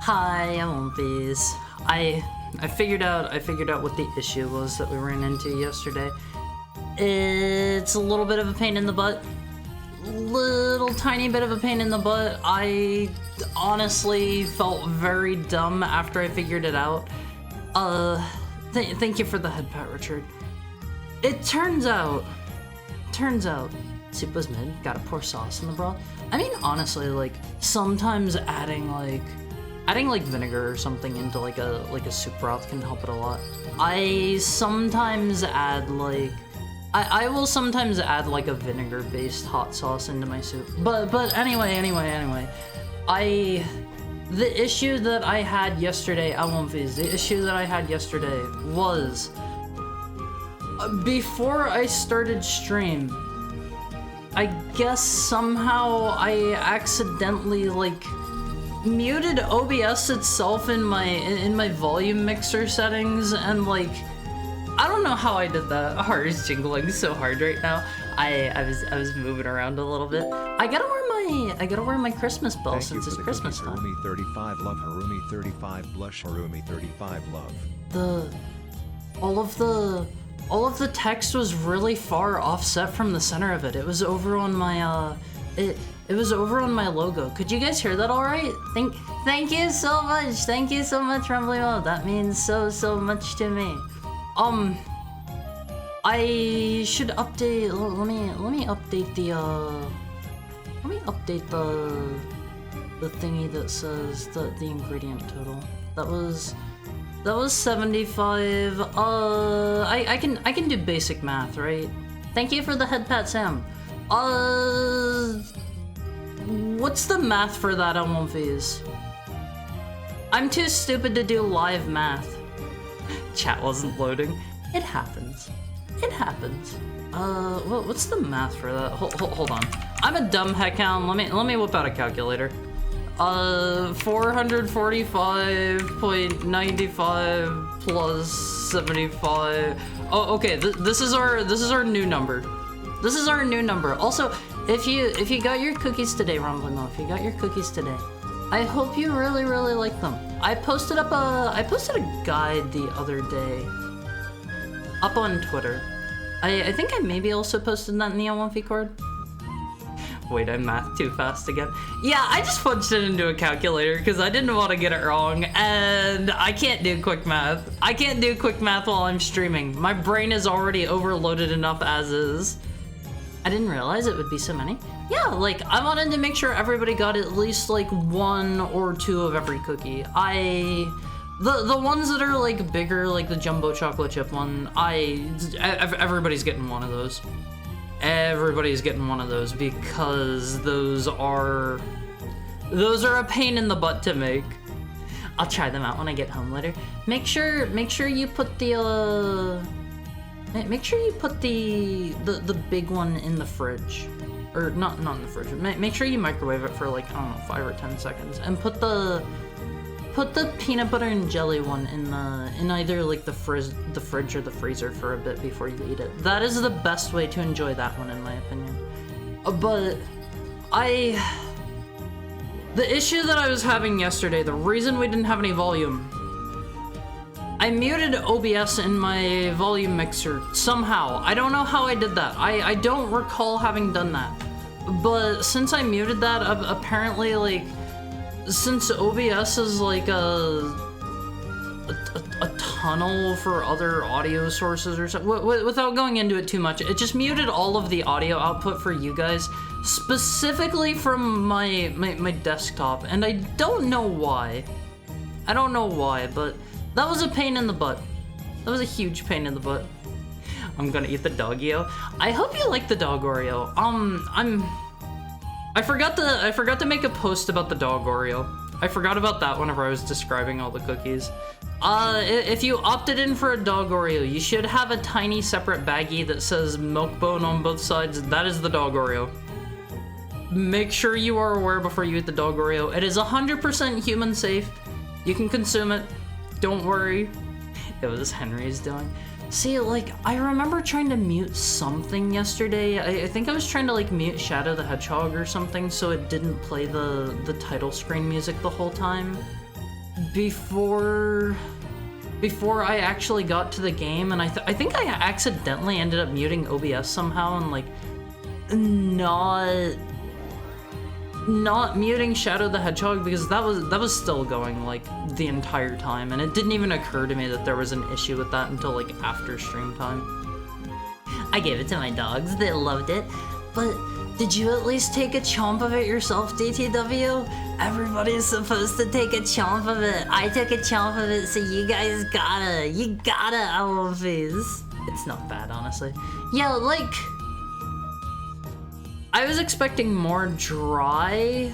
Hi, I'm Umpies. I figured out what the issue was that we ran into yesterday. It's a little bit of a pain in the butt. little tiny bit of a pain in the butt. I honestly felt very dumb after I figured it out. Thank you for the head pat, Richard. It turns out, soup was mid, gotta pour sauce in the broth. I mean, honestly, like, sometimes adding vinegar or something into like a soup broth can help it a lot. I sometimes add like, I will sometimes add like a vinegar-based hot sauce into my soup. But anyway, the issue that I had yesterday, was before I started stream, I guess somehow I accidentally like muted OBS itself in my volume mixer settings, and like I don't know how I did that. My heart is jingling so hard right now. I was moving around a little bit. I gotta wear my Christmas bell since it's Christmas time. Harumi 35 love, Harumi 35 blush, Harumi 35 love. All of the text was really far offset from the center of it. It was over on my it was over on my logo. Could you guys hear that all right? Thank you so much. Thank you so much, Rumbling World. That means so much to me. I should update. Let me update the thingy that says the ingredient total. That was 75. I can do basic math, right? Thank you for the head pat, Sam. What's the math for that on One Phase? I'm too stupid to do live math. Chat wasn't loading. It happens. It happens. What's the math for that? Hold on. I'm a dumb heckhound. Let me whip out a calculator. 445.95 plus 75. Oh, okay. This is our new number. This is our new number. Also, if you got your cookies today, Rumbling, if you got your cookies today, I hope you really like them. I posted a guide the other day up on Twitter. I think I maybe also posted that in the L1 card. Wait, I mathed too fast again. Yeah, I just punched it into a calculator because I didn't want to get it wrong, and I can't do quick math. I can't do quick math while I'm streaming. My brain is already overloaded enough as is. I didn't realize it would be so many. Yeah, like, I wanted to make sure everybody got at least, like, 1 or 2 of every cookie. The ones that are, like, bigger, like the jumbo chocolate chip one, everybody's getting one of those. Everybody's getting one of those because those are a pain in the butt to make. I'll try them out when I get home later. Make sure you put the big one in the fridge, or not in the fridge. Make sure you microwave it for like, I don't know, 5 or 10 seconds, and put the peanut butter and jelly one in either like the fridge or the freezer for a bit before you eat it. That is the best way to enjoy that one, in my opinion. But the issue that I was having yesterday, the reason we didn't have any volume, I muted OBS in my volume mixer somehow. I don't know how I did that. I don't recall having done that. But since I muted that, apparently, like, since OBS is like a tunnel for other audio sources or something, without going into it too much, it just muted all of the audio output for you guys, specifically from my desktop, and I don't know why. I don't know why, but that was a pain in the butt. That was a huge pain in the butt. I'm gonna eat the Doggo. I hope you like the dog Oreo. I forgot to make a post about the dog Oreo. I forgot about that whenever I was describing all the cookies. If you opted in for a dog Oreo, you should have a tiny separate baggie that says Milkbone on both sides. That is the dog Oreo. Make sure you are aware before you eat the dog Oreo. It is 100% human safe. You can consume it. Don't worry. It was Henry's doing. See, like, I remember trying to mute something yesterday. I think I was trying to, like, mute Shadow the Hedgehog or something so it didn't play the title screen music the whole time. Before I actually got to the game, and I think I accidentally ended up muting OBS somehow, and, like, not muting Shadow the Hedgehog, because that was still going like the entire time, and it didn't even occur to me that there was an issue with that until like after stream time. I gave it to my dogs, they loved it, but did you at least take a chomp of it yourself, DTW? Everybody's supposed to take a chomp of it. I took a chomp of it, so you guys gotta, Alphys. It's not bad, honestly. Yeah, like, I was expecting more dry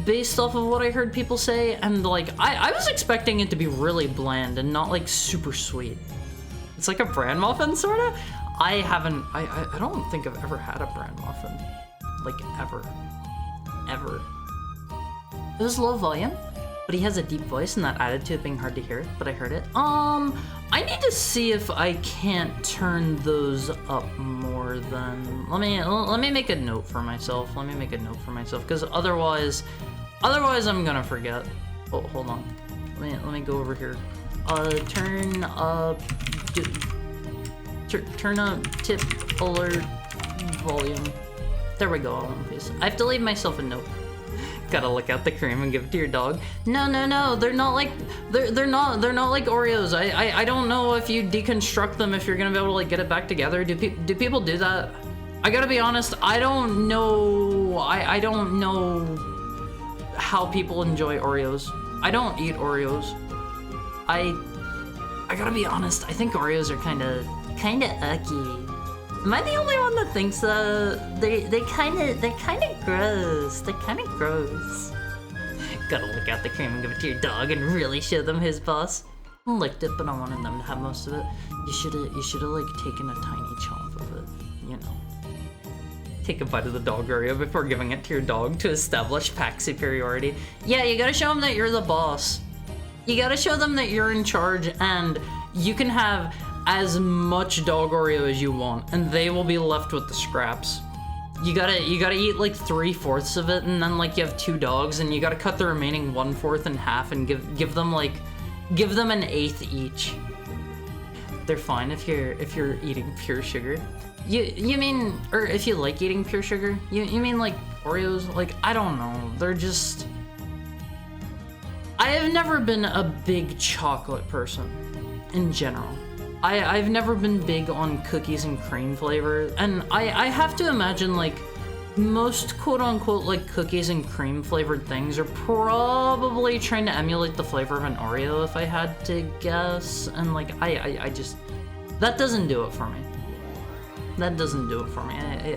based off of what I heard people say, and like, I was expecting it to be really bland and not like super sweet. It's like a bran muffin, sorta? I don't think I've ever had a bran muffin. Like, ever. It was low volume, but he has a deep voice and that added to it being hard to hear, but I heard it. I need to see if I can't turn those up more than... Let me make a note for myself. Because otherwise I'm gonna forget. Oh, hold on. Let me go over here. Turn up tip alert volume. There we go, I have to leave myself a note. Gotta lick out the cream and give it to your dog. No, they're not like they're not like Oreos. I don't know if you deconstruct them if you're gonna be able to like get it back together. Do people do that? I gotta be honest, I don't know. I don't know how people enjoy Oreos. I don't eat Oreos. I gotta be honest, I think Oreos are kinda icky. Am I the only one that thinks they're kinda gross. They're kinda gross. Gotta lick out the cream and give it to your dog and really show them his boss. I licked it, but I wanted them to have most of it. You should've like taken a tiny chomp of it, you know. Take a bite of the dog Oreo before giving it to your dog to establish pack superiority. Yeah, you gotta show them that you're the boss. You gotta show them that you're in charge and you can have as much dog Oreo as you want, and they will be left with the scraps. You gotta eat like 3/4 of it, and then like you have 2 dogs, and you gotta cut the remaining 1/4 in half and give them an 1/8 each. They're fine if you're eating pure sugar. You mean, or if you like eating pure sugar? You mean like Oreos? Like, I don't know. They're just... I have never been a big chocolate person in general. I've never been big on cookies and cream flavor, and I have to imagine like most quote-unquote like cookies and cream flavored things are probably trying to emulate the flavor of an Oreo if I had to guess, and like I just, that doesn't do it for me.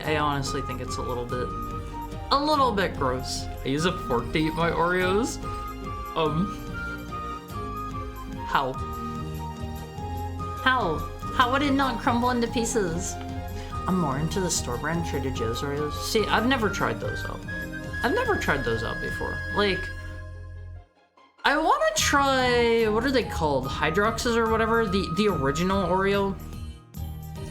I honestly think it's a little bit gross. I use a fork to eat my Oreos. How would it not crumble into pieces? I'm more into the store brand Trader Joe's Oreos. See, I've never tried those out. Before. Like, I want to try, what are they called? Hydroxes or whatever? The original Oreo?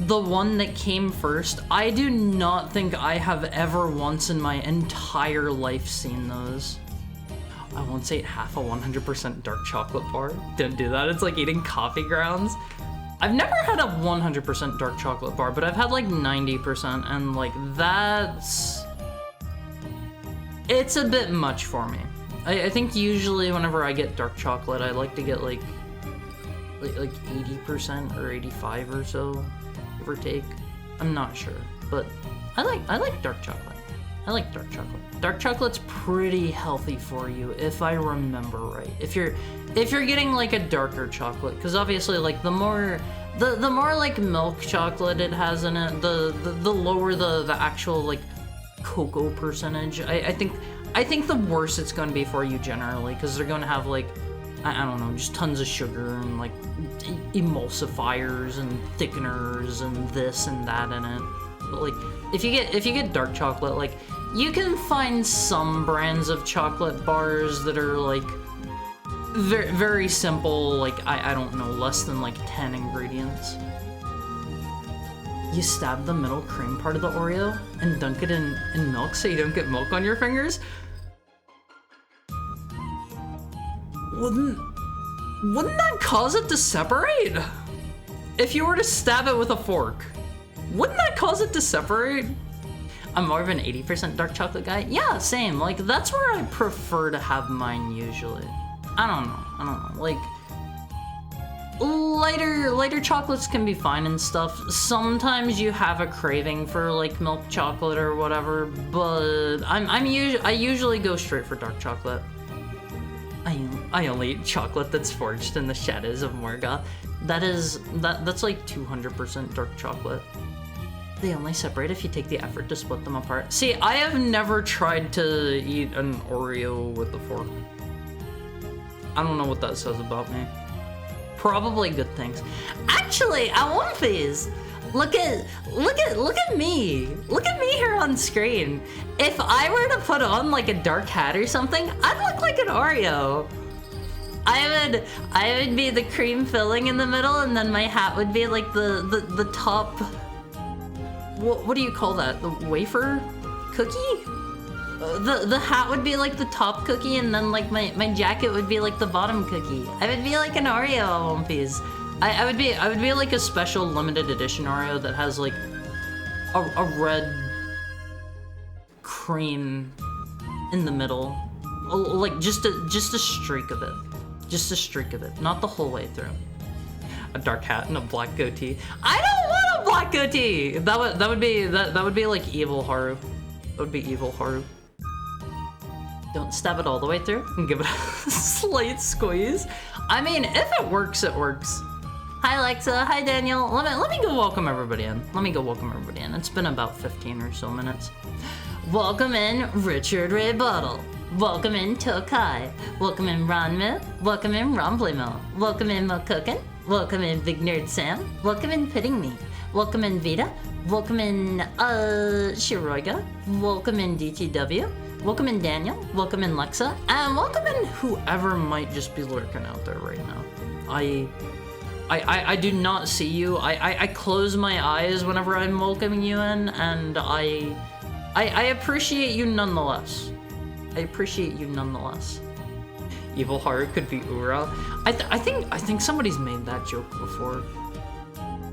The one that came first? I do not think I have ever once in my entire life seen those. I once ate half a 100% dark chocolate bar. Don't do that, it's like eating coffee grounds. I've never had a 100% dark chocolate bar, but I've had like 90%, and like it's a bit much for me. I think usually whenever I get dark chocolate, I like to get like 80% or 85 or so, give or take. I'm not sure, but I like dark chocolate. Dark chocolate's pretty healthy for you, if I remember right. If you're getting like a darker chocolate, because obviously like the more like milk chocolate it has in it, the lower the actual like cocoa percentage. I think the worse it's going to be for you generally, because they're going to have like, I don't know, just tons of sugar and like emulsifiers and thickeners and this and that in it. But like if you get dark chocolate, like you can find some brands of chocolate bars that are like very, very simple, like I don't know, less than like 10 ingredients. You stab the middle cream part of the Oreo and dunk it in milk so you don't get milk on your fingers. Wouldn't that cause it to separate? If you were to stab it with a fork, wouldn't that cause it to separate? I'm more of an 80% dark chocolate guy. Yeah, same. Like, that's where I prefer to have mine usually. I don't know. Like, lighter chocolates can be fine and stuff. Sometimes you have a craving for like milk chocolate or whatever, but I usually go straight for dark chocolate. I only eat chocolate that's forged in the shadows of Morgoth. That's like 200% dark chocolate. They only separate if you take the effort to split them apart. See, I have never tried to eat an Oreo with a fork. I don't know what that says about me. Probably good things. Actually, I want these. Look at me. Look at me here on screen. If I were to put on like a dark hat or something, I'd look like an Oreo. I would be the cream filling in the middle, and then my hat would be like the top. What do you call that? The wafer cookie? The hat would be like the top cookie, and then like my jacket would be like the bottom cookie. I would be like an Oreo, One Piece. I would be like a special limited edition Oreo that has like a red cream in the middle, like just a streak of it, not the whole way through. A dark hat and a black goatee. I don't want a black goatee. That would be like evil Haru. That would be evil Haru. Don't stab it all the way through and give it a slight squeeze. I mean, if it works, it works. Hi Alexa, hi Daniel. Let me go welcome everybody in. It's been about 15 or so minutes. Welcome in Richard Ray Bottle. Welcome in Tokai. Welcome in Ranmu. Welcome in Romblimo. Welcome in Mokukin. Welcome in Big Nerd Sam. Welcome in Pitting Me. Welcome in Vita. Welcome in Shiroiga. Welcome in DTW. Welcome in Daniel. Welcome in Lexa. And welcome in whoever might just be lurking out there right now. I do not see you. I close my eyes whenever I'm welcoming you in, and I appreciate you nonetheless. Evil Haru could be Ura. I think somebody's made that joke before.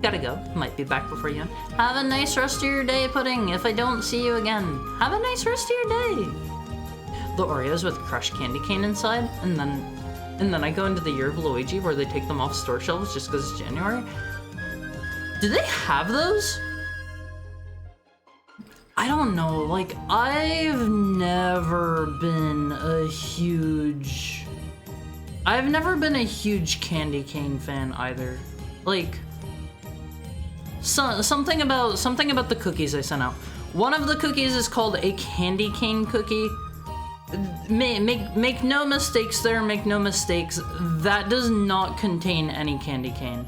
Gotta go. Might be back before you. Have a nice rest of your day, Pudding. If I don't see you again, have a nice rest of your day. The Oreos with crushed candy cane inside, and then I go into the Year of Luigi where they take them off store shelves just because it's January. Do they have those? I don't know. Like, I've never been a huge candy cane fan either. Like, something about the cookies I sent out. One of the cookies is called a candy cane cookie. Make no mistakes there, make no mistakes. That does not contain any candy cane.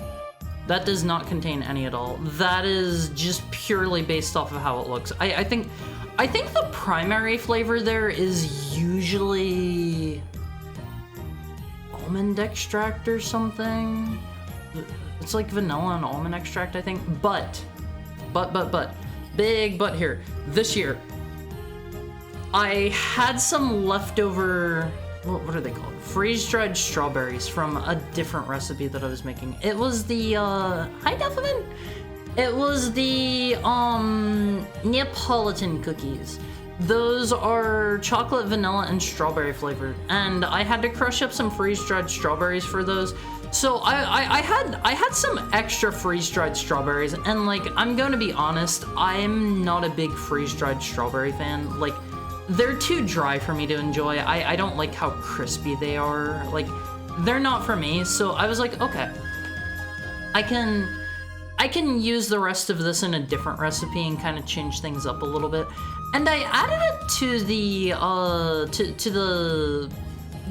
That does not contain any at all. That is just purely based off of how it looks. I think the primary flavor there is usually almond extract or something. It's like vanilla and almond extract, I think. But, big but here. This year, I had some leftover, what are they called? Freeze-dried strawberries from a different recipe that I was making. It was the, hi Deflin! It was the, Neapolitan cookies. Those are chocolate, vanilla, and strawberry flavored. And I had to crush up some freeze-dried strawberries for those. So I had some extra freeze-dried strawberries, and like, I'm gonna be honest, I'm not a big freeze-dried strawberry fan. Like, they're too dry for me to enjoy. I don't like how crispy they are. Like, they're not for me. So I was like, okay, I can use the rest of this in a different recipe and kind of change things up a little bit. And I added it to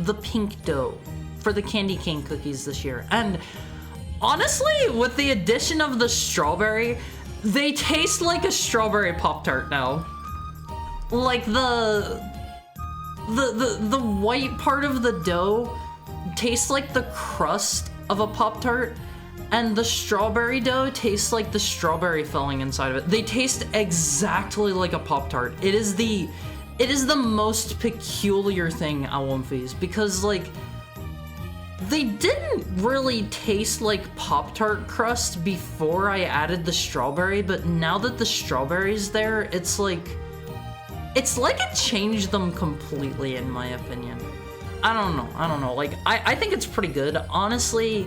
the pink dough for the candy cane cookies this year. And honestly, with the addition of the strawberry, they taste like a strawberry Pop-Tart now. Like the white part of the dough tastes like the crust of a Pop-Tart, and the strawberry dough tastes like the strawberry filling inside of it. They taste exactly like a Pop-Tart. It is the most peculiar thing at One Piece, because like, they didn't really taste like Pop-Tart crust before I added the strawberry, but now that the strawberry's there, it's like, it's like it changed them completely, in my opinion. I don't know. Like, I think it's pretty good. Honestly,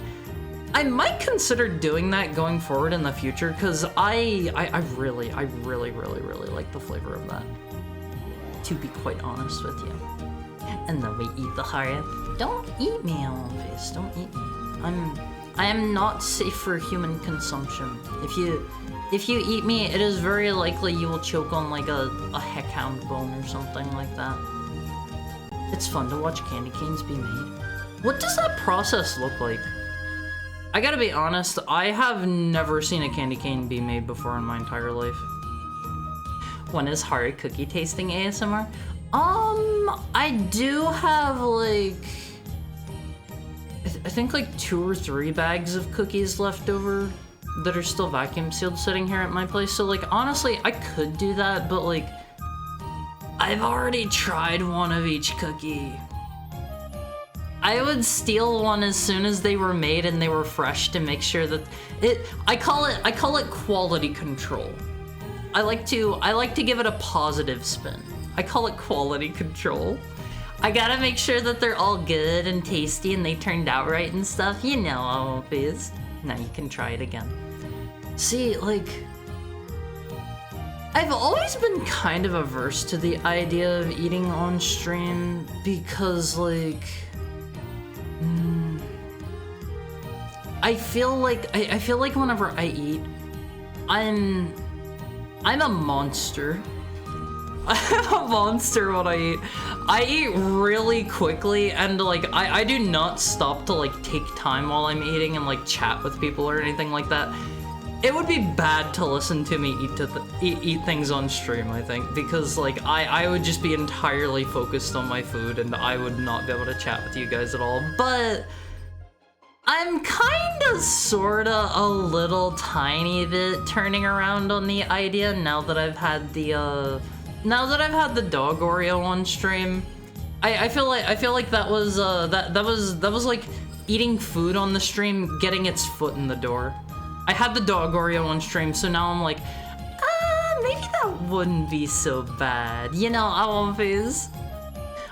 I might consider doing that going forward in the future, because I really like the flavor of that, to be quite honest with you. And then we eat the heart. Don't eat me, Alphys. Don't eat me. I am not safe for human consumption. If you eat me, it is very likely you will choke on like a heckhound bone or something like that. It's fun to watch candy canes be made. What does that process look like? I gotta be honest, I have never seen a candy cane be made before in my entire life. When is Hari cookie tasting ASMR? I do have like... I think like 2 or 3 bags of cookies left over that are still vacuum sealed sitting here at my place. So like, honestly, I could do that, but like, I've already tried one of each cookie. I would steal one as soon as they were made and they were fresh to make sure that I call it quality control. I like to give it a positive spin. I call it quality control. I gotta make sure that they're all good and tasty and they turned out right and stuff. You know how it is. Now you can try it again. See, like, I've always been kind of averse to the idea of eating on stream because, like, I feel like whenever I eat, I'm a monster. I'm a monster when I eat. I eat really quickly, and like I do not stop to like take time while I'm eating and like chat with people or anything like that. It would be bad to listen to me eat things on stream, I think, because like I would just be entirely focused on my food and I would not be able to chat with you guys at all. But I'm kinda sorta a little tiny bit turning around on the idea now that I've had the dog Oreo on stream. I feel like that was like eating food on the stream getting its foot in the door. I had the dog Oreo on stream, so now I'm like, maybe that wouldn't be so bad. You know, Alphys.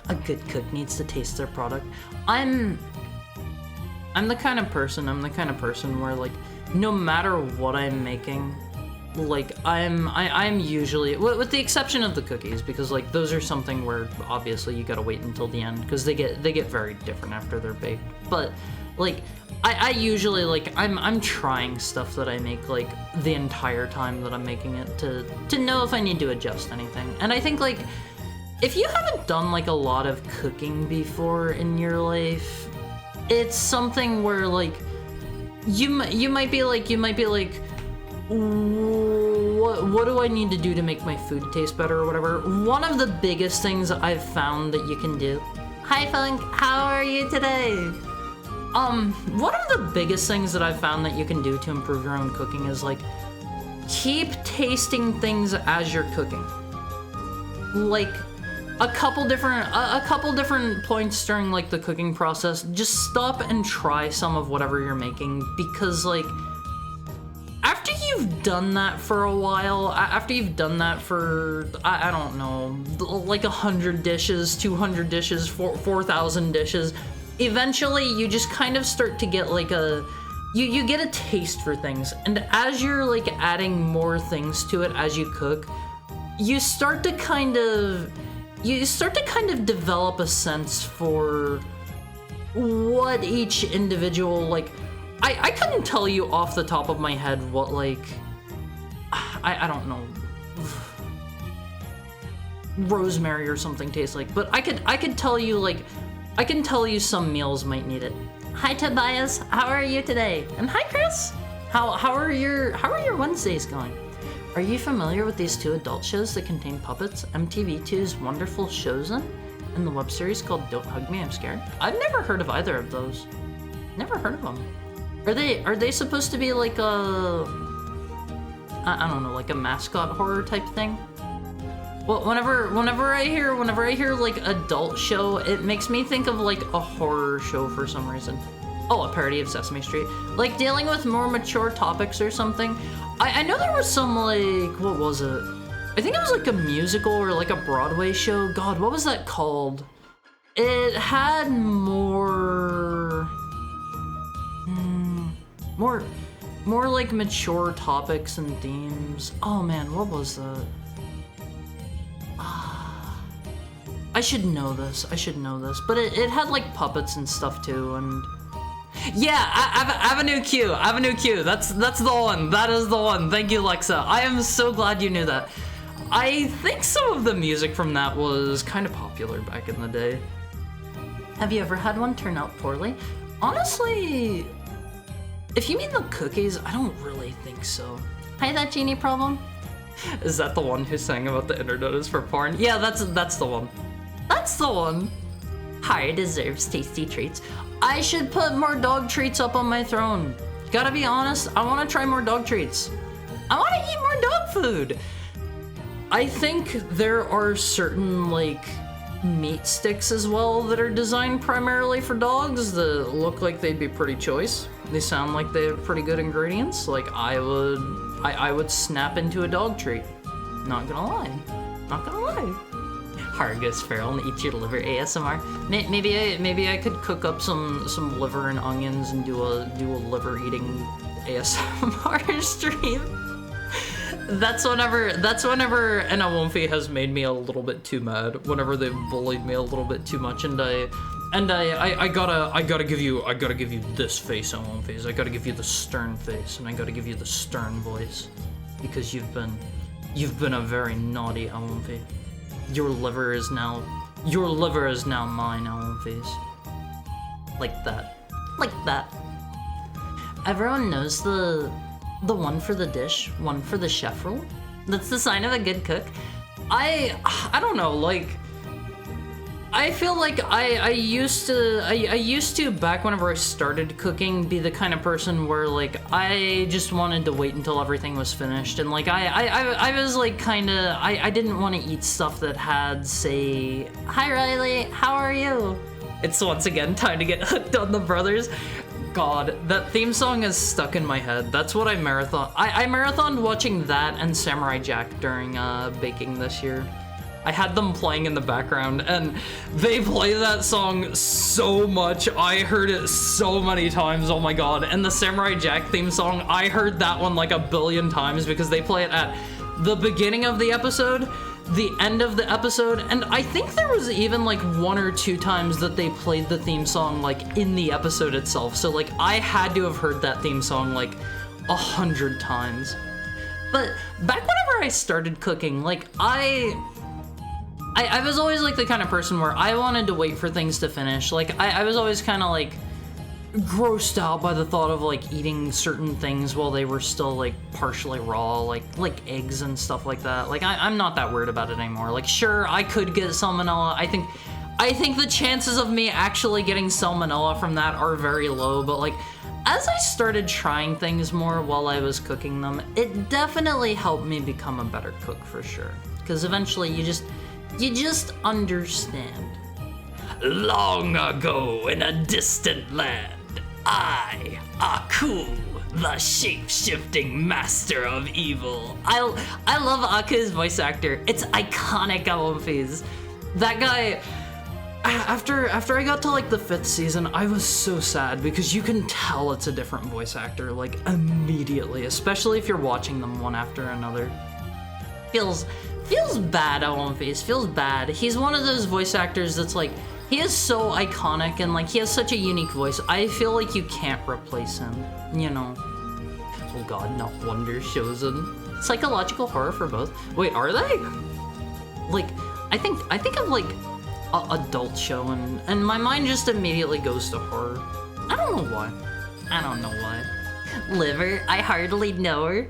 A good cook needs to taste their product. I'm the kind of person where like, no matter what I'm making, like I'm usually, with the exception of the cookies, because like those are something where obviously you gotta wait until the end because they get very different after they're baked. But like I usually like I'm trying stuff that I make like the entire time that I'm making it to know if I need to adjust anything. And I think like if you haven't done like a lot of cooking before in your life, it's something where like you might be like what do I need to do to make my food taste better or whatever. One of the biggest things I've found that you can do. Hi Funk, how are you today? One of the biggest things that I've found that you can do to improve your own cooking is like keep tasting things as you're cooking. Like a couple different points during like the cooking process, just stop and try some of whatever you're making, because like after you've done that for a while, after you've done that for, I don't know, like 100 dishes, 200 dishes, 4,000 dishes, eventually you just kind of start to get like you get a taste for things. And as you're like adding more things to it as you cook, you start to kind of develop a sense for what each individual, like, I couldn't tell you off the top of my head what, like, I don't know, rosemary or something tastes like, but I could tell you, like, I can tell you some meals might need it. Hi Tobias, how are you today? And hi Chris, how are your Wednesdays going? Are you familiar with these 2 adult shows that contain puppets? MTV2's Wonderful Chosen and the web series called Don't Hug Me, I'm Scared? I've never heard of either of those. Never heard of them. Are they supposed to be like a, I don't know, like a mascot horror type thing? Well, whenever I hear like adult show, it makes me think of like a horror show for some reason. Oh, a parody of Sesame Street. Like dealing with more mature topics or something. I know there was some like, what was it? I think it was like a musical or like a Broadway show. God, what was that called? It had more like mature topics and themes. Oh man, what was that? I should know this. But it had like puppets and stuff too, and yeah, Avenue Q. That's the one. That is the one. Thank you, Lexa. I am so glad you knew that. I think some of the music from that was kind of popular back in the day. Have you ever had one turn out poorly? Honestly, if you mean the cookies, I don't really think so. Hi, that genie problem. Is that the one who sang about the internet is for porn? Yeah, that's the one. That's the one. Harry deserves tasty treats. I should put more dog treats up on my throne. Gotta be honest, I want to try more dog treats. I want to eat more dog food. I think there are certain like meat sticks as well that are designed primarily for dogs that look like they'd be pretty choice. They sound like they have pretty good ingredients. Like I would snap into a dog treat. Not gonna lie. Har goes feral and eat your liver ASMR. Maybe I could cook up some liver and onions and do a liver eating ASMR stream. That's whenever an Awomfi has made me a little bit too mad. Whenever they've bullied me a little bit too much, and I gotta give you this face, Awomfis. I gotta give you the stern face, and I gotta give you the stern voice, because you've been a very naughty Awomfi. Your liver is now mine, Awomfis. Like that. Everyone knows the one for the dish, one for the chef rule. That's the sign of a good cook. I don't know, like I feel like I used to back whenever I started cooking be the kind of person where like I just wanted to wait until everything was finished, and like I was like kinda I didn't want to eat stuff that had, say, "Hi Riley, how are you?" It's once again time to get hooked on the brothers. God, that theme song is stuck in my head. That's what I marathon. I marathoned watching that and Samurai Jack during baking this year. I had them playing in the background, and they play that song so much. I heard it so many times, oh my god. And the Samurai Jack theme song, I heard that one like a billion times because they play it at the beginning of the episode, the end of the episode, and I think there was even like 1 or 2 times that they played the theme song like in the episode itself. So like I had to have heard that theme song like 100 times. But back whenever I started cooking, like I was always like the kind of person where I wanted to wait for things to finish. Like I was always kind of like grossed out by the thought of like eating certain things while they were still like partially raw, like eggs and stuff like that. Like I'm not that worried about it anymore. Like sure, I could get salmonella. I think the chances of me actually getting salmonella from that are very low, but like as I started trying things more while I was cooking them, it definitely helped me become a better cook for sure. Because eventually you just understand. Long ago in a distant land, I, Aku, the shape-shifting master of evil. I love Aku's voice actor. It's iconic, Awomfis. That guy, after I got to like the 5th season, I was so sad because you can tell it's a different voice actor like immediately, especially if you're watching them one after another. Feels bad, Awomfis, feels bad. He's one of those voice actors that's like, he is so iconic and like he has such a unique voice. I feel like you can't replace him, you know. Oh god, not Wonder Chosen. Psychological horror for both. Wait, are they? Like, I think of like a adult show and my mind just immediately goes to horror. I don't know why. Liver, I hardly know her.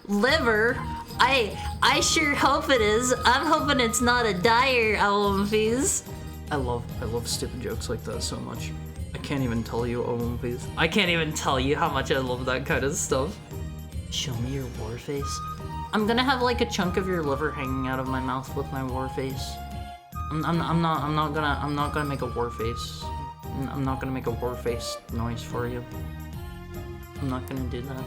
Liver? I sure hope it is. I'm hoping it's not a dyer, Awomfis. I love stupid jokes like that so much. I can't even tell you, Awomfis. I can't even tell you how much I love that kind of stuff. Show me your war face. I'm gonna have like a chunk of your liver hanging out of my mouth with my war face. I'm not gonna make a war face. I'm not gonna make a war face noise for you. I'm not gonna do that.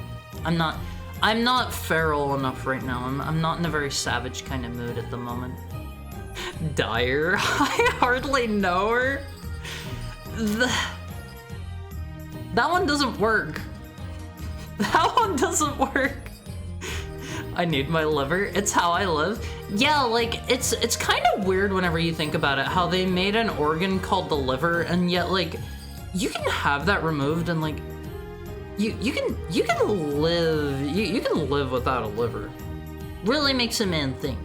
I'm not feral enough right now. I'm not in a very savage kind of mood at the moment. Dyer? I hardly know her. That one doesn't work. That one doesn't work. I need my liver. It's how I live. Yeah, like, it's kind of weird whenever you think about it, how they made an organ called the liver, and yet, like, you can have that removed and, like, you can live, you can live without a liver. Really makes a man think.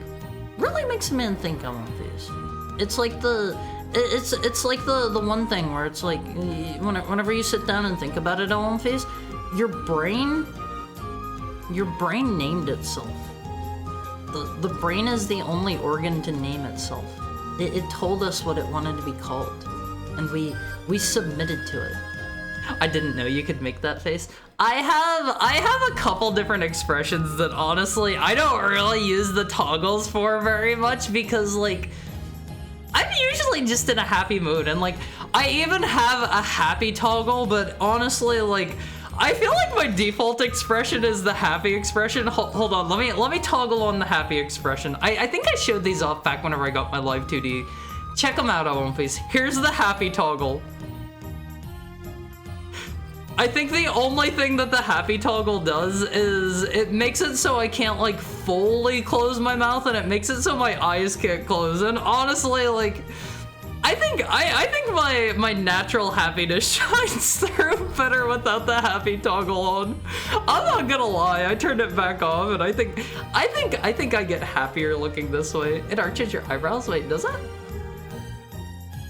Really makes a man think on these. It's like it's like the one thing where it's like, whenever you sit down and think about it on face, your brain named itself. The brain is the only organ to name itself. It told us what it wanted to be called, and we submitted to it. I didn't know you could make that face. I have a couple different expressions that honestly I don't really use the toggles for very much, because like I'm usually just in a happy mood, and like I even have a happy toggle, but honestly, like I feel like my default expression is the happy expression. Hold on, let me toggle on the happy expression. I think I showed these off back whenever I got my Live 2D. Check them out, One Piece. Here's the happy toggle. I think the only thing that the happy toggle does is it makes it so I can't like fully close my mouth, and it makes it so my eyes can't close. And honestly, like I think my natural happiness shines through better without the happy toggle on. I'm not gonna lie, I turned it back off, and I think I get happier looking this way. It arches your eyebrows. Wait, does it?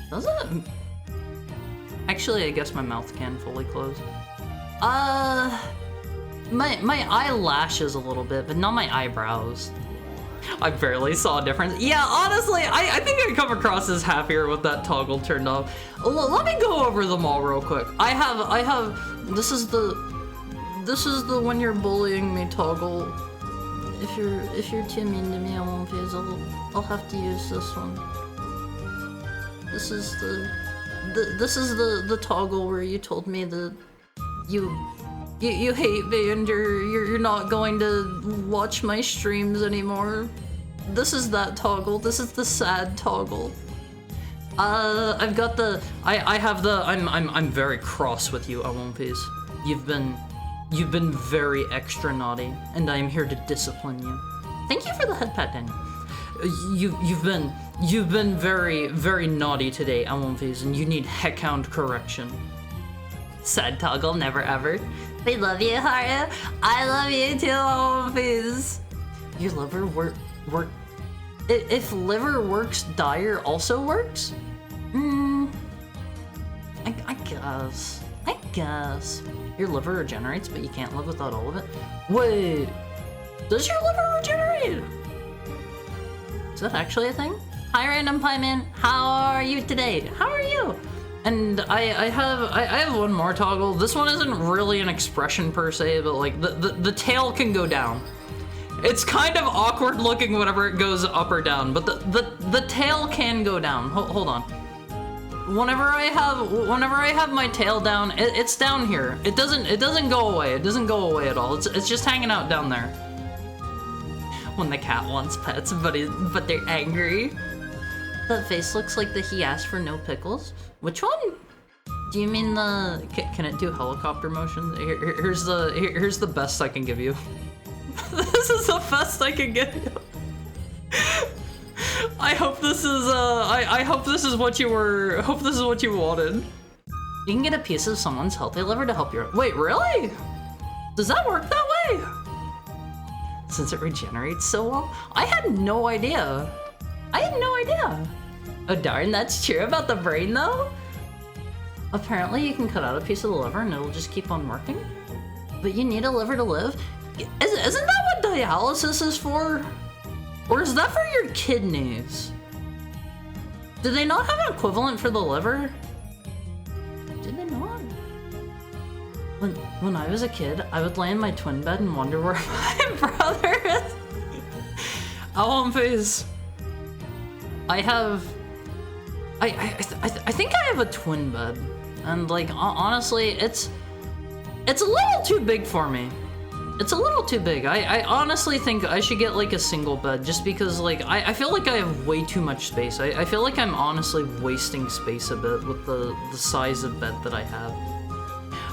Does it? Actually, I guess my mouth can fully close. My eyelashes a little bit, but not my eyebrows. I barely saw a difference. Yeah, honestly, I think I come across as happier with that toggle turned off. Let me go over them all real quick. I have, this is the when you're bullying me toggle. If you're too mean to me, I won't phase. I'll have to use this one. This is the toggle where you told me that you hate me and you're not going to watch my streams anymore. This is that toggle. This is the sad toggle. I've got the I have the I'm very cross with you, One Piece. You've been very extra naughty, and I am here to discipline you. Thank you for the head pat, Daniel. You've been very, very naughty today, One Piece, and you need heckhound correction. Sad toggle, never ever. We love you, Haru. I love you too, One Piece. Your liver work. If liver works, Dyer also works? I guess. Your liver regenerates, but you can't live without all of it? Wait, does your liver regenerate? Is that actually a thing? Hi, Random Pieman. How are you today? How are you? And I have one more toggle. This one isn't really an expression per se, but like the tail can go down. It's kind of awkward looking whenever it goes up or down, but the tail can go down. Hold on. Whenever I have my tail down, it's down here. It doesn't go away. It doesn't go away at all. It's just hanging out down there. When the cat wants pets, but they're angry. That face looks like he asked for no pickles. Which one? Do you mean the? Can it do helicopter motion? Here's the best I can give you. This is the best I can give you. I hope this is I hope this is what you were. Hope this is what you wanted. You can get a piece of someone's healthy liver to help your. Wait, really? Does that work that way? Since it regenerates so well? I had no idea. Oh darn, that's true about the brain though? Apparently you can cut out a piece of the liver and it'll just keep on working? But you need a liver to live? Isn't that what dialysis is for? Or is that for your kidneys? Do they not have an equivalent for the liver? Did they not? When I was a kid, I would lay in my twin bed and wonder where my brother is. One Piece. I think I have a twin bed, and like honestly, it's a little too big for me. It's a little too big. I honestly think I should get like a single bed just because like I feel like I have way too much space. I feel like I'm honestly wasting space a bit with the size of bed that I have.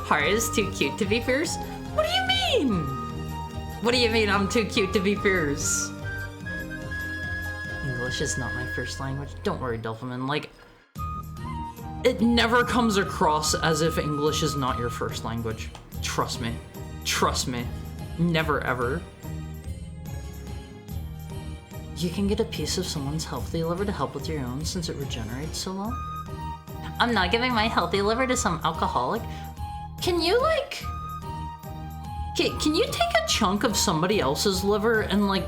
Haru is too cute to be fierce? What do you mean? What do you mean I'm too cute to be fierce? English is not my first language. Don't worry, Delphiman. Like, it never comes across as if English is not your first language. Trust me. Trust me. Never ever. You can get a piece of someone's healthy liver to help with your own since it regenerates so well. I'm not giving my healthy liver to some alcoholic. Can you like... Can you take a chunk of somebody else's liver and like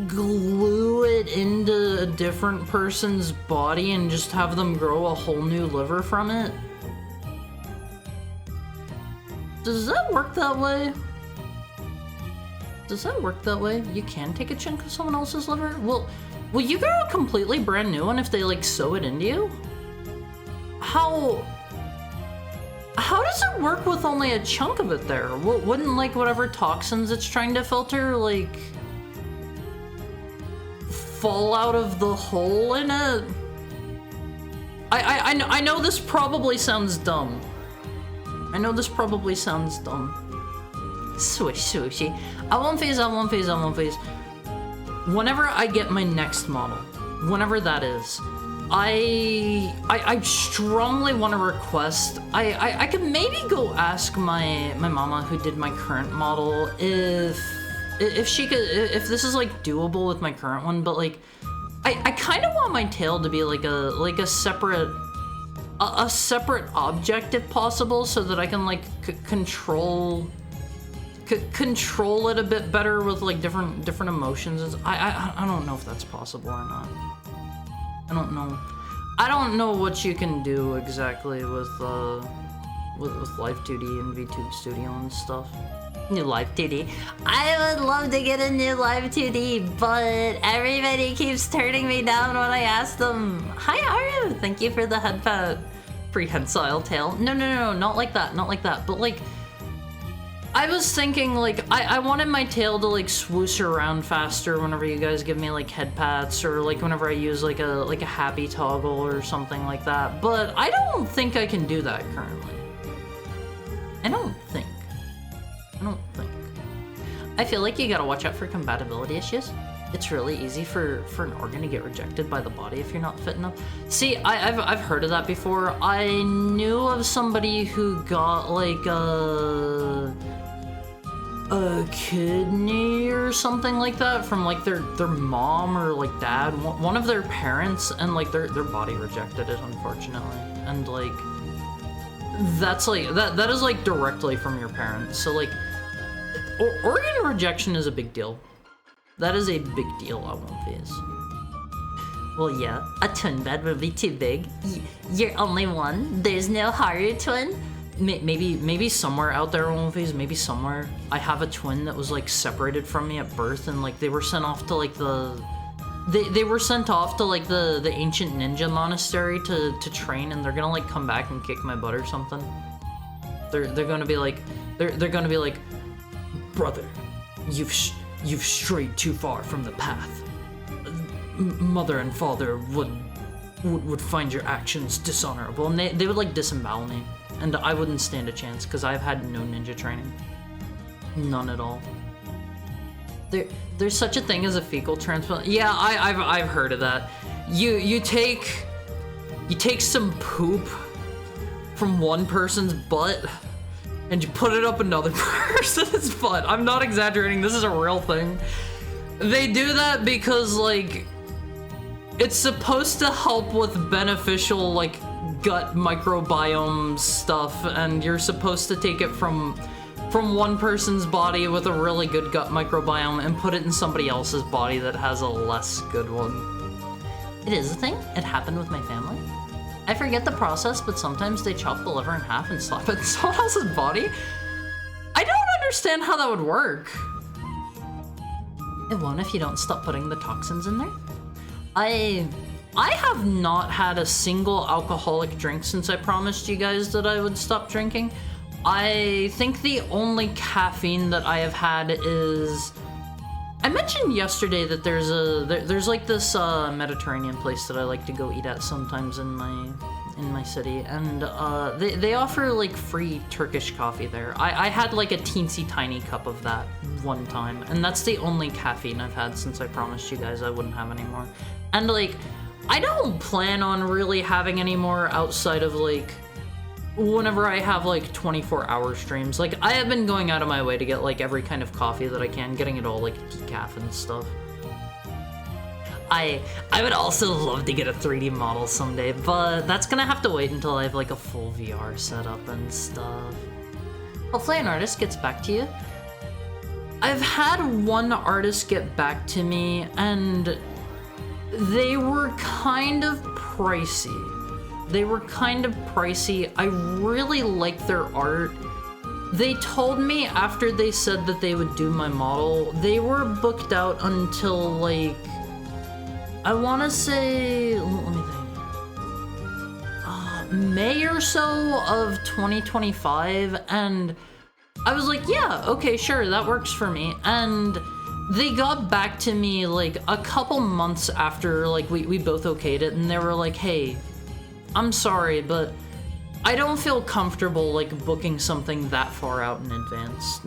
glue it into a different person's body and just have them grow a whole new liver from it? Does that work that way? Does that work that way? You can take a chunk of someone else's liver? Will you grow a completely brand new one if they like sew it into you? How does it work with only a chunk of it there? Wouldn't like whatever toxins it's trying to filter like fall out of the hole in it? I know this probably sounds dumb. I know this probably sounds dumb. Swish, swishy. I won't phase. Whenever I get my next model, whenever that is, I strongly want to request, I could maybe go ask my mama who did my current model if she could, if this is like doable with my current one, but like, I kind of want my tail to be like a separate object if possible, so that I can like control it a bit better with like different emotions. I don't know if that's possible or not. I don't know. I don't know what you can do exactly with Live 2D and VTube Studio and stuff. New Live 2D. I would love to get a new Live 2D, but everybody keeps turning me down when I ask them. Hi, Aru! Thank you for the headpad. Prehensile tail. No, not like that, not like that. But like, I was thinking like, I wanted my tail to like swoosh around faster whenever you guys give me like head pats, or like whenever I use like a happy toggle or something like that. But I don't think I can do that currently. I don't think. I feel like you gotta watch out for compatibility issues. It's really easy for an organ to get rejected by the body if you're not fit enough. See, I've heard of that before. I knew of somebody who got like a kidney or something like that from like their mom or like dad, one of their parents, and like their body rejected it, unfortunately. And like, that's like, that is like directly from your parents. So like, organ rejection is a big deal. That is a big deal, I won't phase. Well, yeah, a twin bed would be too big. You're only one. There's no Haru twin. Maybe somewhere out there, won't phase. Maybe somewhere I have a twin that was like separated from me at birth, and like they were sent off to like they were sent off to like the ancient ninja monastery to train, and they're gonna like come back and kick my butt or something. They're gonna be like brother, you've strayed too far from the path. Mother and father would find your actions dishonorable, and they would like disembowel me, and I wouldn't stand a chance because I've had no ninja training, none at all. There's such a thing as a fecal transplant. Yeah, I've heard of that. You take some poop from one person's butt and you put it up another person's butt. I'm not exaggerating, this is a real thing. They do that because like, it's supposed to help with beneficial like gut microbiome stuff, and you're supposed to take it from one person's body with a really good gut microbiome and put it in somebody else's body that has a less good one. It is a thing, it happened with my family. I forget the process, but sometimes they chop the liver in half and slap it in someone else's body. I don't understand how that would work. It won't if you don't stop putting the toxins in there. I have not had a single alcoholic drink since I promised you guys that I would stop drinking. I think the only caffeine that I have had is... I mentioned yesterday that there's like this Mediterranean place that I like to go eat at sometimes in my city, and they offer like free Turkish coffee there. I had like a teensy tiny cup of that one time, and that's the only caffeine I've had since I promised you guys I wouldn't have any more. And like, I don't plan on really having any more outside of like whenever I have like 24-hour streams. Like, I have been going out of my way to get like every kind of coffee that I can, getting it all like decaf and stuff. I would also love to get a 3D model someday, but that's gonna have to wait until I have like a full VR setup and stuff. Hopefully an artist gets back to you. I've had one artist get back to me, and they were kind of pricey. I really like their art. They told me after they said that they would do my model, they were booked out until like, I want to say, let me think, May or so of 2025, and I was like, yeah, okay, sure, that works for me. And they got back to me like a couple months after like we both okayed it, and they were like, hey, I'm sorry, but I don't feel comfortable like booking something that far out in advance.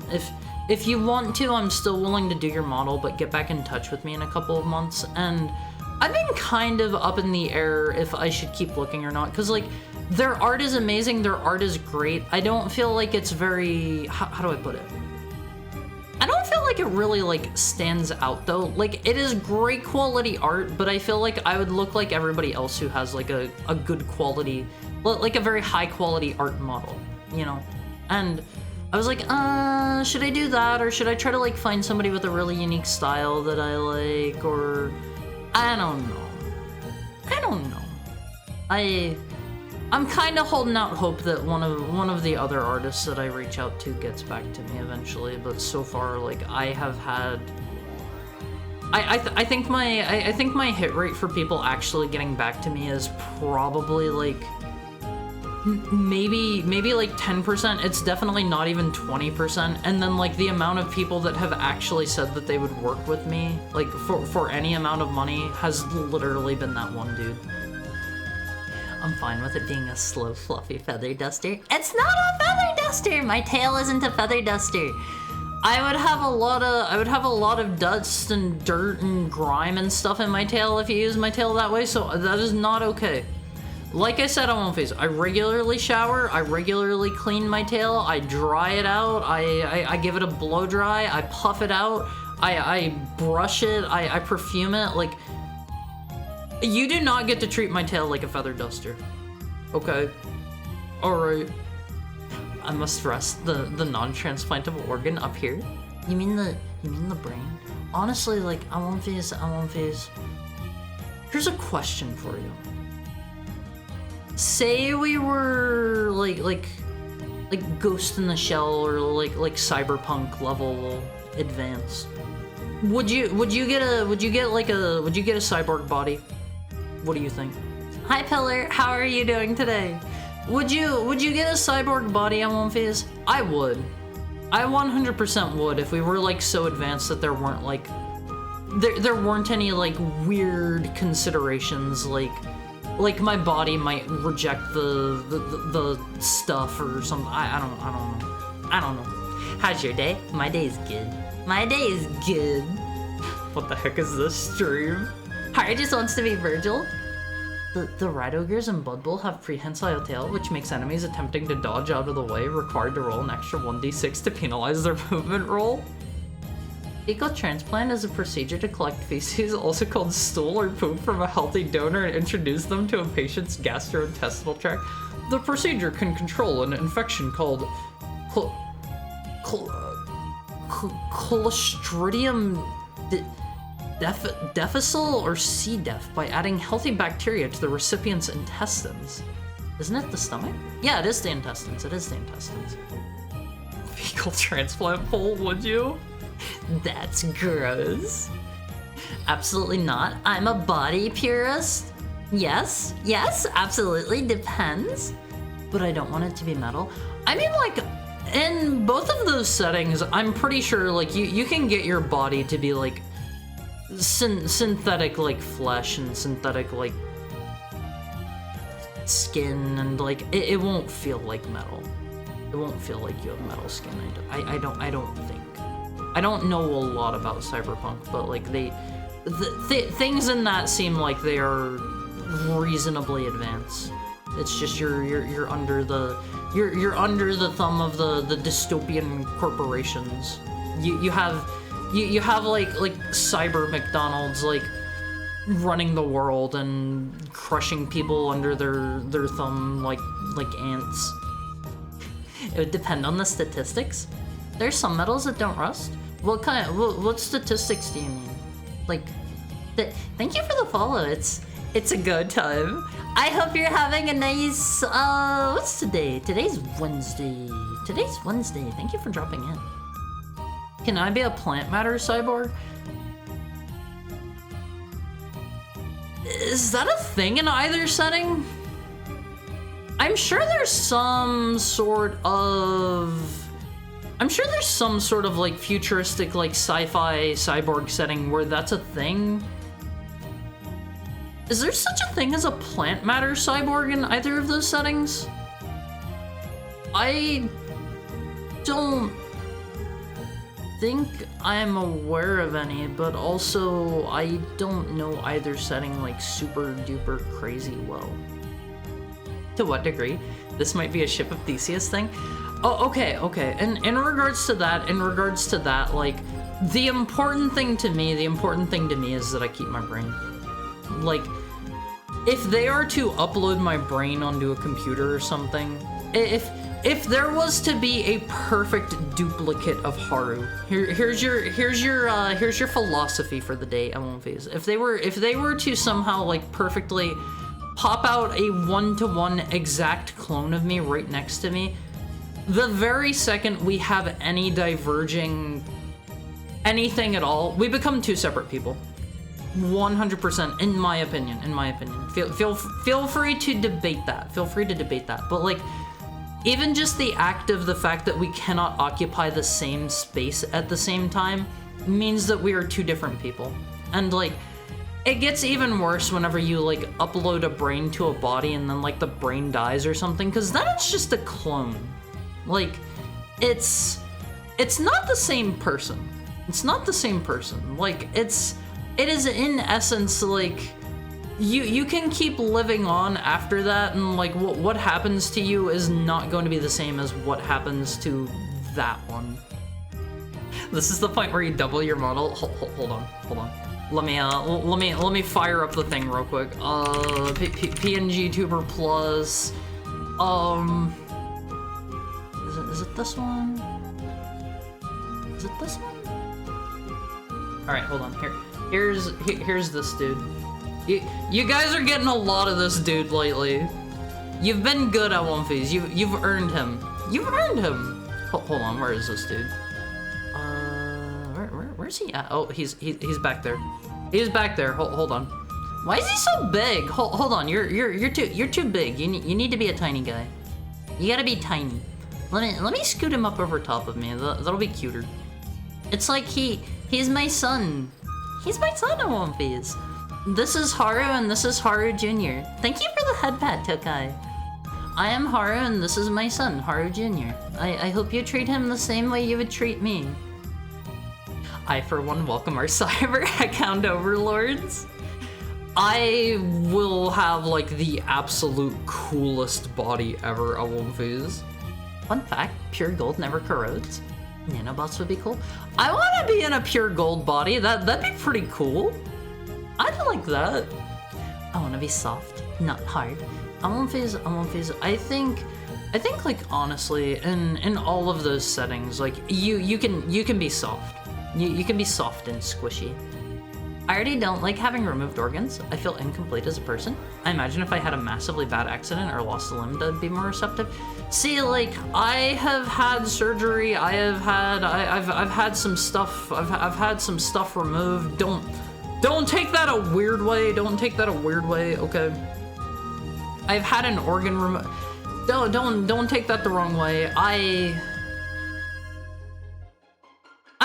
If you want to, I'm still willing to do your model, but get back in touch with me in a couple of months. And I've been kind of up in the air if I should keep looking or not, because like, their art is amazing, their art is great. I don't feel like it's very, how do I put it? I don't feel like it really like stands out though. Like, it is great quality art, but I feel like I would look like everybody else who has like a good quality, like a very high quality art model, you know? And I was like, should I do that? Or should I try to like find somebody with a really unique style that I like? Or, I don't know. I'm kind of holding out hope that one of the other artists that I reach out to gets back to me eventually, but so far, like, I have had... I think my hit rate for people actually getting back to me is probably, like, maybe like 10%. It's definitely not even 20%, and then, like, the amount of people that have actually said that they would work with me, like, for any amount of money has literally been that one dude. I'm fine with it being a slow, fluffy feather duster. It's not a feather duster! My tail isn't a feather duster. I would have a lot of dust and dirt and grime and stuff in my tail if you use my tail that way, so that is not okay. Like I said on One Face, I regularly shower, I regularly clean my tail, I dry it out, I give it a blow dry, I puff it out, I brush it, I perfume it, like... You do not get to treat my tail like a feather duster. Okay. Alright. I must rest the non-transplantable organ up here. You mean the brain? Honestly, like, I want these. Here's a question for you. Say we were like Ghost in the Shell or like Cyberpunk level advanced. Would you get a cyborg body? What do you think? Hi Pillar, how are you doing today? Would you get a cyborg body on One Face? I would. I 100% would if we were like so advanced that there weren't like there weren't any like weird considerations like my body might reject the stuff or something. I don't know. How's your day? My day's good. My day is good. What the heck is this stream? Hari just wants to be Virgil. The Rat Ogres in Blood Bowl have prehensile tail, which makes enemies attempting to dodge out of the way required to roll an extra 1d6 to penalize their movement roll. Fecal transplant is a procedure to collect feces, also called stool or poop, from a healthy donor and introduce them to a patient's gastrointestinal tract. The procedure can control an infection called Clostridium difficile or C. diff by adding healthy bacteria to the recipient's intestines. Isn't it the stomach? Yeah, it is the intestines. Fecal transplant poll, would you? That's gross. Absolutely not. I'm a body purist. Yes, absolutely, depends. But I don't want it to be metal. I mean, like, in both of those settings, I'm pretty sure, like, you can get your body to be, like, synthetic, like, flesh and synthetic, like, skin, and, like, it won't feel like metal. It won't feel like you have metal skin. I don't think. I don't know a lot about Cyberpunk, but, like, things in that seem like they are reasonably advanced. It's just you're under the thumb of the dystopian corporations. You have like cyber McDonald's, like, running the world and crushing people under their thumb like ants. It would depend on the statistics. There's some metals that don't rust. What statistics do you mean? Like, thank you for the follow. It's a good time. I hope you're having a nice, what's today? Today's Wednesday. Thank you for dropping in. Can I be a plant matter cyborg? Is that a thing in either setting? I'm sure there's some sort of like futuristic, like sci-fi cyborg setting where that's a thing. Is there such a thing as a plant matter cyborg in either of those settings? I don't think I'm aware of any, but also I don't know either setting like super duper crazy well. To what degree? This might be a Ship of Theseus thing. Oh, okay. And in regards to that, like, the important thing to me is that I keep my brain. Like, if they are to upload my brain onto a computer or something, if there was to be a perfect duplicate of Haru, here's your philosophy for the day, Phase. If they were to somehow like perfectly pop out a 1-to-1 exact clone of me right next to me, the very second we have any diverging anything at all, we become two separate people. 100%, in my opinion. Feel free to debate that. But like, even just the act of the fact that we cannot occupy the same space at the same time means that we are two different people. And like, it gets even worse whenever you like upload a brain to a body and then like the brain dies or something, because then it's just a clone. Like, it's not the same person. Like, it is in essence like you can keep living on after that, and like what happens to you is not going to be the same as what happens to that one. This is the point where you double your model. Hold on. Let me fire up the thing real quick. PNG Tuber Plus. Is it this one? All right, hold on. Here's this dude. You guys are getting a lot of this dude lately. You've been good at One Piece. You've earned him. Hold on, where is this dude? Where's he at? Oh, he's back there. He's back there. Hold on. Why is he so big? Hold on. You're too big. You need to be a tiny guy. You gotta be tiny. Let me scoot him up over top of me. That'll be cuter. It's like he's my son. He's my son in One Piece. This is Haru and this is Haru Jr. Thank you for the head pat, Tokai. I am Haru and this is my son, Haru Jr. I hope you treat him the same way you would treat me. I, for one, welcome our cyber account overlords. I will have, like, the absolute coolest body ever at One Piece. Fun fact, pure gold never corrodes. Nanobots would be cool. I want to be in a pure gold body. That'd be pretty cool. I'd like that. I want to be soft, not hard. One Piece. I think like honestly, in all of those settings, like you can be soft. You can be soft and squishy. I already don't like having removed organs. I feel incomplete as a person. I imagine if I had a massively bad accident or lost a limb, I'd be more receptive. See, like, I have had surgery. I've had some stuff. I've had some stuff removed. Don't take that a weird way. Okay. I've had an organ removed. don't take that the wrong way. I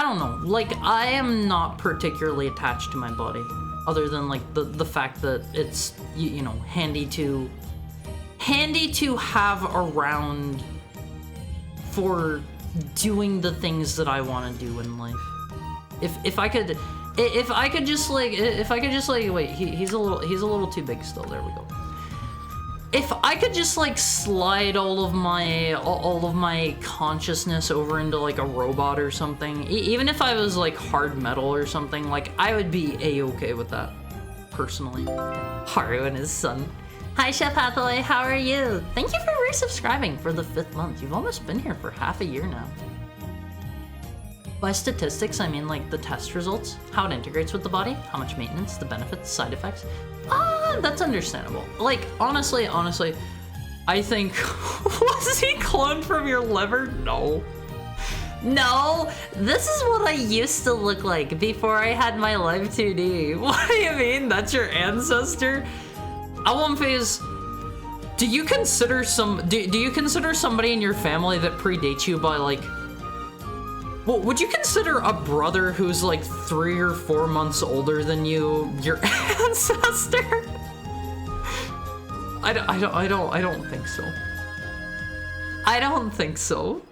don't know. Like, I am not particularly attached to my body, other than like the fact that it's you know handy to have around for doing the things that I want to do in life. If I could just like wait, he's a little too big still. There we go. If I could just like slide all of my consciousness over into like a robot or something, even if I was like hard metal or something, like I would be a-okay with that, personally. Haru and his son. Hi Chef Hathaway, how are you? Thank you for resubscribing for the 5th month. You've almost been here for half a year now. By statistics, I mean like the test results, how it integrates with the body, how much maintenance, the benefits, side effects. That's understandable. Like, honestly, I think, was he cloned from your liver? No. No, this is what I used to look like before I had my Live 2D. What do you mean? That's your ancestor? Phase, do you consider somebody in your family that predates you by like, well, would you consider a brother who's like 3 or 4 months older than you your ancestor? I don't think so. I don't think so.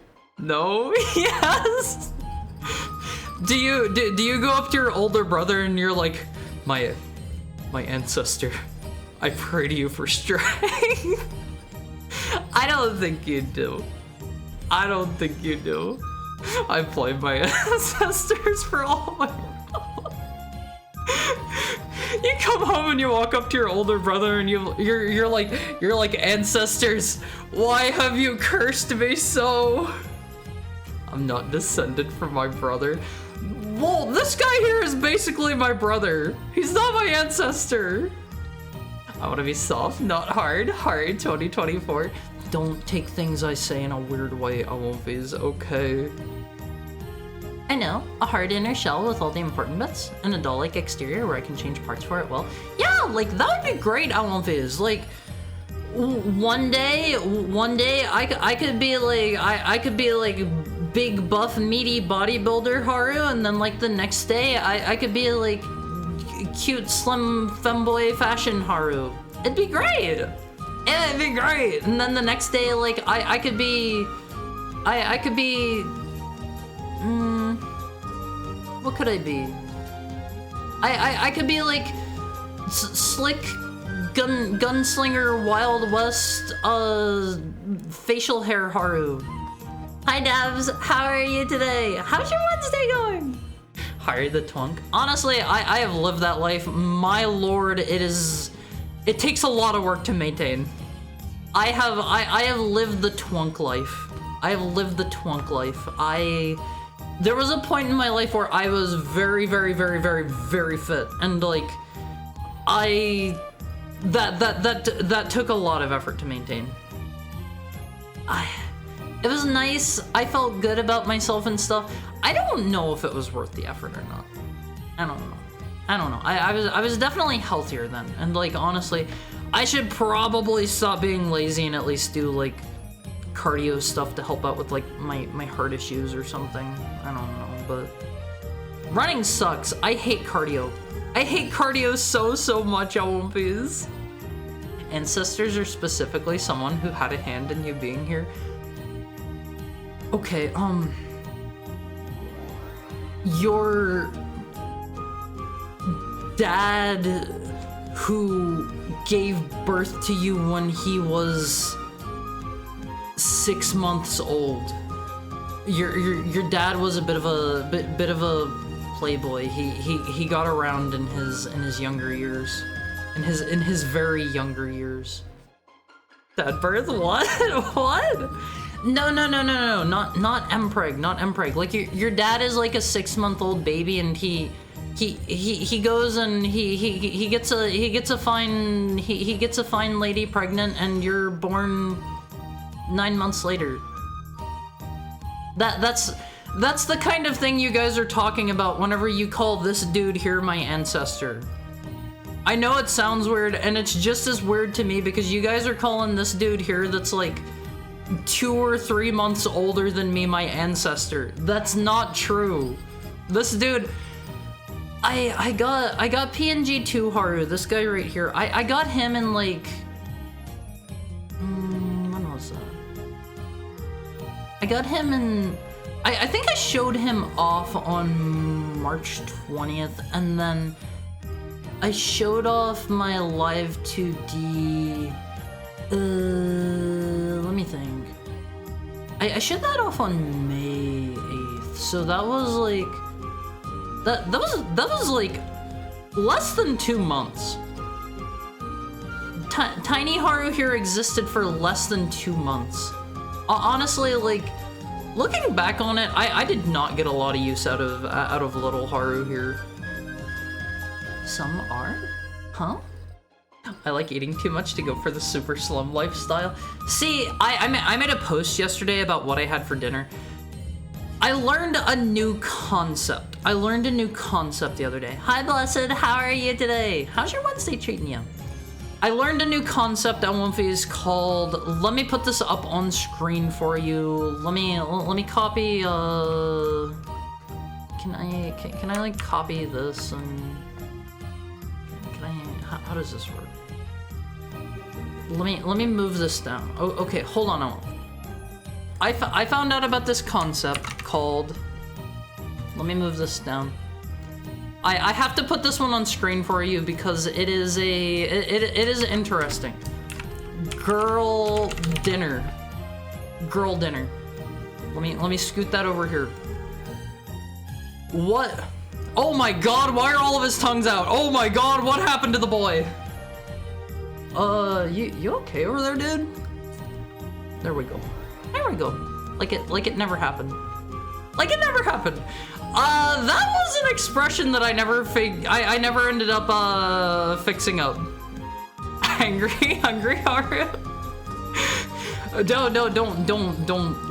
No. Yes. Do you go up to your older brother and you're like, my ancestor, I pray to you for strength? I don't think you do. I don't think you do. I blame my ancestors for all my problems. You come home and you walk up to your older brother and you're like, ancestors, why have you cursed me so? I'm not descended from my brother. Well, this guy here is basically my brother. He's not my ancestor. I want to be soft, not hard. Hard 2024. Don't take things I say in a weird way, Awomfies, okay? I know, a hard inner shell with all the important bits, and a doll-like exterior where I can change parts for it well. Yeah, like, that would be great, Awomfies. Like, one day, I could be like, big, buff, meaty bodybuilder Haru, and then, like, the next day, I could be, like, cute, slim, femboy fashion Haru. It'd be great! Yeah, it'd be great. And then the next day, like, I could be, what could I be? I could be like slick gunslinger Wild West facial hair Haru. Hi Dabs, how are you today? How's your Wednesday going? Haru the Twunk. Honestly, I have lived that life. My lord, it takes a lot of work to maintain. I have lived the twunk life. I have lived the twunk life. There was a point in my life where I was very, very, very, very, very fit, and like, that took a lot of effort to maintain. It was nice. I felt good about myself and stuff. I don't know if it was worth the effort or not. I don't know. I was definitely healthier then, and like, honestly, I should probably stop being lazy and at least do like cardio stuff to help out with like my heart issues or something. I don't know, but running sucks. I hate cardio. I hate cardio so much, Awomfies. Ancestors are specifically someone who had a hand in you being here. Okay, your dad who gave birth to you when he was 6 months old. Your dad was a bit of a playboy. He got around in his younger years, in his very younger years. Dad birth? What? What? No, not Mpreg, not Mpreg. Like your dad is like a 6-month-old baby, and he goes and he gets a fine lady pregnant, and you're born 9 months later. That's the kind of thing you guys are talking about whenever you call this dude here my ancestor. I know it sounds weird, and it's just as weird to me because you guys are calling this dude here that's like 2 or 3 months older than me, my ancestor. That's not true. This dude, I got PNG2 Haru, this guy right here. I got him in like, when was that? I got him in, I think I showed him off on March 20th, and then I showed off my live 2D, let me think. I showed that off on May 8th, so that was like, that was like less than 2 months. Tiny Haru here existed for less than 2 months. Honestly, like, looking back on it, I did not get a lot of use out of little Haru here. Some are? Huh? I like eating too much to go for the super slum lifestyle. See, I made a post yesterday about what I had for dinner. I learned a new concept. I learned a new concept the other day. Hi, Blessed, how are you today? How's your Wednesday treating you? I learned a new concept on One Piece called, let me put this up on screen for you. Let me copy, can I like copy this and, how does this work? Let me move this down. Oh, okay, hold on. I found out about this concept called, let me move this down. I have to put this one on screen for you because it is interesting. Girl dinner. Girl dinner. Let me scoot that over here. What? Oh my god, why are all of his tongues out? Oh my god, what happened to the boy? You okay over there, dude? There we go. There we go. Like it never happened. Like it never happened. That was an expression that I never ended up fixing up. Angry, hungry Haru. Don't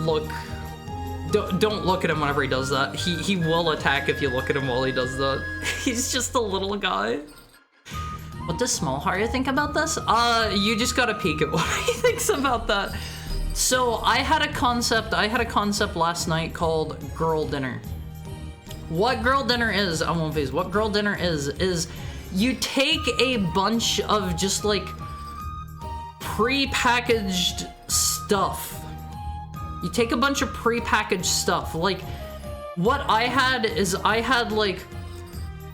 look. Don't look at him whenever he does that. He will attack if you look at him while he does that. He's just a little guy. What does Small Haru think about this? You just gotta peek at what he thinks about that. So I had a concept last night called girl dinner. What girl dinner is, I won't face, what girl dinner is you take a bunch of just like pre-packaged stuff. You take a bunch of pre-packaged stuff. Like what I had is I had like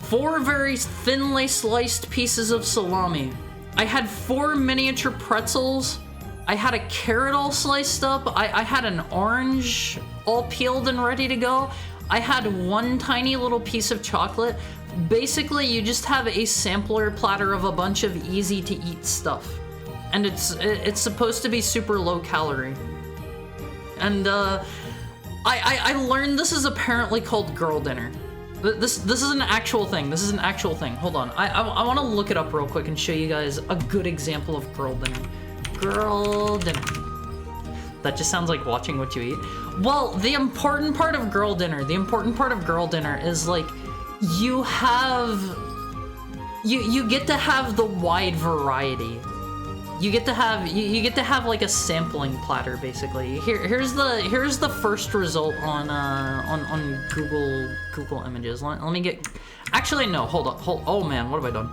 4 very thinly sliced pieces of salami. I had 4 miniature pretzels. I had a carrot all sliced up. I had an orange all peeled and ready to go. I had 1 tiny little piece of chocolate. Basically, you just have a sampler platter of a bunch of easy to eat stuff. And it's supposed to be super low calorie. And I learned this is apparently called girl dinner. This is an actual thing. This is an actual thing. Hold on. I want to look it up real quick and show you guys a good example of girl dinner. Girl dinner. That just sounds like watching what you eat. Well, the important part of girl dinner is like you get to have the wide variety. You get to have like a sampling platter basically. Here's the first result on Google Images. Let me get. Actually no, hold on. Oh man, what have I done?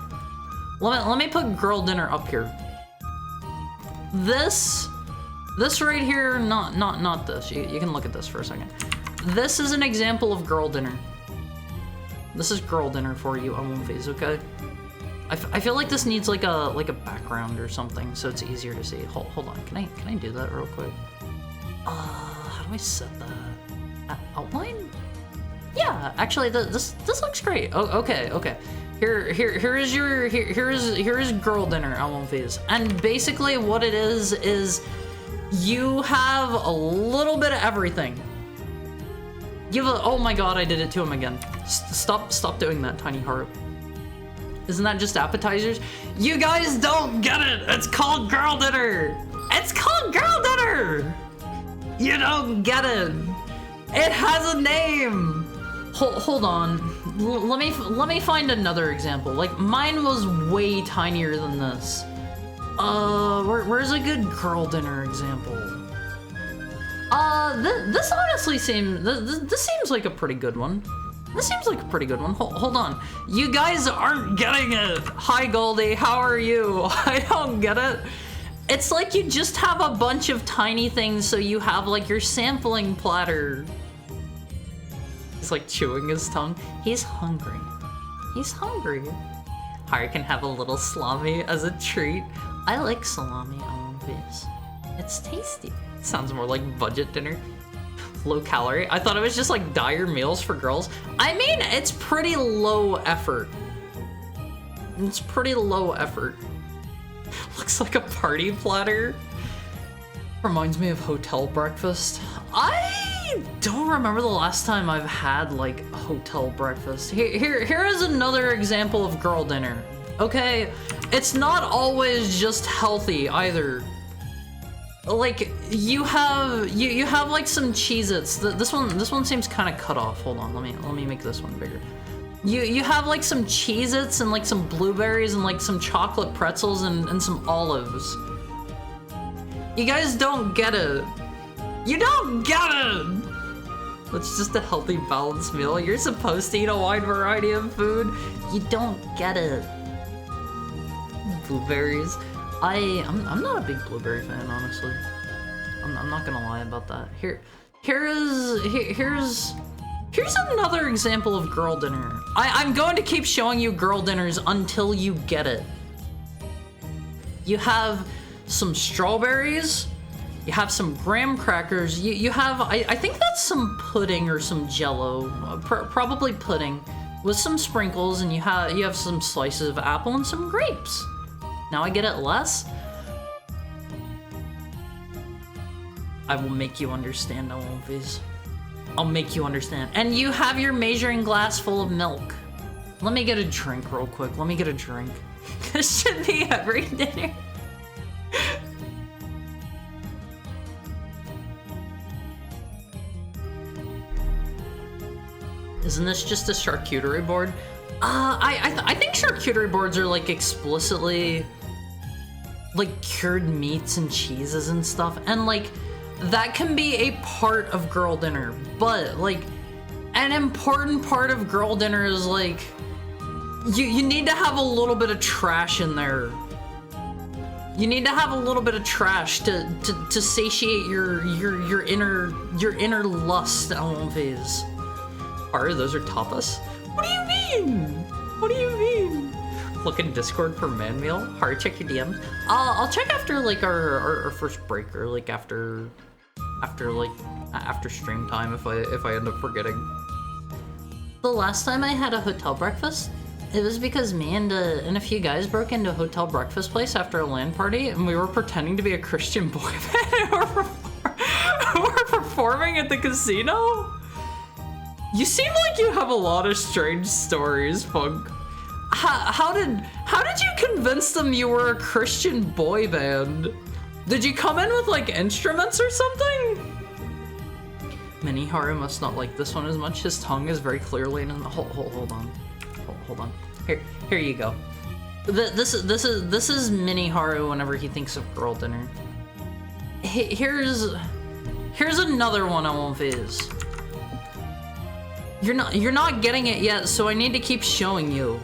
Let me put girl dinner up here. This right here, not this. You can look at this for a second. This is an example of girl dinner. This is girl dinner for you on One Phase, okay? I feel like this needs like a background or something, so it's easier to see. Hold on, can I do that real quick? How do I set that? Outline? Yeah, actually, this looks great. Oh, okay. Here is girl dinner on One Phase, and basically what it is you have a little bit of everything. Oh my god, I did it to him again. Stop doing that, Tiny Haru. Isn't that just appetizers? You guys don't get it! It's called girl dinner! It's called girl dinner! You don't get it! It has a name! Hold on. Let me find another example. Like, mine was way tinier than this. Where's a good girl dinner example? This honestly seems, this seems like a pretty good one. This seems like a pretty good one. Hold on. You guys aren't getting it. Hi, Goldie. How are you? I don't get it. It's like you just have a bunch of tiny things, so you have like your sampling platter. He's like chewing his tongue. He's hungry. He's hungry. Hari can have a little salami as a treat. I like salami on this. It's tasty. Sounds more like budget dinner. Low calorie. I thought it was just like dire meals for girls. I mean, it's pretty low effort. It's pretty low effort. Looks like a party platter. Reminds me of hotel breakfast. I don't remember the last time I've had like hotel breakfast. Here is another example of girl dinner. Okay, it's not always just healthy either. Like you have like some Cheez-Its. This one seems kind of cut off. Hold on, let me make this one bigger. You have like some Cheez-Its and like some blueberries and like some chocolate pretzels and some olives. You guys don't get it. You don't get it! It's just a healthy, balanced meal. You're supposed to eat a wide variety of food. You don't get it. Blueberries. I'm not a big blueberry fan, honestly. I'm not gonna lie about that. Here's another example of girl dinner. I'm going to keep showing you girl dinners until you get it. You have some strawberries, you have some graham crackers, you have, I think that's some pudding or some jello, probably pudding, with some sprinkles, and you have some slices of apple and some grapes. Now I get it less? I will make you understand, Alonvis. I'll make you understand. And you have your measuring glass full of milk. Let me get a drink real quick. Let me get a drink. This should be every dinner. Isn't this just a charcuterie board? I think charcuterie boards are like explicitly like cured meats and cheeses and stuff, and like that can be a part of girl dinner, but like an important part of girl dinner is like you need to have a little bit of trash in there. You need to have a little bit of trash to satiate your inner lust, Alonvis. Are those are tapas? What do you mean? What do you mean? Look in Discord for man meal. Hard check your DMs. I'll check after like our first break, or like after stream time if I end up forgetting. The last time I had a hotel breakfast, it was because me and a few guys broke into a hotel breakfast place after a LAN party, and we were pretending to be a Christian boy band. We're performing at the casino. You seem like you have a lot of strange stories, Funk. How did you convince them you were a Christian boy band? Did you come in with like instruments or something? Mini Haru must not like this one as much. His tongue is very clearly in the hold on. Here you go. This is Mini Haru whenever he thinks of girl dinner. Here's another one I won't viz. You're not getting it yet, so I need to keep showing you.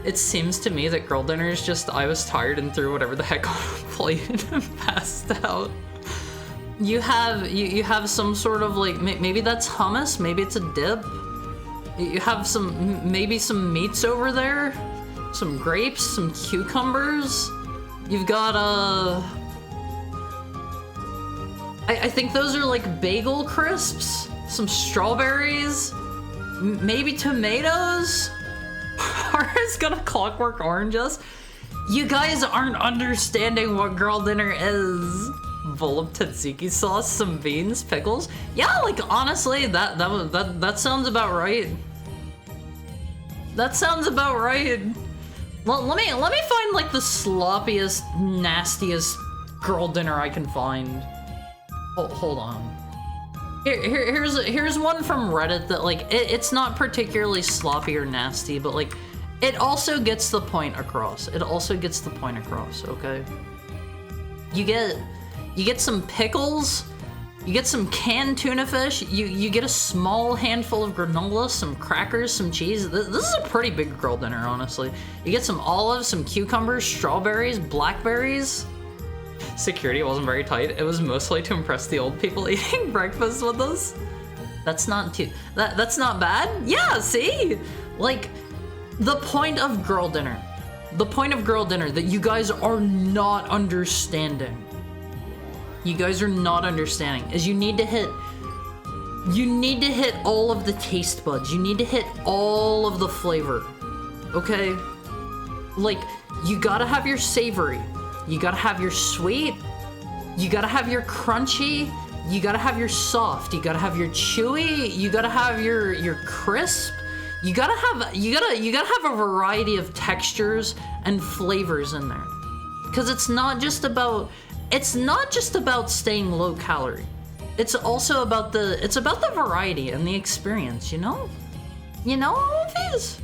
It seems to me that girl dinner is just I was tired and threw whatever the heck on a plate and passed out. You have some sort of like, maybe that's hummus, maybe it's a dip. You have maybe some meats over there, some grapes, some cucumbers. You've got I think those are like bagel crisps, some strawberries, maybe tomatoes. Hara's got a Clockwork Orange us. You guys aren't understanding what girl dinner is. Bowl of tzatziki sauce, some beans, pickles. Yeah, like honestly, that sounds about right. That sounds about right. Well, let me find like the sloppiest, nastiest girl dinner I can find. Hold on. Here's one from Reddit that like it's not particularly sloppy or nasty, but like it also gets the point across. Okay. You get some pickles, you get some canned tuna fish, you get a small handful of granola, some crackers, some cheese. This is a pretty big girl dinner, honestly. You get some olives, some cucumbers, strawberries, blackberries. Security wasn't very tight. It was mostly to impress the old people eating breakfast with us. That's not that's not bad. Yeah, see? Like, the point of girl dinner that you guys are not understanding. You guys are not understanding is you need to hit all of the taste buds. You need to hit all of the flavor. Okay? Like, you gotta have your savory. You gotta have your sweet. You gotta have your crunchy. You gotta have your soft. You gotta have your chewy. You gotta have your crisp. You gotta have a variety of textures and flavors in there. Because it's not just about staying low calorie. It's also about the variety and the experience, you know? You know all of these?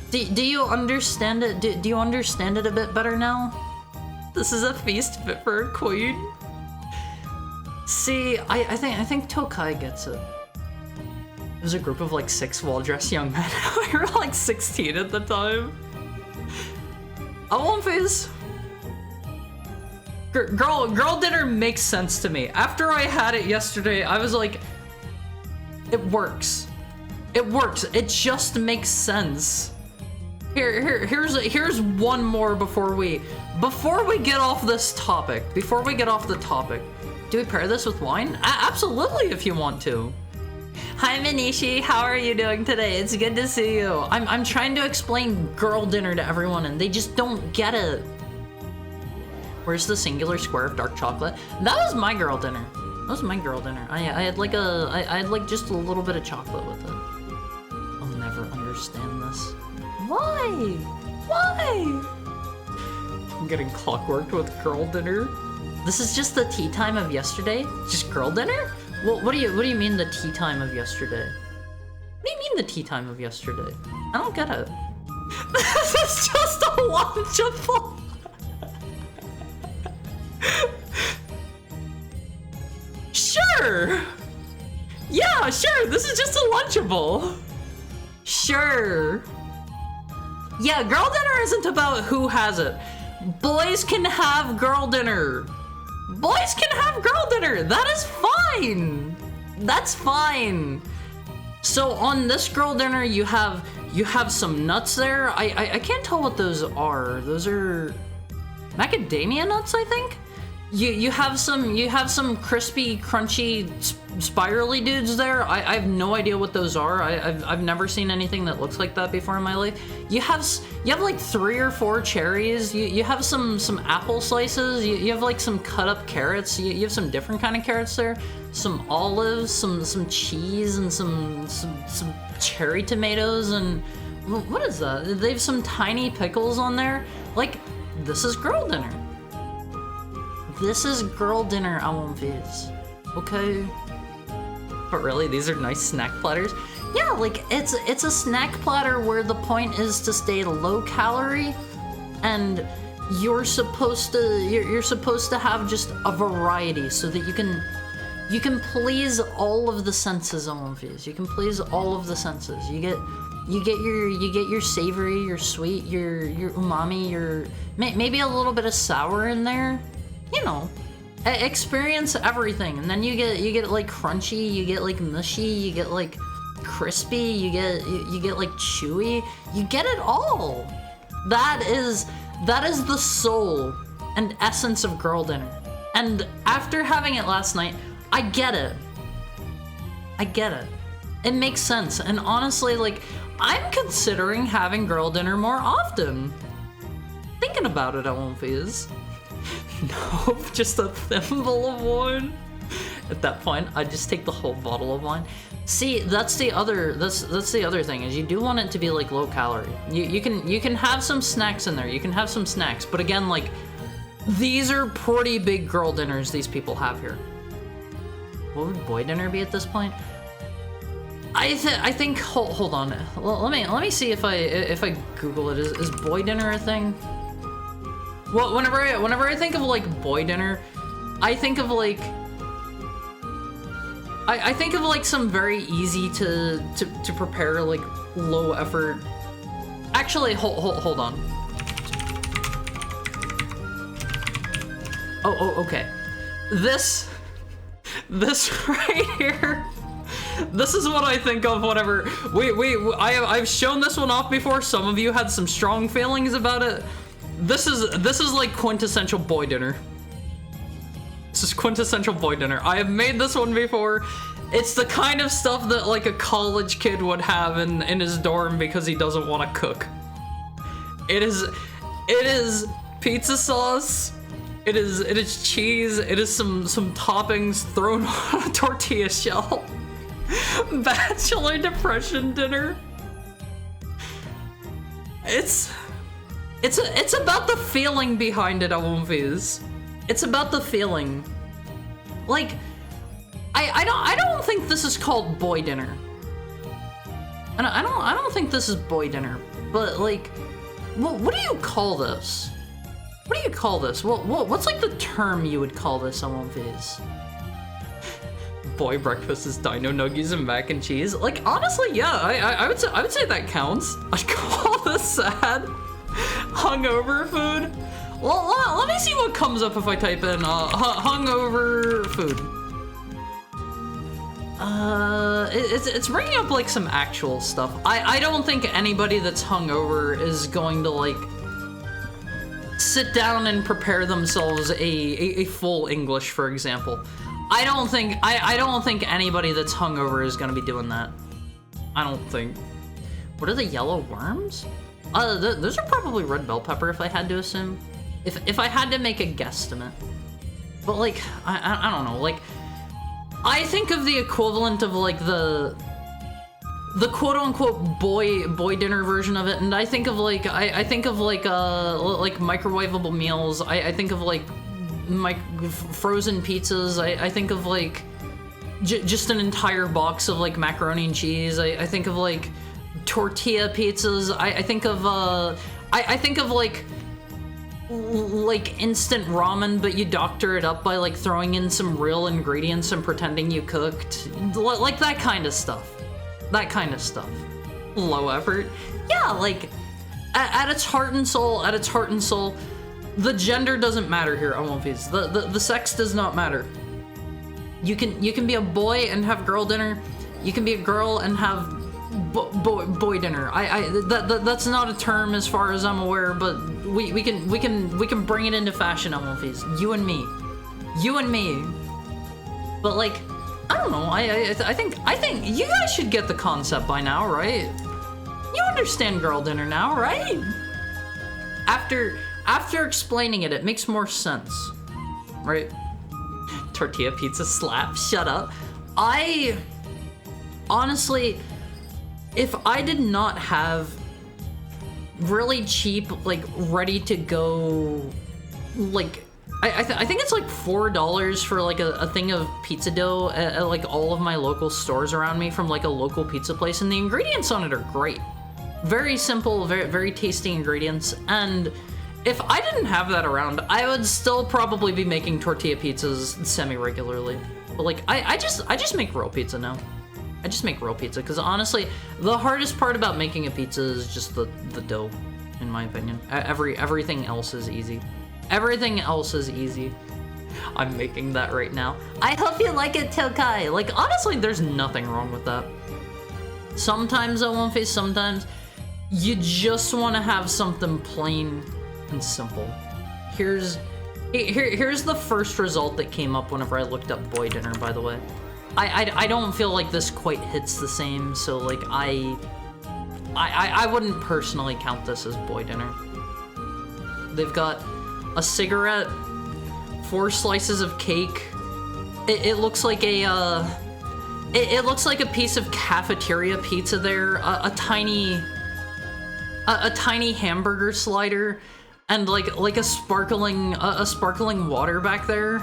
Do you understand it? Do you understand it a bit better now? This is a feast fit for a queen. See, I think Tokai gets it. It was a group of like 6 well-dressed young men. We were like 16 at the time. I won't face. Girl dinner makes sense to me. After I had it yesterday, I was like, it works. It works. It just makes sense. Here's one more before we get off this topic. Before we get off the topic, do we pair this with wine? Absolutely, if you want to. Hi Manishi, how are you doing today? It's good to see you. I'm trying to explain girl dinner to everyone and they just don't get it. Where's the singular square of dark chocolate? That was my girl dinner. That was my girl dinner. I had like I had like just a little bit of chocolate with it. I'll never understand this. Why? Why? I'm getting clockworked with girl dinner. This is just the tea time of yesterday? Just girl dinner? What do you mean the tea time of yesterday? What do you mean the tea time of yesterday? I don't get it. This is just a Lunchable. Sure. Yeah, sure. This is just a Lunchable. Sure. Yeah, girl dinner isn't about who has it. Boys can have girl dinner. Boys can have girl dinner. That is fine. That's fine. So on this girl dinner, you have some nuts there. I can't tell what those are. Those are macadamia nuts, I think. You have some crispy, crunchy, spirally dudes there. I have no idea what those are. I've never seen anything that looks like that before in my life. You have like 3 or 4 cherries. You have some apple slices. You have like some cut up carrots. You have some different kind of carrots there. Some olives, some cheese, and some cherry tomatoes. And what is that? They have some tiny pickles on there. Like, this is girl dinner. This is girl dinner, Alonviz. Okay? But really, these are nice snack platters. Yeah, like, it's a snack platter where the point is to stay low calorie, and you're supposed to have just a variety so that you can please all of the senses, Alonviz. You can please all of the senses. You get your savory, your sweet, your umami, your maybe a little bit of sour in there. You know, experience everything, and then you get like crunchy, you get like mushy, you get like crispy, you get like chewy, you get it all. That is the soul and essence of girl dinner. And after having it last night, I get it. It makes sense, and honestly, like, I'm considering having girl dinner more often. Thinking about it, I won't fizz. Nope, just a thimble of wine. At that point, I just take the whole bottle of wine. See, that's the other thing, is you do want it to be like low calorie. You can have some snacks in there. You can have some snacks, but again, like, these are pretty big girl dinners these people have here. What would boy dinner be at this point? I think hold on. Let me see if I Google it. Is boy dinner a thing? Well, whenever I think of like boy dinner, I think of like I think of like some very easy to prepare, like low effort. Actually, hold on. Oh, okay. This right here. This is what I think of whenever I've shown this one off before. Some of you had some strong feelings about it. This is like quintessential boy dinner. This is quintessential boy dinner. I have made this one before. It's the kind of stuff that like a college kid would have in his dorm because he doesn't want to cook. It is pizza sauce. It is cheese. It is some toppings thrown on a tortilla shell. Bachelor depression dinner. It's about the feeling behind it, Awonfies. It's about the feeling. Like, I don't think this is called boy dinner. And I don't think this is boy dinner. But like, what do you call this? What do you call this? What's like the term you would call this, Awonfies? Boy breakfast is dino nuggies and mac and cheese. Like, honestly, yeah, I would say that counts. I'd call this sad hungover food. Well, let me see what comes up if I type in hungover food. It's bringing up like some actual stuff. I don't think anybody that's hungover is going to like sit down and prepare themselves a full English, for example. I don't think anybody that's hungover is gonna be doing that. I don't think. What are the yellow worms? Those are probably red bell pepper if I had to assume. If I had to make a guesstimate. But like, I don't know, like, I think of the equivalent of like the quote-unquote boy dinner version of it, and I think of like I think of like microwavable meals. I think of like frozen pizzas. I think of like just an entire box of like macaroni and cheese. I think of like tortilla pizzas. I think of I think of like instant ramen, but you doctor it up by like throwing in some real ingredients and pretending you cooked, like that kind of stuff. That kind of stuff. Low effort. Yeah, like at its heart and soul, the gender doesn't matter here, Awonfies. The sex does not matter. You can be a boy and have girl dinner. You can be a girl and have boy dinner. That's not a term as far as I'm aware, but we can bring it into fashion, Awonfies. You and me. But like, I don't know. I think you guys should get the concept by now, right? You understand girl dinner now, right? After explaining it, it makes more sense, right? Tortilla pizza slap. Shut up. I honestly, if I did not have really cheap, like ready to go, like. I think it's like $4 for like a thing of pizza dough at like all of my local stores around me from like a local pizza place, and the ingredients on it are great. Very simple, very tasty ingredients, and if I didn't have that around, I would still probably be making tortilla pizzas semi-regularly. But like, I just make real pizza now. I just make real pizza, because honestly, the hardest part about making a pizza is just the dough, in my opinion. Everything else is easy. Everything else is easy. I'm making that right now. I hope you like it, Tokai. Like, honestly, there's nothing wrong with that. Sometimes, Awonfies, sometimes you just want to have something plain and simple. Here's the first result that came up whenever I looked up boy dinner, by the way. I don't feel like this quite hits the same, so like I wouldn't personally count this as boy dinner. They've got a cigarette, 4 slices of cake. It looks like a it looks like a piece of cafeteria pizza there. A tiny hamburger slider, and like a sparkling water back there.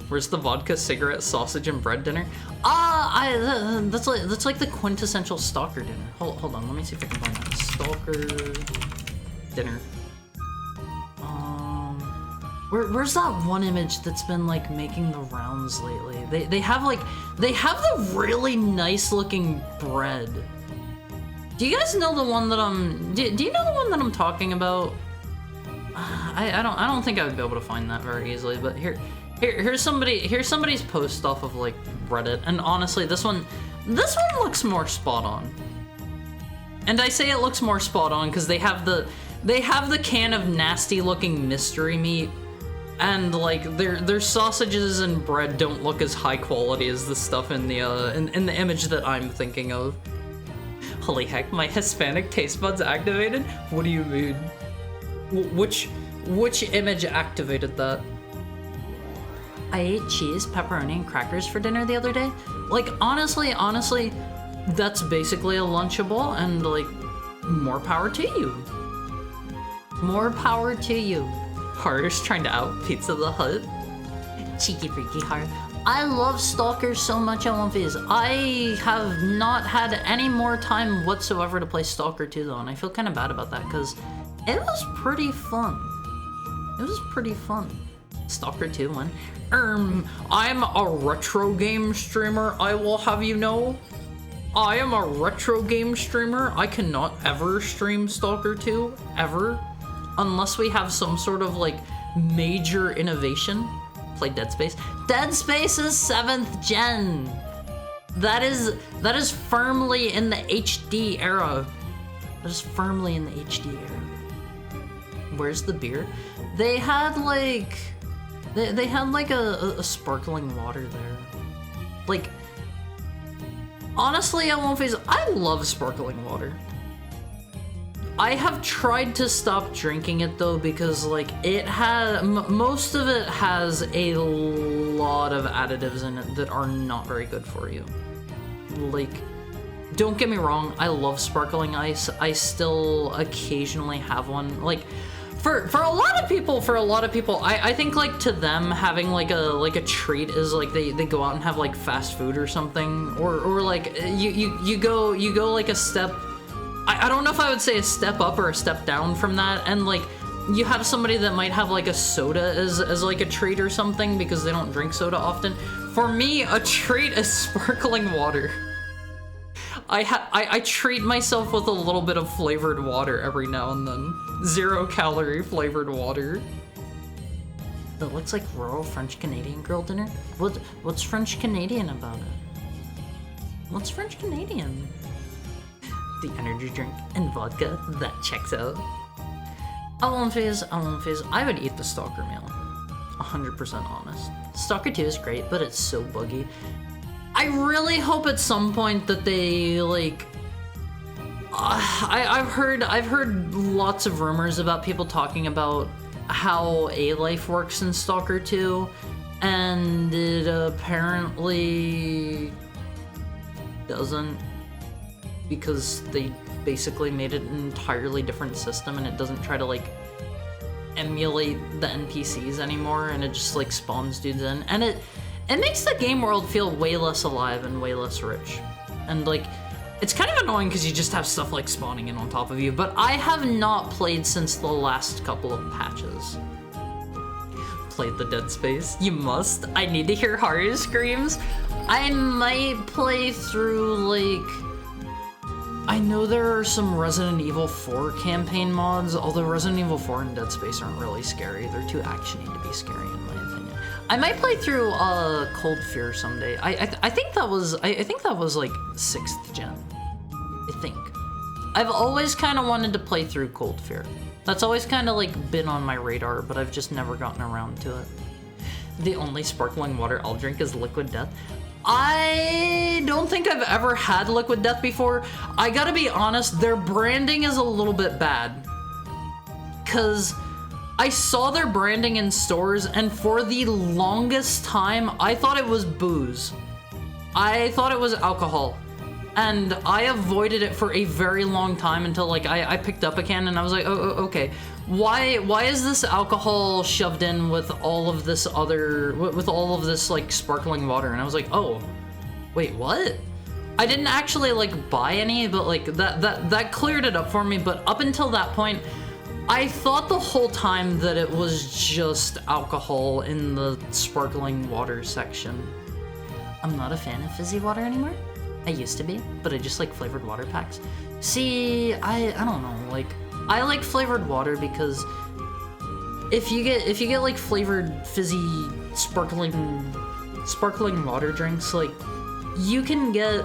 Where's the vodka, cigarette, sausage, and bread dinner? That's like the quintessential stalker dinner. Hold on, let me see if I can find that. Stalker dinner. Where's that one image that's been like making the rounds lately? They have the really nice looking bread. Do you guys know the one that do you know the one that I'm talking about? I don't think I would be able to find that very easily, but here's somebody's post off of like Reddit, and honestly this one looks more spot on. And I say it looks more spot on because they have the can of nasty looking mystery meat, and like their sausages and bread don't look as high quality as the stuff in the image that I'm thinking of. Holy heck, my Hispanic taste buds activated? What do you mean? Which image activated that? I ate cheese, pepperoni, and crackers for dinner the other day. Like, honestly, that's basically a Lunchable, and like, more power to you. More power to you. Harder's trying to out Pizza the Hut. Cheeky freaky Hard. I love Stalker so much on One Phase. I have not had any more time whatsoever to play Stalker 2 though, and I feel kind of bad about that because it was pretty fun. It was pretty fun. Stalker 2 one. I'm a retro game streamer, I will have you know. I am a retro game streamer. I cannot ever stream Stalker 2, ever. Unless we have some sort of like major innovation. Play Dead Space. Dead Space is 7th gen. That is firmly in the HD era. That is firmly in the HD era. Where's the beer? They had like a sparkling water there. Like, honestly, I won't face. I love sparkling water. I have tried to stop drinking it though because like most of it has a lot of additives in it that are not very good for you. Like, don't get me wrong, I love sparkling ice. I still occasionally have one. Like, for a lot of people, I think like to them having like a treat is like they go out and have like fast food or something, or like you go like a step. I don't know if I would say a step up or a step down from that, and like you have somebody that might have like a soda as like a treat or something because they don't drink soda often. For me, a treat is sparkling water. I treat myself with a little bit of flavored water every now and then. 0-calorie flavored water. That looks like rural French Canadian girl dinner. What's French Canadian about it? What's French Canadian? The energy drink and vodka, that checks out. I won't phase. I would eat the Stalker meal. 100% honest. Stalker 2 is great, but it's so buggy. I really hope at some point that they like. I've heard lots of rumors about people talking about how A-Life works in Stalker 2, and it apparently doesn't, because they basically made it an entirely different system and it doesn't try to like emulate the NPCs anymore, and it just like spawns dudes in, and it makes the game world feel way less alive and way less rich. And like, it's kind of annoying because you just have stuff like spawning in on top of you, but I have not played since the last couple of patches. Played the Dead Space? You must. I need to hear Haru screams. I might play through like... I know there are some Resident Evil 4 campaign mods, although Resident Evil 4 and Dead Space aren't really scary. They're too actiony to be scary in my opinion. I might play through Cold Fear someday. I think that was like 6th gen. I think. I've always kind of wanted to play through Cold Fear. That's always kind of like been on my radar, but I've just never gotten around to it. The only sparkling water I'll drink is Liquid Death. I don't think I've ever had Liquid Death before. I gotta be honest, their branding is a little bit bad. 'Cause I saw their branding in stores, and for the longest time, I thought it was booze. I thought it was alcohol. And I avoided it for a very long time until like I picked up a can and I was like, oh, okay. Why is this alcohol shoved in with all of this like sparkling water? And I was like, oh, wait, what? I didn't actually like buy any, but like that cleared it up for me. But up until that point, I thought the whole time that it was just alcohol in the sparkling water section. I'm not a fan of fizzy water anymore. I used to be, but I just like flavored water packs. See, I don't know, like, I like flavored water because if you get like flavored fizzy sparkling water drinks, like you can get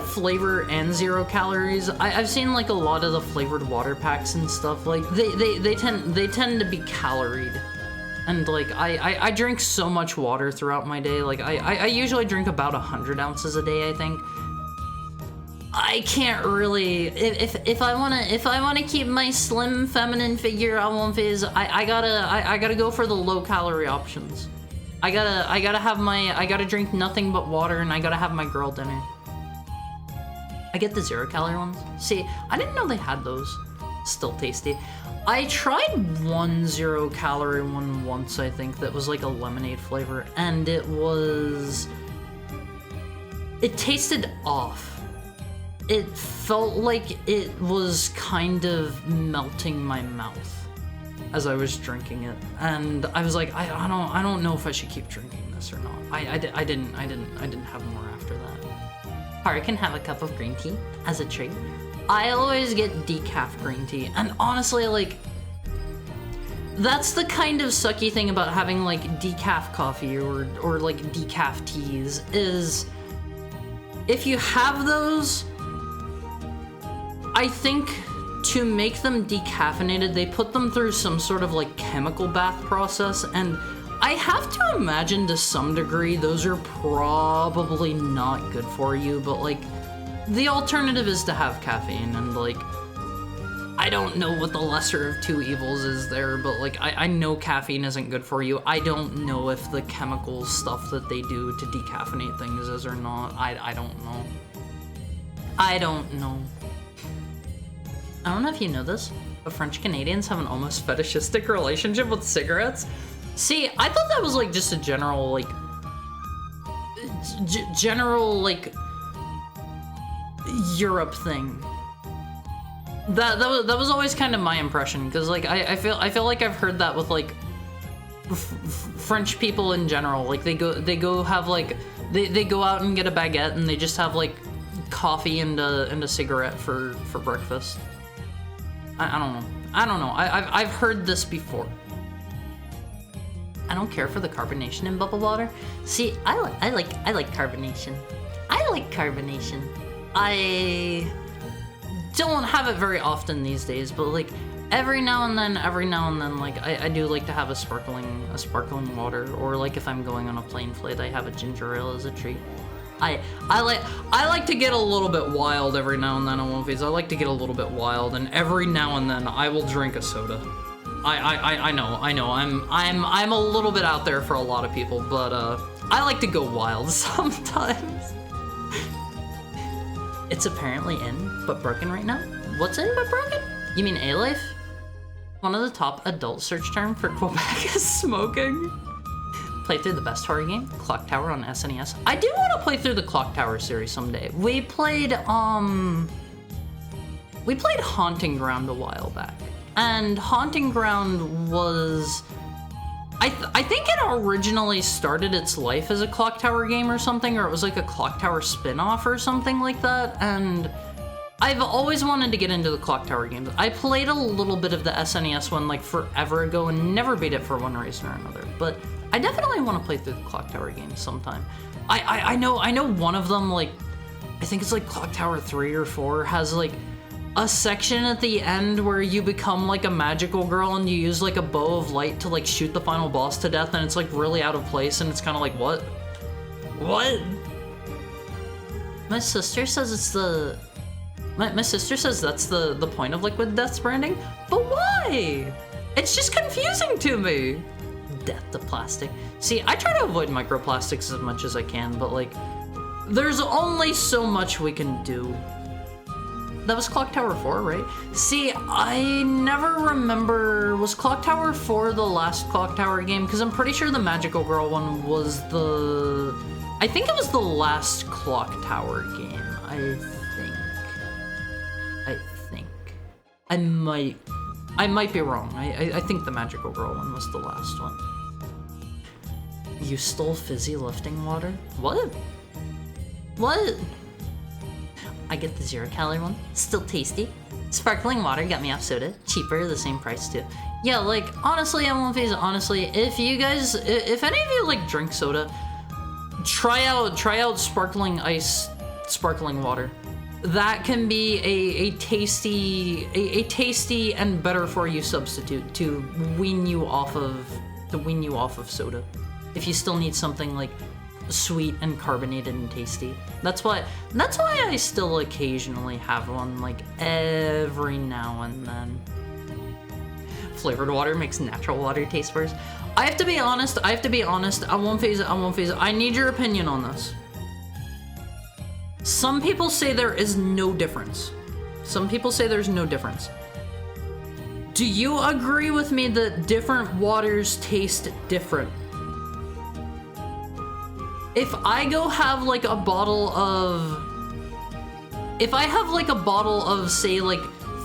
flavor and 0 calories. I've seen like a lot of the flavored water packs and stuff, like they tend to be caloried. And like I drink so much water throughout my day. Like I usually drink about 100 ounces a day, I think. I can't really, if I wanna keep my slim feminine figure on Fizz, I gotta go for the low calorie options. I gotta drink nothing but water, and I gotta have my girl dinner. I get the 0 calorie ones. See, I didn't know they had those. Still tasty. I tried one 0 calorie one once, I think, that was like a lemonade flavor, and it tasted off. It felt like it was kind of melting my mouth as I was drinking it, and I was like, I don't know if I should keep drinking this or not. I didn't have more after that. Haru can have a cup of green tea as a treat. I always get decaf green tea, and honestly, like, that's the kind of sucky thing about having like decaf coffee or like decaf teas, is if you have those, I think to make them decaffeinated, they put them through some sort of like chemical bath process, and I have to imagine to some degree those are probably not good for you, but like the alternative is to have caffeine, and like I don't know what the lesser of two evils is there, but like I know caffeine isn't good for you. I don't know if the chemical stuff that they do to decaffeinate things is or not. I don't know. I don't know. I don't know if you know this, but French Canadians have an almost fetishistic relationship with cigarettes. See, I thought that was like just a general like Europe thing. That was always kind of my impression, because like I feel like I've heard that with like French people in general. Like they go have like they go out and get a baguette, and they just have like coffee and a cigarette for breakfast. I don't know. I've heard this before. I don't care for the carbonation in bubble water. See, I like carbonation. I like carbonation. I don't have it very often these days, but like every now and then, like I do like to have a sparkling water, or like if I'm going on a plane flight, I have a ginger ale as a treat. I like to get a little bit wild every now and then on One Piece. I like to get a little bit wild, and every now and then I will drink a soda. I know. I'm a little bit out there for a lot of people, but I like to go wild sometimes. It's apparently in but broken right now. What's in but broken? You mean A-Life? One of the top adult search term for Quebec is smoking. Play through the best horror game, Clock Tower on SNES. I do want to play through the Clock Tower series someday. We played Haunting Ground a while back, and Haunting Ground was, I think it originally started its life as a Clock Tower game or something, or it was like a Clock Tower spin-off or something like that, and I've always wanted to get into the Clock Tower games. I played a little bit of the SNES one like forever ago and never beat it for one reason or another, but I definitely want to play through the Clock Tower games sometime. I know one of them, like, I think it's like Clock Tower 3 or 4, has like a section at the end where you become like a magical girl and you use like a bow of light to like shoot the final boss to death, and it's like really out of place, and it's kind of like, what? My sister says it's the... My sister says that's the point of Liquid Death's branding, but why? It's just confusing to me. Death to plastic. See, I try to avoid microplastics as much as I can, but like, there's only so much we can do. That was Clock Tower 4, right? See, I never remember, was Clock Tower 4 the last Clock Tower game? Because I'm pretty sure the Magical Girl one was I think it was the last Clock Tower game, I think. I might be wrong. I think the Magical Girl one was the last one. You stole fizzy lifting water? What? What? I get the 0-calorie one. Still tasty. Sparkling water got me off soda. Cheaper, the same price too. Yeah, like, honestly, honestly, if you guys, if any of you like drink soda, try out sparkling ice, sparkling water. That can be a tasty and better for you substitute to wean you off of soda. If you still need something like sweet and carbonated and tasty. That's why I still occasionally have one, like every now and then. Flavored water makes natural water taste worse. I have to be honest. I won't phase it. I need your opinion on this. Some people say there is no difference. Some people say there's no difference. Do you agree with me that different waters taste different? If I go have like a bottle of... If I have like a bottle of, say, like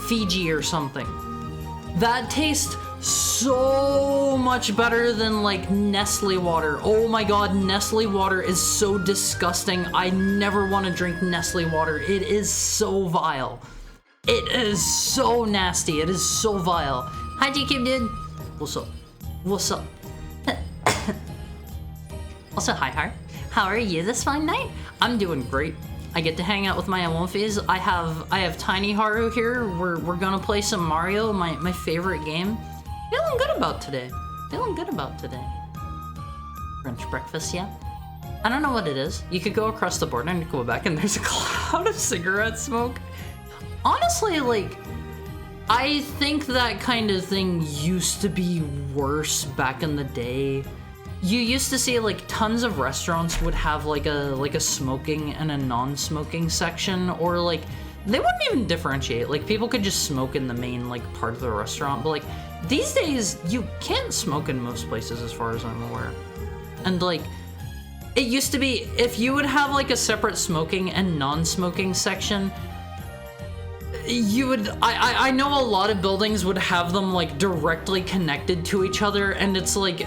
Fiji or something, that tastes so much better than like Nestle water. Oh my god, Nestle water is so disgusting. I never want to drink Nestle water. It is so vile. It is so nasty. It is so vile. Hi, GQ dude. What's up? What's up? Also, hi, Har. How are you this fine night? I'm doing great. I get to hang out with my Awonfis. I have Tiny Haru here. We're gonna play some Mario, my favorite game. Feeling good about today. French breakfast, yeah? I don't know what it is. You could go across the border and go back and there's a cloud of cigarette smoke. Honestly, like, I think that kind of thing used to be worse back in the day. You used to see like tons of restaurants would have like a smoking and a non-smoking section, or like they wouldn't even differentiate. Like people could just smoke in the main like part of the restaurant, but like these days you can't smoke in most places as far as I'm aware. And like it used to be, if you would have like a separate smoking and non-smoking section, you would, I know a lot of buildings would have them like directly connected to each other, and it's like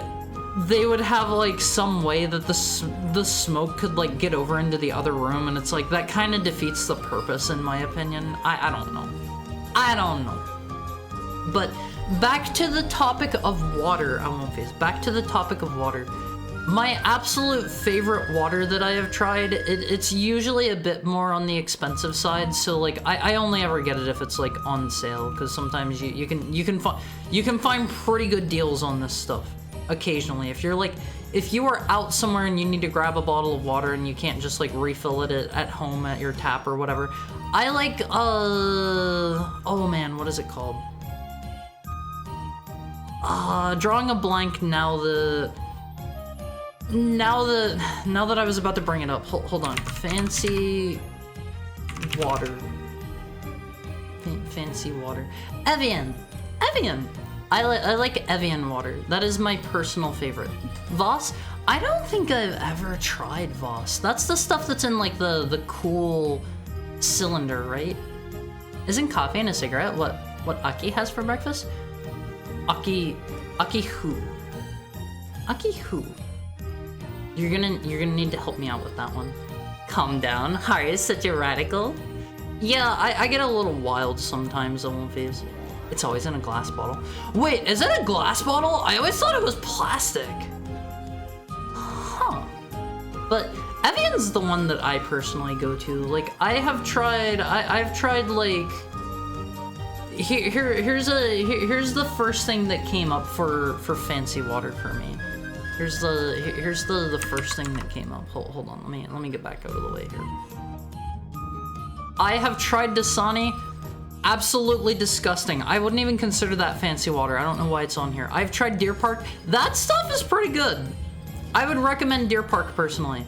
they would have like some way that the smoke could like get over into the other room, and it's like that kind of defeats the purpose in my opinion. I don't know. But back to the topic of water, back to the topic of water. My absolute favorite water that I have tried, it's usually a bit more on the expensive side, so like I only ever get it if it's like on sale, because sometimes you can find pretty good deals on this stuff. Occasionally, if you are out somewhere and you need to grab a bottle of water and you can't just like refill it at home at your tap or whatever, I like oh man, what is it called? Drawing a blank now that I was about to bring it up. Hold on. Fancy water. Fancy water. Evian. I like Evian water. That is my personal favorite. Voss, I don't think I've ever tried Voss. That's the stuff that's in like the cool cylinder, right? Isn't coffee and a cigarette what Aki has for breakfast? Aki who? You're gonna need to help me out with that one. Calm down. Hari is such a radical. Yeah, I get a little wild sometimes, I won't phase. It's always in a glass bottle. Wait, is it a glass bottle? I always thought it was plastic. Huh. But Evian's the one that I personally go to. Like, I've tried like... Here's the first thing that came up for fancy water for me. Here's the first thing that came up. Hold on, let me get back out of the way here. I have tried Dasani. Absolutely disgusting. I wouldn't even consider that fancy water. I don't know why it's on here. I've tried Deer Park. That stuff is pretty good. I would recommend Deer Park personally.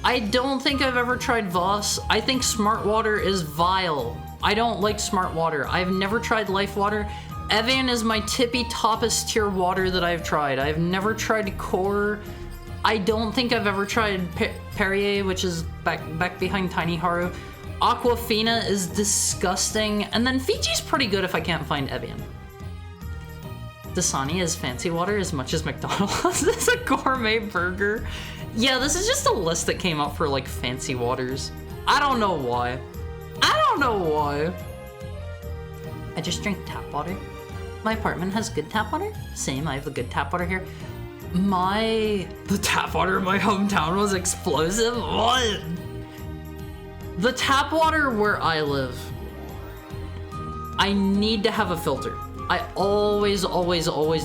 I don't think I've ever tried Voss. I think Smart Water is vile. I don't like Smart Water. I've never tried Life Water. Evian is my tippy toppest tier water that I've tried. I've never tried Core. I don't think I've ever tried Perrier, which is back behind Tiny Haru. Aquafina is disgusting, and then Fiji's pretty good if I can't find Evian. Dasani is fancy water as much as McDonald's. This is a gourmet burger. Yeah, this is just a list that came up for like fancy waters. I don't know why. I don't know why. I just drink tap water. My apartment has good tap water. Same, I have the good tap water here. The tap water in my hometown was explosive. What? The tap water where I live, I need to have a filter. I always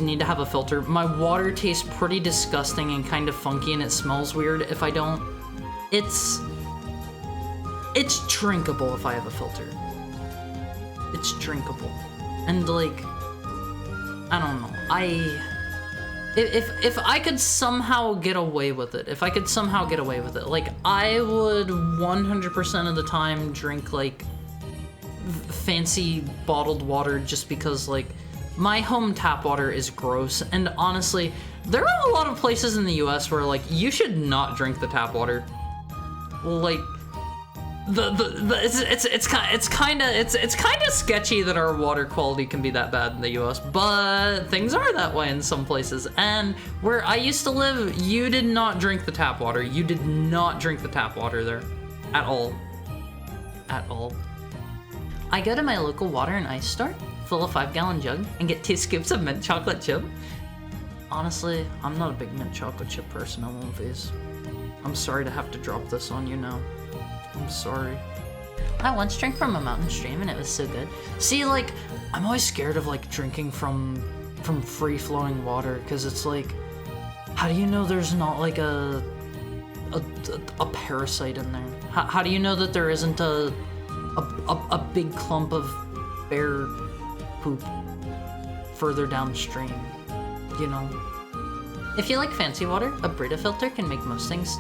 need to have a filter. My water tastes pretty disgusting and kind of funky, and it smells weird if I don't. It's drinkable if I have a filter. It's drinkable. And like, I don't know. If I could somehow get away with it, like I would 100% of the time drink like fancy bottled water just because like my home tap water is gross, and honestly, there are a lot of places in the US where like you should not drink the tap water. Like it's kind of sketchy that our water quality can be that bad in the US, but things are that way in some places. And where I used to live, you did not drink the tap water. You did not drink the tap water there at all. At all. I go to my local water and ice store, fill a 5-gallon jug, and get 2 scoops of mint chocolate chip. Honestly, I'm not a big mint chocolate chip person. I won't face. I'm sorry to have to drop this on you now. I'm sorry. I once drank from a mountain stream and it was so good. See, like, I'm always scared of like drinking from free-flowing water, because it's like, how do you know there's not like a parasite in there? How do you know that there isn't a big clump of bear poop further downstream, you know? If you like fancy water, a Brita filter can make most things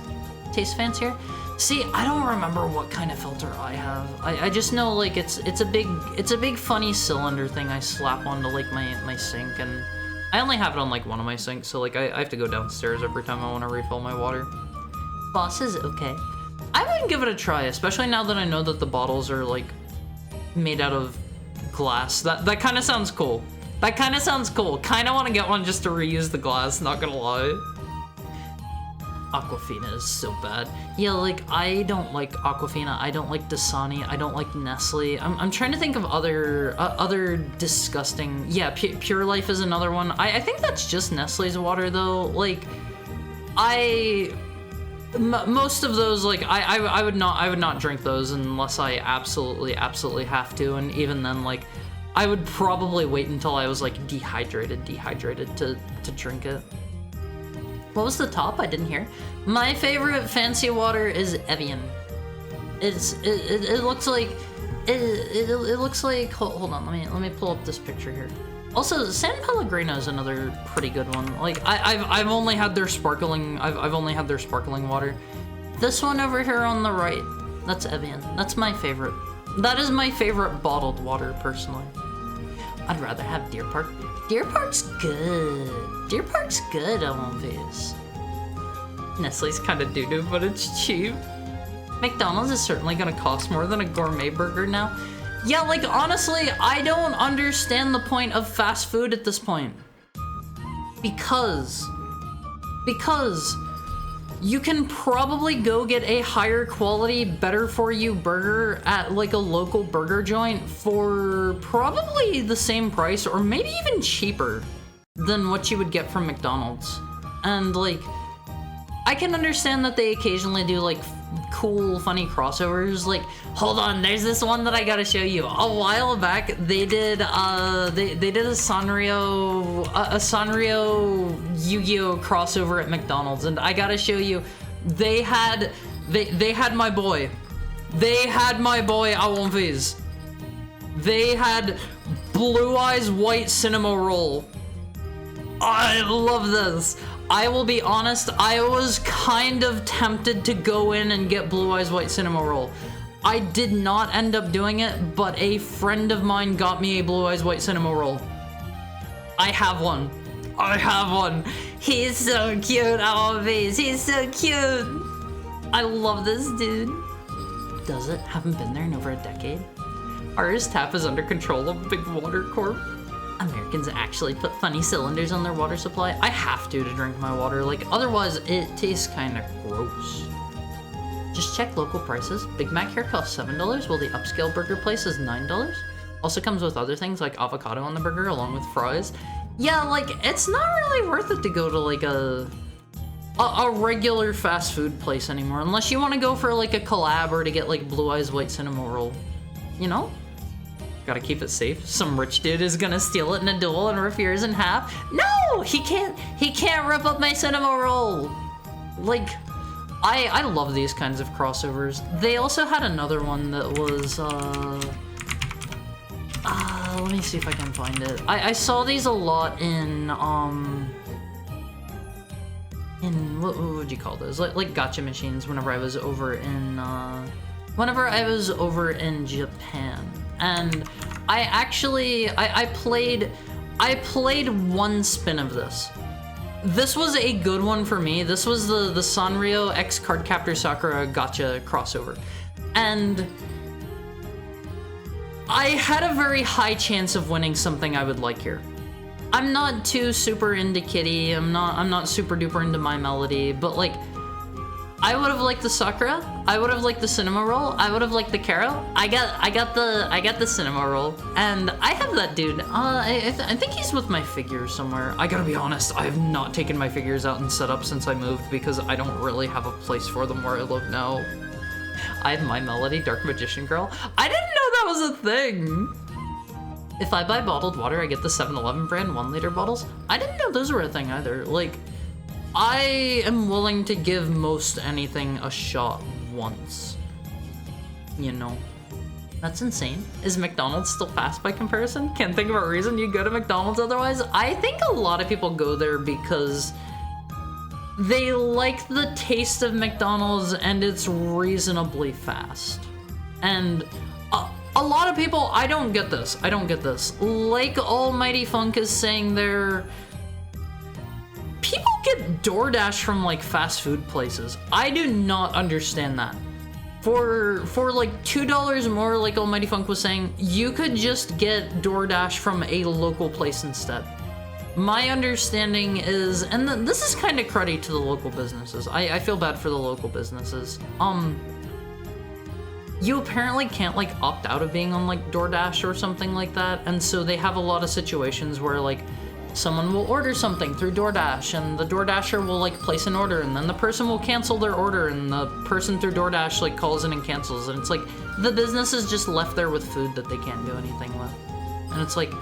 taste fancier. See, I don't remember what kind of filter I have. I just know like it's a big funny cylinder thing I slap onto like my sink, and I only have it on like one of my sinks, so like I have to go downstairs every time I want to refill my water. Boss is okay. I would give it a try, especially now that I know that the bottles are like made out of glass. That kind of sounds cool. That kind of sounds cool. Kind of want to get one just to reuse the glass, not gonna lie. Aquafina is so bad. Yeah, like, I don't like Aquafina, I don't like Dasani, I don't like Nestle. I'm trying to think of other disgusting... Yeah, Pure Life is another one. I think that's just Nestle's water, though. Like, most of those, like, I would not drink those unless I absolutely have to, and even then, like, I would probably wait until I was, like, dehydrated to drink it. What was the top? I didn't hear. My favorite fancy water is Evian. It looks like it looks like hold on, let me pull up this picture here. Also, San Pellegrino is another pretty good one. Like I've only had their sparkling water. This one over here on the right, that's Evian. That's my favorite. That is my favorite bottled water personally. I'd rather have Deer Park. Deer Park's good. Deer Park's good, I won't face. Nestle's kind of doo-doo, but it's cheap. McDonald's is certainly gonna cost more than a gourmet burger now. Yeah, like, honestly, I don't understand the point of fast food at this point. Because you can probably go get a higher quality, better for you burger at like a local burger joint for probably the same price, or maybe even cheaper than what you would get from McDonald's. And like, I can understand that they occasionally do like cool, funny crossovers. Like, hold on, there's this one that I gotta show you. A while back, they did they did a Sanrio Yu-Gi-Oh crossover at McDonald's, and I gotta show you. They had my boy. They had my boy Awonfiz. They had Blue Eyes White Cinema Roll. I love this. I will be honest, I was kind of tempted to go in and get Blue Eyes White Cinema Roll. I did not end up doing it, but a friend of mine got me a Blue Eyes White Cinema Roll. I have one. I have one. He's so cute, Always. He's so cute. I love this dude. does it? Haven't been there in over a decade. Ours tap is under control of Big Water Corp. Americans actually put funny cylinders on their water supply. I have to drink my water, like otherwise it tastes kind of gross. Just check local prices. Big Mac here costs $7, while the upscale burger place is $9. Also comes with other things like avocado on the burger along with fries. Yeah, like it's not really worth it to go to like a regular fast food place anymore, unless you want to go for like a collab or to get like Blue Eyes White Cinema Roll, you know? Gotta keep it safe. Some rich dude is gonna steal it in a duel and rip yours in half. No, he can't rip up my cinema roll. Like, I love these kinds of crossovers. They also had another one that was, let me see if I can find it. I saw these a lot in what would you call those? Like gacha machines whenever I was over in, Japan. And I actually, I played one spin of this. This was a good one for me. This was the Sanrio X Cardcaptor Sakura gacha crossover. And I had a very high chance of winning something I would like here. I'm not too super into Kitty, I'm not super duper into My Melody, but like, I would have liked the Sakura, I would have liked the Cinema Roll, I would have liked the Karo. I got the Cinema Roll, and I have that dude. I think he's with my figures somewhere. I gotta be honest, I have not taken my figures out and set up since I moved because I don't really have a place for them where I live now. I have My Melody, Dark Magician Girl. I didn't know that was a thing. If I buy bottled water, I get the 7-Eleven brand 1-liter bottles. I didn't know those were a thing either. Like, I am willing to give most anything a shot once. You know. That's insane. Is McDonald's still fast by comparison? Can't think of a reason you go to McDonald's otherwise. I think a lot of people go there because they like the taste of McDonald's and it's reasonably fast. And a lot of people, I don't get this. Like Almighty Funk is saying there, people get DoorDash from like fast food places. I do not understand that. For like $2 more, like Almighty Funk was saying, you could just get DoorDash from a local place instead. My understanding is, and this is kind of cruddy to the local businesses. I feel bad for the local businesses. You apparently can't like opt out of being on like DoorDash or something like that, and so they have a lot of situations where like someone will order something through DoorDash and the DoorDasher will like place an order and then the person will cancel their order and the person through DoorDash like calls in and cancels, and it's like the business is just left there with food that they can't do anything with. And it's like,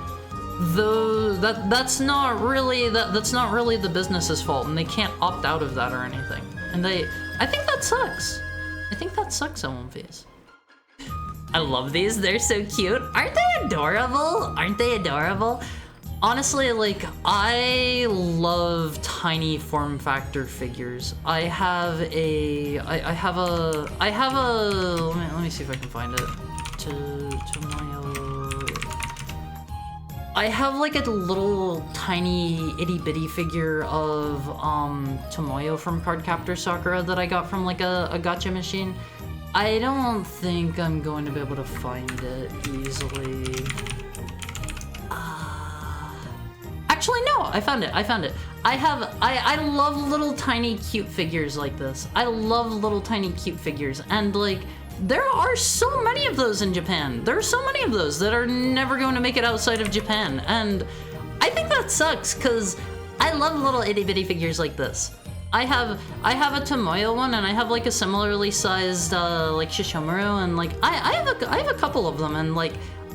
that's not really the business's fault, and they can't opt out of that or anything. And I think that sucks. I think that sucks, MMVs. I love these, they're so cute. Aren't they adorable? Honestly, like, I love tiny form factor figures. I have a, let me see if I can find it. I have like a little tiny itty bitty figure of Tomoyo from Cardcaptor Sakura that I got from like a gacha machine. I don't think I'm going to be able to find it easily. Actually, no, I found it. I love little tiny cute figures like this. I love little tiny cute figures, and like, there are so many of those in Japan. There are so many of those that are never going to make it outside of Japan, and I think that sucks, because I love little itty bitty figures like this. I have a Tomoyo one, and I have like a similarly sized like Shishomaru, and like I have a couple of them, and like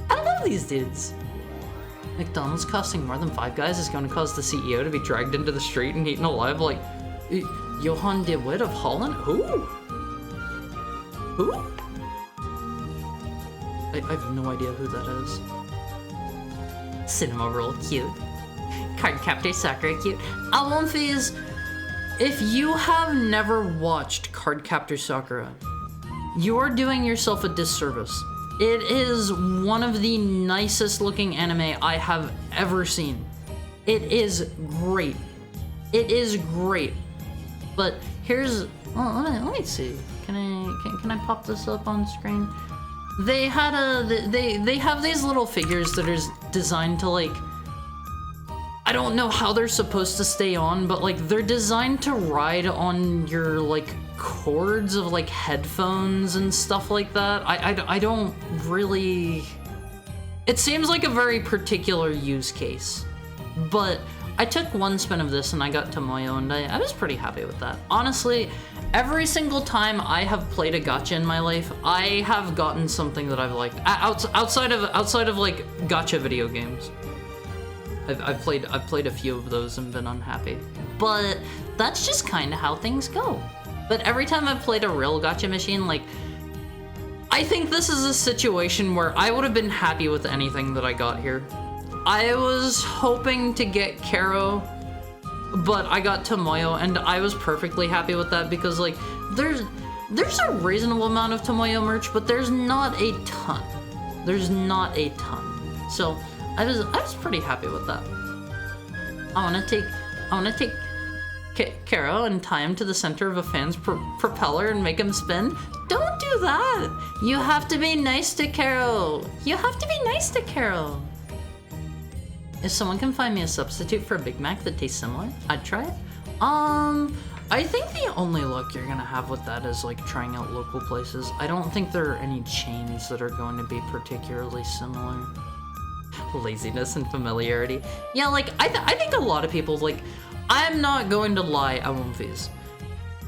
I love these dudes. McDonald's costing more than Five Guys is going to cause the CEO to be dragged into the street and eaten alive like Johan de Witt of Holland? Who? I have no idea who that is. Cinema Roll cute. Cardcaptor Sakura cute. Alonfies, if you have never watched Cardcaptor Sakura, you are doing yourself a disservice. It is one of the nicest looking anime I have ever seen. It is great. But here's, well, let me see. Can I pop this up on screen? They had they have these little figures that are designed to like, I don't know how they're supposed to stay on, but like they're designed to ride on your like cords of like headphones and stuff like that. I don't really, it seems like a very particular use case, but I took one spin of this and I got Tomoyo, and I was pretty happy with that. Honestly, every single time I have played a gacha in my life, I have gotten something that I've liked. Outside of like gacha video games. I've played a few of those and been unhappy. But that's just kind of how things go. But every time I've played a real gacha machine, like, I think this is a situation where I would have been happy with anything that I got here. I was hoping to get Kero, but I got Tomoyo, and I was perfectly happy with that because, like, there's a reasonable amount of Tomoyo merch, but there's not a ton. There's not a ton. So I was pretty happy with that. I wanna take Kero and tie him to the center of a fan's propeller and make him spin. Don't do that. You have to be nice to Kero. You have to be nice to Kero. If someone can find me a substitute for a Big Mac that tastes similar, I'd try it. I think the only luck you're gonna have with that is like trying out local places. I don't think there are any chains that are going to be particularly similar. Laziness and familiarity. Yeah, like I think a lot of people, like, I'm not going to lie, Awumfis.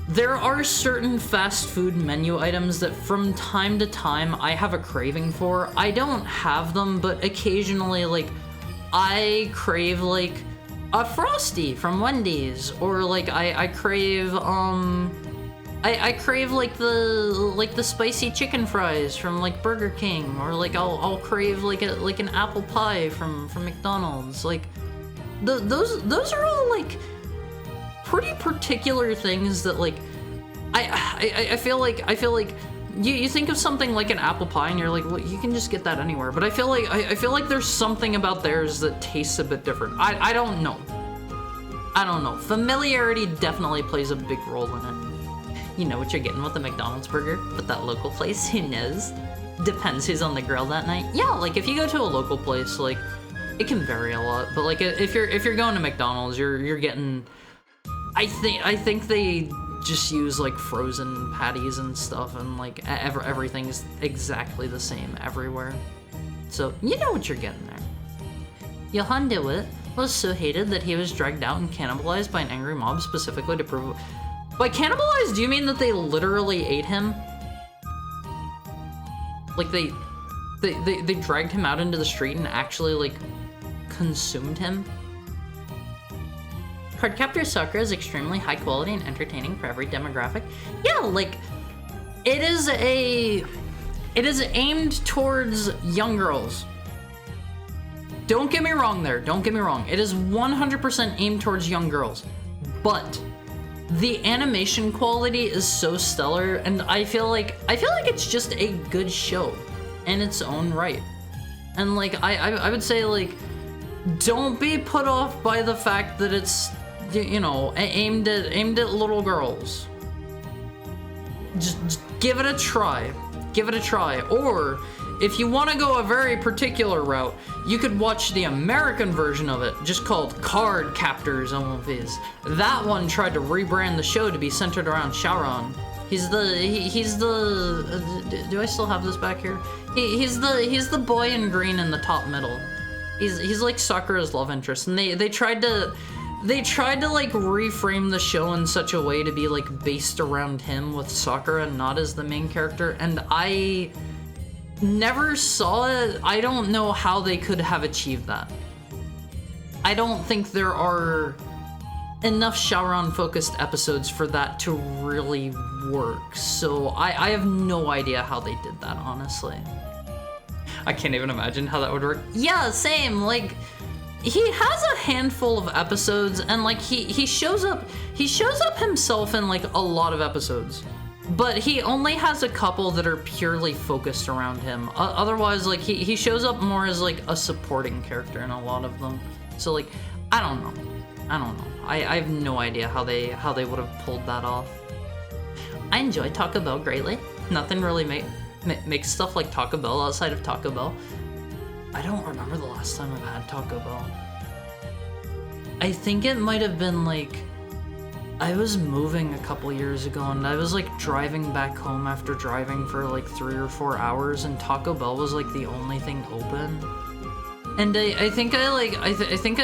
There are certain fast food menu items that from time to time I have a craving for. I don't have them, but occasionally, like, I crave like a Frosty from Wendy's, or like I crave I crave like the spicy chicken fries from like Burger King, or like I'll crave like an apple pie from McDonald's. Like those are all like pretty particular things that like I feel like you think of something like an apple pie and you're like, well, you can just get that anywhere. But I feel like there's something about theirs that tastes a bit different. I don't know. I don't know. Familiarity definitely plays a big role in it. You know what you're getting with a McDonald's burger, but that local place, who knows? Depends who's on the grill that night. Yeah, like if you go to a local place, like it can vary a lot. But like if you're going to McDonald's, you're getting. I think they just use like frozen patties and stuff, and like everything's exactly the same everywhere. So you know what you're getting there. Johan DeWitt was so hated that he was dragged out and cannibalized by an angry mob specifically to prove. By cannibalized, do you mean that they literally ate him? Like they dragged him out into the street and actually like consumed him? Cardcaptor Sakura is extremely high quality and entertaining for every demographic. Yeah, like it is aimed towards young girls. Don't get me wrong there. Don't get me wrong. It is 100% aimed towards young girls. But the animation quality is so stellar, and I feel like it's just a good show in its own right. And like I would say, like, don't be put off by the fact that it's, you know, aimed at little girls. Just give it a try. Give it a try. Or if you want to go a very particular route, you could watch the American version of it, just called Cardcaptors Awumfis. That one tried to rebrand the show to be centered around Shaoran. He's the do I still have this back here? He's the boy in green in the top middle. He's like Sakura's love interest, and they tried to like reframe the show in such a way to be like based around him with Sakura and not as the main character, and I never saw it. I don't know how they could have achieved that. I don't think there are enough Shaoran focused episodes for that to really work, so I have no idea how they did that, honestly. I can't even imagine how that would work. Yeah, same. Like, he has a handful of episodes, and like he shows up himself in like a lot of episodes, but he only has a couple that are purely focused around him. Otherwise, like he shows up more as like a supporting character in a lot of them. So like I don't know. I have no idea how they would have pulled that off. I enjoy Taco Bell greatly. Nothing really makes stuff like Taco Bell outside of Taco Bell. I don't remember the last time I've had Taco Bell. I think it might have been like, I was moving a couple years ago and I was like driving back home after driving for like 3 or 4 hours and Taco Bell was like the only thing open. And I think I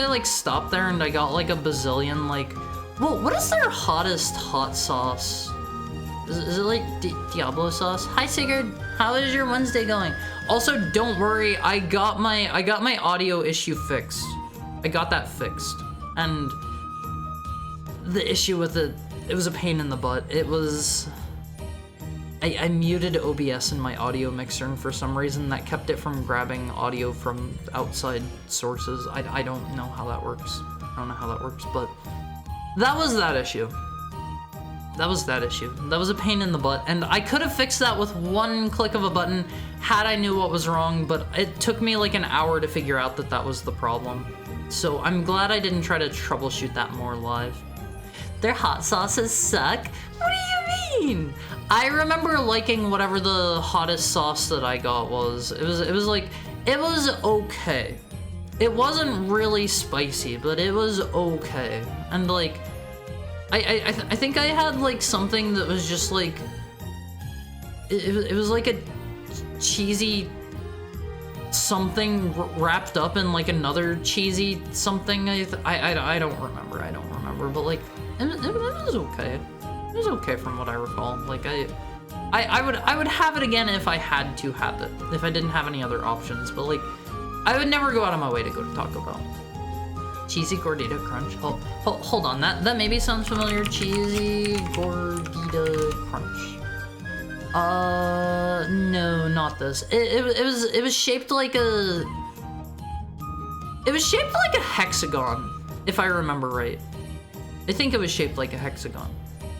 like stopped there and I got like a bazillion like, well, what is their hottest hot sauce? Is it like Diablo sauce? Hi Sigurd, how is your Wednesday going? Also, don't worry, I got my audio issue fixed. I got that fixed. And the issue with it was a pain in the butt. It was, I muted OBS in my audio mixer and for some reason that kept it from grabbing audio from outside sources. I don't know how that works. I don't know how that works, but that was that issue. That was that issue. That was a pain in the butt, and I could have fixed that with one click of a button had I knew what was wrong, but it took me like an hour to figure out that that was the problem. So I'm glad I didn't try to troubleshoot that more live. Their hot sauces suck? What do you mean? I remember liking whatever the hottest sauce that I got was. It was okay. It wasn't really spicy, but it was okay. And like, I think I had like something that was just like, it was like a cheesy something wrapped up in like another cheesy something. I don't remember, but like it was okay. It was okay from what I recall. Like I would have it again if I had to have it, if I didn't have any other options. But like, I would never go out of my way to go to Taco Bell. Cheesy Gordita Crunch. Oh, hold on, that maybe sounds familiar. Cheesy Gordita Crunch. No, not this. It was shaped like a. It was shaped like a hexagon, if I remember right. I think it was shaped like a hexagon,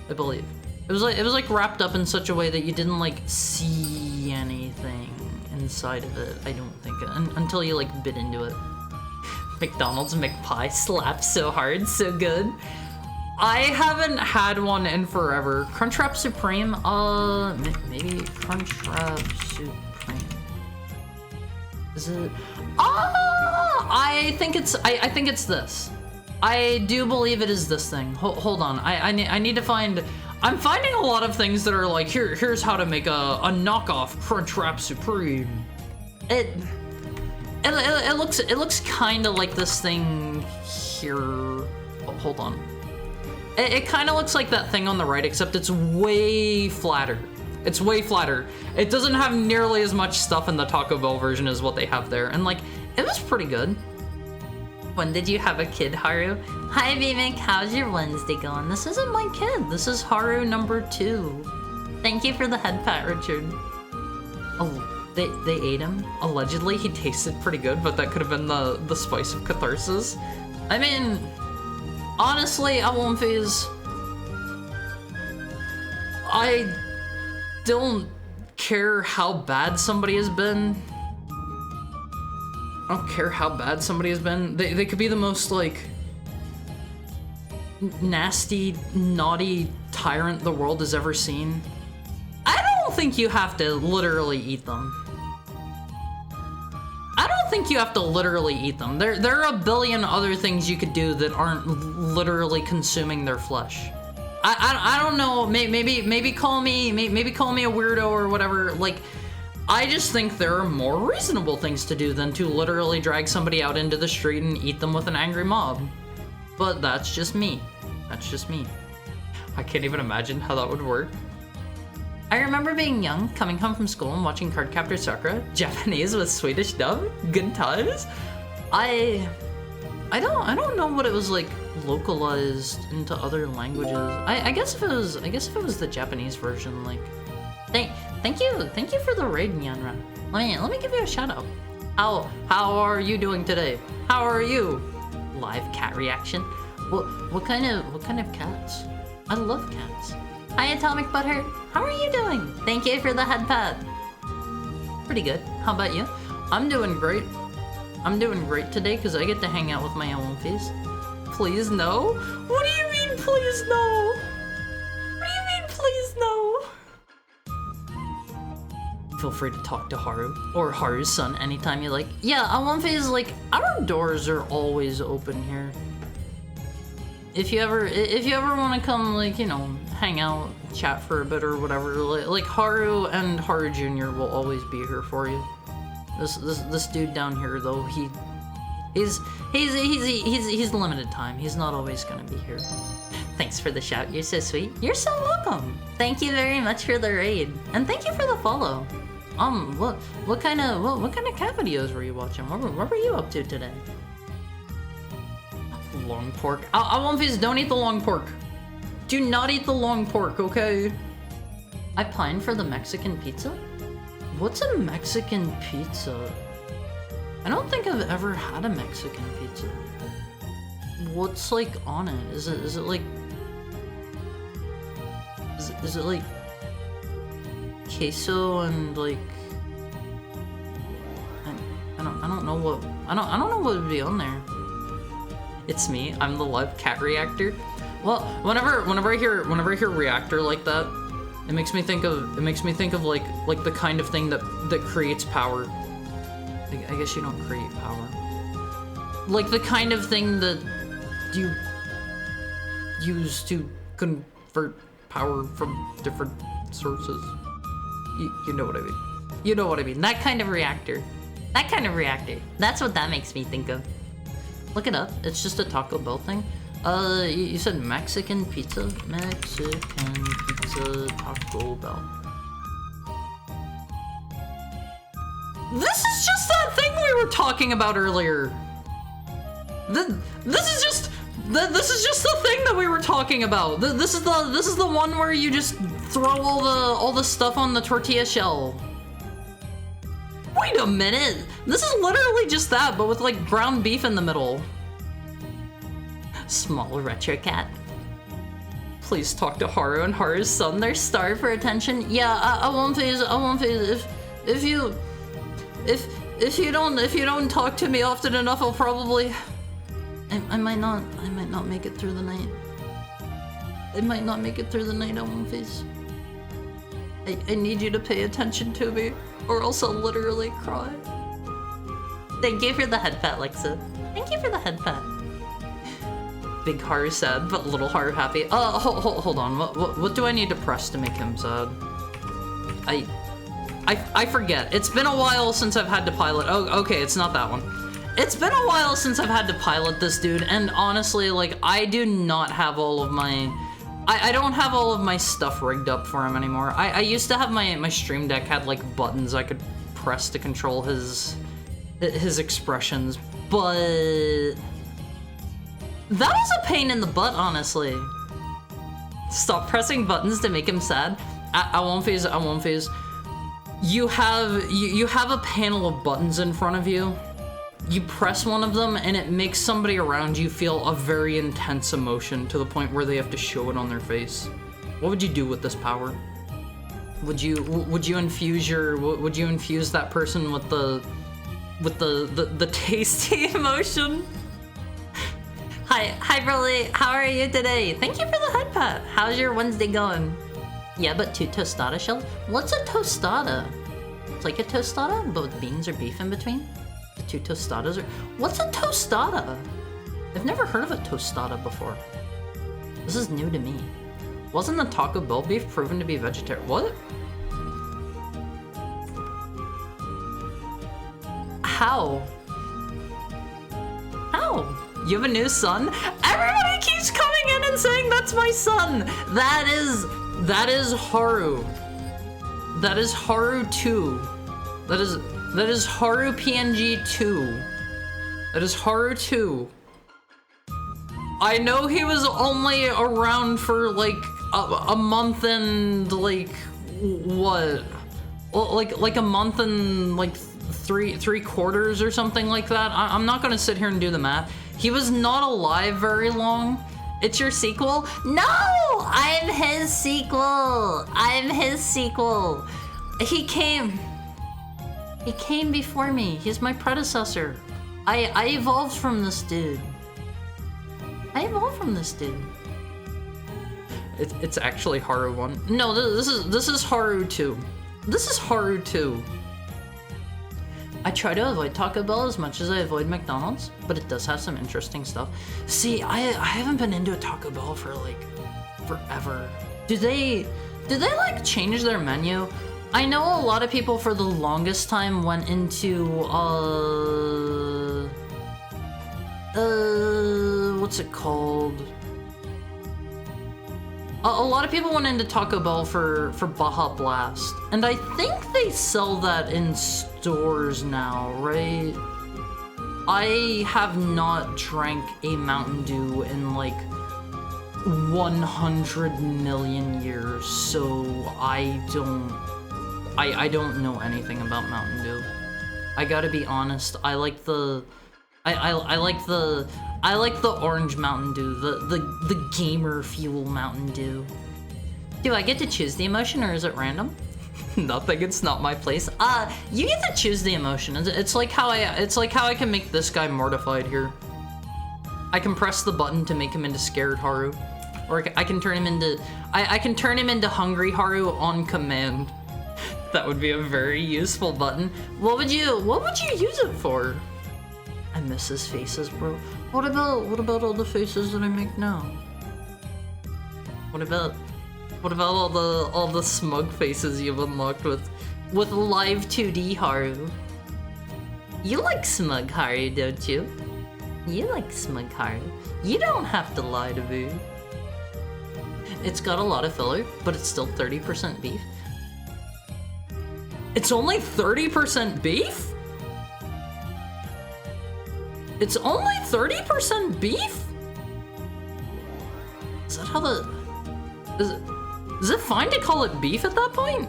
I believe. It was like wrapped up in such a way that you didn't like see anything inside of it. I don't think until you like bit into it. McDonald's McPie slaps so hard, so good. I haven't had one in forever. Crunchwrap Supreme? Maybe Crunchwrap Supreme. Is it? I think it's this. I do believe it is this thing. Hold on. I need to find. I'm finding a lot of things that are like, here's how to make a knockoff Crunchwrap Supreme. It looks kind of like this thing here. Oh, hold on. It kind of looks like that thing on the right, except it's way flatter. It's way flatter. It doesn't have nearly as much stuff in the Taco Bell version as what they have there. And like, it was pretty good. When did you have a kid, Haru? Hi, Vivek. How's your Wednesday going? This isn't my kid. This is Haru number 2. Thank you for the head pat, Richard. Oh. They ate him. Allegedly, he tasted pretty good, but that could have been the spice of catharsis. I mean, honestly, I won't phase. I don't care how bad somebody has been. I don't care how bad somebody has been. They could be the most, like, nasty, naughty tyrant the world has ever seen. I don't think you have to literally eat them. I don't think you have to literally eat them. There are a billion other things you could do that aren't literally consuming their flesh. I don't know. Maybe call me a weirdo or whatever. Like, I just think there are more reasonable things to do than to literally drag somebody out into the street and eat them with an angry mob. But that's just me. That's just me. I can't even imagine how that would work. I remember being young, coming home from school and watching Cardcaptor Sakura, Japanese with Swedish dub. Good times. I don't know what it was like localized into other languages. I guess if it was the Japanese version, like. Thank you for the raid, Nyanra. Let me give you a shout out. How are you doing today? How are you? Live cat reaction. What kind of cats? I love cats. Hi, Atomic Butthurt. How are you doing? Thank you for the head pat. Pretty good. How about you? I'm doing great. I'm doing great today because I get to hang out with my Owlfies. please no? What do you mean, please no? What do you mean, please no? Feel free to talk to Haru or Haru's son anytime you like. Yeah, on one phase, like, our doors are always open here. If you ever want to come, like, you know, hang out, chat for a bit or whatever, like Haru and Haru Jr. will always be here for you. This dude down here, though, he's limited time. He's not always gonna be here. Thanks for the shout. You're so sweet. You're so welcome. Thank you very much for the raid, and thank you for the follow. What kind of cat videos were you watching? What were you up to today? Long pork. I won't face. Don't eat the long pork. Do not eat the long pork, okay? I pine for the Mexican pizza. What's a Mexican pizza? I don't think I've ever had a Mexican pizza. What's like on it? Is it like? Is it like queso and like? I don't know what I don't know what would be on there. It's me. I'm the live cat reactor. Well, whenever I hear reactor like that, it makes me think of like the kind of thing that creates power. I guess you don't create power. Like the kind of thing that you use to convert power from different sources. You know what I mean. You know what I mean. That kind of reactor. That kind of reactor. That's what that makes me think of. Look it up. It's just a Taco Bell thing. You said Mexican pizza? Mexican pizza Taco Bell. This is just that thing we were talking about earlier. This is just the thing that we were talking about. This is the one where you just throw all the stuff on the tortilla shell. Wait a minute! This is literally just that, but with like ground beef in the middle. Small retro cat. Please talk to Haru and Haru's son. They're starved for attention. Yeah, I won't phase. If you don't talk to me often enough, I'll probably. I might not make it through the night. I might not make it through the night. I won't phase. I need you to pay attention to me, or else I'll literally cry. Thank you for the head pat, Lexa. Thank you for the head pat. Big Haru sad, but little Haru happy. Hold on. What do I need to press to make him sad? I forget. It's been a while since I've had to pilot. Oh, okay, it's not that one. It's been a while since I've had to pilot this dude, and honestly, like, I do not have all of my... I don't have all of my stuff rigged up for him anymore. I used to have my Stream Deck had like buttons I could press to control his expressions, but that was a pain in the butt, honestly. Stop pressing buttons to make him sad. I won't phase. You have a panel of buttons in front of you. You press one of them and it makes somebody around you feel a very intense emotion to the point where they have to show it on their face. What would you do with this power? Would you infuse that person with the tasty emotion? Hi Broly, how are you today? Thank you for the head pat. How's your Wednesday going? Yeah, but 2 tostada shells? What's a tostada? It's like a tostada, but with beans or beef in between? 2 tostadas are... What's a tostada? I've never heard of a tostada before. This is new to me. Wasn't the Taco Bell beef proven to be vegetarian? What? How? How? You have a new son? Everybody keeps coming in and saying that's my son! That is Haru. That is Haru 2. That is Haru PNG 2. That is Haru 2. I know he was only around for like a month and like what? Like a month and like three quarters or something like that. I'm not gonna sit here and do the math. He was not alive very long. It's your sequel? No! I'm his sequel! I'm his sequel. He came before me. He's my predecessor. I evolved from this dude. I evolved from this dude. It's actually Haru 1. No, this is Haru 2. This is Haru 2. I try to avoid Taco Bell as much as I avoid McDonald's, but it does have some interesting stuff. See, I haven't been into a Taco Bell for like forever. Do they like change their menu? I know a lot of people for the longest time went into what's it called? A lot of people went into Taco Bell for Baja Blast, and I think they sell that in stores now, right? I have not drank a Mountain Dew in like 100 million years, so I don't know anything about Mountain Dew. I gotta be honest, I like the orange Mountain Dew, the gamer fuel Mountain Dew. Do I get to choose the emotion or is it random? Nothing, it's not my place. You get to choose the emotion. It's like how I can make this guy mortified here. I can press the button to make him into scared Haru. Or I can turn him into I can turn him into hungry Haru on command. That would be a very useful button. What would you use it for? I miss his faces, bro. What about all the faces that I make now? What about all the smug faces you've unlocked with live 2D Haru? You like smug Haru, don't you? You like smug Haru. You don't have to lie to me. It's got a lot of filler, but it's still 30% beef. It's only 30% beef? It's only 30% beef? Is that how the... Is it fine to call it beef at that point?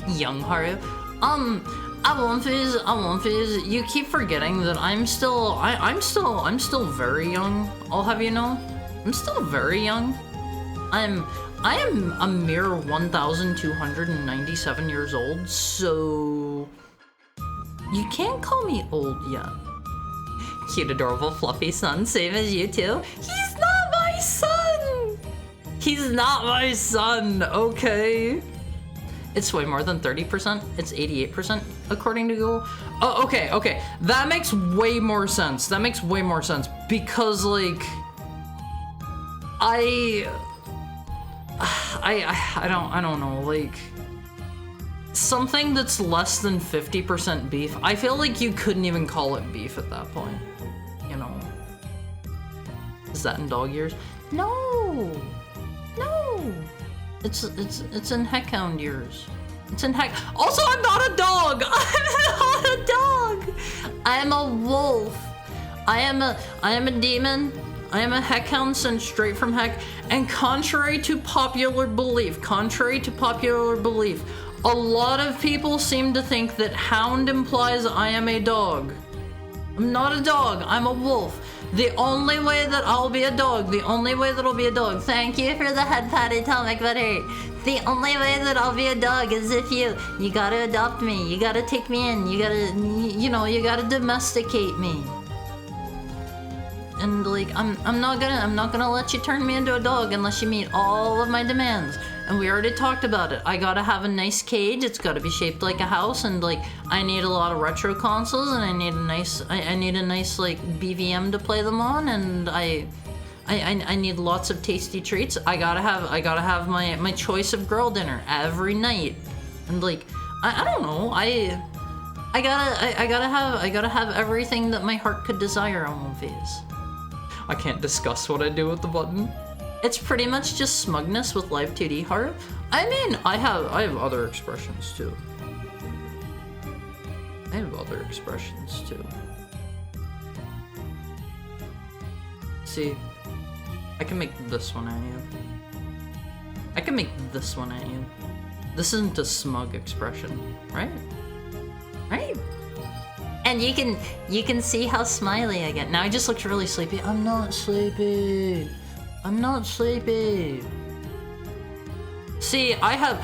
Young Haru. I won't phase. You keep forgetting that I'm still very young. I'll have you know. I'm still very young. I am a mere 1,297 years old, so you can't call me old yet. Cute, adorable, fluffy son, same as you too. He's not my son! He's not my son, okay? It's way more than 30%. It's 88% according to Google. Oh, okay. That makes way more sense. Because, like, I don't know, like, something that's less than 50% beef, I feel like you couldn't even call it beef at that point, you know? Is that in dog years? No! It's in heckhound years. It's in heck. Also, I'm not a dog! I'm not a dog! I am a wolf. I am a demon. I am a heckhound sent straight from heck, and contrary to popular belief, a lot of people seem to think that hound implies I am a dog. I'm not a dog, I'm a wolf. The only way that I'll be a dog, thank you for the head pat, Atomic Butter. The only way that I'll be a dog is if you gotta adopt me, you gotta take me in, you gotta domesticate me. And like, I'm not gonna let you turn me into a dog unless you meet all of my demands. And we already talked about it. I gotta have a nice cage. It's gotta be shaped like a house, and like, I need a lot of retro consoles, and I need a nice like BVM to play them on, and I need lots of tasty treats. I gotta have my choice of girl dinner every night, and like, I don't know. I gotta have everything that my heart could desire on One Phase. I can't discuss what I do with the button. It's pretty much just smugness with live 2D Haru. I mean, I have other expressions too. See, I can make this one at you. This isn't a smug expression, right? Right? And you can see how smiley I get. Now I just looked really sleepy. I'm not sleepy. See, I have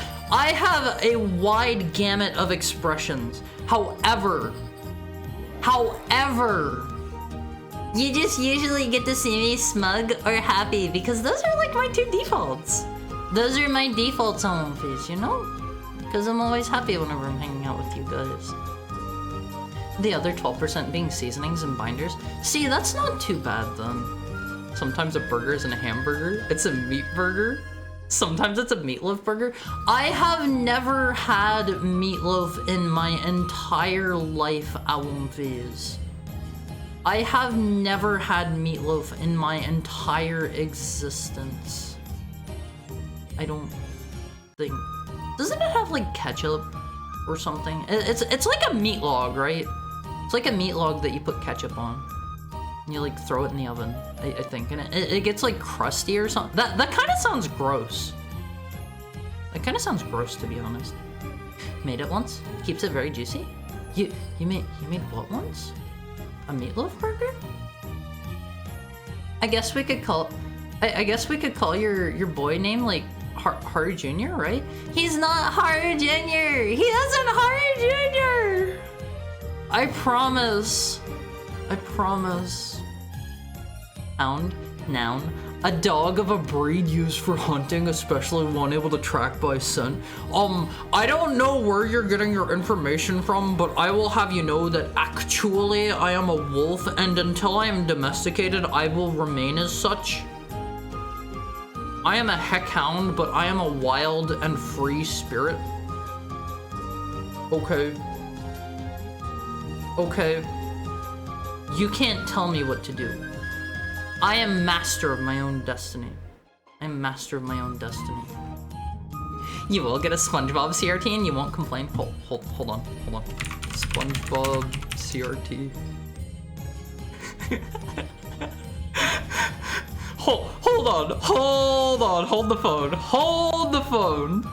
a wide gamut of expressions. However, You just usually get to see me smug or happy because those are like my two defaults. Those are my defaults on One Piece, you know? Because I'm always happy whenever I'm hanging out with you guys. The other 12% being seasonings and binders. See, that's not too bad then. Sometimes a burger isn't a hamburger, it's a meat burger. Sometimes it's a meatloaf burger. I have never had meatloaf in my entire life at One Piece. I have never had meatloaf in my entire existence. I don't think. Doesn't it have like ketchup or something? It's like a meat log, right? It's like a meat log that you put ketchup on. And you like throw it in the oven, I think, and it gets like crusty or something. That kind of sounds gross. That kind of sounds gross, to be honest. Made it once. Keeps it very juicy. You made what once? A meatloaf burger? I guess we could call. I guess we could call your boy name like Haru Jr., right? He's not Haru Jr. He isn't Haru Jr. I promise. I promise. Hound, noun, a dog of a breed used for hunting, especially one able to track by scent. I don't know where you're getting your information from, but I will have you know that actually I am a wolf, and until I am domesticated, I will remain as such. I am a heckhound, but I am a wild and free spirit. Okay. Okay. You can't tell me what to do. I am master of my own destiny. I am master of my own destiny. You will get a SpongeBob CRT and you won't complain. Hold on. SpongeBob CRT. Hold the phone.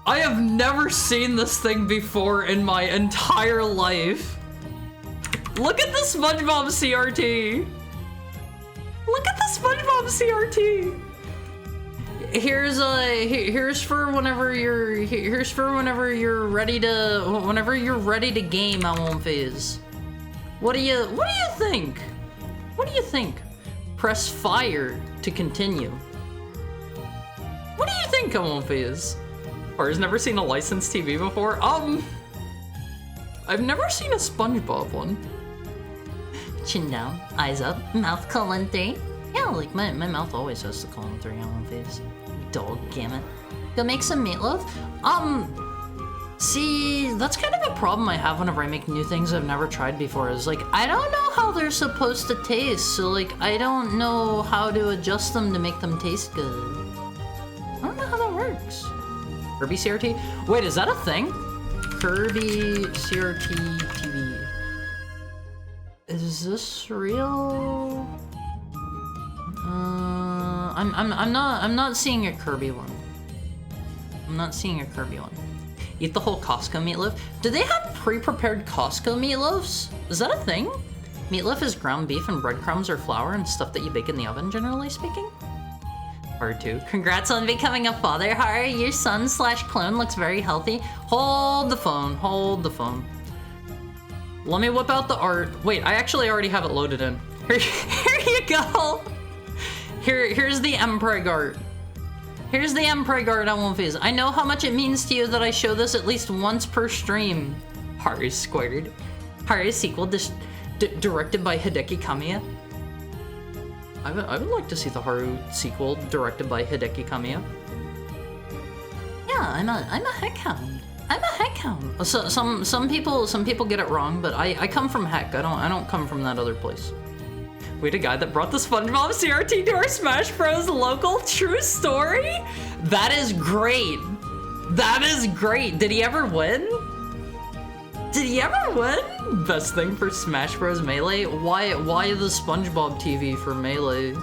I have never seen this thing before in my entire life. Look at the SpongeBob CRT. Look at the SpongeBob CRT. Here's for whenever you're ready to game at One Piece. What do you think? What do you think? Press fire to continue. What do you think at One Piece? Or has never seen a licensed TV before? I've never seen a SpongeBob one. Chin down, eyes up, mouth colon 3. Yeah, like my mouth always has the colon 3 on one face. Dog gamut. Go make some meatloaf? See, that's kind of a problem I have whenever I make new things I've never tried before, is like, I don't know how they're supposed to taste, so like, I don't know how to adjust them to make them taste good. I don't know how that works. Kirby CRT? Wait, is that a thing? Kirby CRT TV. Is this real? I'm not seeing a Kirby one. I'm not seeing a Kirby one. Eat the whole Costco meatloaf. Do they have pre-prepared Costco meatloafs? Is that a thing? Meatloaf is ground beef and breadcrumbs or flour and stuff that you bake in the oven, generally speaking. R2. Congrats on becoming a father, Haru. Your son/clone looks very healthy. Hold the phone. Hold the phone. Let me whip out the art. Wait, I actually already have it loaded in. Here you go. Here's the Mpreg art. Here's the Mpreg art on One Piece. I know how much it means to you that I show this at least once per stream. Haru squared. Haru sequel directed by Hideki Kamiya. I would like to see the Haru sequel directed by Hideki Kamiya. Yeah, I'm a heckhound. I'm a heckhound. So some people get it wrong, but I come from heck. I don't come from that other place. We had a guy that brought the SpongeBob CRT to our Smash Bros. Local. True story? That is great. That is great. Did he ever win? Did he ever win? Best thing for Smash Bros. Melee? Why the SpongeBob TV for Melee?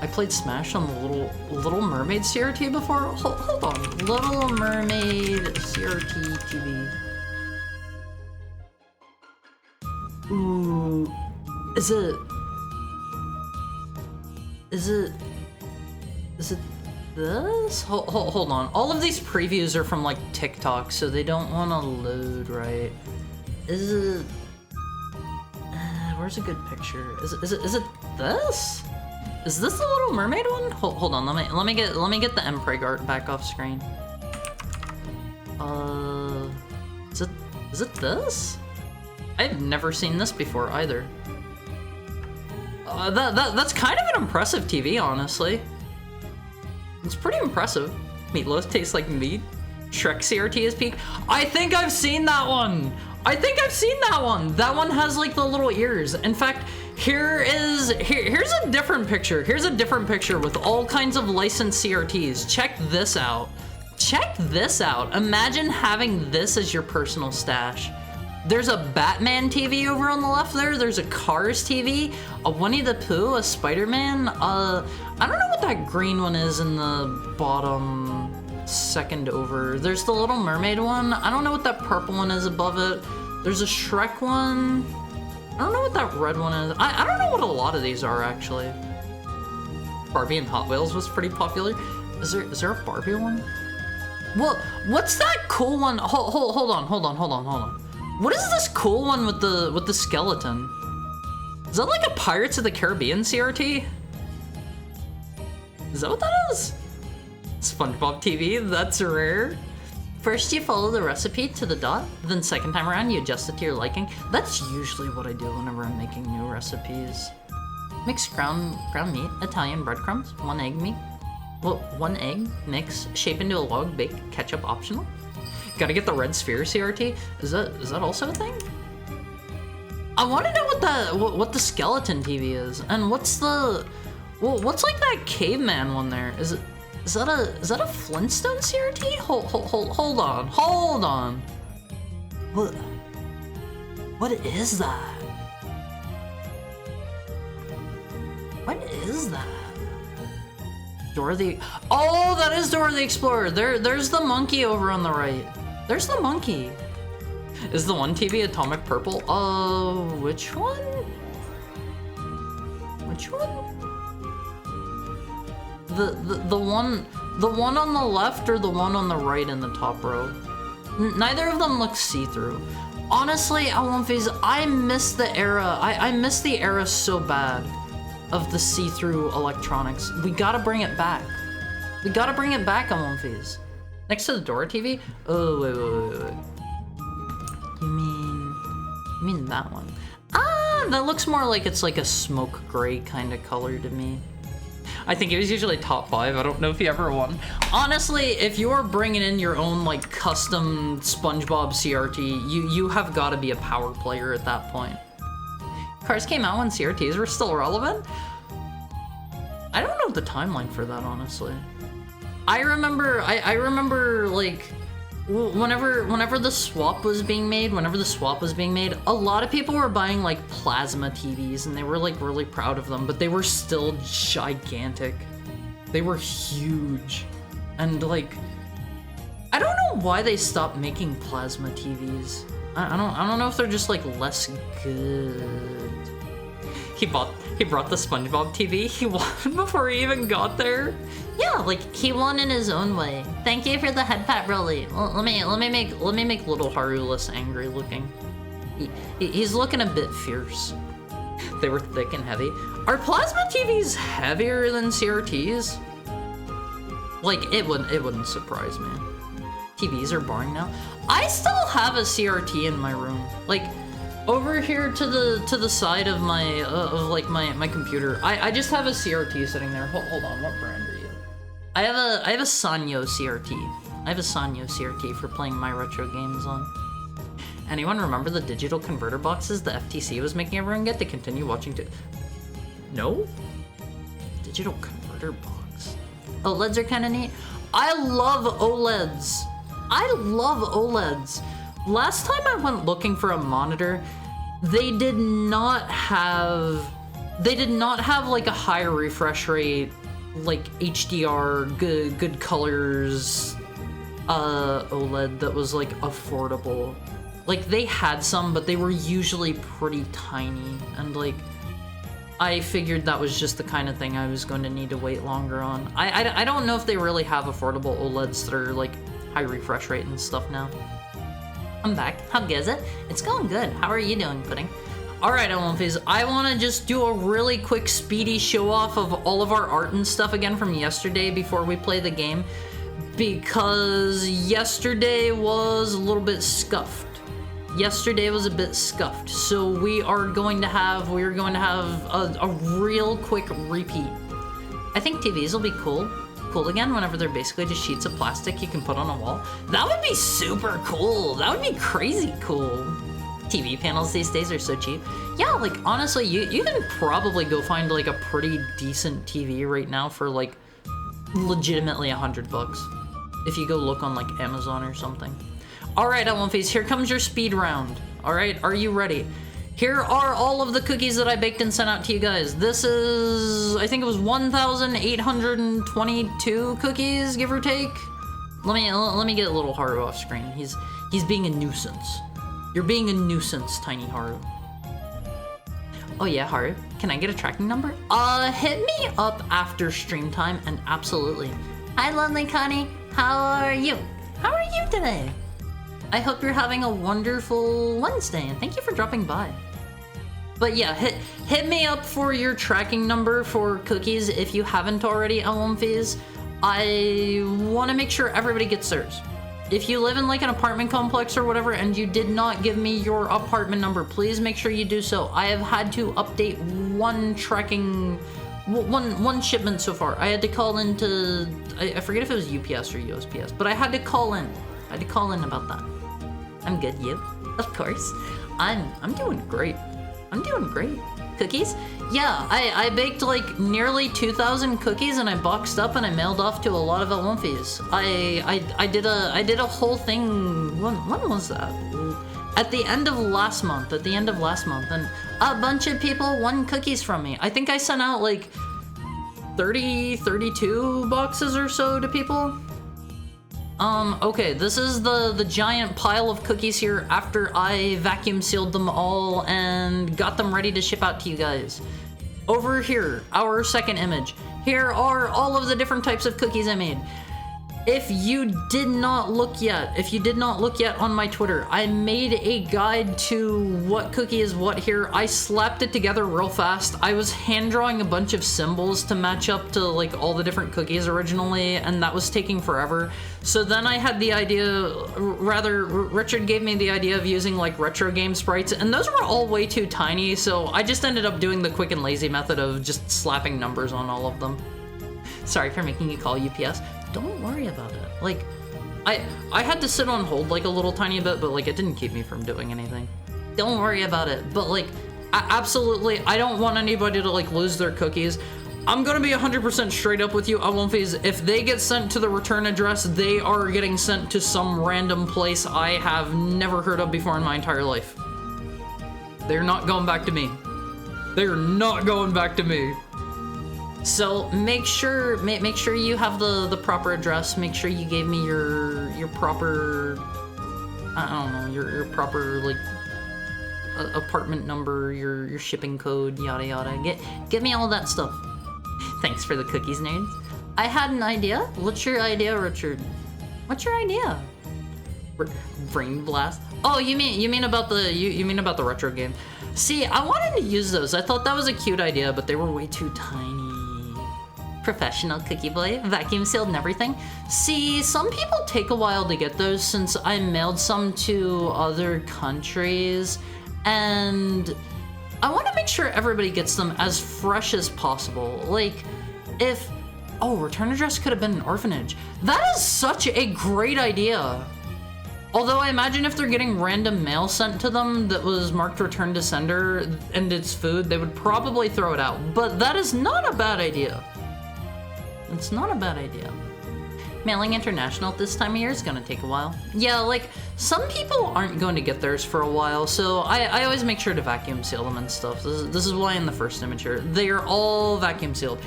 I played Smash on the Little Mermaid CRT before. Hold on. Little Mermaid CRT TV. Ooh. Is it this? Hold on. All of these previews are from like TikTok, so they don't want to load, right? Is it where's a good picture? Is it this? Is this the Little Mermaid one? Hold on, let me get the Empreg art back off screen. Is it this? I've never seen this before either. That's kind of an impressive TV, honestly. It's pretty impressive. Meatloaf tastes like meat. Shrek CRT is peak. I think I've seen that one. That one has like the little ears. In fact, here's a different picture. Here's a different picture with all kinds of licensed CRTs. Check this out. Imagine having this as your personal stash. There's a Batman TV over on the left there. There's a Cars TV, a Winnie the Pooh, a Spider-Man. I don't know what that green one is in the bottom second over. There's the Little Mermaid one. I don't know what that purple one is above it. There's a Shrek one. I don't know what that red one is. I don't know what a lot of these are, actually. Barbie and Hot Wheels was pretty popular. Is there a Barbie one? Well, what's that cool one? Hold on. What is this cool one with the skeleton? Is that like a Pirates of the Caribbean CRT? Is that what that is? SpongeBob TV, that's rare. First you follow the recipe to the dot, then second time around you adjust it to your liking. That's usually what I do whenever I'm making new recipes. Mix ground meat, Italian breadcrumbs, 1 egg meat. Well, 1 egg, mix, shape into a log, bake, ketchup optional. Gotta get the red sphere CRT. Is that also a thing? I want to know what the skeleton TV is, and what's like that caveman one there? Is that a Flintstone CRT? Hold on. What is that? What is that? Dora the... Oh, that is Dora the Explorer. There's the monkey over on the right. There's the monkey. Is the one TV Atomic Purple? Which one? The one on the left or the one on the right in the top row? Neither of them look see-through. Honestly, Alonphys, I miss the era. I miss the era so bad of the see-through electronics. We gotta bring it back. Alonphys. Next to the Dora TV? Oh, wait. You mean that one? That looks more like it's like a smoke gray kind of color to me. I think it was usually top 5. I don't know if he ever won. Honestly, if you're bringing in your own like custom SpongeBob CRT, you have got to be a power player at that point. Cars came out when CRTs were still relevant? I don't know the timeline for that, honestly. I remember like whenever the swap was being made, a lot of people were buying like plasma TVs and they were like really proud of them, but they were still gigantic. They were huge. And like, I don't know why they stopped making plasma TVs. I don't know if they're just like less good. He brought the SpongeBob TV. He won before he even got there. Yeah, like he won in his own way. Thank you for the head pat, Broly. Let me make little Haru less angry looking. He's looking a bit fierce. They were thick and heavy. Are plasma TVs heavier than CRTs? Like it wouldn't surprise me. TVs are boring now. I still have a CRT in my room. Like over here to the side of my my computer. I just have a CRT sitting there. Hold on, what brand are you? I have a Sanyo CRT. I have a Sanyo CRT for playing my retro games on. Anyone remember the digital converter boxes the FTC was making everyone get to continue watching No? Digital converter box. OLEDs are kind of neat. I love OLEDs. Last time I went looking for a monitor, they did not have like a high refresh rate, like HDR, good colors, OLED that was like affordable. Like they had some, but they were usually pretty tiny, and like I figured that was just the kind of thing I was going to need to wait longer on. I don't know if they really have affordable OLEDs that are like high refresh rate and stuff now. I'm back. How goes it? It's going good. How are you doing, Pudding? Alright, Olympies, I want to just do a really quick speedy show off of all of our art and stuff again from yesterday before we play the game, because yesterday was a little bit scuffed. Yesterday was a bit scuffed, so we are going to have a real quick repeat. I think TVs will be cool again whenever they're basically just sheets of plastic you can put on a wall. That would be super cool. That would be crazy cool. TV panels these days are so cheap. Yeah, like honestly, you can probably go find like a pretty decent TV right now for like legitimately $100 if you go look on like Amazon or something. All right, Olympies, here comes your speed round. All right, are you ready? Here are all of the cookies that I baked and sent out to you guys. This is, I think it was 1,822 cookies, give or take. Let me get a little Haru off screen. He's being a nuisance. You're being a nuisance, Tiny Haru. Oh yeah, Haru, can I get a tracking number? Hit me up after stream time, and absolutely. Hi, lovely Connie. How are you? How are you today? I hope you're having a wonderful Wednesday, and thank you for dropping by. But yeah, hit me up for your tracking number for cookies if you haven't already, Olympies. I want to make sure everybody gets theirs. If you live in like an apartment complex or whatever and you did not give me your apartment number, please make sure you do so. I have had to update one shipment so far. I had to call into, I forget if it was UPS or USPS, but I had to call in. I had to call in about that. I'm good, you? Of course. I'm doing great. I'm doing great. Cookies? Yeah, I baked like nearly 2,000 cookies and I boxed up and I mailed off to a lot of Olympies. I did a whole thing. When was that? At the end of last month. And a bunch of people won cookies from me. I think I sent out like 32 boxes or so to people. Okay, this is the giant pile of cookies here after I vacuum sealed them all and got them ready to ship out to you guys. Over here, our second image. Here are all of the different types of cookies I made. If you did not look yet on my Twitter, I made a guide to what cookie is what here. I slapped it together real fast. I was hand drawing a bunch of symbols to match up to like all the different cookies originally, and that was taking forever. So then I had the idea, Richard gave me the idea of using like retro game sprites, and those were all way too tiny, so I just ended up doing the quick and lazy method of just slapping numbers on all of them. Sorry for making you call UPS. Don't worry about it. Like, I had to sit on hold like a little tiny bit, but like it didn't keep me from doing anything. Don't worry about it. But like, absolutely, I don't want anybody to like lose their cookies. I'm gonna be 100% straight up with you, Olympies. If they get sent to the return address, they are getting sent to some random place I have never heard of before in my entire life. They're not going back to me. They're not going back to me. So make sure you have the proper address. Make sure you gave me your proper, I don't know, your proper like apartment number, your shipping code, yada yada. Get me all that stuff. Thanks for the cookies, nerds. I had an idea. What's your idea, Richard? What's your idea? Brain blast. Oh, you mean about the you mean about the retro game? See, I wanted to use those. I thought that was a cute idea, but they were way too tiny. Professional cookie boy, vacuum sealed and everything. See, some people take a while to get those since I mailed some to other countries, and I want to make sure everybody gets them as fresh as possible. Like, if, oh, return address could have been an orphanage. That is such a great idea. Although I imagine if they're getting random mail sent to them that was marked return to sender and it's food, they would probably throw it out. But that is not a bad idea. It's not a bad idea. Mailing international at this time of year is gonna take a while. Yeah, like, some people aren't going to get theirs for a while, so I always make sure to vacuum seal them and stuff. This is why in the first image here, they are all vacuum sealed.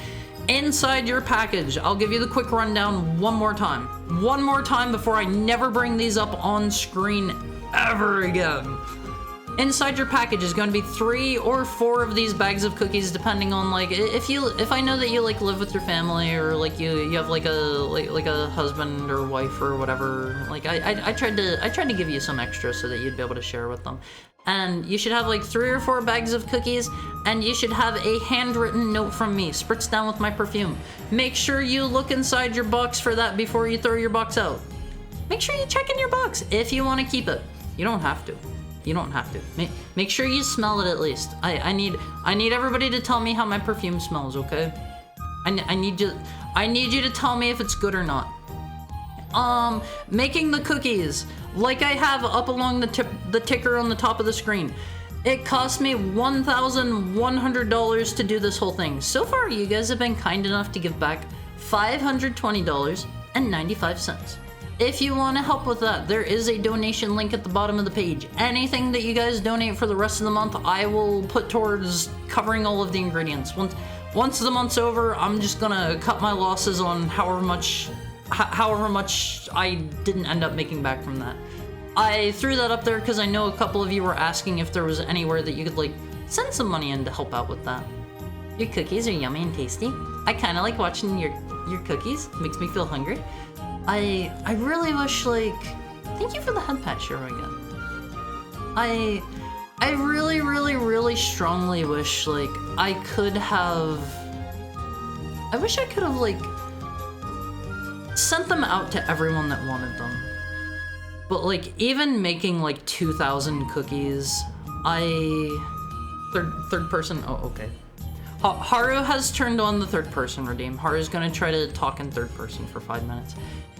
Inside your package, I'll give you the quick rundown one more time. One more time before I never bring these up on screen ever again. inside your package is going to be 3 or 4 of these bags of cookies, depending on like if I know that you like live with your family, or like you have like a husband or wife or whatever. Like I tried to give you some extra so that you'd be able to share with them. And you should have like 3 or 4 bags of cookies, and you should have a handwritten note from me, spritzed down with my perfume. Make sure you look inside your box for that before you throw your box out. Make sure you check in your box if you want to keep it. You don't have to. You don't have to. Make sure you smell it at least. I need everybody to tell me how my perfume smells, okay? I need you to tell me if it's good or not. Making the cookies, like I have up along the ticker on the top of the screen. It cost me $1,100 to do this whole thing. So far, you guys have been kind enough to give back $520.95. If you want to help with that, there is a donation link at the bottom of the page. Anything that you guys donate for the rest of the month, I will put towards covering all of the ingredients. Once the month's over, I'm just gonna cut my losses on however much I didn't end up making back from that. I threw that up there because I know a couple of you were asking if there was anywhere that you could like send some money in to help out with that. Your cookies are yummy and tasty. I kind of like watching your cookies. Makes me feel hungry. I really wish, like, thank you for the head pat, Shiroga. I really, really, really strongly wish, like, I wish I could have, like, sent them out to everyone that wanted them. But, like, even making, like, 2,000 cookies, third person, oh, okay. Haru has turned on the third person redeem. Haru's gonna try to talk in third person for 5 minutes.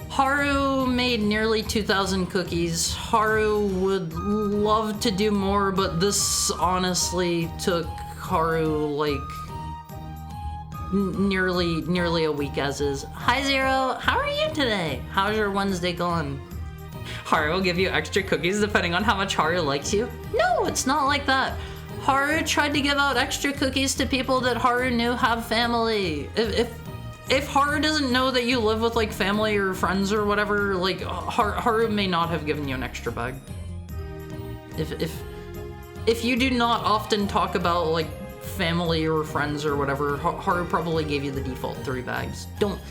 Haru made nearly 2,000 cookies. Haru would love to do more, but this honestly took Haru like nearly a week as is. Hi Zero, how are you today? How's your Wednesday going? Haru will give you extra cookies depending on how much Haru likes you. No, it's not like that. Haru tried to give out extra cookies to people that Haru knew have family. If Haru doesn't know that you live with like family or friends or whatever, like Haru may not have given you an extra bag. If you do not often talk about like family or friends or whatever, Haru probably gave you the default 3 bags. Don't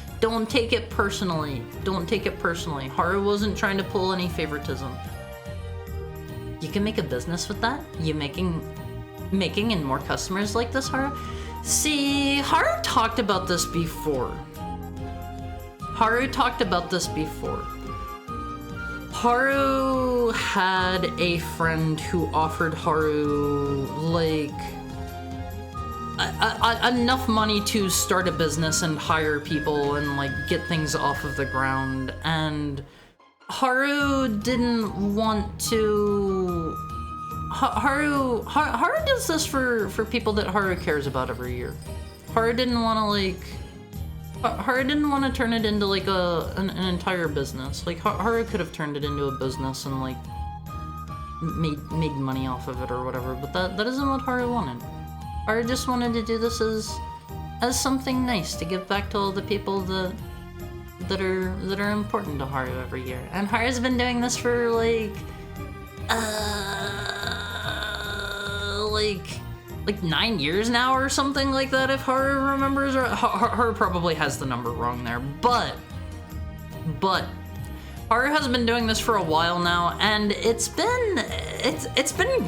take it personally. Don't take it personally. Haru wasn't trying to pull any favoritism. You can make a business with that. You making in more customers like this, Haru? See, Haru talked about this before. Haru had a friend who offered Haru, like, enough money to start a business and hire people and, like, get things off of the ground, and Haru didn't want to... Haru does this for people that Haru cares about every year. Haru didn't want to turn it into like an entire business. Like Haru could have turned it into a business and like made money off of it or whatever, but that isn't what Haru wanted. Haru just wanted to do this as something nice to give back to all the people that are important to Haru every year. And Haru's been doing this for like 9 years now or something like that, if Haru remembers. Haru probably has the number wrong there, but Haru has been doing this for a while now, and it's been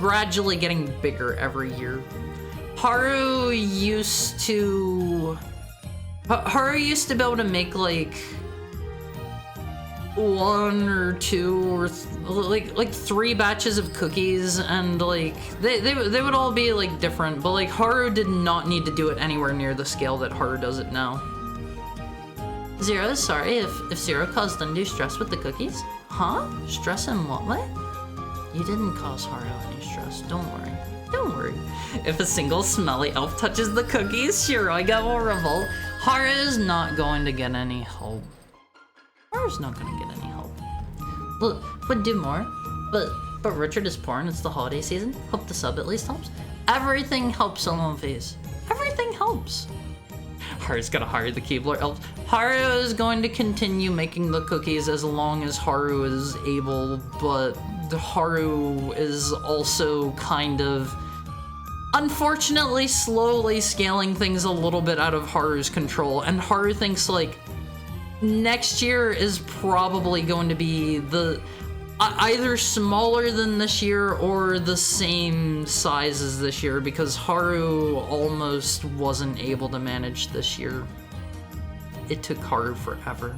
gradually getting bigger every year. Haru used to be able to make like 1 or 2 or like 3 batches of cookies, and like they would all be like different, but like Haru did not need to do it anywhere near the scale that Haru does it now. Zero is sorry if Zero caused undue stress with the cookies. Huh? Stress in what way? You didn't cause Haru any stress. Don't worry. If a single smelly elf touches the cookies, Shiroiga will revolt. Haru's not going to get any help. Haru's not gonna get any help. Look, would do more, but Richard is poor and it's the holiday season. Hope the sub at least helps. Everything helps on Phase. Everything helps. Haru's gonna hire the Keebler elf. Haru is going to continue making the cookies as long as Haru is able, but Haru is also kind of, unfortunately, slowly scaling things a little bit out of Haru's control, and Haru thinks, like, next year is probably going to be either smaller than this year or the same size as this year, because Haru almost wasn't able to manage this year. It took Haru forever.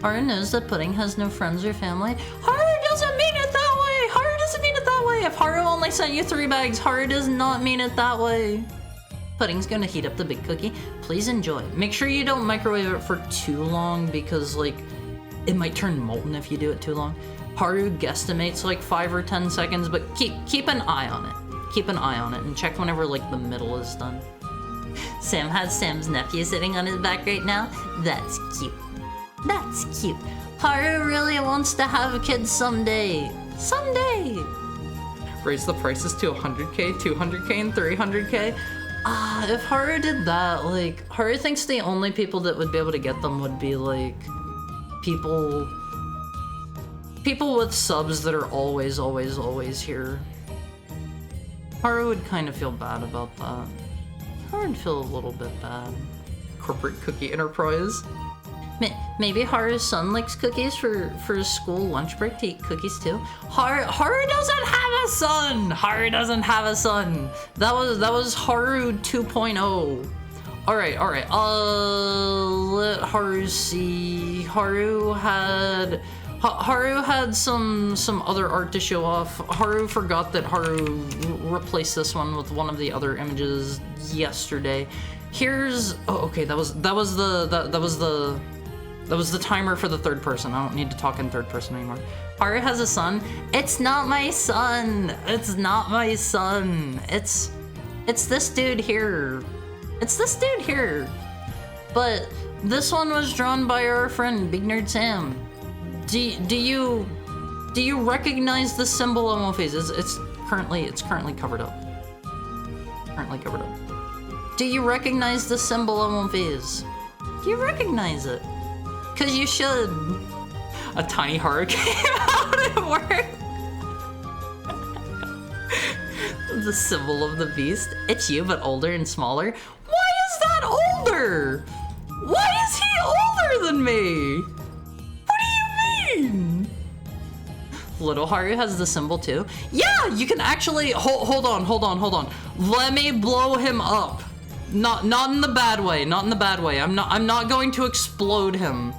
Haru knows that Pudding has no friends or family. Haru doesn't mean it that way! Haru doesn't mean it that way! If Haru only sent you 3 bags, Haru does not mean it that way. Pudding's gonna heat up the big cookie. Please enjoy. Make sure you don't microwave it for too long, because, like, it might turn molten if you do it too long. Haru guesstimates like 5 or 10 seconds, but keep an eye on it. Keep an eye on it and check whenever, like, the middle is done. Sam has Sam's nephew sitting on his back right now. That's cute. That's cute. Haru really wants to have a kid someday. Someday! Raise the prices to 100k, 200k, and 300k. If Haru did that, like, Haru thinks the only people that would be able to get them would be, like, people with subs that are always, always, always here. Haru would kind of feel bad about that. Haru would feel a little bit bad. Corporate cookie enterprise. Maybe Haru's son likes cookies for his school lunch break to eat cookies too. Haru doesn't have a son! Haru doesn't have a son! That was Haru 2.0. Alright, let Haru see. Haru had some other art to show off. Haru forgot that Haru replaced this one with one of the other images yesterday. Here's, okay, that was the timer for the third person. I don't need to talk in third person anymore. Haru has a son. It's not my son. It's not my son. It's this dude here. It's this dude here. But this one was drawn by our friend Big Nerd Sam. Do you recognize the symbol on one face? It's currently covered up. Currently covered up. Do you recognize the symbol on one face? Do you recognize it? Cause you should. A tiny Haru came out at work. The symbol of the beast. It's you, but older and smaller. Why is that older? Why is he older than me? What do you mean? Little Haru has the symbol too. Yeah, you can actually hold on. Let me blow him up. Not in the bad way. Not in the bad way. I'm not going to explode him.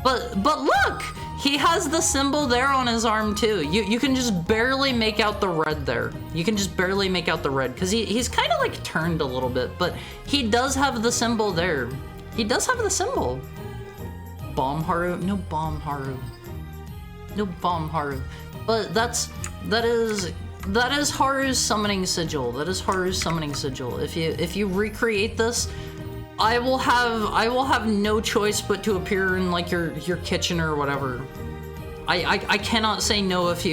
But look, he has the symbol there on his arm too. You can just barely make out the red there. You can just barely make out the red because he's kind of like turned a little bit, but he does have the symbol there. He does have the symbol. Bomb Haru? No bomb Haru. No bomb Haru. But that is Haru's summoning sigil. That is Haru's summoning sigil. If you recreate this, I will have no choice but to appear in like your kitchen or whatever. I cannot say no if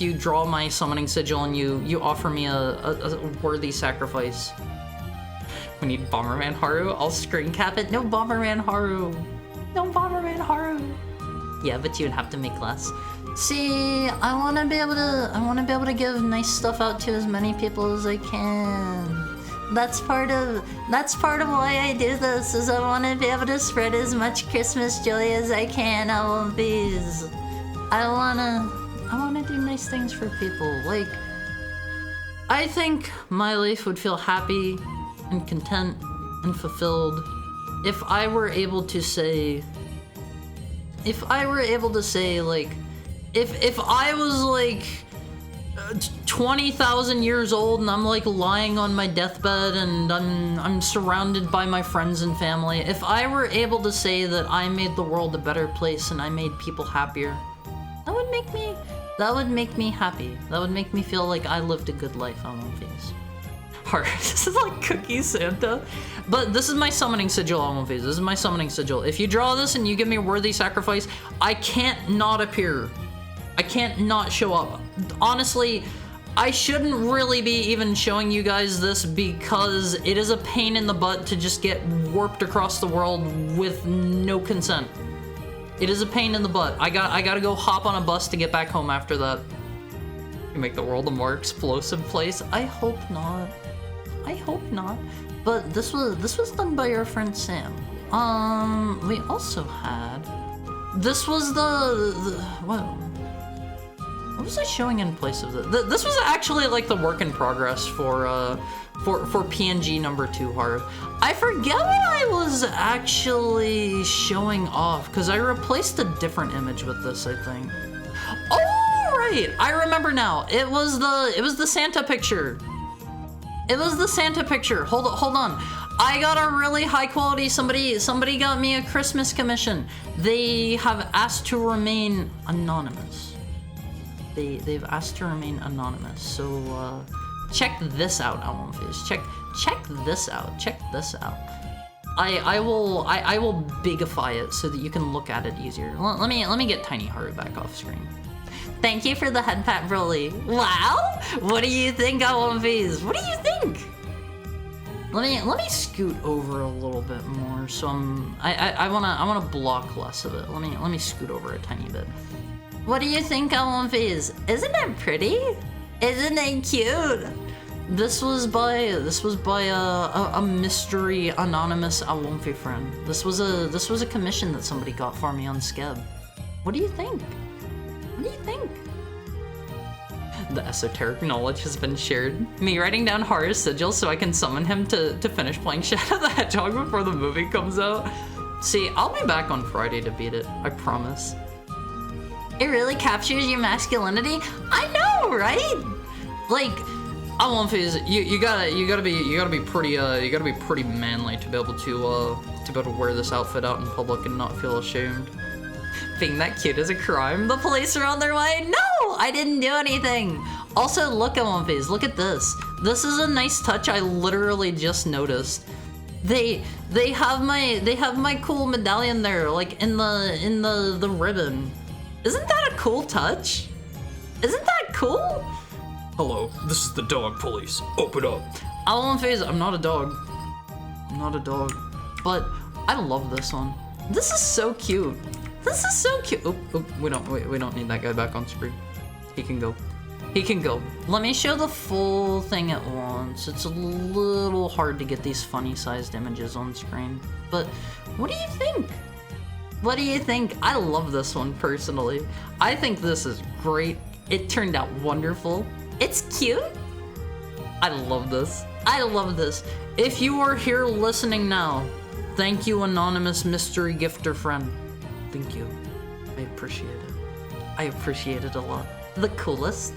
you draw my summoning sigil and you offer me a worthy sacrifice. We need Bomberman Haru. I'll screen cap it. No Bomberman Haru. No Bomberman Haru. Yeah, but you'd have to make less. See, I want to be able to give nice stuff out to as many people as I can. That's part of why I do this, is I want to be able to spread as much Christmas joy as I can out of these. I wanna do nice things for people. Like, I think my life would feel happy and content and fulfilled if I were able to say, if I was like 20,000 years old and I'm like lying on my deathbed and I'm surrounded by my friends and family, if I were able to say that I made the world a better place and I made people happier, that would make me happy. That would make me feel like I lived a good life on One Piece. This is like Cookie Santa. But this is my summoning sigil on One Piece. This is my summoning sigil. If you draw this and you give me a worthy sacrifice, I can't not appear. I can't not show up. Honestly, I shouldn't really be even showing you guys this because it is a pain in the butt to just get warped across the world with no consent. It is a pain in the butt. I gotta go hop on a bus to get back home after that. You make the world a more explosive place. I hope not. I hope not. But this was done by our friend Sam. We also had. This was what was I showing in place of this? This was actually like the work in progress for PNG number 2 Haru. I forget what I was actually showing off because I replaced a different image with this, I think. Oh right, I remember now. It was the Santa picture. It was the Santa picture. Hold on. I got a really high quality. Somebody got me a Christmas commission. They have asked to remain anonymous. They've asked to remain anonymous. So check this out, Almonface. Check this out. Check this out. I will bigify it so that you can look at it easier. Let me get Tiny Haru back off screen. Thank you for the head pat, Broly. Wow! What do you think, Almonface? What do you think? Let me scoot over a little bit more. So I wanna block less of it. Let me scoot over a tiny bit. What do you think, Almonface? Isn't it pretty? Isn't it cute? This was by a mystery anonymous Almonface friend. This was a commission that somebody got for me on Skeb. What do you think? What do you think? The esoteric knowledge has been shared. Me writing down Haru's sigil so I can summon him to finish playing Shadow the Hedgehog before the movie comes out. See, I'll be back on Friday to beat it. I promise. It really captures your masculinity. I know, right? Like, Almonface, you gotta be pretty manly to be able to wear this outfit out in public and not feel ashamed. Being that cute is a crime. The police are on their way. No, I didn't do anything. Also, look, Almonface, look at this. This is a nice touch I literally just noticed. They have my cool medallion there, like in the ribbon. Isn't that a cool touch? Isn't that cool? Hello, this is the dog police. Open up. Almonface, I'm not a dog. I'm not a dog. But I love this one. This is so cute. This is so cute. Oh, we don't need that guy back on screen. He can go. He can go. Let me show the full thing at once. It's a little hard to get these funny sized images on screen. But what do you think? What do you think? I love this one personally. I think this is great. It turned out wonderful. It's cute. I love this. I love this. If you are here listening now, thank you, anonymous mystery gifter friend. Thank you. I appreciate it. I appreciate it a lot. The coolest.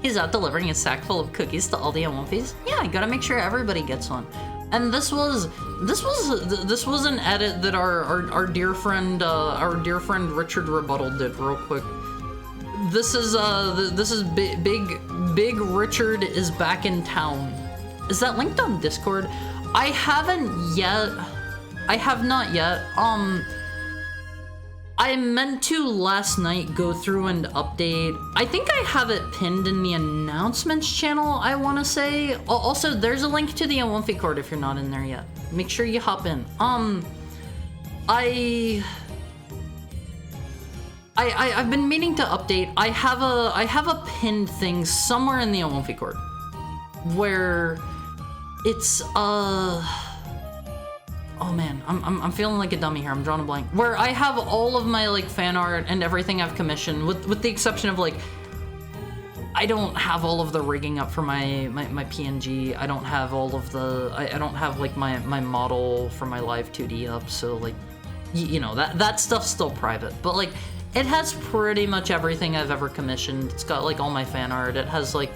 He's out delivering a sack full of cookies to all the Almonface. Yeah, I gotta make sure everybody gets one. And this was an edit that our dear friend Richard Rebuttal did real quick. This is big Richard is back in town. Is that linked on Discord? I haven't yet. I have not yet. I meant to last night go through and update. I think I have it pinned in the announcements channel, I want to say. Also, there's a link to the Almonface card if you're not in there yet. Make sure you hop in. I've been meaning to update. I have a pinned thing somewhere in the Almonface card where it's oh man, I'm feeling like a dummy here. I'm drawing a blank. Where I have all of my like fan art and everything I've commissioned, with the exception of like, I don't have all of the rigging up for my PNG. I don't have all of the, I don't have like my model for my live 2D up. So like, you know, that stuff's still private. But like, it has pretty much everything I've ever commissioned. It's got like all my fan art. It has like,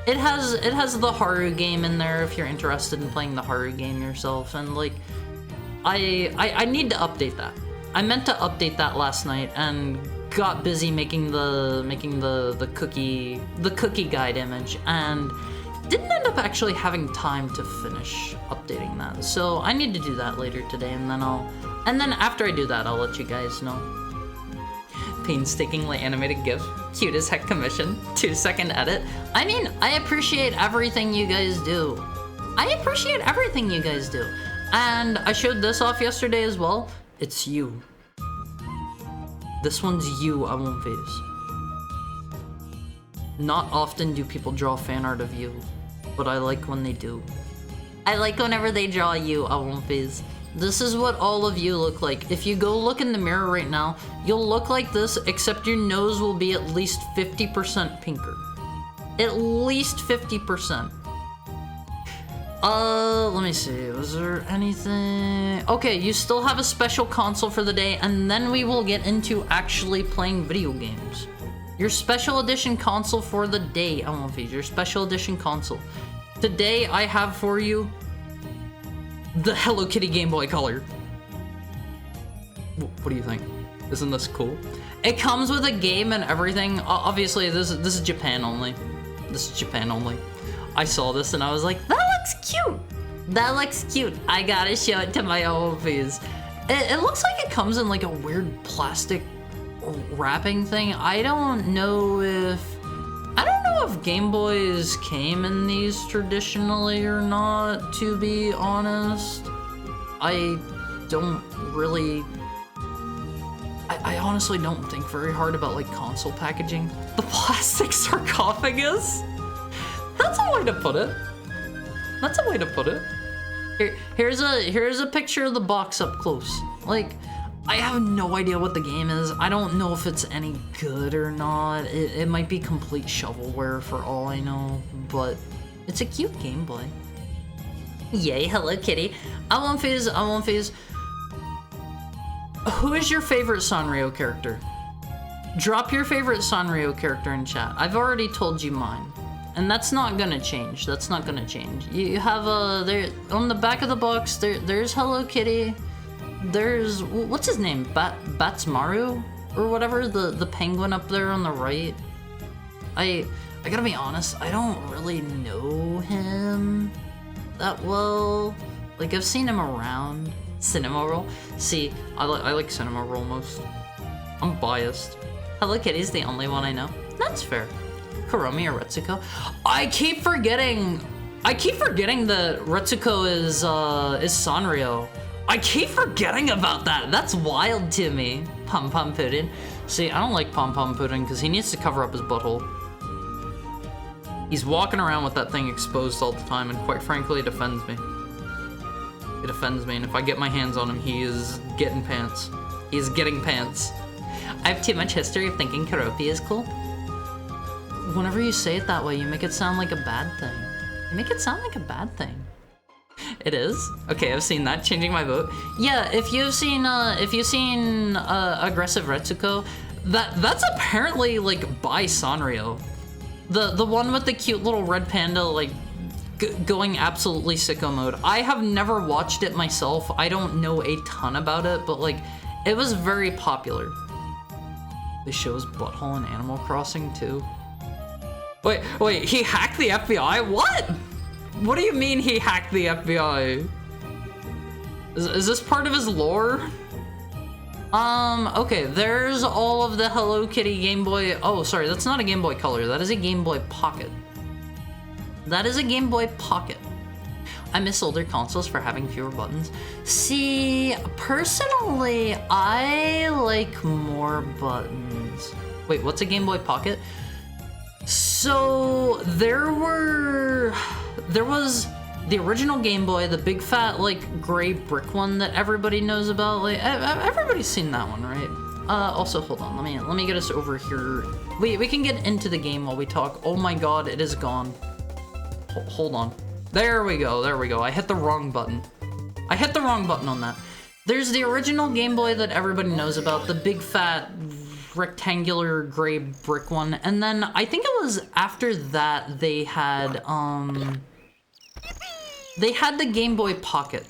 it has the Haru game in there if you're interested in playing the Haru game yourself. And like, I need to update that. I meant to update that last night and got busy making the cookie guide image and didn't end up actually having time to finish updating that. So I need to do that later today, and then after I do that, I'll let you guys know. Painstakingly animated GIF, cute as heck commission, 2-second edit. I mean, I appreciate everything you guys do. I appreciate everything you guys do. And I showed this off yesterday as well. It's you. This one's you, Almonface. Not often do people draw fan art of you, but I like when they do. I like whenever they draw you, Awumfies. This is what all of you look like. If you go look in the mirror right now, you'll look like this, except your nose will be at least 50% pinker. At least 50%. Let me see. Was there anything? Okay, you still have a special console for the day, and then we will get into actually playing video games. Your special edition console for the day, Awumfies. Your special edition console. Today, I have for you the Hello Kitty Game Boy Color. What do you think? Isn't this cool? It comes with a game and everything. Obviously, this is Japan only. This is Japan only. I saw this and I was like, that looks cute. That looks cute. I gotta show it to my Awumfies. It looks like it comes in like a weird plastic wrapping thing. I don't know if Game Boys came in these traditionally or not, to be honest. I don't really... I honestly don't think very hard about like console packaging. The plastic sarcophagus? That's a way to put it. That's a way to put it. Here's a picture of the box up close. Like, I have no idea what the game is. I don't know if it's any good or not. It might be complete shovelware for all I know, but it's a cute Game Boy. Yay, Hello Kitty. Awumfies. Who is your favorite Sanrio character? Drop your favorite Sanrio character in chat. I've already told you mine. And that's not gonna change. That's not gonna change. You have there on the back of the box, there's Hello Kitty. There's, what's his name? Batsmaru? Or whatever, the penguin up there on the right. I gotta be honest, I don't really know him that well. Like, I've seen him around. Cinnamoroll? See, I like Cinnamoroll most. I'm biased. Hello Kitty's the only one I know. That's fair. Kuromi or Retsuko? I keep forgetting that Retsuko is Sanrio. I keep forgetting about that. That's wild to me. Pom Pom Pudding. See, I don't like Pom Pom Pudding because he needs to cover up his butthole. He's walking around with that thing exposed all the time, and quite frankly, it offends me. It offends me, and if I get my hands on him, he is getting pants. He is getting pants. I have too much history of thinking Keroppi is cool. Whenever you say it that way, you make it sound like a bad thing. You make it sound like a bad thing. It is? Okay, I've seen that. Changing my vote. Yeah, if you've seen Aggressive Retsuko, that's apparently like by Sanrio. The one with the cute little red panda like going absolutely sicko mode. I have never watched it myself. I don't know a ton about it, but like it was very popular. They show his butthole in Animal Crossing too. Wait, he hacked the FBI? What? What do you mean he hacked the FBI? Is this part of his lore? Okay, there's all of the Hello Kitty Game Boy. Oh, sorry, that's not a Game Boy Color. That is a Game Boy Pocket. That is a Game Boy Pocket. I miss older consoles for having fewer buttons. See, personally, I like more buttons. Wait, what's a Game Boy Pocket? So there was the original Game Boy, the big fat like gray brick one that everybody knows about. Like everybody's seen that one, right? Also, hold on, let me get us over here. We can get into the game while we talk. Oh my god, it is gone. Hold on. There we go. I hit the wrong button. I hit the wrong button on that. There's the original Game Boy that everybody knows about, the big fat rectangular gray brick one, and then I think it was after that they had the Game Boy Pocket,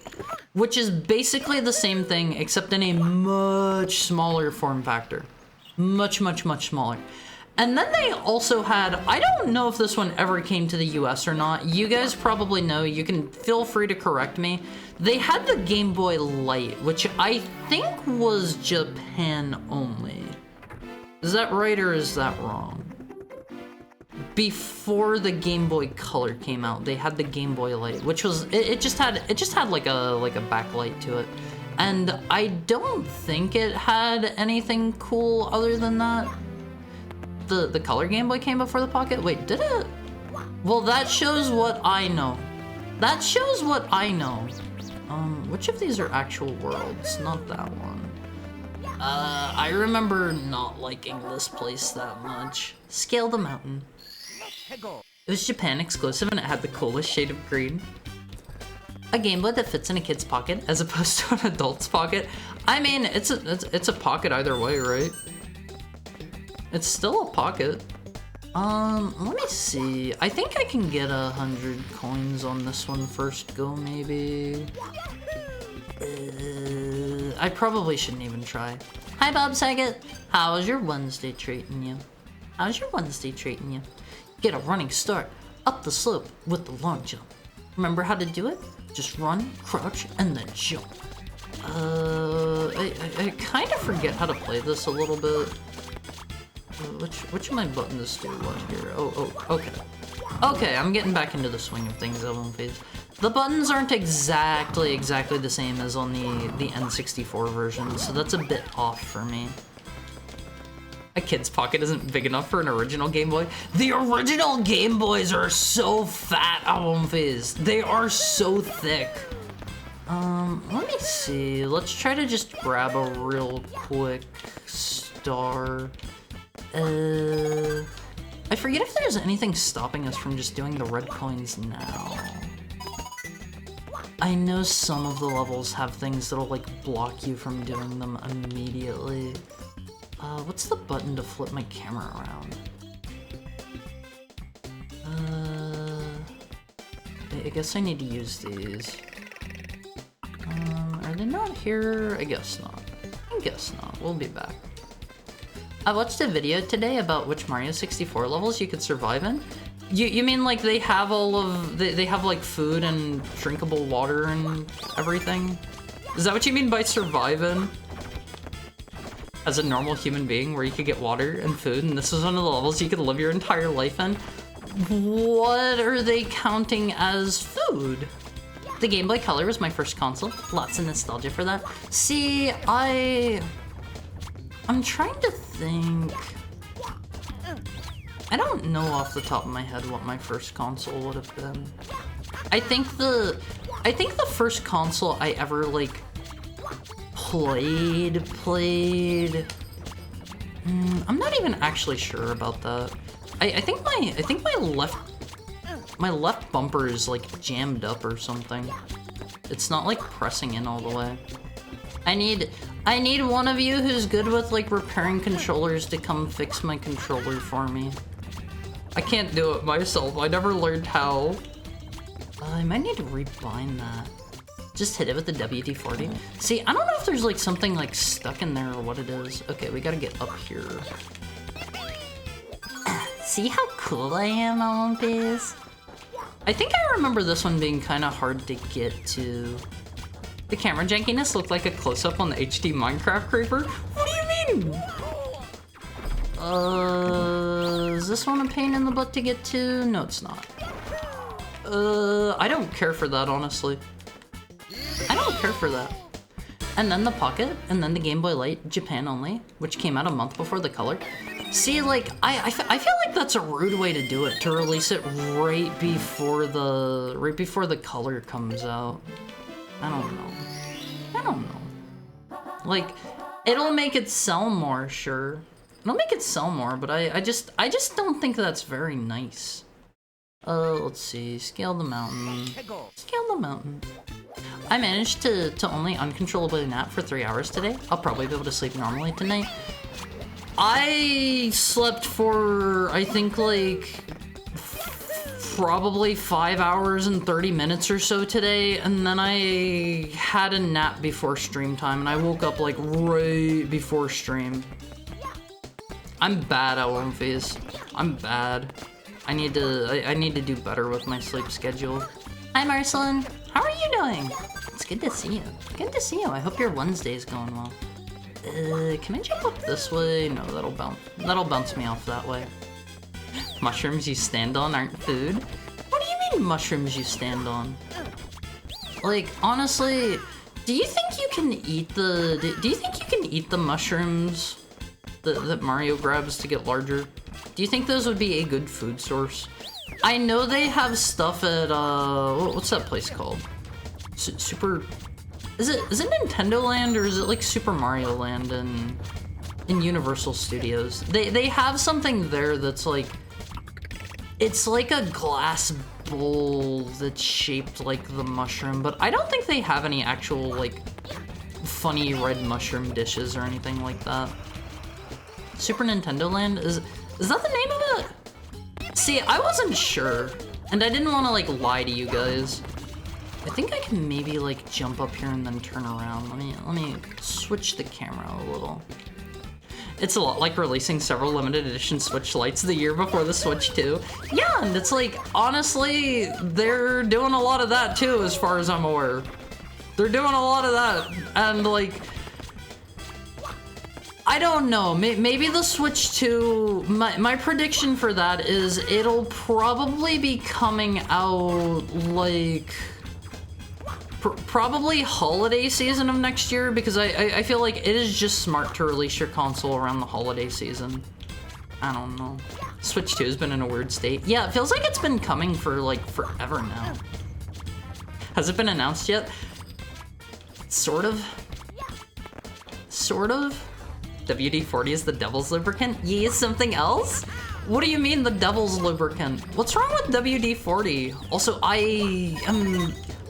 which is basically the same thing except in a much smaller form factor. Much smaller. And then they also had, I don't know if this one ever came to the US or not. You guys probably know, you can feel free to correct me. They had the Game Boy Light, which I think was Japan only. Is that right or is that wrong? Before the Game Boy Color came out, they had the Game Boy Light, which was it just had like a backlight to it. And I don't think it had anything cool other than that. the color Game Boy came before the Pocket? Wait, did it? Well, that shows what I know. That shows what I know. Which of these are actual worlds? Not that one. I remember not liking this place that much. Scale the Mountain. It was Japan exclusive and it had the coolest shade of green. A Game Boy that fits in a kid's pocket as opposed to an adult's pocket. I mean, it's a pocket either way, right? It's still a pocket. Let me see. I think I can get 100 coins on this one first go, maybe. I probably shouldn't even try. Hi, Bob Saget. How's your Wednesday treating you? How's your Wednesday treating you? Get a running start up the slope with the long jump. Remember how to do it? Just run, crouch, and then jump. I kind of forget how to play this a little bit. Which of my buttons do what here? Oh, okay. Okay, I'm getting back into the swing of things, Phase. The buttons aren't exactly the same as on the N64 version, so that's a bit off for me. A kid's pocket isn't big enough for an original Game Boy. The original Game Boys are so fat, Phase. They are so thick. Let me see. Let's try to just grab a real quick star. I forget if there's anything stopping us from just doing the red coins now. I know some of the levels have things that'll like block you from doing them immediately. What's the button to flip my camera around? I guess I need to use these. Are they not here? I guess not. I guess not. We'll be back. I watched a video today about which Mario 64 levels you could survive in. You mean like they have all of... They have like food and drinkable water and everything? Is that what you mean by survive in? As a normal human being where you could get water and food and this was one of the levels you could live your entire life in? What are they counting as food? The Game Boy Color was my first console. Lots of nostalgia for that. See, I'm trying to think. I don't know off the top of my head what my first console would have been. I think the first console I ever like played. I'm not even actually sure about that. I think my left bumper is like jammed up or something. It's not like pressing in all the way. I need one of you who's good with like repairing controllers to come fix my controller for me. I can't do it myself. I never learned how. I might need to rebind that. Just hit it with the WD-40. See, I don't know if there's like something like stuck in there or what it is. Okay, we gotta get up here. See how cool I am, Olympus? I think I remember this one being kind of hard to get to. The camera jankiness looked like a close-up on the HD Minecraft creeper. What do you mean? Is this one a pain in the butt to get to? No, it's not. I don't care for that, honestly. I don't care for that. And then the Pocket, and then the Game Boy Light, Japan only, which came out a month before the Color. See, like, I feel like that's a rude way to do it, to release it right before the Color comes out. I don't know. Like, it'll make it sell more, sure. It'll make it sell more, but I just don't think that's very nice. Let's see. Scale the mountain. Scale the mountain. I managed to only uncontrollably nap for 3 hours today. I'll probably be able to sleep normally tonight. I slept for, I think, like, probably 5 hours and 30 minutes or so today, and then I had a nap before stream time, and I woke up, like, right before stream. I'm bad at One Phase. I'm bad. I need to do better with my sleep schedule. Hi, Marceline. How are you doing? It's good to see you. Good to see you. I hope your Wednesday's going well. Can I jump up this way? No, that'll bounce me off that way. Mushrooms you stand on aren't food? What do you mean mushrooms you stand on? Like, honestly, do you think you can eat the mushrooms that Mario grabs to get larger? Do you think those would be a good food source? I know they have stuff at, what's that place called? Super... Is it Nintendo Land or is it like Super Mario Land in Universal Studios? They have something there that's like... It's like a glass bowl that's shaped like the mushroom, but I don't think they have any actual like funny red mushroom dishes or anything like that. Super Nintendo Land? Is that the name of it? See, I wasn't sure, and I didn't want to like lie to you guys. I think I can maybe like jump up here and then turn around. Let me switch the camera a little. It's a lot like releasing several limited edition Switch lights the year before the Switch 2. Yeah, and it's like, honestly, they're doing a lot of that too, as far as I'm aware. They're doing a lot of that, and like, I don't know, maybe the Switch 2, my prediction for that is it'll probably be coming out like... Probably holiday season of next year, because I feel like it is just smart to release your console around the holiday season. I don't know. Switch 2 has been in a weird state. Yeah, it feels like it's been coming for like forever now. Has it been announced yet? Sort of. Sort of. WD-40 is the devil's lubricant? Yeah, something else? What do you mean the devil's lubricant? What's wrong with WD-40? Also, I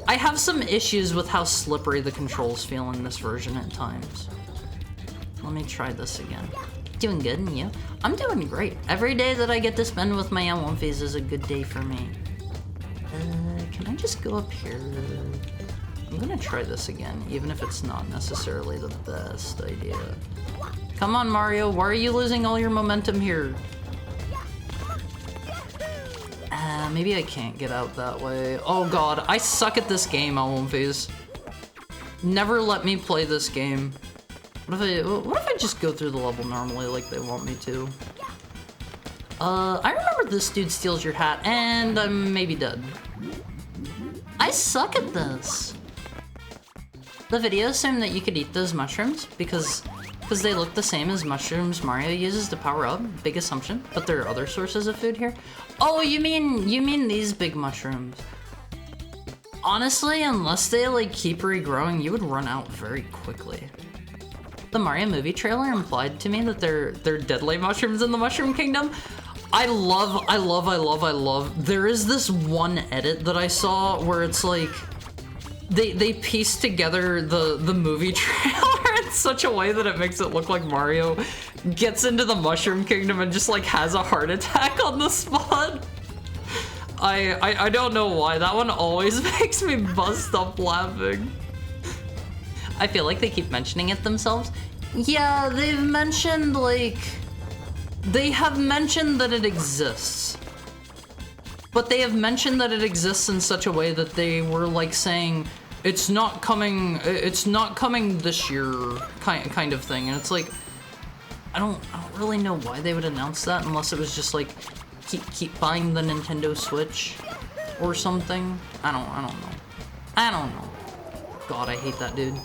have some issues with how slippery the controls feel in this version at times. Let me try this again. Doing good, and you? I'm doing great. Every day that I get to spend with my L1Phs is a good day for me. Can I just go up here? I'm gonna try this again, even if it's not necessarily the best idea. Come on, Mario, why are you losing all your momentum here? Maybe I can't get out that way. Oh god, I suck at this game, L1Phs. Never let me play this game. What if I just go through the level normally like they want me to? I remember this dude steals your hat, and I'm maybe dead. I suck at this. The video assumed that you could eat those mushrooms because they look the same as mushrooms Mario uses to power up. Big assumption, but there are other sources of food here. Oh, you mean these big mushrooms. Honestly, unless they like keep regrowing, you would run out very quickly. The Mario movie trailer implied to me that they're deadly mushrooms in the Mushroom Kingdom. I love. There is this one edit that I saw where it's like they pieced together the movie trailer in such a way that it makes it look like Mario gets into the Mushroom Kingdom and just like has a heart attack on the spot. I don't know why, that one always makes me bust up laughing. I feel like they keep mentioning it themselves. Yeah, they've mentioned like, they have mentioned that it exists. But they have mentioned that it exists in such a way that they were like saying, it's not coming this year, kind of thing. And it's like, I don't really know why they would announce that unless it was just like, keep buying the Nintendo Switch or something. I don't know. God, I hate that dude.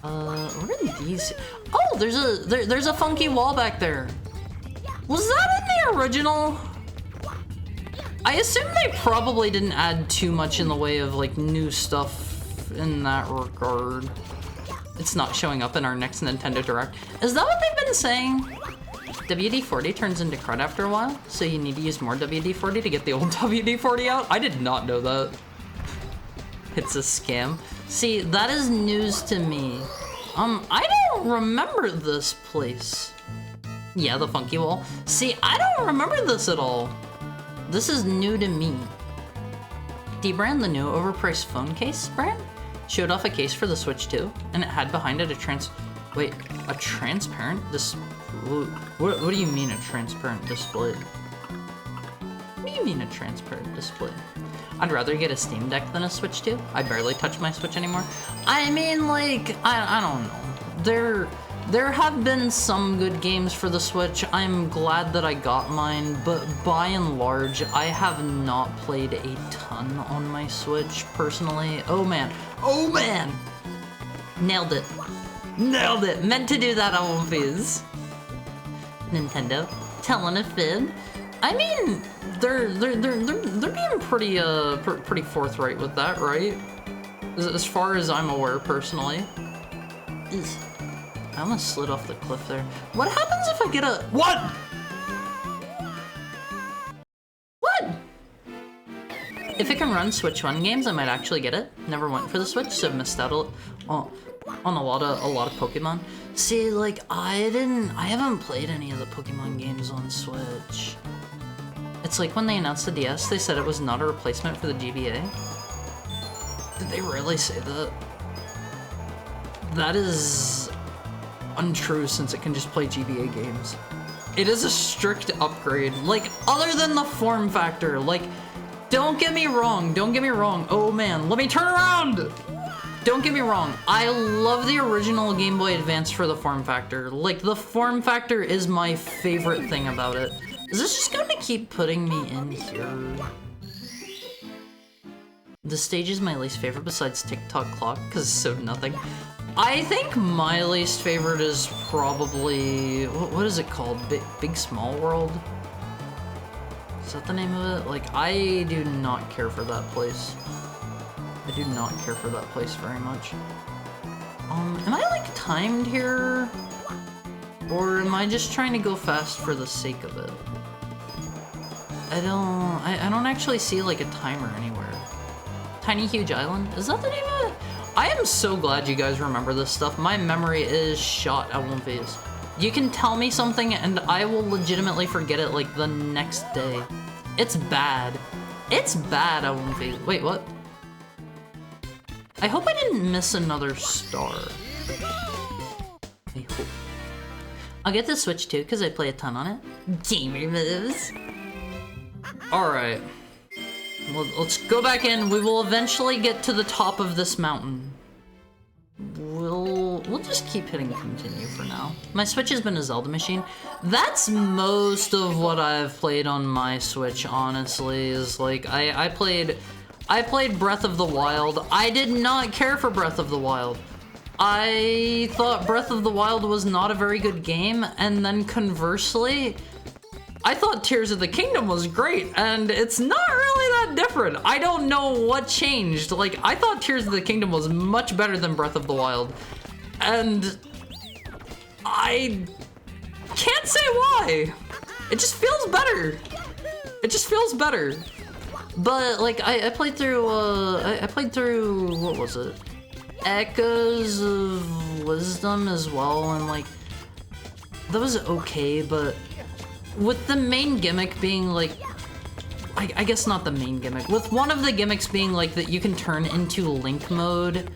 What are these? Oh, there's a funky wall back there. Was that in the original? I assume they probably didn't add too much in the way of like new stuff in that regard. It's not showing up in our next Nintendo Direct. Is that what they've been saying? WD-40 turns into crud after a while, so you need to use more WD-40 to get the old WD-40 out? I did not know that. It's a scam. See, that is news to me. I don't remember this place. Yeah, the funky wall. See, I don't remember this at all. This is new to me. D-Brand, the new overpriced phone case brand, showed off a case for the Switch 2, and it had behind it a transparent what do you mean a transparent display? What do you mean a transparent display? I'd rather get a Steam Deck than a Switch 2. I barely touch my Switch anymore. I mean, like, I don't know. There have been some good games for the Switch. I'm glad that I got mine, but by and large, I have not played a ton on my Switch, personally. Oh man. Nailed it. Meant to do that, L1Phs. Nintendo. telling a fib. I mean, they're being pretty forthright with that, right? As far as I'm aware, personally. Ugh. I almost slid off the cliff there. What happens if I get a... What? What? If it can run Switch 1 games, I might actually get it. Never went for the Switch, so missed out on a lot of Pokemon. See, like, I haven't played any of the Pokemon games on Switch. It's like when they announced the DS, they said it was not a replacement for the GBA. Did they really say that? That is untrue, since it can just play GBA games. It is a strict upgrade, like, other than the form factor. Like, don't get me wrong. Oh man, let me turn around! Don't get me wrong, I love the original Game Boy Advance for the form factor. Like, the form factor is my favorite thing about it. Is this just gonna keep putting me in here? The stage is my least favorite besides TikTok Clock, because it's so nothing. I think my least favorite is probably... What is it called? Big Small World? Is that the name of it? Like, I do not care for that place. I do not care for that place very much. Am I, like, timed here? Or am I just trying to go fast for the sake of it? I don't actually see, like, a timer anywhere. Tiny Huge Island? Is that the name of it? I am so glad you guys remember this stuff. My memory is shot at one phase. You can tell me something and I will legitimately forget it, like, the next day. It's bad. It's bad at one phase. Wait, what? I hope I didn't miss another star. I hope. I'll get the Switch too, because I play a ton on it. Gamer moves. Alright. Well, let's go back in. We will eventually get to the top of this mountain. We'll just keep hitting continue for now. My Switch has been a Zelda machine. That's most of what I've played on my Switch, honestly, is like, I played Breath of the Wild. I did not care for Breath of the Wild. I thought Breath of the Wild was not a very good game, and then conversely, I thought Tears of the Kingdom was great, and it's not really that different. I don't know what changed. Like, I thought Tears of the Kingdom was much better than Breath of the Wild, and I can't say why. It just feels better. It just feels better. But, like, I played through, what was it? Echoes of Wisdom as well, and, like, that was okay, but with the main gimmick being, like, I guess not the main gimmick, with one of the gimmicks being, like, that you can turn into Link mode,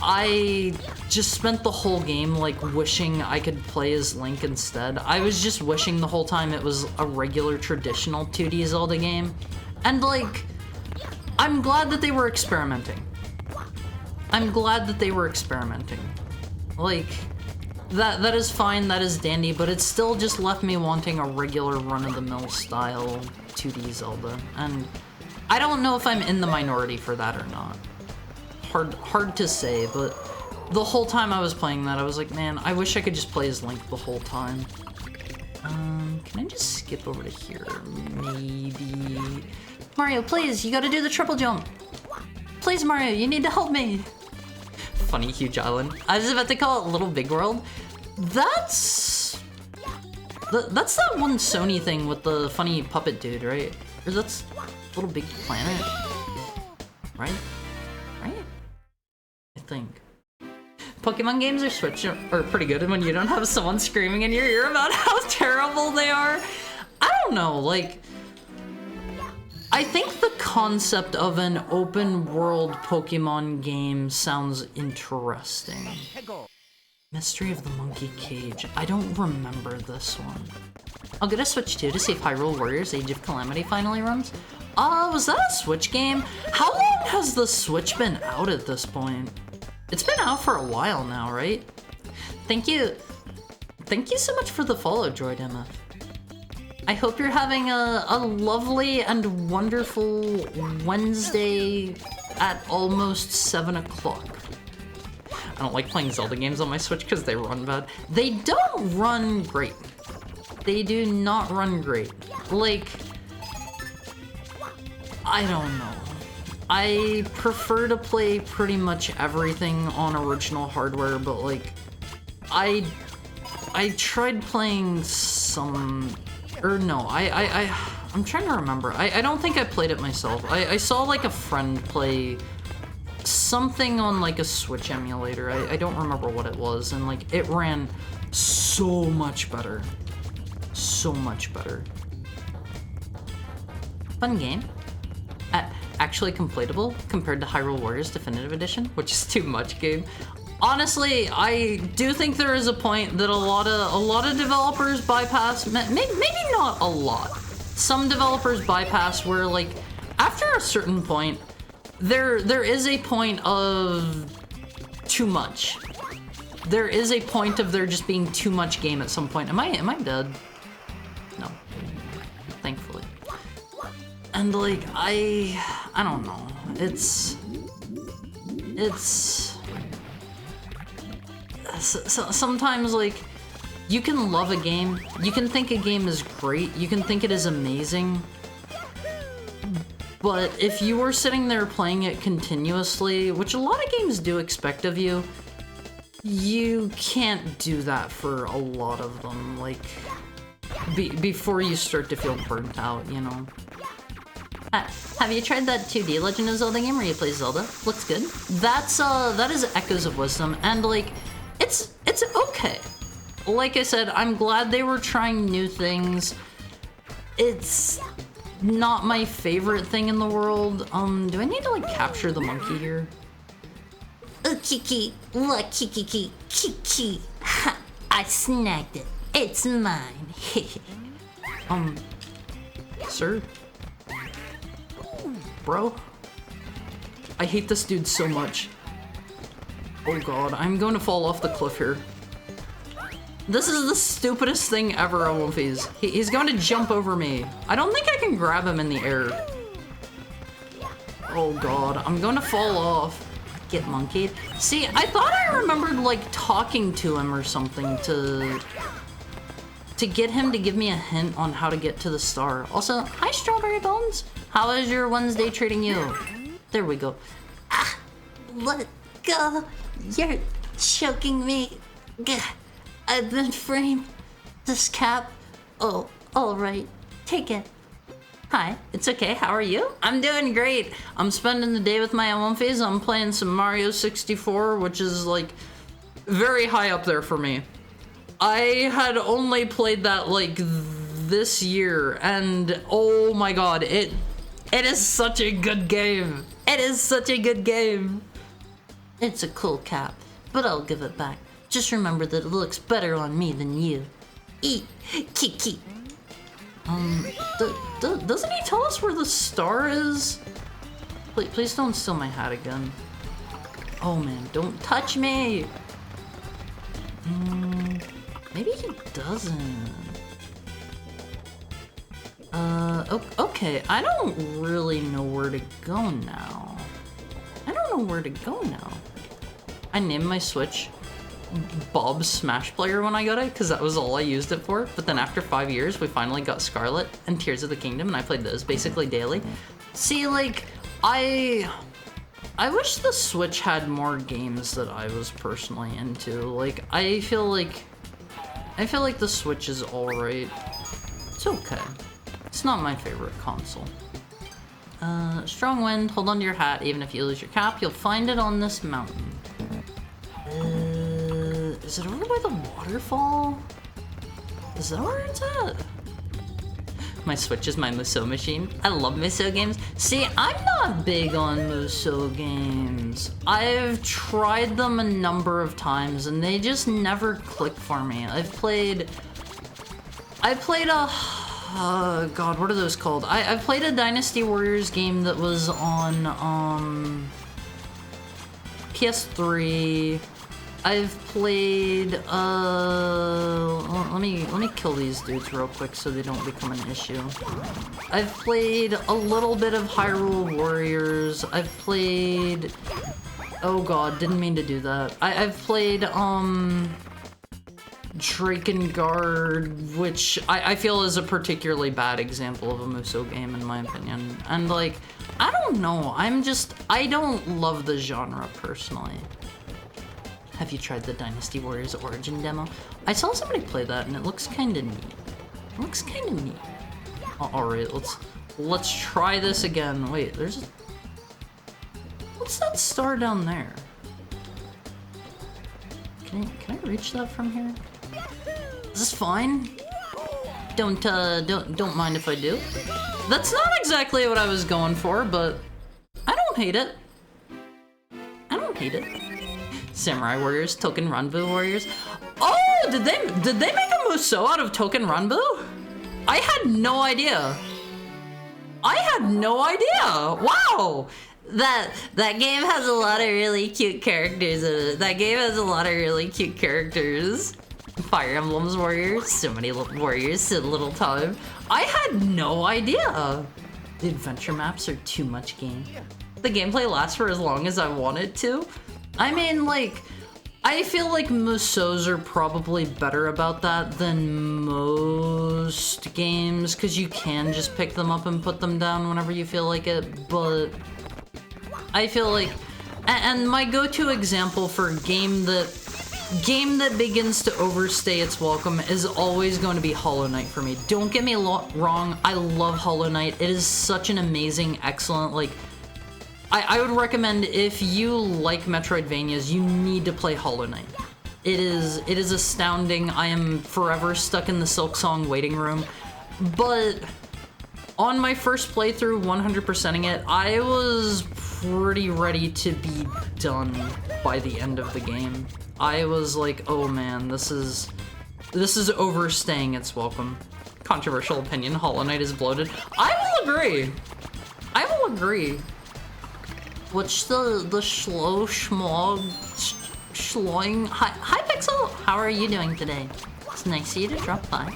I just spent the whole game, like, wishing I could play as Link instead. I was just wishing the whole time it was a regular, traditional 2D Zelda game. And, like, I'm glad that they were experimenting. I'm glad that they were experimenting. Like, that is fine, that is dandy, but it still just left me wanting a regular run-of-the-mill style 2D Zelda. And I don't know if I'm in the minority for that or not. Hard to say, but the whole time I was playing that, I was like, man, I wish I could just play as Link the whole time. Can I just skip over to here? Maybe. Mario, please, you gotta do the triple jump. Please, Mario, you need to help me. Funny Huge Island. I was about to call it Little Big World. That's that one Sony thing with the funny puppet dude, right? Or that's Little Big Planet, right? Right? I think. Pokemon games are Switch are pretty good when you don't have someone screaming in your ear about how terrible they are. I don't know, like, I think the concept of an open world Pokemon game sounds interesting. Mystery of the Monkey Cage. I don't remember this one. I'll get a Switch 2 to see if Hyrule Warriors Age of Calamity finally runs. Was that a Switch game? How long has the Switch been out at this point? It's been out for a while now, right? Thank you. Thank you so much for the follow, Droid Emma. I hope you're having a lovely and wonderful Wednesday at almost 7 o'clock. I don't like playing Zelda games on my Switch because they run bad. They don't run great. they do not run great. Like, I don't know. I prefer to play pretty much everything on original hardware, but like, I tried playing some, or no, I'm trying to remember. I don't think I played it myself. I saw like a friend play something on like a Switch emulator. I don't remember what it was, and like it ran so much better. So much better. Fun game. Actually completable compared to Hyrule Warriors Definitive Edition, which is too much game. Honestly, I do think there is a point that a lot of developers bypass. Maybe not a lot. Some developers bypass where like after a certain point, there is a point of too much. There is a point of there just being too much game at some point. Am I dead? No. Thankfully. And like I don't know. It's sometimes like you can love a game, you can think a game is great, you can think it is amazing, but if you were sitting there playing it continuously, which a lot of games do expect of you, you can't do that for a lot of them. Like before you start to feel burnt out, you know. Have you tried that 2D Legend of Zelda game where you play Zelda? Looks good. That is Echoes of Wisdom, and like, it's okay. Like I said, I'm glad they were trying new things. It's not my favorite thing in the world. Do I need to like capture the monkey here? Kiki, look, Kiki, Kiki. Ha, I snagged it. It's mine. Sir? Bro? I hate this dude so much. Oh god, I'm going to fall off the cliff here. This is the stupidest thing ever, Wolfies. He's going to jump over me. I don't think I can grab him in the air. Oh god, I'm going to fall off. Get monkeyed. See, I thought I remembered like talking to him or something to get him to give me a hint on how to get to the star. Also, hi Strawberry Bones. How is your Wednesday treating you? There we go. Ah, let go. You're choking me. Gah, I've been framed. This cap. Oh, all right. Take it. Hi, it's okay. How are you? I'm doing great. I'm spending the day with my Wolfies. I'm playing some Mario 64, which is like very high up there for me. I had only played that like this year, and oh my god, it is such a good game. It is such a good game. It's a cool cap, but I'll give it back. Just remember that it looks better on me than you. Eat, Kiki. Doesn't he tell us where the star is? Please don't steal my hat again. Oh man, don't touch me. Maybe he doesn't. Okay, I don't really know where to go now. I named my Switch Bob's Smash Player when I got it, because that was all I used it for. But then after 5 years, we finally got Scarlet and Tears of the Kingdom, and I played those basically daily. See, like, I wish the Switch had more games that I was personally into. Like, I feel like the Switch is alright. It's okay. It's not my favorite console. Strong wind, hold on to your hat. Even if you lose your cap, you'll find it on this mountain. Is it over by the waterfall? Is that where it's at? My Switch is my Musou machine. I love Musou games. See, I'm not big on Musou games. I've tried them a number of times and they just never click for me. I played a... God, what are those called? I played a Dynasty Warriors game that was on PS3. I've played let me kill these dudes real quick so they don't become an issue. I've played a little bit of Hyrule Warriors. I've played, oh god, didn't mean to do that. I've played Drakengard, which I feel is a particularly bad example of a Musou game in my opinion. And like, I don't know, I don't love the genre personally. Have you tried the Dynasty Warriors Origin demo? I saw somebody play that and it looks kinda neat. It looks kinda neat. Alright, let's try this again. Wait, there's a... What's that star down there? Can I reach that from here? Is this fine? Don't mind if I do. That's not exactly what I was going for, but I don't hate it. I don't hate it. Samurai Warriors, Token Ranbu Warriors. Oh, did they make a Musou out of Token Ranbu? I had no idea. I had no idea. Wow. That game has a lot of really cute characters in it. That game has a lot of really cute characters. Fire Emblems Warriors, so many warriors, so little time. I had no idea. The adventure maps are too much game. The gameplay lasts for as long as I want it to. I mean, like, I feel like Musous are probably better about that than most games, because you can just pick them up and put them down whenever you feel like it, but I feel like, and my go-to example for game that begins to overstay its welcome is always going to be Hollow Knight for me. Don't get me wrong, I love Hollow Knight. It is such an amazing, excellent, like, I would recommend if you like Metroidvanias, you need to play Hollow Knight. It is astounding. I am forever stuck in the Silksong waiting room, but on my first playthrough, 100%ing it, I was pretty ready to be done by the end of the game. I was like, oh man, this is overstaying its welcome. Controversial opinion, Hollow Knight is bloated. I will agree. I will agree. What's the slowing? Hi Pixel, how are you doing today? It's nice of you to drop by.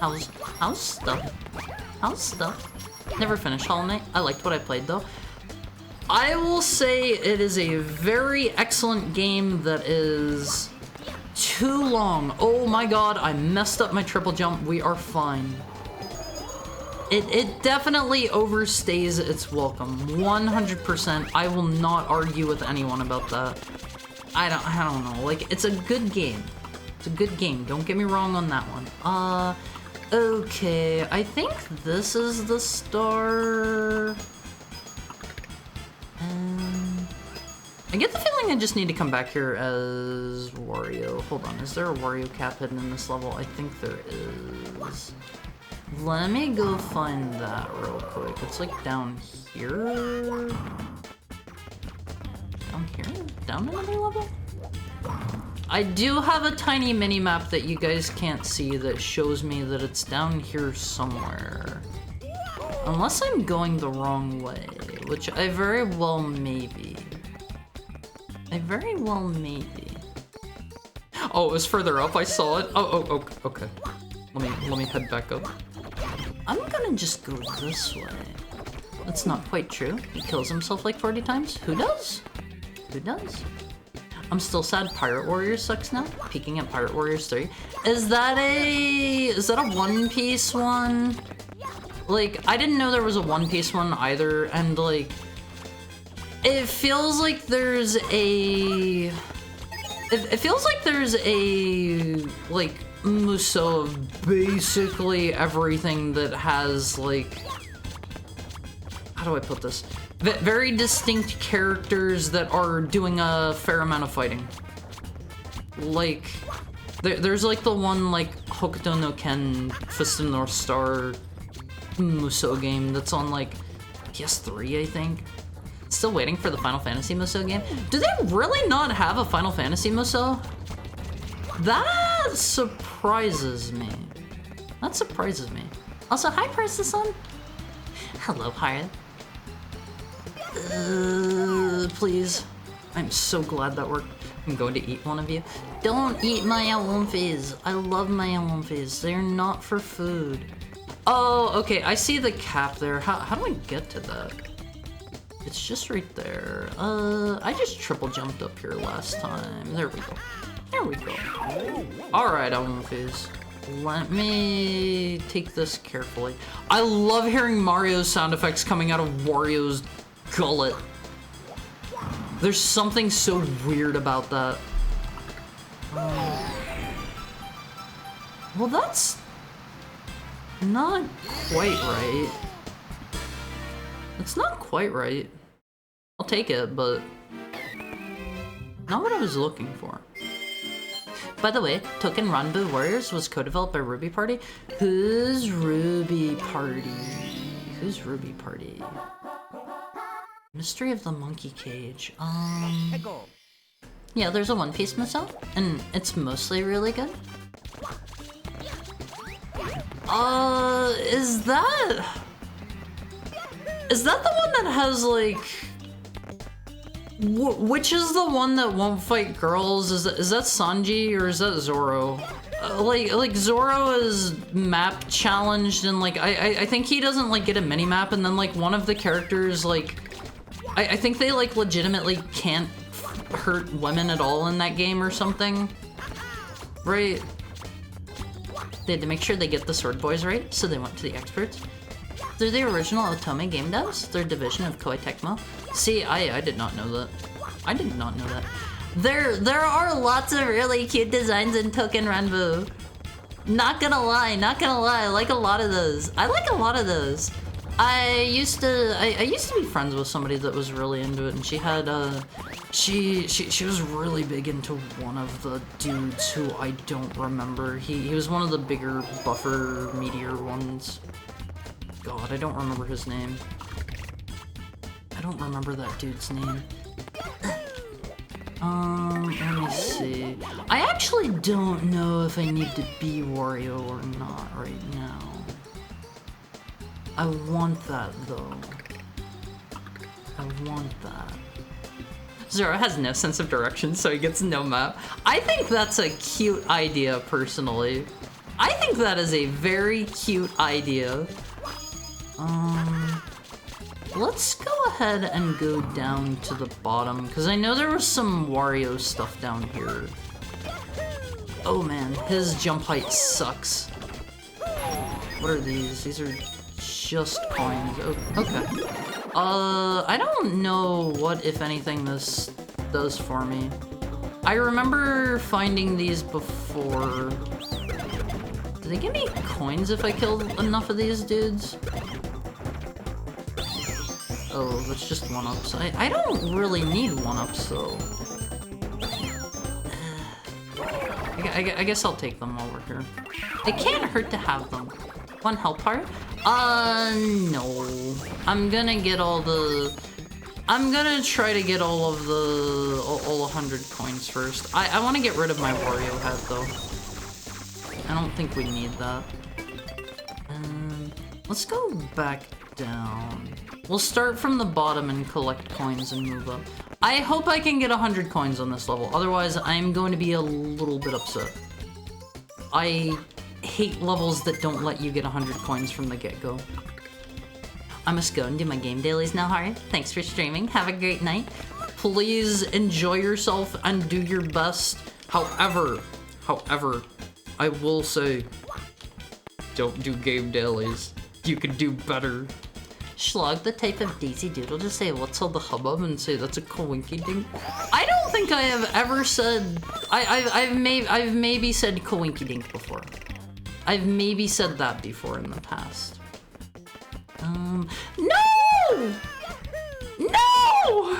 How's stuff? How's stuff? Never finished Hollow Knight. I liked what I played though. I will say it is a very excellent game that is too long. Oh my god, I messed up my triple jump. We are fine. It definitely overstays its welcome. 100%. I will not argue with anyone about that. I don't know. Like, it's a good game. It's a good game. Don't get me wrong on that one. Okay. I think this is the star. I get the feeling I just need to come back here as Wario. Hold on. Is there a Wario cap hidden in this level? I think there is. Let me go find that real quick. It's like down here? Down here? Down another level? I do have a tiny mini-map that you guys can't see that shows me that it's down here somewhere. Unless I'm going the wrong way, which I very well may be. I very well may be. Oh, it was further up, I saw it. Oh, okay. Let me head back up. I'm gonna just go this way. That's not quite true. He kills himself like 40 times. Who does? Who does? I'm still sad Pirate Warriors sucks now. Peeking at Pirate Warriors 3. Is that a One Piece one? Like, I didn't know there was a One Piece one either, and like, it feels like there's a... It feels like there's a, like, Musou of basically everything that has, like, how do I put this? Very distinct characters that are doing a fair amount of fighting. Like, there's like the one, like, Hokuto no Ken Fist of the North Star Musou game that's on, like, PS3, I think. Still waiting for the Final Fantasy Musou game. Do they really not have a Final Fantasy Musou? That surprises me. That surprises me. Also, hi, Princess Sun. Hello, Hyatt. Please. I'm so glad that worked. I'm going to eat one of you. Don't eat my Alumphis. I love my Alumphis. They're not for food. Oh, okay. I see the cap there. How do I get to that? It's just right there. I just triple jumped up here last time. There we go. There we go. Alright, Almonfizz. Let me take this carefully. I love hearing Mario's sound effects coming out of Wario's gullet. There's something so weird about that. Well, that's not quite right. It's not quite right. I'll take it, but not what I was looking for. By the way, Token Ranbu Warriors was co-developed by Ruby Party. Who's Ruby Party? Who's Ruby Party? Mystery of the Monkey Cage. Yeah, there's a One Piece missile, and it's mostly really good. Is that the one that has like? Which is the one that won't fight girls? Is that Sanji or is that Zoro? Like Zoro is map challenged and like I think he doesn't like get a mini map, and then like one of the characters like I think they like legitimately can't hurt women at all in that game or something, right? They had to make sure they get the Sword Boys right, so they went to the experts. They're the original Otome game devs. They're a division of Koei Tecmo. See, I did not know that. I did not know that. There are lots of really cute designs in Token Ranbu. Not gonna lie, I like a lot of those. I like a lot of those. I used to be friends with somebody that was really into it, and she had she was really big into one of the dudes who I don't remember. He was one of the bigger, buffer, meteor ones. God, I don't remember his name. I don't remember that dude's name. Let me see. I actually don't know if I need to be Wario or not right now. I want that, though. I want that. Zoro has no sense of direction, so he gets no map. I think that's a cute idea, personally. I think that is a very cute idea. Let's go ahead and go down to the bottom, because I know there was some Wario stuff down here. Oh man, his jump height sucks. What are these? These are just coins. Oh, okay. I don't know what, if anything, this does for me. I remember finding these before. Do they give me coins if I kill enough of these dudes? Oh, that's just one-ups. I don't really need one-ups, though. I guess I'll take them while we're here. It can't hurt to have them. One health heart? No. I'm gonna get all the... I'm gonna try to get all of the... all 100 coins first. I want to get rid of my Wario head, though. I don't think we need that. Let's go back down. We'll start from the bottom and collect coins and move up. I hope I can get 100 coins on this level, otherwise I'm going to be a little bit upset. I hate levels that don't let you get 100 coins from the get-go. I must go and do my game dailies now, Hari. Thanks for streaming. Have a great night. Please enjoy yourself and do your best. However, I will say, don't do game dailies. You can do better. Schlog the type of Daisy Doodle to say what's all the hubbub and say that's a coinky dink. I don't think I have ever said... I've maybe said coinky dink before. I've maybe said that before in the past. No! No!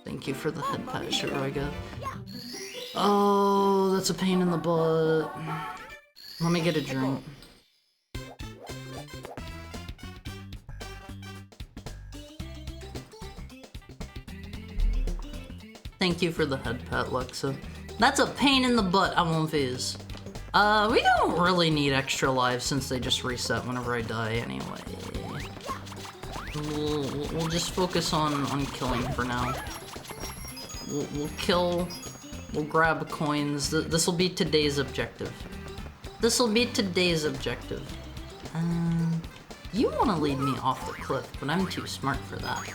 Thank you for the head pat, Shiroiga. Oh, that's a pain in the butt. Let me get a drink. Thank you for the head pat, Lexa. That's a pain in the butt, Almonfizz. We don't really need extra lives since they just reset whenever I die anyway. We'll just focus on killing for now. We'll kill... We'll grab coins. This will be today's objective. This will be today's objective. You want to lead me off the cliff, but I'm too smart for that.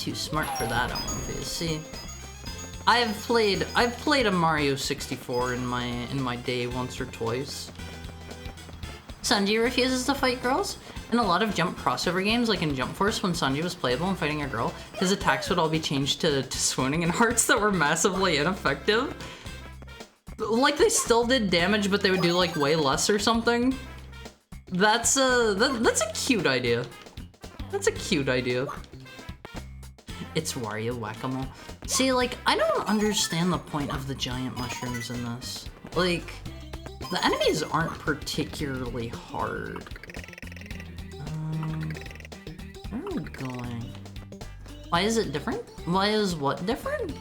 too smart for that, I won't be. See, I've played a Mario 64 in my day once or twice. Sanji refuses to fight girls. In a lot of jump crossover games, like in Jump Force, when Sanji was playable and fighting a girl, his attacks would all be changed to swooning and hearts that were massively ineffective. Like they still did damage, but they would do like way less or something. That's a cute idea. That's a cute idea. It's Wario Whack-A-Mole. See, like, I don't understand the point of the giant mushrooms in this. Like, the enemies aren't particularly hard. Where are we going? Why is it different? Why is what different?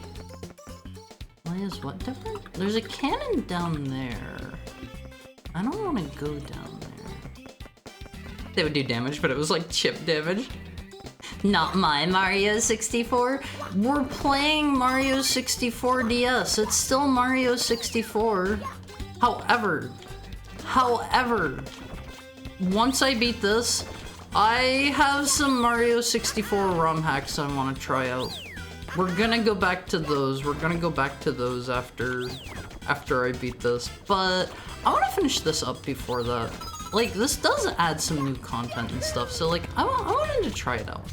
Why is what different? There's a cannon down there. I don't want to go down there. They would do damage, but it was like chip damage. Not my Mario 64. We're playing Mario 64 DS. It's still Mario 64. However, once I beat this, I have some Mario 64 ROM hacks I want to try out. We're gonna go back to those. We're gonna go back to those after I beat this. But I want to finish this up before that. Like, this does add some new content and stuff, so like, I wanted to try it out.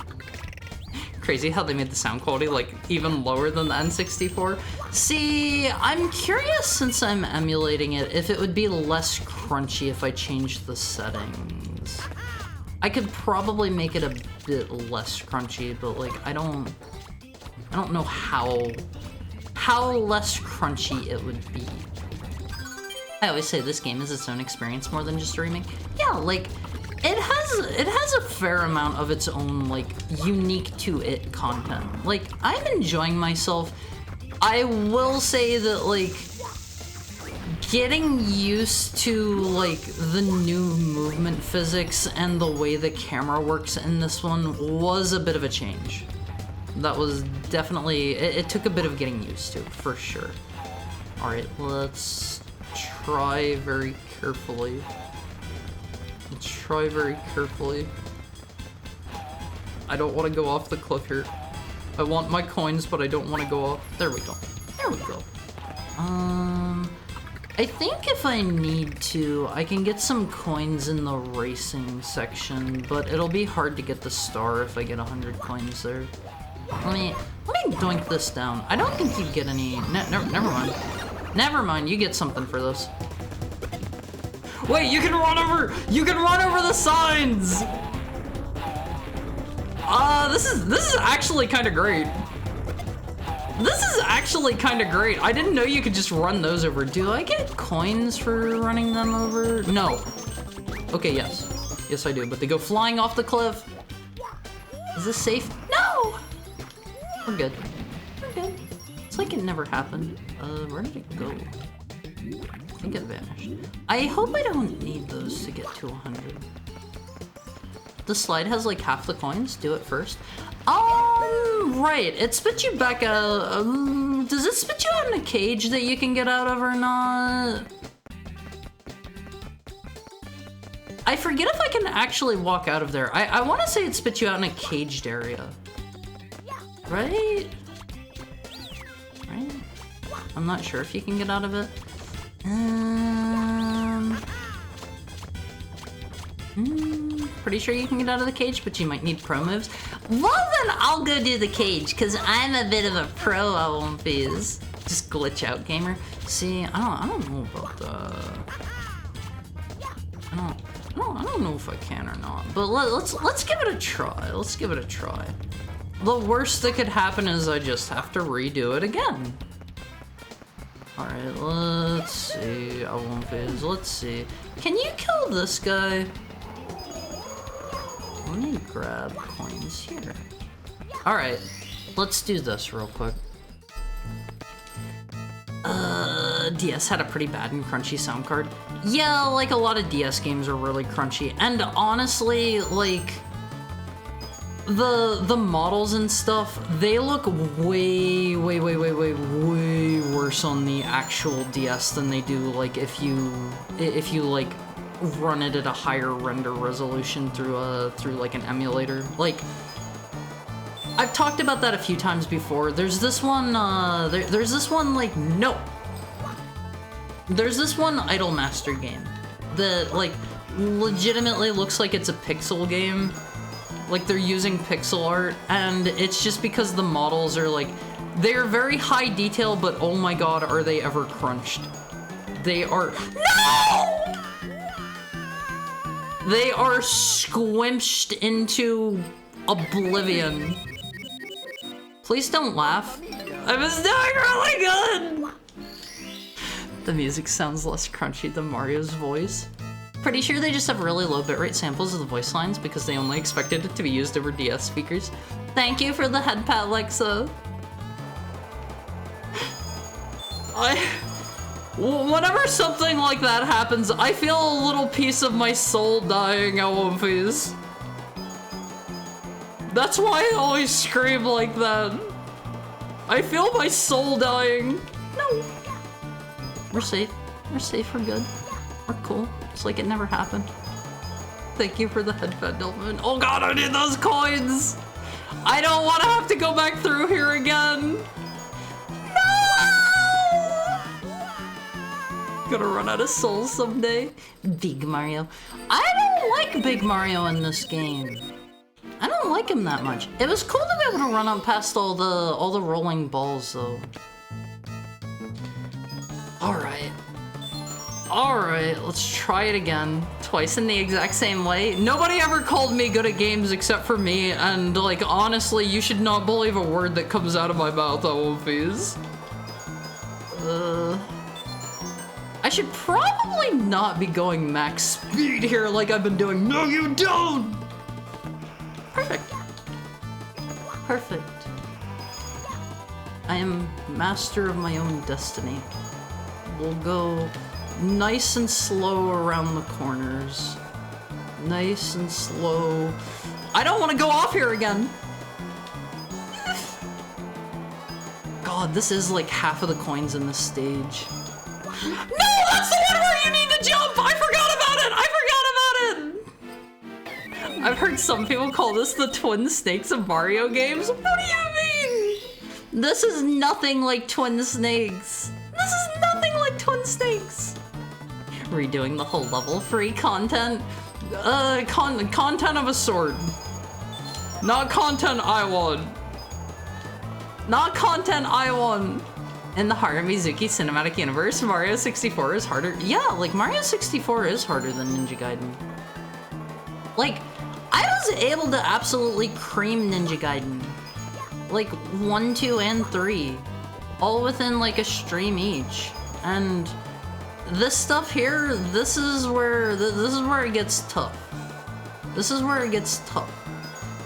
Crazy how they made the sound quality like even lower than the N64. See, I'm curious since I'm emulating it if it would be less crunchy if I changed the settings. I could probably make it a bit less crunchy, but like I don't know how less crunchy it would be. I always say this game is its own experience more than just a remake. Yeah, like it has a fair amount of its own like unique to it content. Like I'm enjoying myself. I will say that like getting used to like the new movement physics and the way the camera works in this one was a bit of a change. That was definitely, it took a bit of getting used to, for sure. Alright, let's try very carefully. Let's try very carefully. I don't want to go off the cliff here. I want my coins, but I don't want to go off. There we go. There we go. I think if I need to, I can get some coins in the racing section, but it'll be hard to get the star if I get 100 coins there. Let me doink this down. I don't think you get any. Never mind. Never mind. You get something for this. Wait, you can run over. You can run over the signs. This is actually kind of great. This is actually kind of great. I didn't know you could just run those over. Do I get coins for running them over? No. Okay, yes. Yes, I do. But they go flying off the cliff. Is this safe? No. We're good. We're good. It's like it never happened. Where did it go? I think it vanished. I hope I don't need those to get to 100. The slide has like half the coins. Do it first. Right. It spits you back out. Does it spit you out in a cage that you can get out of or not? I forget if I can actually walk out of there. I want to say it spits you out in a caged area. Right? Right? I'm not sure if you can get out of it. Pretty sure you can get out of the cage, but you might need pro moves. Well then, I'll go do the cage, because I'm a bit of a pro, I won't be. Just glitch out gamer. See, I don't know about that. I don't know if I can or not, but let's give it a try. Let's give it a try. The worst that could happen is I just have to redo it again. Alright, let's see. I won't phase. Let's see. Can you kill this guy? Let me grab coins here. Alright, let's do this real quick. DS had a pretty bad and crunchy sound card. Yeah, like a lot of DS games are really crunchy. And honestly, like, the models and stuff, they look way worse on the actual DS than they do like if you like run it at a higher render resolution through like an emulator. Like I've talked about that a few times before. There's this one, there's this one, like, no. There's this one Idolmaster game that, like, legitimately looks like it's a pixel game. Like, they're using pixel art, and it's just because the models are, like, they're very high detail, but oh my god, are they ever crunched. They are— No! They are squinched into oblivion. Please don't laugh. I was doing really good! The music sounds less crunchy than Mario's voice. Pretty sure they just have really low bitrate samples of the voice lines because they only expected it to be used over DS speakers. Thank you for the head pat, Lexa. Whenever something like that happens, I feel a little piece of my soul dying at One Piece. That's why I always scream like that. I feel my soul dying. No. We're safe. We're safe. We're good. We're cool. It's like it never happened. Thank you for the headband, Delvin. Oh god, I need those coins! I don't want to have to go back through here again. Gonna run out of souls someday. Big Mario. I don't like Big Mario in this game. I don't like him that much. It was cool to be able to run up past all the rolling balls though. Alright. Alright, let's try it again. Twice in the exact same way. Nobody ever called me good at games except for me, and like honestly, you should not believe a word that comes out of my mouth, Wolfies. I should probably not be going max speed here like I've been doing. No, you don't! Perfect. Perfect. I am master of my own destiny. We'll go nice and slow around the corners. Nice and slow. I don't want to go off here again. God, this is like half of the coins in this stage. No, that's the one where you need to jump! I forgot about it! I forgot about it! I've heard some people call this the Twin Snakes of Mario games. What do you mean? This is nothing like Twin Snakes. This is nothing like Twin Snakes. Redoing the whole level. Free content. Content of a sort. Not content I want. Not content I want. In the Haruhi Mizuki cinematic universe, Mario 64 is harder. Yeah, like Mario 64 is harder than Ninja Gaiden. Like, I was able to absolutely cream Ninja Gaiden. Like 1, 2, and 3. All within like a stream each. And this stuff here, this is where it gets tough. This is where it gets tough.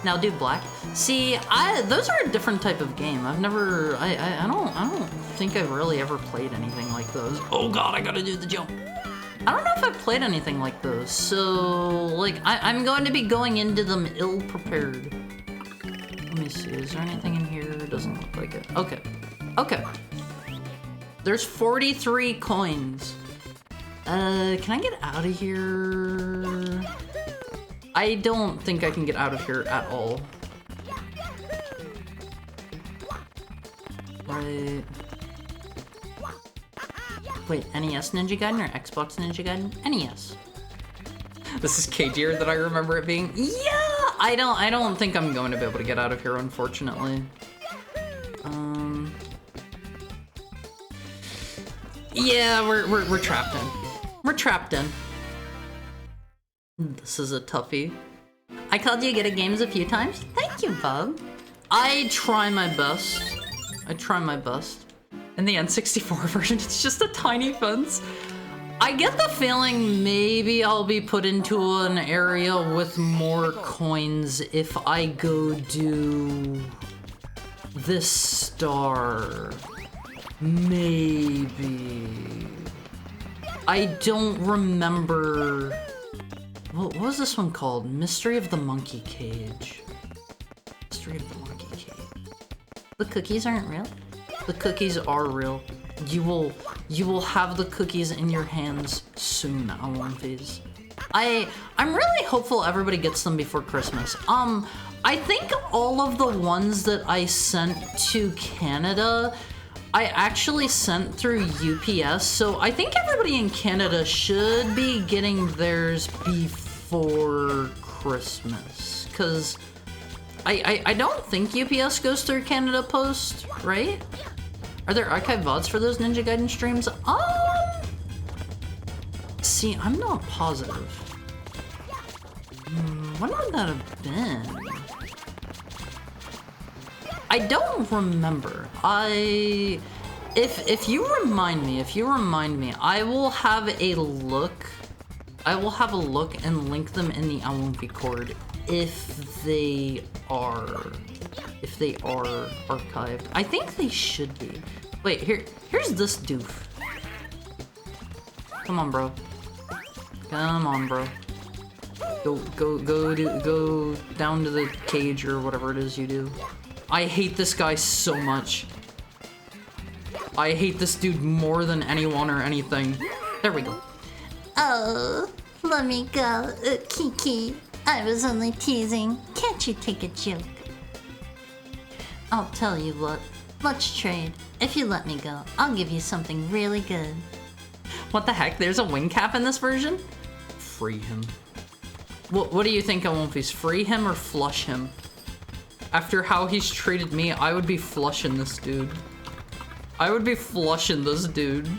Now do black. See, those are a different type of game. I've never, I don't think I've really ever played anything like those. Oh god, I gotta do the jump. I don't know if I've played anything like those, so like I'm going to be going into them ill-prepared. Let me see, is there anything in here? It doesn't look like it. Okay, okay. There's 43 coins. Can I get out of here? I don't think I can get out of here at all. Right. Wait, NES Ninja Gaiden or Xbox Ninja Gaiden? NES. This is KGer that I remember it being. Yeah, I don't think I'm going to be able to get out of here, unfortunately. Yeah, we're trapped in. We're trapped in. This is a toughie. I called you good at games a few times. Thank you, Bob. I try my best. I try my best. In the N64 version, it's just a tiny fence. I get the feeling maybe I'll be put into an area with more coins if I go do this star. Maybe. I don't remember. What was this one called? Mystery of the Monkey Cage. Mystery of the Monkey Cage. The cookies aren't real? The cookies are real. You will have the cookies in your hands soon, Alonphys. I'm really hopeful everybody gets them before Christmas. I I think all of the ones that I sent to Canada, I actually sent through UPS, so I think everybody in Canada should be getting theirs before Christmas, because I don't think UPS goes through Canada Post, right? Are there archive VODs for those Ninja Gaiden streams? See, I'm not positive. When would that have been? I don't remember. If you remind me, I will have a look. I will have a look and link them in the Alumpi cord if they are archived. I think they should be. Wait, here's this doof. Come on, bro. Come on, bro. Go down to the cage or whatever it is you do. I hate this guy so much. I hate this dude more than anyone or anything. There we go. Oh, let me go, Kiki. I was only teasing. Can't you take a joke? I'll tell you what. Let's trade. If you let me go, I'll give you something really good. What the heck? There's a wing cap in this version? Free him. What do you think, Alumphys? Free him or flush him? After how he's treated me, I would be flushing this dude. I would be flushing this dude.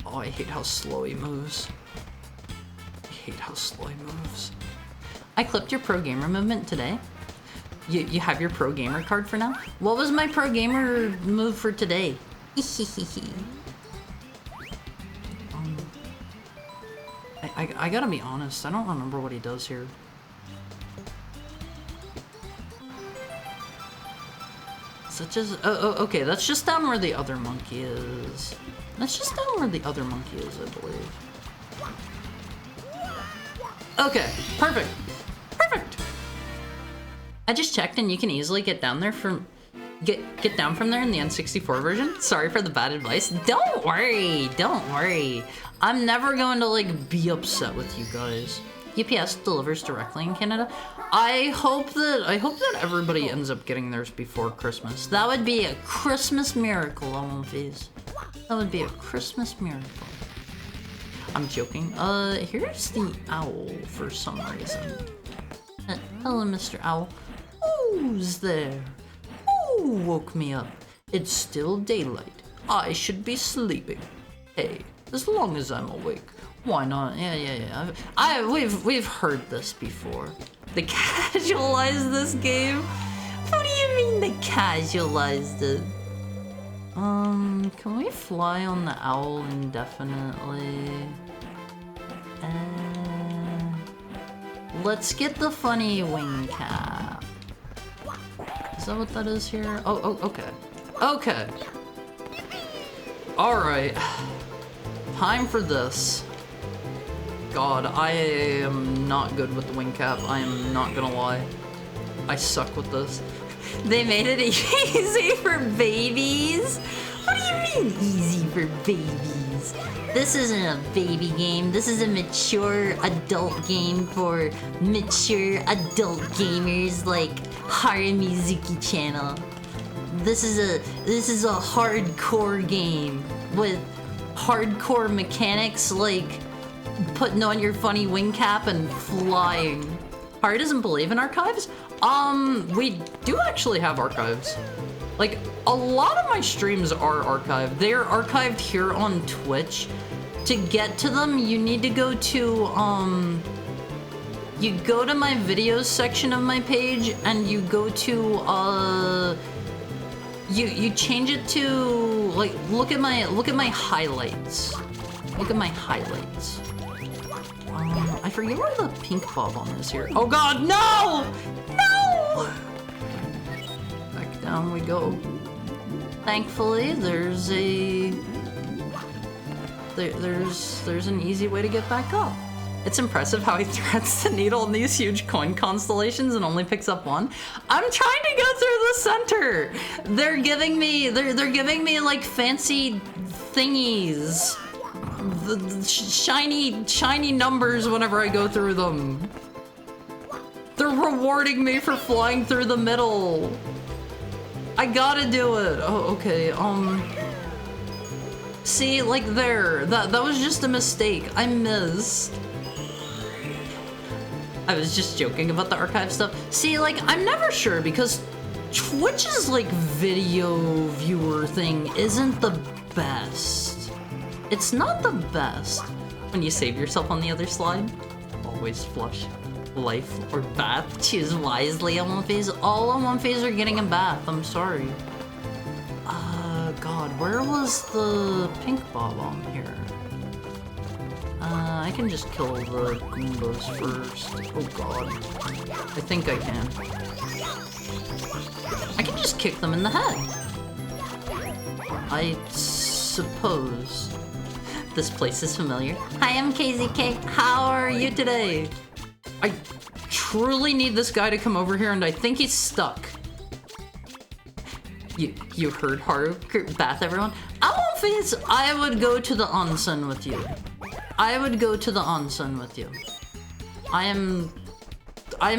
Oh, I hate how slow he moves. I hate how slow he moves. I clipped your pro gamer movement today. You have your pro gamer card for now? What was my pro gamer move for today? I gotta be honest, I don't remember what he does here. Such as, okay, that's just down where the other monkey is. That's just down where the other monkey is, I believe. Okay, perfect. Perfect. I just checked and you can easily get down there from, get down from there in the N64 version. Sorry for the bad advice. Don't worry, don't worry. I'm never going to like be upset with you guys. UPS delivers directly in Canada. I hope that everybody ends up getting theirs before Christmas. That would be a Christmas miracle, Alumphys. That would be a Christmas miracle. I'm joking. Here's the owl for some reason. Hello, Mr. Owl. Who's there? Who woke me up? It's still daylight. I should be sleeping. Hey, as long as I'm awake. Why not? Yeah. We've heard this before. They casualized this game? What do you mean they casualized it? Can we fly on the owl indefinitely? Let's get the funny wing cap. Is that what that is here? Oh, okay. Okay. Alright. Time for this. God, I am not good with the wing cap. I am not gonna lie. I suck with this. They made it easy for babies? What do you mean easy for babies? This isn't a baby game. This is a mature adult game for mature adult gamers like Haru Mizuki channel. This is a hardcore game with hardcore mechanics like putting on your funny wing cap and flying. Haru doesn't believe in archives? We do actually have archives. Like, a lot of my streams are archived. They are archived here on Twitch. To get to them, you need to go to, you go to my videos section of my page, and you go to, you change it to, like, look at my highlights. Look at my highlights. I forget where the pink bob-omb is here. Oh god, no! No! Back down we go. Thankfully, there's an easy way to get back up. It's impressive how he threads the needle in these huge coin constellations and only picks up one. I'm trying to go through the center. They're giving me like fancy thingies. The shiny numbers whenever I go through them. They're rewarding me for flying through the middle. I gotta do it. Oh, okay. See, like there. That was just a mistake. I missed. I was just joking about the archive stuff. See, like, I'm never sure because Twitch's, like, video viewer thing isn't the best. It's not the best. When you save yourself on the other slide, always flush. Life or bath, choose wisely on one phase. All on one phase are getting a bath, I'm sorry. God, where was the pink bomb here? I can just kill the Goombas first. Oh god. I think I can. I can just kick them in the head. I suppose. This place is familiar. Hi, I'm KZK. How are you today? I truly need this guy to come over here and I think he's stuck. You heard Haru bath everyone? I would go to the onsen with you. I would go to the onsen with you. I am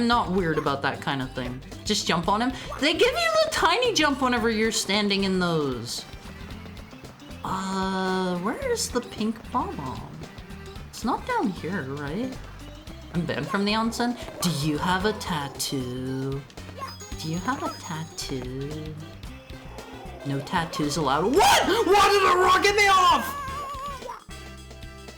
not weird about that kind of thing. Just jump on him. They give you the tiny jump whenever you're standing in those. Where is the pink bomb? It's not down here, right? I'm banned from the onsen. Do you have a tattoo? Do you have a tattoo? No tattoos allowed. What? Why did it rocket me off?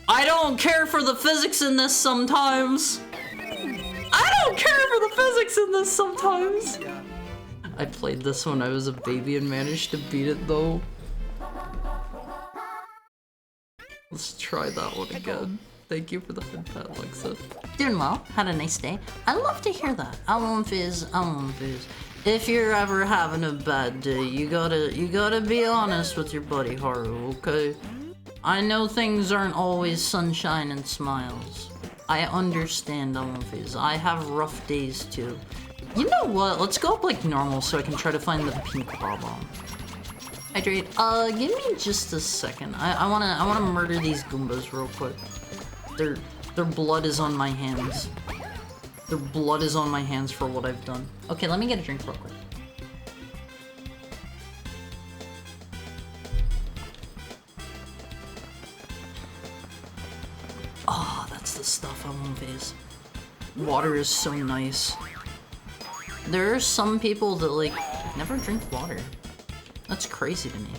I don't care for the physics in this sometimes. I don't care for the physics in this sometimes. I played this when I was a baby and managed to beat it though. Let's try that one again. Thank you for the head pat, Alexa. Doing well. Had a nice day. I love to hear that. I won't fizz. If you're ever having a bad day, you gotta be honest with your buddy Haru, okay? I know things aren't always sunshine and smiles. I understand, Fizz. I have rough days too. You know what? Let's go up like normal so I can try to find the pink bomb. Hydrate. Give me just a second. I wanna murder these Goombas real quick. Their blood is on my hands. Their blood is on my hands for what I've done. Okay, let me get a drink real quick. Oh, that's the stuff I want, Vase. Water is so nice. There are some people that, like, never drink water. That's crazy to me.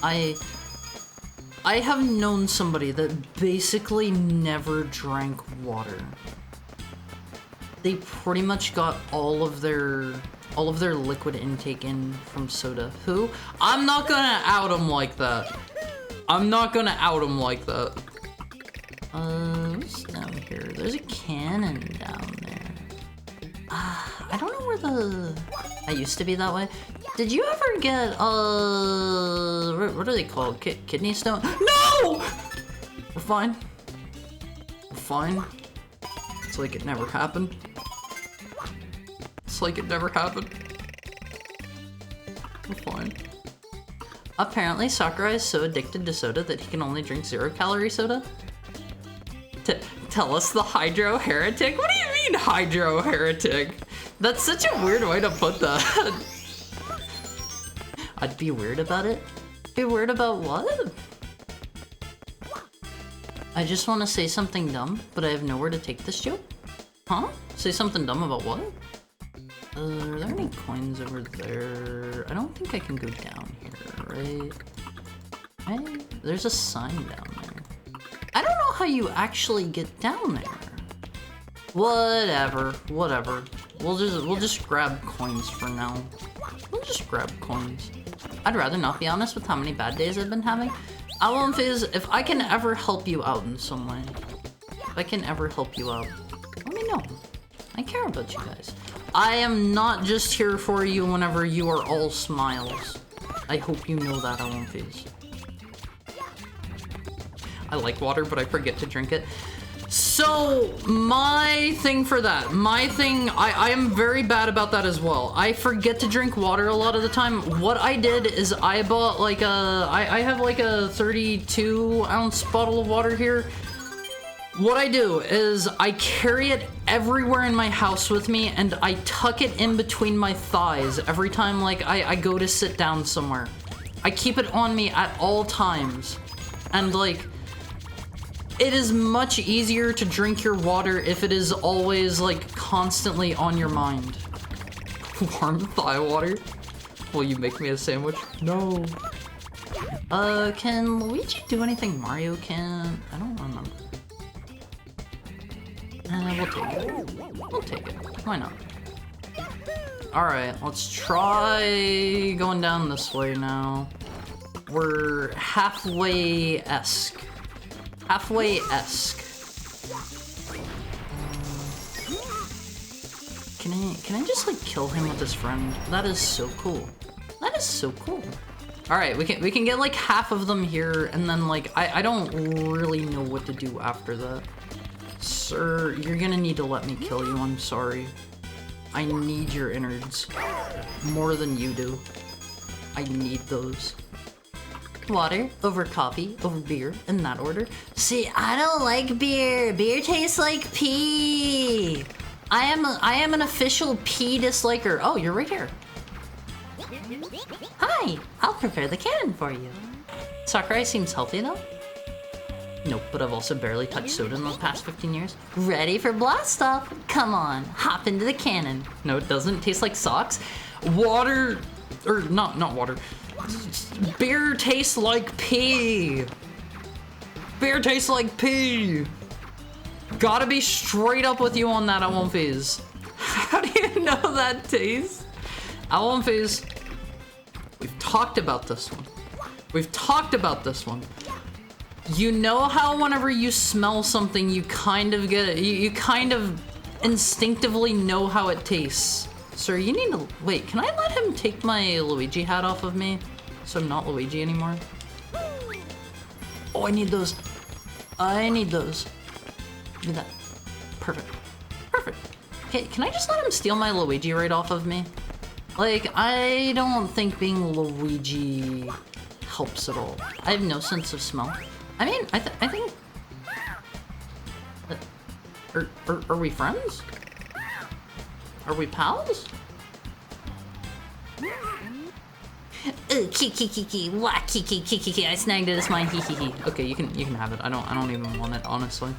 I have known somebody that basically never drank water. They pretty much got all of their liquid intake in from soda. Who? I'm not gonna out them like that. I'm not gonna out them like that. What's down here? There's a cannon down there. I don't know where the... I used to be that way. Did you ever get, what are they called? Kidney stone? No! We're fine. We're fine. It's like it never happened. It's like it never happened. We're fine. Apparently, Sakurai is so addicted to soda that he can only drink 0-calorie soda. Tell us the Hydro Heretic? What do you mean, Hydro Heretic? That's such a weird way to put that. I'd be weird about it? Be weird about what? I just want to say something dumb, but I have nowhere to take this joke. Huh? Say something dumb about what? Are there any coins over there? I don't think I can go down here, right? Hey, there's a sign down there. I don't know how you actually get down there. Whatever. We'll just grab coins for now. We'll just grab coins. I'd rather not be honest with how many bad days I've been having. Fizz, if I can ever help you out in some way, if I can ever help you out, let me know. I care about you guys. I am not just here for you whenever you are all smiles. I hope you know that, Fizz. I like water, but I forget to drink it. So, my thing for that, I am very bad about that as well. I forget to drink water a lot of the time. What I did is I bought like I have like a 32-ounce bottle of water here. What I do is I carry it everywhere in my house with me, and I tuck it in between my thighs every time like I go to sit down somewhere. I keep it on me at all times. And like, it is much easier to drink your water if it is always like constantly on your mind. Warm thigh water? Will you make me a sandwich? No. Can Luigi do anything Mario can? I don't remember. We'll take it. We'll take it. Why not? Alright, let's try going down this way now. We're halfway-esque. Halfway-esque. Can I just like kill him with his friend? That is so cool. That is so cool. Alright, we can get like half of them here, and then like I don't really know what to do after that. Sir, you're gonna need to let me kill you, I'm sorry. I need your innards. More than you do. I need those. Water over coffee over beer in that order. See, I don't like beer. Beer tastes like pee. I am an official pee disliker. Oh, you're right here. Hi, I'll prepare the cannon for you. Sakurai seems healthy though. Nope, but I've also barely touched soda in the past 15 years. Ready for blast off? Come on, hop into the cannon. No, it doesn't. It tastes like socks. Water, or not water. Beer tastes like pee. Beer tastes like pee. Gotta be straight up with you on that, I won't phase. How do you know that taste? I won't phase. We've talked about this one. We've talked about this one. You know how whenever you smell something, you kind of get, you kind of instinctively know how it tastes. Sir, you need to, wait, can I let him take my Luigi hat off of me? So I'm not Luigi anymore? Oh, I need those. I need those. Do that. Perfect. Perfect. Okay, can I just let him steal my Luigi right off of me? Like, I don't think being Luigi helps at all. I have no sense of smell. I mean, I think... Are we friends? Are we pals? Ooh, kiki, wah, kiki, I snagged it, it's mine, hee hee hee. Okay, you can have it. I don't even want it, honestly.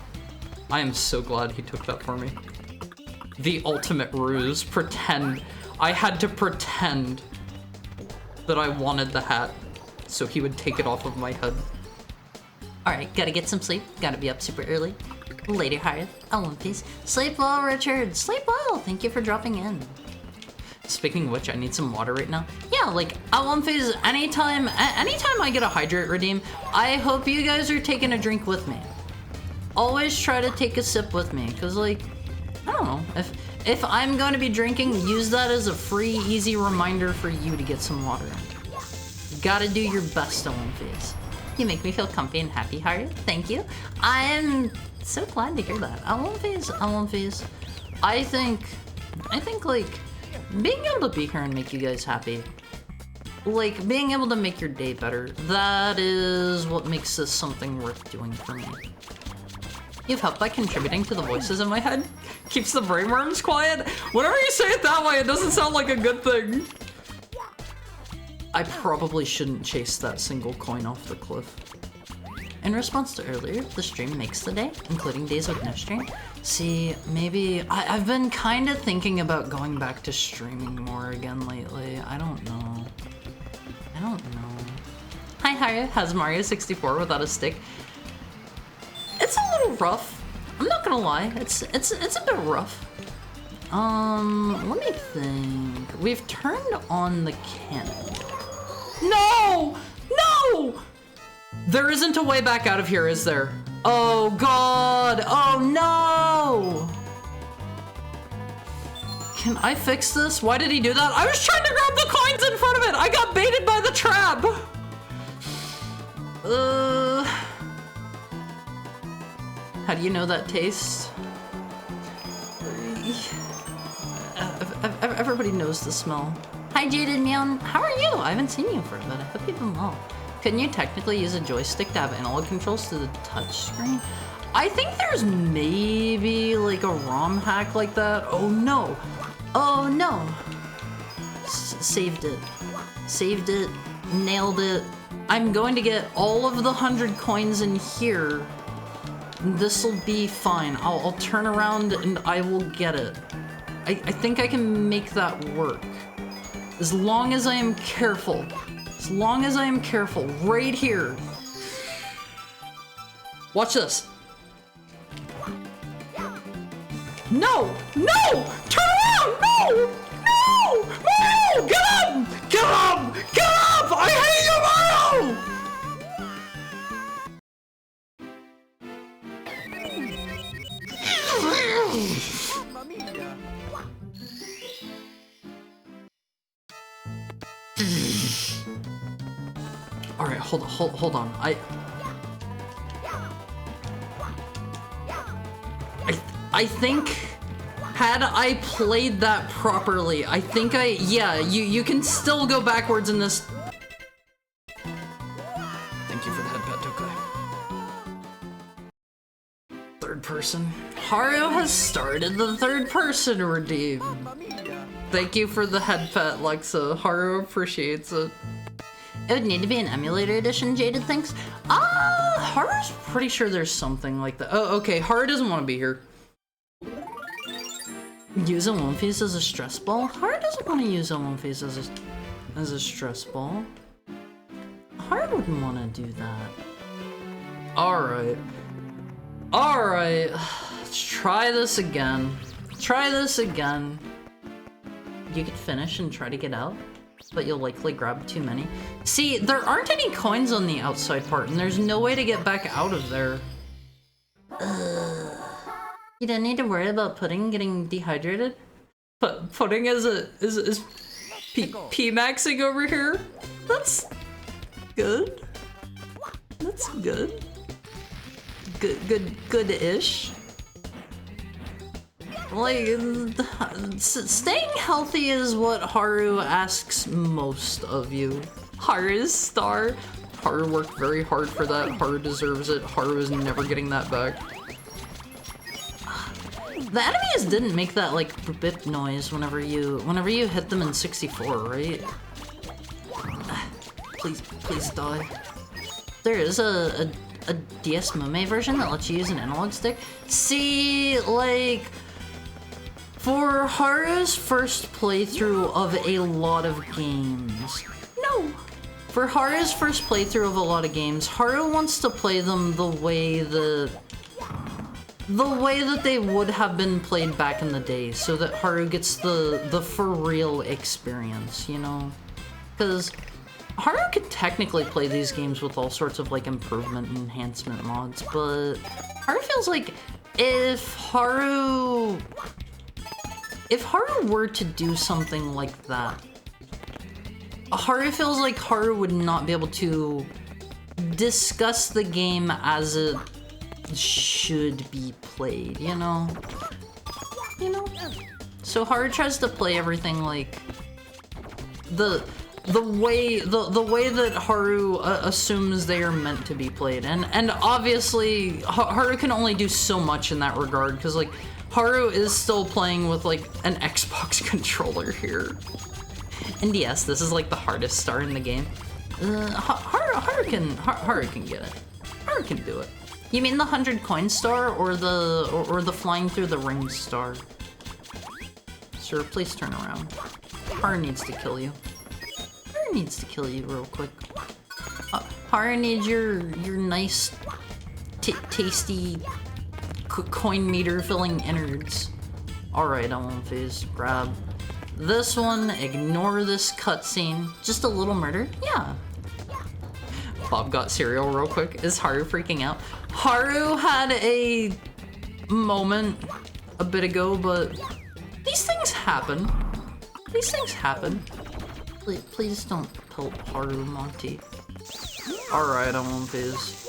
I am so glad he took that for me. The ultimate ruse. Pretend. I had to pretend that I wanted the hat so he would take it off of my head. Alright, gotta get some sleep. Gotta be up super early. Later, Harith. Oh, One Piece. Sleep well, Richard. Sleep well. Thank you for dropping in. Speaking of which, I need some water right now. Yeah, like, at One Phase, anytime I get a hydrate redeem, I hope you guys are taking a drink with me. Always try to take a sip with me, because, like, I don't know. If I'm going to be drinking, use that as a free, easy reminder for you to get some water. You gotta do your best at One Phase. You make me feel comfy and happy, Harith. Thank you. I'm so glad to hear that. At One Phase. I think, like, being able to be here and make you guys happy, like, being able to make your day better, that is what makes this something worth doing for me. You've helped by contributing to the voices in my head. Keeps the brainworms quiet. Whenever you say it that way, it doesn't sound like a good thing. I probably shouldn't chase that single coin off the cliff. In response to earlier, the stream makes the day, including days with no stream. See, maybe I've been kind of thinking about going back to streaming more again lately. I don't know. Hi, Harith. Has Mario 64 without a stick? It's a little rough. I'm not gonna lie. It's a bit rough. Let me think. We've turned on the cannon. No! No! There isn't a way back out of here, is there? Oh god! Oh no! Can I fix this? Why did he do that? I was trying to grab the coins in front of it! I got baited by the trap! How do you know that taste? Everybody knows the smell. Hi, Jaded Meow. How are you? I haven't seen you for a bit. I hope you've been well. Couldn't you technically use a joystick to have analog controls through the touch screen? I think there's maybe like a ROM hack like that. Oh no. Oh no. Saved it. Saved it. Nailed it. I'm going to get all of the 100 coins in here. This'll be fine. I'll turn around and I will get it. I think I can make that work. As long as I am careful. As long as I am careful. Right here. Watch this. No! No! Turn around! No! No! Mario! Get up! Get up! Get up! I hate you, Mario! All right, hold on. I think had I played that properly, I think yeah, you can still go backwards in this. Thank you for the head pat, Tokai. Third person. Haru has started the third person redeem. Thank you for the head pat, Lexa. Haru appreciates it. It would need to be an emulator edition, Jaded thinks. Haru's pretty sure there's something like that. Oh, okay, Haru doesn't want to be here. Use a One Piece as a stress ball? Haru doesn't want to use a One Piece as a stress ball. Haru wouldn't want to do that. Alright. Alright. Let's try this again. Try this again. You could finish and try to get out, but you'll likely grab too many. See, there aren't any coins on the outside part, and there's no way to get back out of there. You don't need to worry about Pudding getting dehydrated. But Pudding is P-maxing over here? That's good. That's good. Good-ish. Like, staying healthy is what Haru asks most of you. Haru's star. Haru worked very hard for that. Haru deserves it. Haru is never getting that back. The enemies didn't make that like bip noise whenever you hit them in 64, right? Please die. There is a DS Mume version that lets you use an analog stick. See, like, for Haru's first playthrough of a lot of games. No! For Haru's first playthrough of a lot of games, Haru wants to play them the way that they would have been played back in the day, so that Haru gets the for real experience, you know? Because Haru could technically play these games with all sorts of like improvement and enhancement mods, but Haru feels like if Haru were to do something like that, Haru feels like Haru would not be able to discuss the game as it should be played, you know? So Haru tries to play everything like the way that Haru assumes they are meant to be played, and obviously Haru can only do so much in that regard, because like Haru is still playing with like an Xbox controller here. And yes, this is like the hardest star in the game. Haru can get it. Haru can do it. You mean the 100 coin star or the flying through the ring star? Sir, please turn around. Haru needs to kill you. Haru needs to kill you real quick. Haru needs your nice, tasty coin meter filling innards. Alright, I won't phase. Grab this one, ignore this cutscene. Just a little murder? Yeah. Bob got cereal real quick. Is Haru freaking out? Haru had a moment a bit ago, but these things happen. These things happen. Please don't help Haru, Monty. Alright, I won't phase.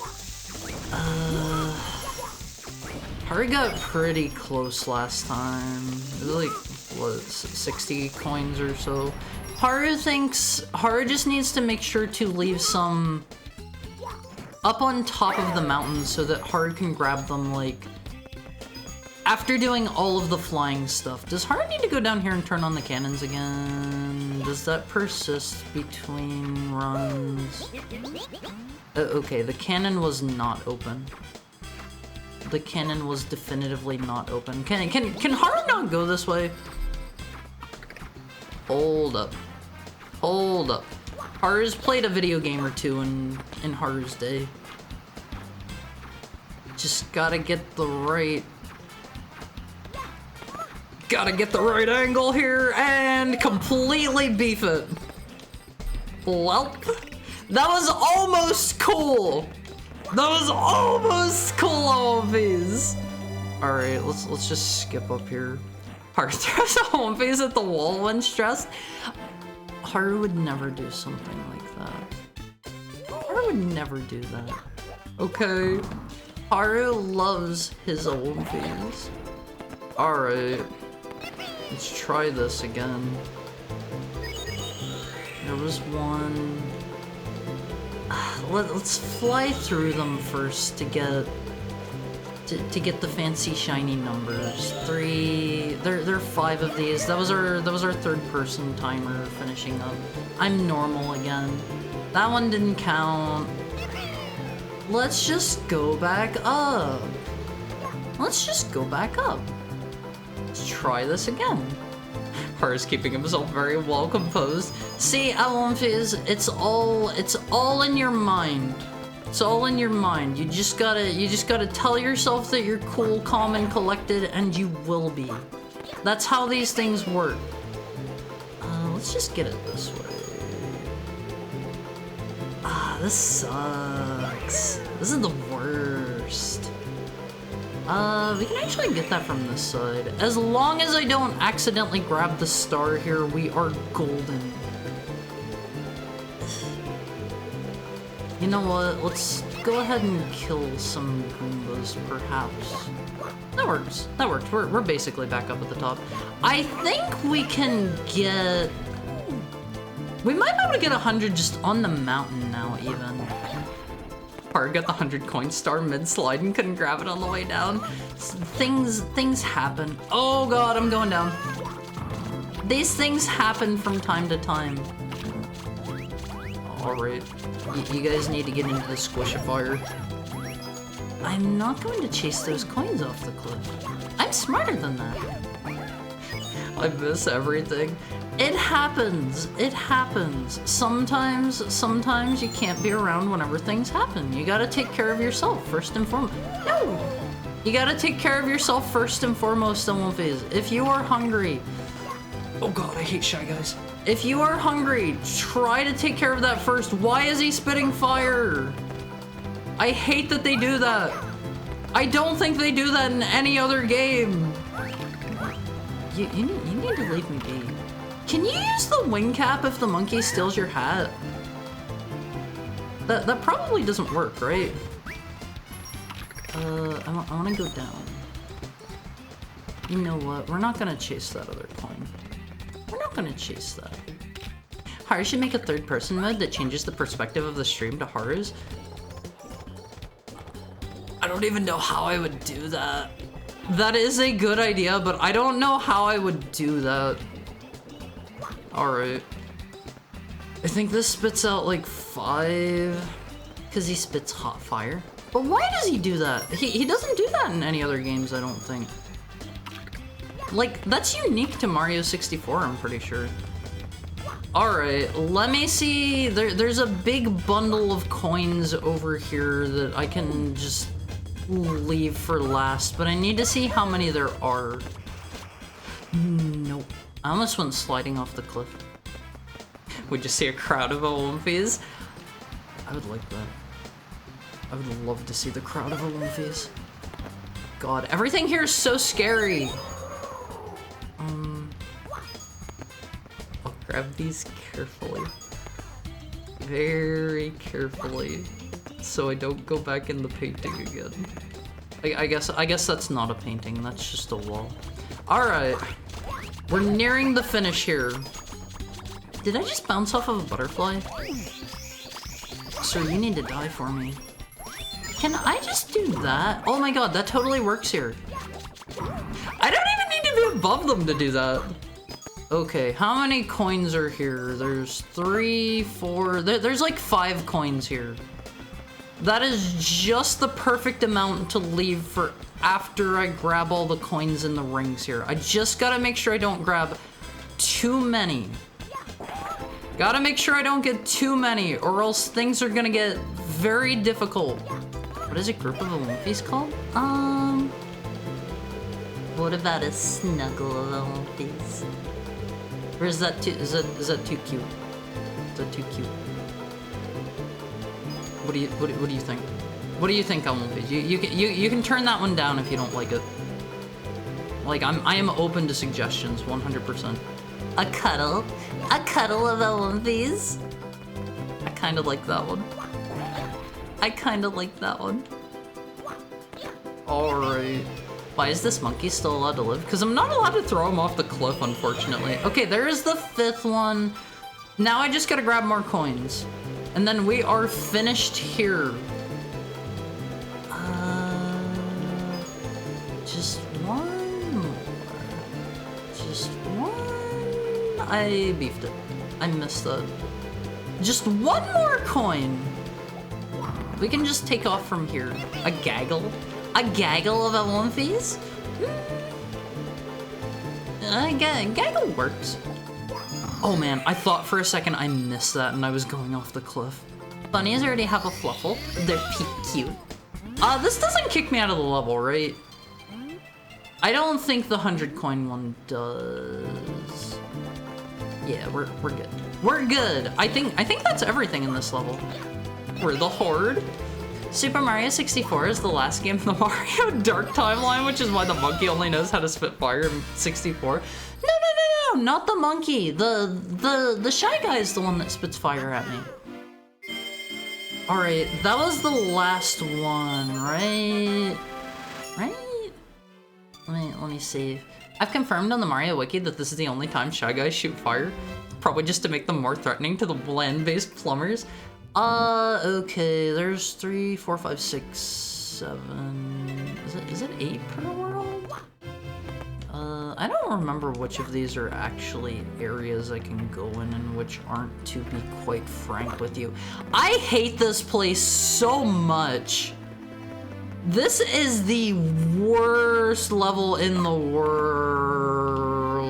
Haru got pretty close last time. It was like, what, 60 coins or so. Haru just needs to make sure to leave some up on top of the mountain so that Haru can grab them, like, after doing all of the flying stuff. Does Haru need to go down here and turn on the cannons again? Does that persist between runs? Okay, the cannon was not open. The cannon was definitively not open. Can Haru not go this way? Hold up. Hold up. Haru's played a video game or two in Haru's day. Just gotta get the right... Gotta get the right angle here and completely beef it. Well, that was almost cool. That was almost cool, all of these. All right, let's just skip up here. Haru throws a home phase at the wall when stressed. Haru would never do something like that. Haru would never do that. Okay. Haru loves his home phase. All right. Let's try this again. There was one. Let's fly through them first to get the fancy shiny numbers. 3. There are 5 of these. That was our third person timer finishing up. I'm normal again. That one didn't count. Let's just go back up. Let's just go back up. Let's try this again. Haru's keeping himself very well composed. See, Alonphys, it's all in your mind. It's all in your mind. You just gotta tell yourself that you're cool, calm, and collected, and you will be. That's how these things work. Let's just get it this way. This sucks. This is the worst. We can actually get that from this side. As long as I don't accidentally grab the star here, we are golden. You know what? Let's go ahead and kill some Goombas, perhaps. That works. That works. We're basically back up at the top. I think we can get... We might be able to get 100 just on the mountain now, even. Haru got the 100 coin star mid-slide and couldn't grab it on the way down. Things happen. Oh god, I'm going down. These things happen from time to time. Alright. You guys need to get into the squishifier. I'm not going to chase those coins off the cliff. I'm smarter than that. I miss everything. It happens. It happens. Sometimes you can't be around whenever things happen. You gotta take care of yourself first and foremost. No! You gotta take care of yourself first and foremost, Alonphys. If you are hungry... Oh god, I hate Shy Guys. If you are hungry, try to take care of that first. Why is he spitting fire? I hate that they do that. I don't think they do that in any other game. You need to leave me be. Can you use the wing cap if the monkey steals your hat? That probably doesn't work, right? I want to go down. You know what? We're not gonna chase that other coin. We're not gonna chase that. Haru should make a third-person mode that changes the perspective of the stream to Haru's. I don't even know how I would do that. That is a good idea, but I don't know how I would do that. Alright. I think this spits out like 5, because he spits hot fire. But why does he do that? He doesn't do that in any other games, I don't think. Like, that's unique to Mario 64, I'm pretty sure. Alright, let me see. There's a big bundle of coins over here that I can just leave for last, but I need to see how many there are. Nope. I almost went sliding off the cliff. We just see a crowd of Alonphys. I would like that. I would love to see the crowd of Alonphys. God, everything here is so scary. I'll grab these carefully. Very carefully. So I don't go back in the painting again. I guess that's not a painting, that's just a wall. Alright. We're nearing the finish here. Did I just bounce off of a butterfly? Sir, you need to die for me. Can I just do that? Oh my god, that totally works here. I don't even need to be above them to do that. Okay, how many coins are here? There's 3, 4, there's like 5 coins here. That is just the perfect amount to leave for after I grab all the coins in the rings here. I just gotta make sure I don't grab too many. Gotta make sure I don't get too many, or else things are gonna get very difficult. What is a group of Olympies called? What about a snuggle of Olympies? Or is that too, is that too cute? Is that too cute? What do you think? What do you think, Olympies? You can turn that one down if you don't like it. Like I am open to suggestions, 100%. A cuddle of Olympies. I kind of like that one. I kind of like that one. All right. Why is this monkey still allowed to live? Because I'm not allowed to throw him off the cliff, unfortunately. Okay, there is the 5th one. Now I just gotta grab more coins. And then we are finished here. Just one more. Just one. I beefed it. I missed that. Just one more coin. We can just take off from here. A gaggle? A gaggle of Olympies? Gaggle works. Oh man, I thought for a second I missed that and I was going off the cliff. Bunnies already have a fluffle. They're cute. This doesn't kick me out of the level, right? I don't think the 100 coin one does. Yeah, we're good. We're good. I think that's everything in this level. We're the Horde. Super Mario 64 is the last game in the Mario Dark timeline, which is why the monkey only knows how to spit fire in 64. No, not the monkey. The Shy Guy is the one that spits fire at me. All right, that was the last one, right? Right? Let me save. I've confirmed on the Mario Wiki that this is the only time Shy Guys shoot fire, probably just to make them more threatening to the land-based plumbers. Okay, there's 3, 4, 5, 6, 7. Is it 8 per world? I don't remember which of these are actually areas I can go in and which aren't, to be quite frank with you. I hate this place so much. This is the worst level in the world.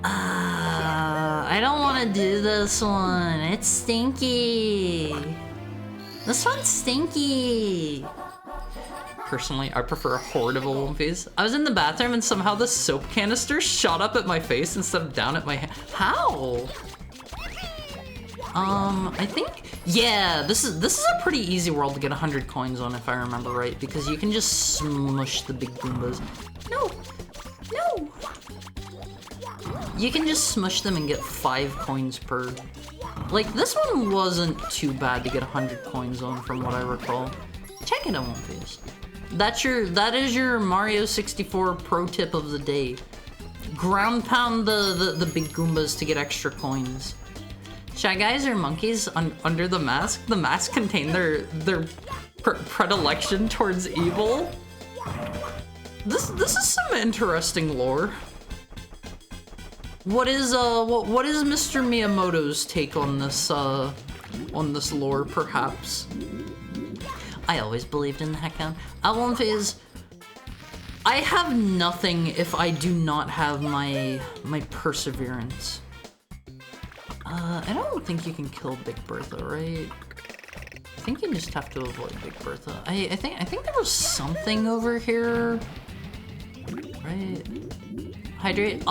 I don't want to do this one. It's stinky. This one's stinky. Personally, I prefer a Horde of Olympies. I was in the bathroom and somehow the soap canister shot up at my face instead of down at my head. How? I think, yeah, this is a pretty easy world to get 100 coins on if I remember right, because you can just smush the big Goombas. No. You can just smush them and get 5 coins per. Like, this one wasn't too bad to get 100 coins on from what I recall. Check it out, Olympies. That is your Mario 64 pro tip of the day. Ground pound the big Goombas to get extra coins. Shy Guys are monkeys under the mask. The mask contain their predilection towards evil. This is some interesting lore. What is Mr. Miyamoto's take on this lore, perhaps? I always believed in the Heckhound. Olympies. I have nothing if I do not have my perseverance. I don't think you can kill Big Bertha, right? I think you just have to avoid Big Bertha. I think there was something over here, right? Hydrate.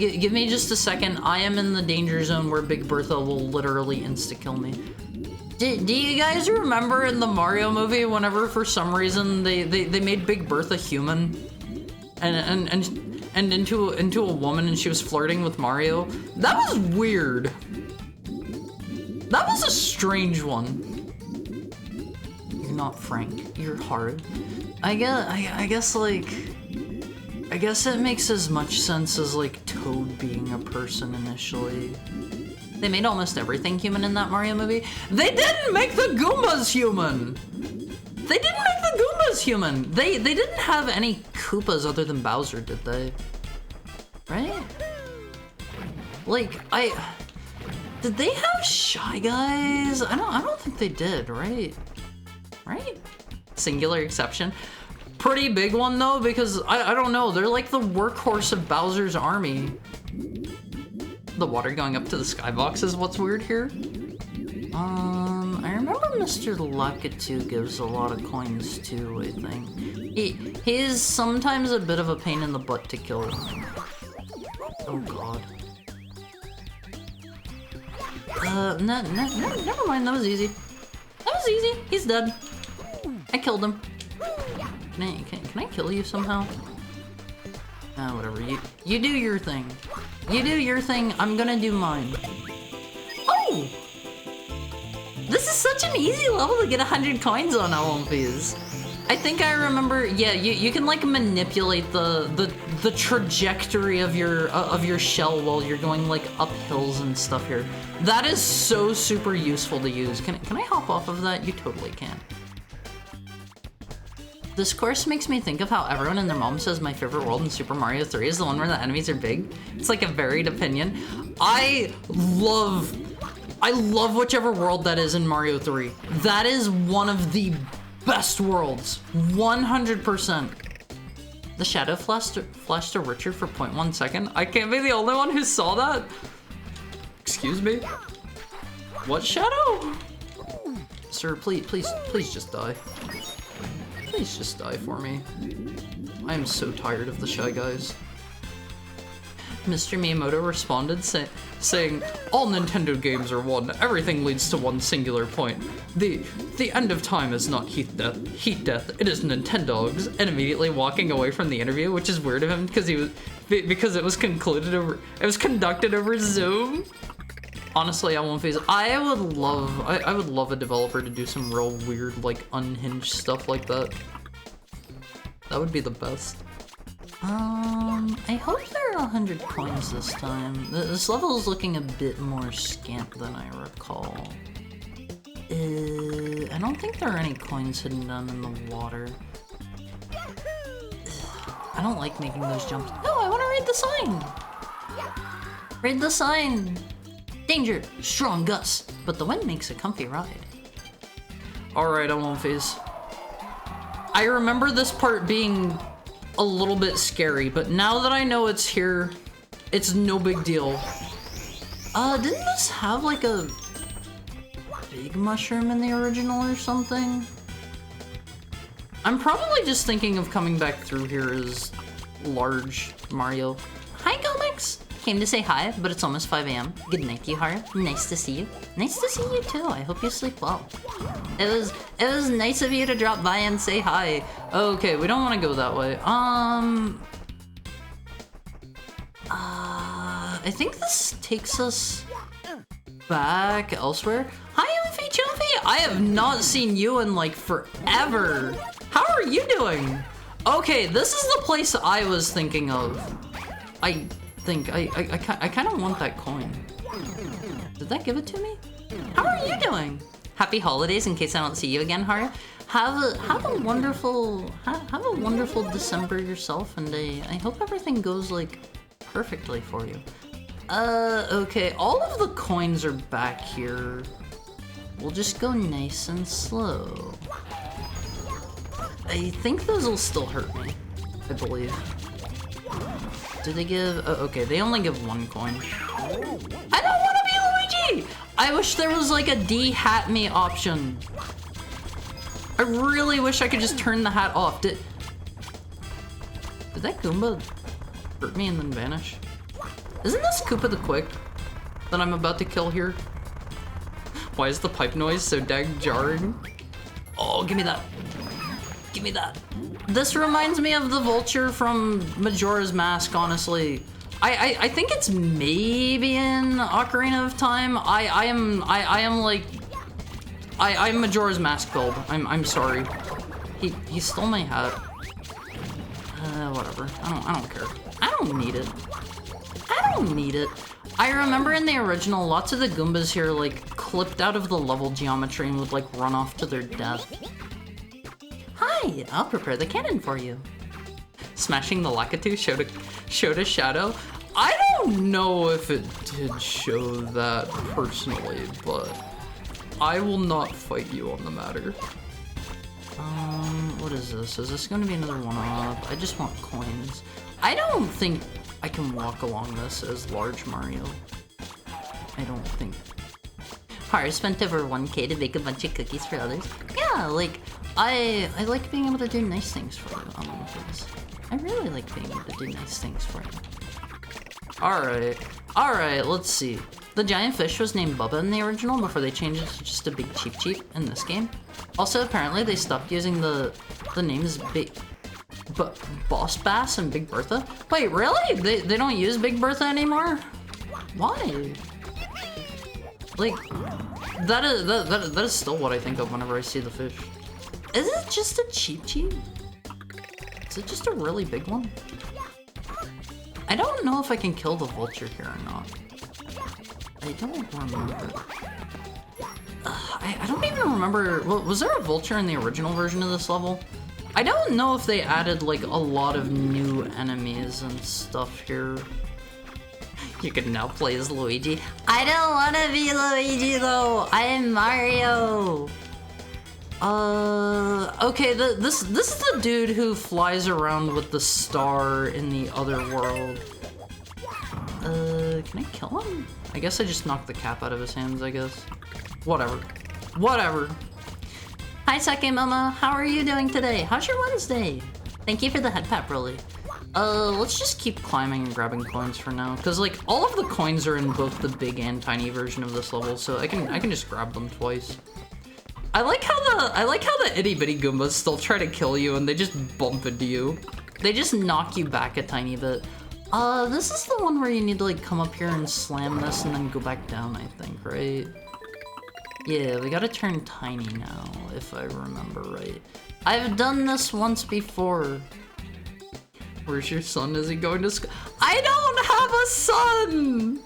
Give me just a second. I am in the danger zone where Big Bertha will literally insta-kill me. Do you guys remember in the Mario movie whenever for some reason they made Big Bertha human and into a woman and she was flirting with Mario? That was weird. That was a strange one. You're not Frank. You're hard. I guess it makes as much sense as like Toad being a person initially. They made almost everything human in that Mario movie. They didn't make the Goombas human! They didn't make the Goombas human! They didn't have any Koopas other than Bowser, did they? Right? Like, did they have Shy Guys? I don't think they did, right? Right? Singular exception. Pretty big one though, because I don't know, they're like the workhorse of Bowser's army. The water going up to the skybox is what's weird here. I remember Mr. Lakitu gives a lot of coins too, I think. He is sometimes a bit of a pain in the butt to kill. Oh god. Never mind, that was easy. That was easy, he's dead. I killed him. Can I kill you somehow? Ah, whatever, you do your thing. You do your thing, I'm gonna do mine. Oh! This is such an easy level to get 100 coins on Olympias. I think I remember, yeah, you can like manipulate the trajectory of your shell while you're going like up hills and stuff here. That is so super useful to use. Can I hop off of that? You totally can. This course makes me think of how everyone and their mom says my favorite world in Super Mario 3 is the one where the enemies are big. It's like a varied opinion. I love whichever world that is in Mario 3. That is one of the best worlds, 100%. The shadow flashed to Richard for 0.1 second. I can't be the only one who saw that. Excuse me? What shadow? Sir, please just die. Please just die for me. I am so tired of the Shy Guys. Mr. Miyamoto responded saying, all Nintendo games are one. Everything leads to one singular point. The end of time is not heat death. It is Nintendogs. And immediately walking away from the interview, which is weird of him because it was conducted over Zoom. Honestly, I won't face it. I would love a developer to do some real weird, like, unhinged stuff like that. That would be the best. I hope there are 100 coins this time. This level is looking a bit more scant than I recall. I don't think there are any coins hidden down in the water. I don't like making those jumps. Oh, I want to read the sign! Read the sign! Danger, strong gusts, but the wind makes a comfy ride. Alright, I won't phase. I remember this part being a little bit scary, but now that I know it's here, it's no big deal. Didn't this have like a big mushroom in the original or something? I'm probably just thinking of coming back through here as large Mario. Hi, Gomix! Came to say hi, but it's almost 5 AM. Good night to you, Haru. Nice to see you. Nice to see you too. I hope you sleep well. It was nice of you to drop by and say hi. Okay, we don't want to go that way. I think this takes us back elsewhere. Hi, Umphy Chumpy! I have not seen you in like forever. How are you doing? Okay, this is the place I was thinking of. I kind of want that coin. Did that give it to me? How are you doing? Happy holidays in case I don't see you again, Haru. Have a wonderful December yourself, and I hope everything goes like perfectly for you. Okay, all of the coins are back here. We'll just go nice and slow. I think those will still hurt me, I believe. Do they give... Oh, okay, they only give 1 coin. I don't want to be Luigi! I wish there was like a de-hat me option. I really wish I could just turn the hat off. Did that Goomba hurt me and then vanish? Isn't this Koopa the Quick that I'm about to kill here? Why is the pipe noise so dang jarring? Oh, give me that. Give me that. This reminds me of the vulture from Majora's Mask, honestly. I think it's maybe in Ocarina of Time. I'm Majora's Mask build. I'm sorry. He stole my hat. Whatever. I don't care. I don't need it. I don't need it. I remember in the original, lots of the Goombas here, like, clipped out of the level geometry and would, like, run off to their death. Hi, I'll prepare the cannon for you. Smashing the Lakitu showed a shadow. I don't know if it did show that personally, but I will not fight you on the matter. What is this? Is this gonna be another one-up? I just want coins. I don't think I can walk along this as large Mario. I don't think. Har spent over 1K to make a bunch of cookies for others. Yeah, like, I like being able to do nice things for you on one of these. I really like being able to do nice things for you. Alright, let's see. The giant fish was named Bubba in the original before they changed it to just a big Cheep Cheep in this game. Also, apparently they stopped using the names Boss Bass and Big Bertha. Wait, really? They don't use Big Bertha anymore? Why? Like, that is still what I think of whenever I see the fish. Is it just a Cheep Cheep? Is it just a really big one? I don't know if I can kill the vulture here or not. I don't remember. I don't even remember. Well, was there a vulture in the original version of this level? I don't know if they added like a lot of new enemies and stuff here. You can now play as Luigi. I don't want to be Luigi though. I am Mario. Okay, this is the dude who flies around with the star in the other world. Can I kill him? I guess I just knocked the cap out of his hands, I guess. Whatever. Hi, Sake Mama. How are you doing today? How's your Wednesday? Thank you for the head pat, Broly. Let's just keep climbing and grabbing coins for now, because like all of the coins are in both the big and tiny version of this level, so I can just grab them twice. I like how the itty bitty Goombas still try to kill you and they just bump into you. They just knock you back a tiny bit. This is the one where you need to like come up here and slam this and then go back down, I think, right? Yeah, we gotta turn tiny now, if I remember right. I've done this once before. Where's your son? Is he going to school? I don't have a son!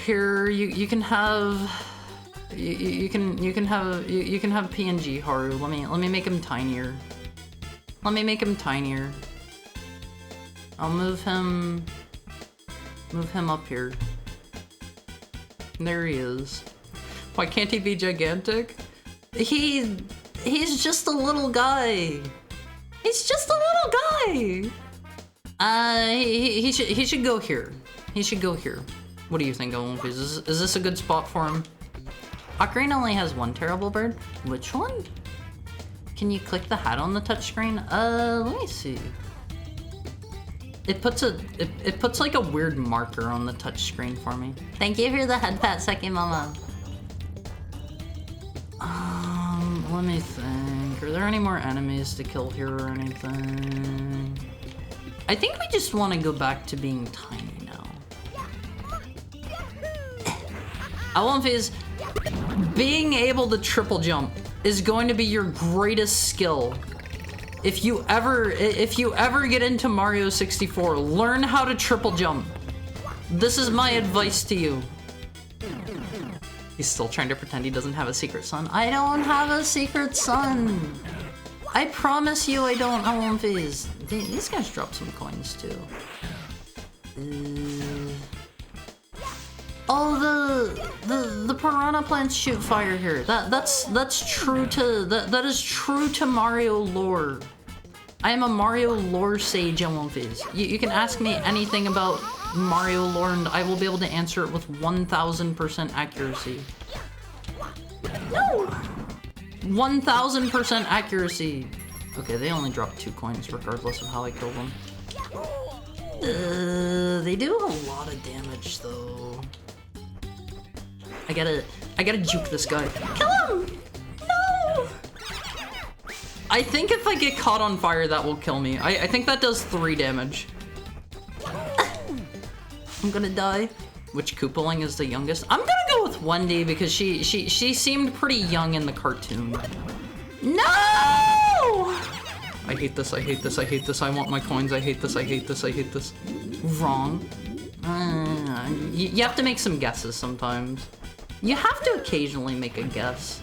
Here, you can have... You can have PNG Haru. Let me make him tinier. I'll move him up here. There he is. Why can't he be gigantic? He's just a little guy. He's just a little guy. He should go here. He should go here. What do you think, Olympus? Is this a good spot for him? Ocarina only has one terrible bird. Which one? Can you click the hat on the touchscreen? Let me see. It puts like a weird marker on the touchscreen for me. Thank you for the head pat, Seki Mama. Let me think. Are there any more enemies to kill here or anything? I think we just want to go back to being tiny now. Alonphys, being able to triple jump is going to be your greatest skill. If you ever get into Mario 64, learn how to triple jump. This is my advice to you. He's still trying to pretend he doesn't have a secret son. I don't have a secret son. I promise you I don't, Alonphys. These guys drop some coins too. Oh, the piranha plants shoot fire here. That's true to that is true to Mario lore. I am a Mario lore sage, Alonphys. You can ask me anything about Mario lore and I will be able to answer it with 1000% accuracy. No! 1000% accuracy. Okay, they only dropped 2 coins regardless of how I kill them. They do a lot of damage though. I gotta juke this guy. Kill him! No! I think if I get caught on fire, that will kill me. I think that does 3 damage. I'm gonna die. Which Koopaling is the youngest? I'm gonna go with Wendy because she seemed pretty young in the cartoon. No! I hate this, I hate this, I hate this. I want my coins, I hate this, I hate this, I hate this. Wrong. You have to make some guesses sometimes. You have to occasionally make a guess.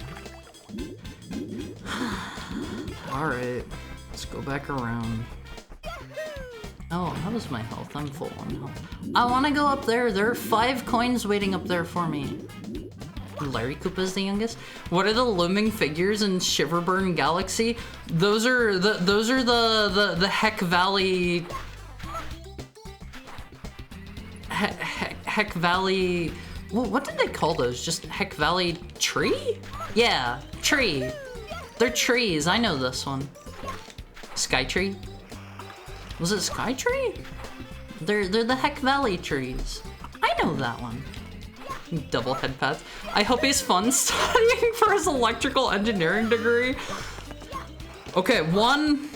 Alright, let's go back around. Oh, how is my health? I'm full on health. I want to go up there. There are 5 coins waiting up there for me. Larry Koopa's the youngest. What are the looming figures in Shiverburn Galaxy? Those are the Heck Valley. Heck Valley. What did they call those? Just Heck Valley tree? Yeah, tree. They're trees. I know this one. Skytree. Was it Skytree? They're the Heck Valley trees. I know that one. Double head pads. I hope he's fun studying for his electrical engineering degree. Okay, one.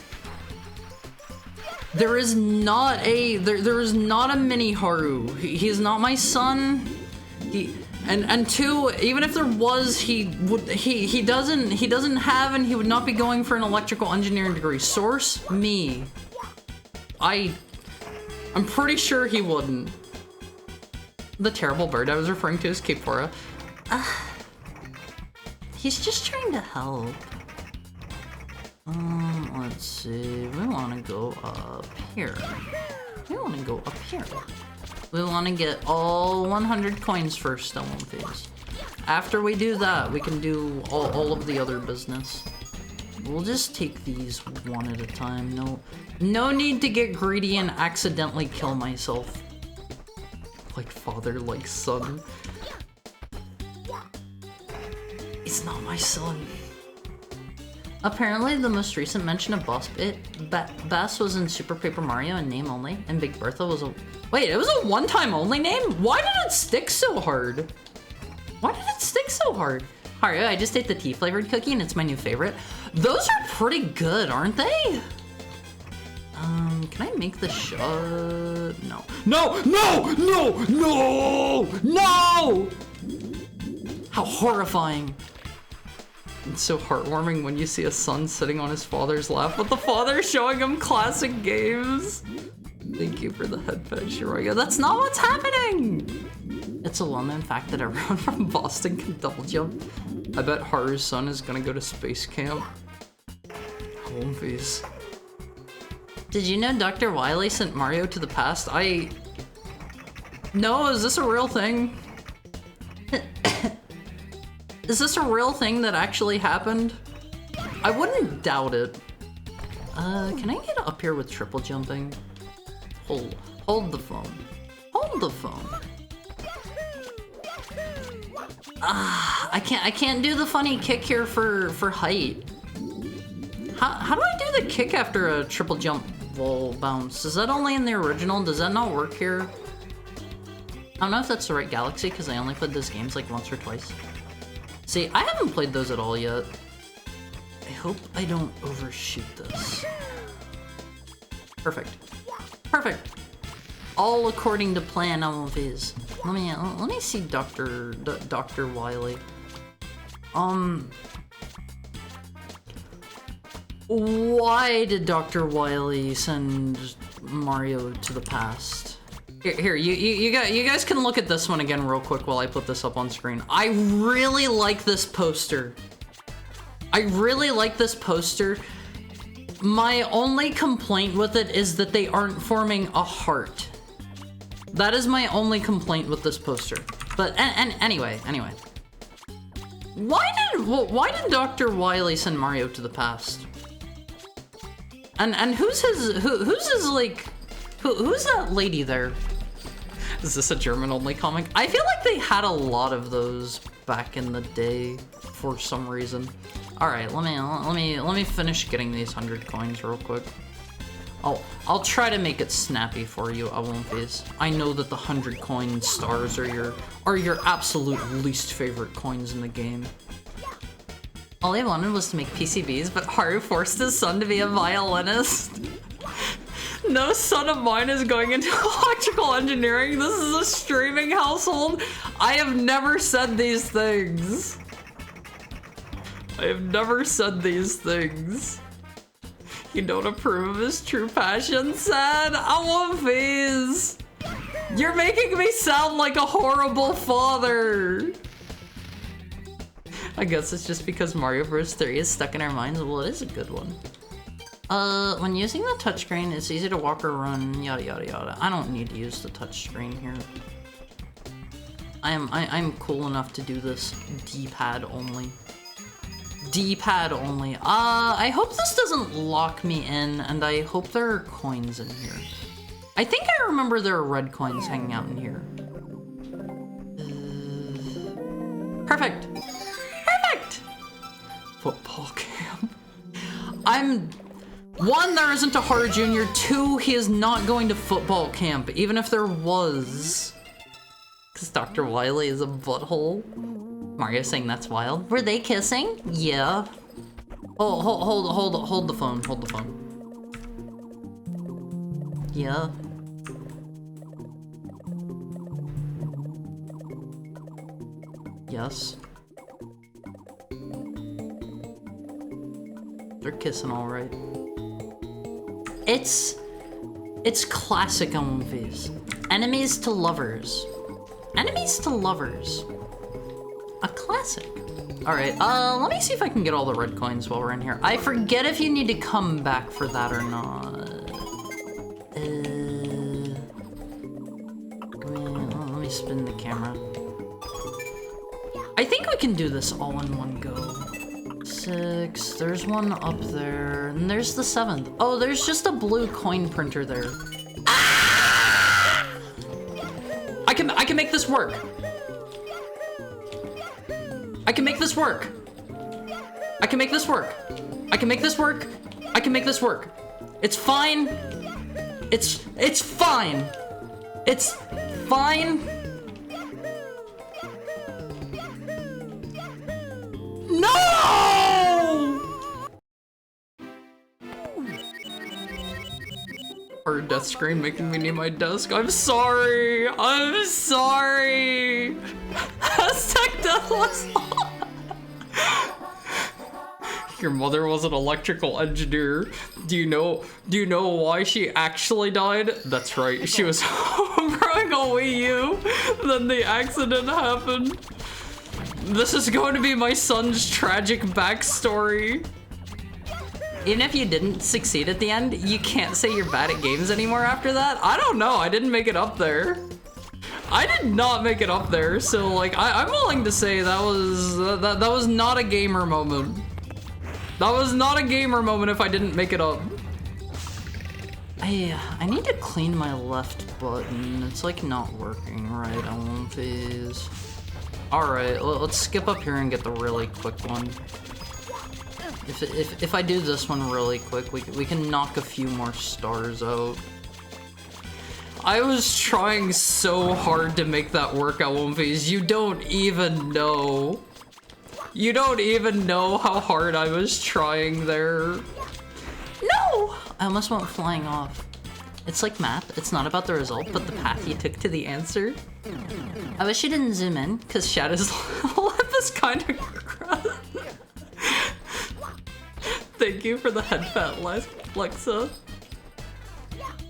There is not a there is not a mini Haru. He is not my son. And 2, even if there was, he doesn't have, and he would not be going for an electrical engineering degree. Source me. I'm pretty sure he wouldn't. The terrible bird I was referring to is Kipora. He's just trying to help. Let's see. We want to go up here. We want to go up here. We want to get all 100 coins first on one phase. After we do that, we can do all of the other business. We'll just take these one at a time. No need to get greedy and accidentally kill myself. Like father, like son. It's not my son. Apparently, the most recent mention of Bass was in Super Paper Mario in name only, and Big Bertha was a... Wait, it was a one-time only name? Why did it stick so hard? Why did it stick so hard? Haru, I just ate the tea-flavored cookie and it's my new favorite. Those are pretty good, aren't they? Can I make the shot? No. No! No! No! No! No! How horrifying. It's so heartwarming when you see a son sitting on his father's lap with the father showing him classic games. Thank you for the headpad, Shiroya. That's not what's happening! It's a well-known fact that everyone from Boston can double jump. I bet Haru's son is gonna go to space camp. Home face. Did you know Dr. Wily sent Mario to the past? No, is this a real thing? Is this a real thing that actually happened? I wouldn't doubt it. Can I get up here with triple jumping? Hold the phone. Hold the phone. I can't do the funny kick here for height. How do I do the kick after a triple jump wall bounce? Is that only in the original? Does that not work here? I don't know if that's the right Galaxy because I only played those games like once or twice. See, I haven't played those at all yet. I hope I don't overshoot this. Perfect. Perfect. All according to plan on these. Let me see Dr. Wily. Why did Dr. Wily send Mario to the past? Here, you guys can look at this one again real quick while I put this up on screen. I really like this poster. I really like this poster. My only complaint with it is that they aren't forming a heart. That is my only complaint with this poster. But and anyway. Why did Dr. Wily send Mario to the past? And who's that lady there? Is this a German only comic? I feel like they had a lot of those back in the day for some reason. All right, let me finish getting these 100 coins real quick. I'll try to make it snappy for you. I won't be. I know that the 100 coin stars are your absolute least favorite coins in the game. All I wanted was to make PCBs, but Haru forced his son to be a violinist. No son of mine is going into electrical engineering. This is a streaming household. I have never said these things. I have never said these things. You don't approve of his true passion, sad. I want these. You're making me sound like a horrible father. I guess it's just because Mario Bros. 3 is stuck in our minds. Well, it is a good one. When using the touchscreen, it's easy to walk or run, yada yada yada. I don't need to use the touchscreen here. I'm cool enough to do this D-pad only. D-pad only. I hope this doesn't lock me in, and I hope there are coins in here. I think I remember there are red coins hanging out in here. Perfect. Perfect! Football camp. One, there isn't a Haru Jr. Two, he is not going to football camp, even if there was. Because Dr. Wily is a butthole. Mario saying that's wild. Were they kissing? Yeah. Oh, hold the phone. Hold the phone. Yeah. Yes. They're kissing all right. It's classic movies. Enemies to lovers. Enemies to lovers. A classic. Alright, let me see if I can get all the red coins while we're in here. I forget if you need to come back for that or not. Let me spin the camera. I think we can do this all in one go. 6, there's one up there, and there's the 7th. Oh, there's just a blue coin printer there. Ah! I can make this work. I can make this work. I can make this work. I can make this work. I can make this work. It's fine. It's fine. It's fine. No! Our death screen making me need my desk. I'm sorry. I'm sorry. Hashtag deathless. Your mother was an electrical engineer. Do you know why she actually died? That's right. She was homebrewing a Wii U. Then the accident happened. This is going to be my son's tragic backstory. Even if you didn't succeed at the end, you can't say you're bad at games anymore after that? I don't know, I didn't make it up there. I did not make it up there, so like, I'm willing to say that was not a gamer moment. That was not a gamer moment if I didn't make it up. I need to clean my left button. It's like not working right on these. Alright, let's skip up here and get the really quick one. If I do this one really quick, we can knock a few more stars out. I was trying so hard to make that work at One Piece. You don't even know. You don't even know how hard I was trying there. No! I almost went flying off. It's like math. It's not about the result, but the path you took to the answer. I wish you didn't zoom in, because Shadow's lip is kind of crust. Thank you for the headfat, Lexa.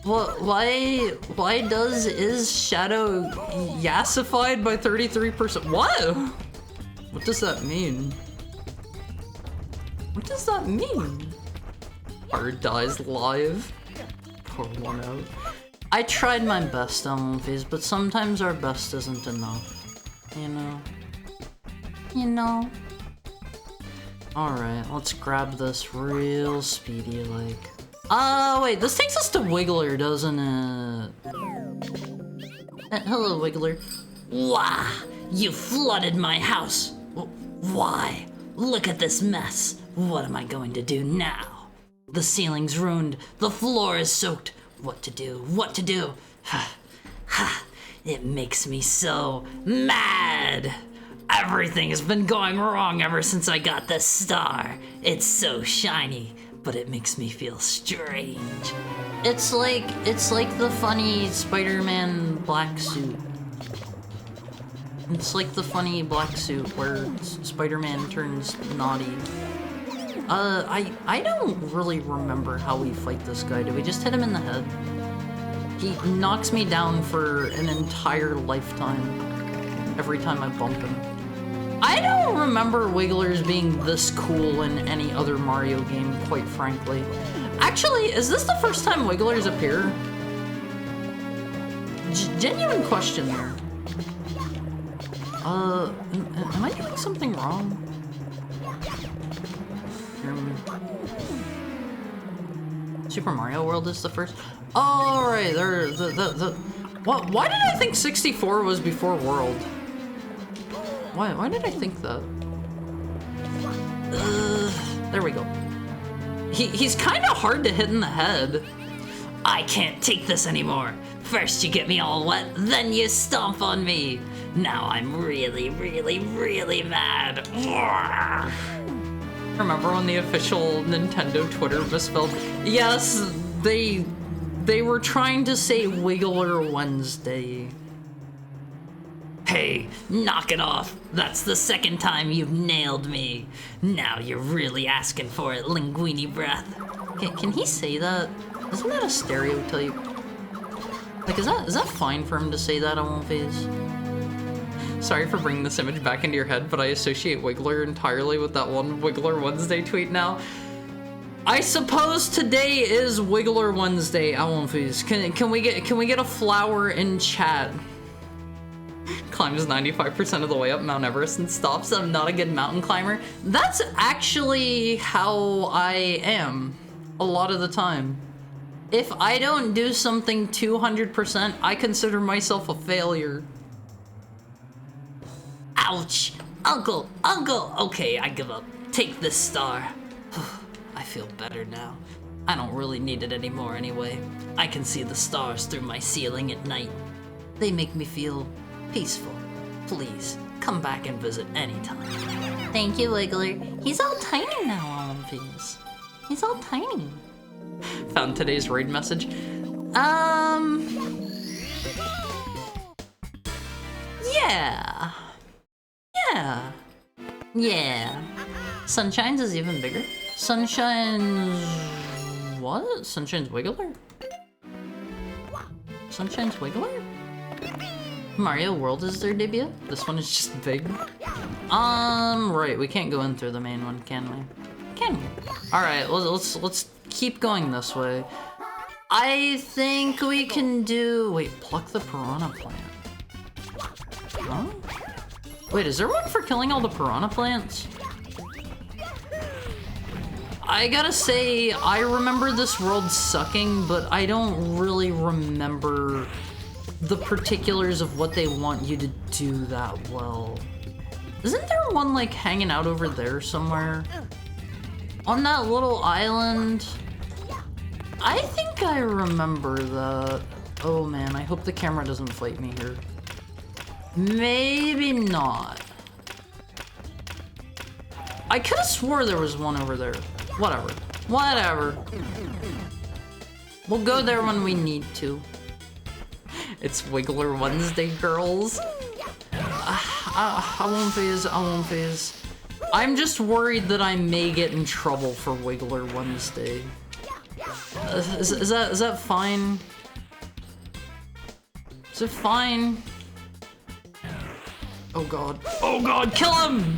Why is Shadow yassified by 33%? What? What does that mean? What does that mean? Hard dies live. Pour one out. I tried my best on One Piece, but sometimes our best isn't enough. You know? You know? Alright, let's grab this real speedy like. Wait, this takes us to Wiggler, doesn't it? Hello, Wiggler. Wah! You flooded my house! Why? Look at this mess. What am I going to do now? The ceiling's ruined. The floor is soaked. What to do? What to do? Ha! It makes me so mad! Everything has been going wrong ever since I got this star. It's so shiny, but it makes me feel strange. It's like the funny Spider-Man black suit. It's like the funny black suit where Spider-Man turns naughty. I don't really remember how we fight this guy. Do we just hit him in the head? He knocks me down for an entire lifetime every time I bump him. I don't remember Wigglers being this cool in any other Mario game, quite frankly. Actually, is this the first time Wigglers appear? Genuine question there. Am I doing something wrong? Super Mario World is the first. Oh, right, there. What? Why did I think 64 was before World? Why did I think that? There we go. He's kind of hard to hit in the head. I can't take this anymore. First you get me all wet, then you stomp on me. Now I'm really, really, really mad. Remember when the official Nintendo Twitter misspelled? Yes, they were trying to say Wiggler Wednesday. Hey, knock it off. That's the second time you've nailed me. Now you're really asking for it, Linguini Breath. Can he say that? Isn't that a stereotype? Like, is that fine for him to say that on Phase? Sorry for bringing this image back into your head, but I associate Wiggler entirely with that one Wiggler Wednesday tweet now. I suppose today is Wiggler Wednesday, Alonphys. Can we get a flower in chat? Climbs 95% of the way up Mount Everest and stops. I'm not a good mountain climber. That's actually how I am a lot of the time. If I don't do something 200%, I consider myself a failure. Ouch! Uncle! Okay, I give up. Take this star. I feel better now. I don't really need it anymore anyway. I can see the stars through my ceiling at night. They make me feel peaceful. Please, come back and visit anytime. Thank you, Wiggler. He's all tiny now, Alonphys. He's all tiny. Found today's raid message. Yeah. Sunshine's is even bigger. Sunshine's... what? Sunshine's Wiggler? Sunshine's Wiggler? Mario World is their debut? This one is just big. Right, we can't go in through the main one, can we? Can we? Alright, let's keep going this way. I think we can do... wait, pluck the piranha plant. Huh? Wait, is there one for killing all the piranha plants? I gotta say, I remember this world sucking, but I don't really remember the particulars of what they want you to do that well. Isn't there one, like, hanging out over there somewhere? On that little island? I think I remember that. Oh man, I hope the camera doesn't fight me here. Maybe not. I could have swore there was one over there. Whatever. We'll go there when we need to. It's Wiggler Wednesday, girls. I won't phase. I'm just worried that I may get in trouble for Wiggler Wednesday. Is that fine? Is it fine? Oh god, kill him!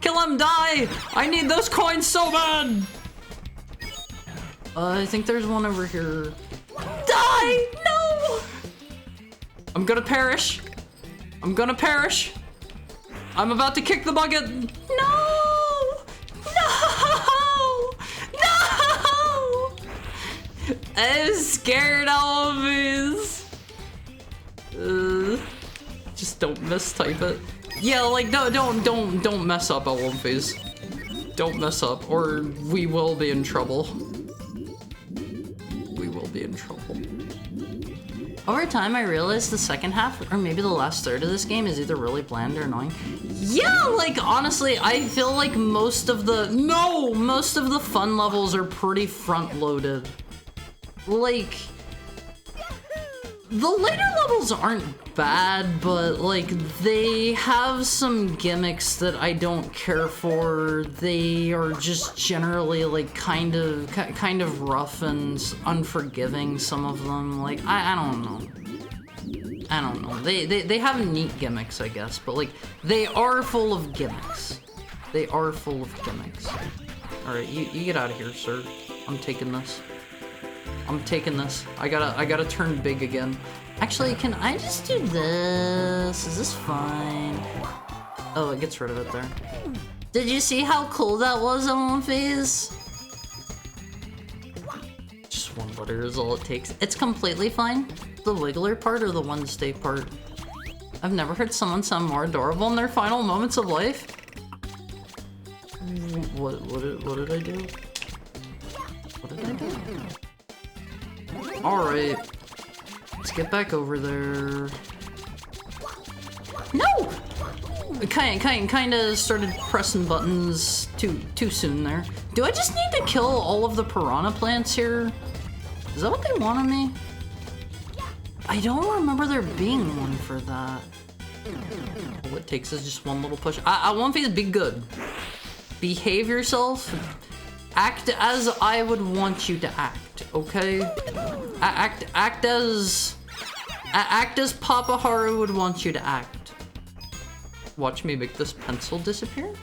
Kill him, die! I need those coins so bad! I think there's one over here. Die! No! I'm gonna perish. I'm about to kick the bucket. No! I'm scared of this. Just don't mistype it. Yeah, like don't mess up, Alonphys. Don't mess up, or we will be in trouble. Over time, I realized the second half, or maybe the last third of this game, is either really bland or annoying. Yeah, like, honestly, I feel like most of the fun levels are pretty front-loaded. Like, The later levels aren't bad, but like they have some gimmicks that I don't care for. They are just generally like kind of rough and unforgiving, some of them. Like I don't know. I don't know. They have neat gimmicks, I guess, but like they are full of gimmicks. They are full of gimmicks. All right, you get out of here, sir. I'm taking this. I'm taking this. I gotta turn big again. Actually, can I just do this? Is this fine? Oh, it gets rid of it there. Did you see how cool that was on one phase? Just one letter is all it takes. It's completely fine. The wiggler part or the Wednesday part? I've never heard someone sound more adorable in their final moments of life. What did I do? What did I do? Alright. Let's get back over there. No! Kinda started pressing buttons too soon there. Do I just need to kill all of the piranha plants here? Is that what they want of me? I don't remember there being one for that. All it takes is just one little push. I want these to be good. Behave yourself. Act as I would want you to act, okay? Act as Papa Haru would want you to act. Watch me make this pencil disappear?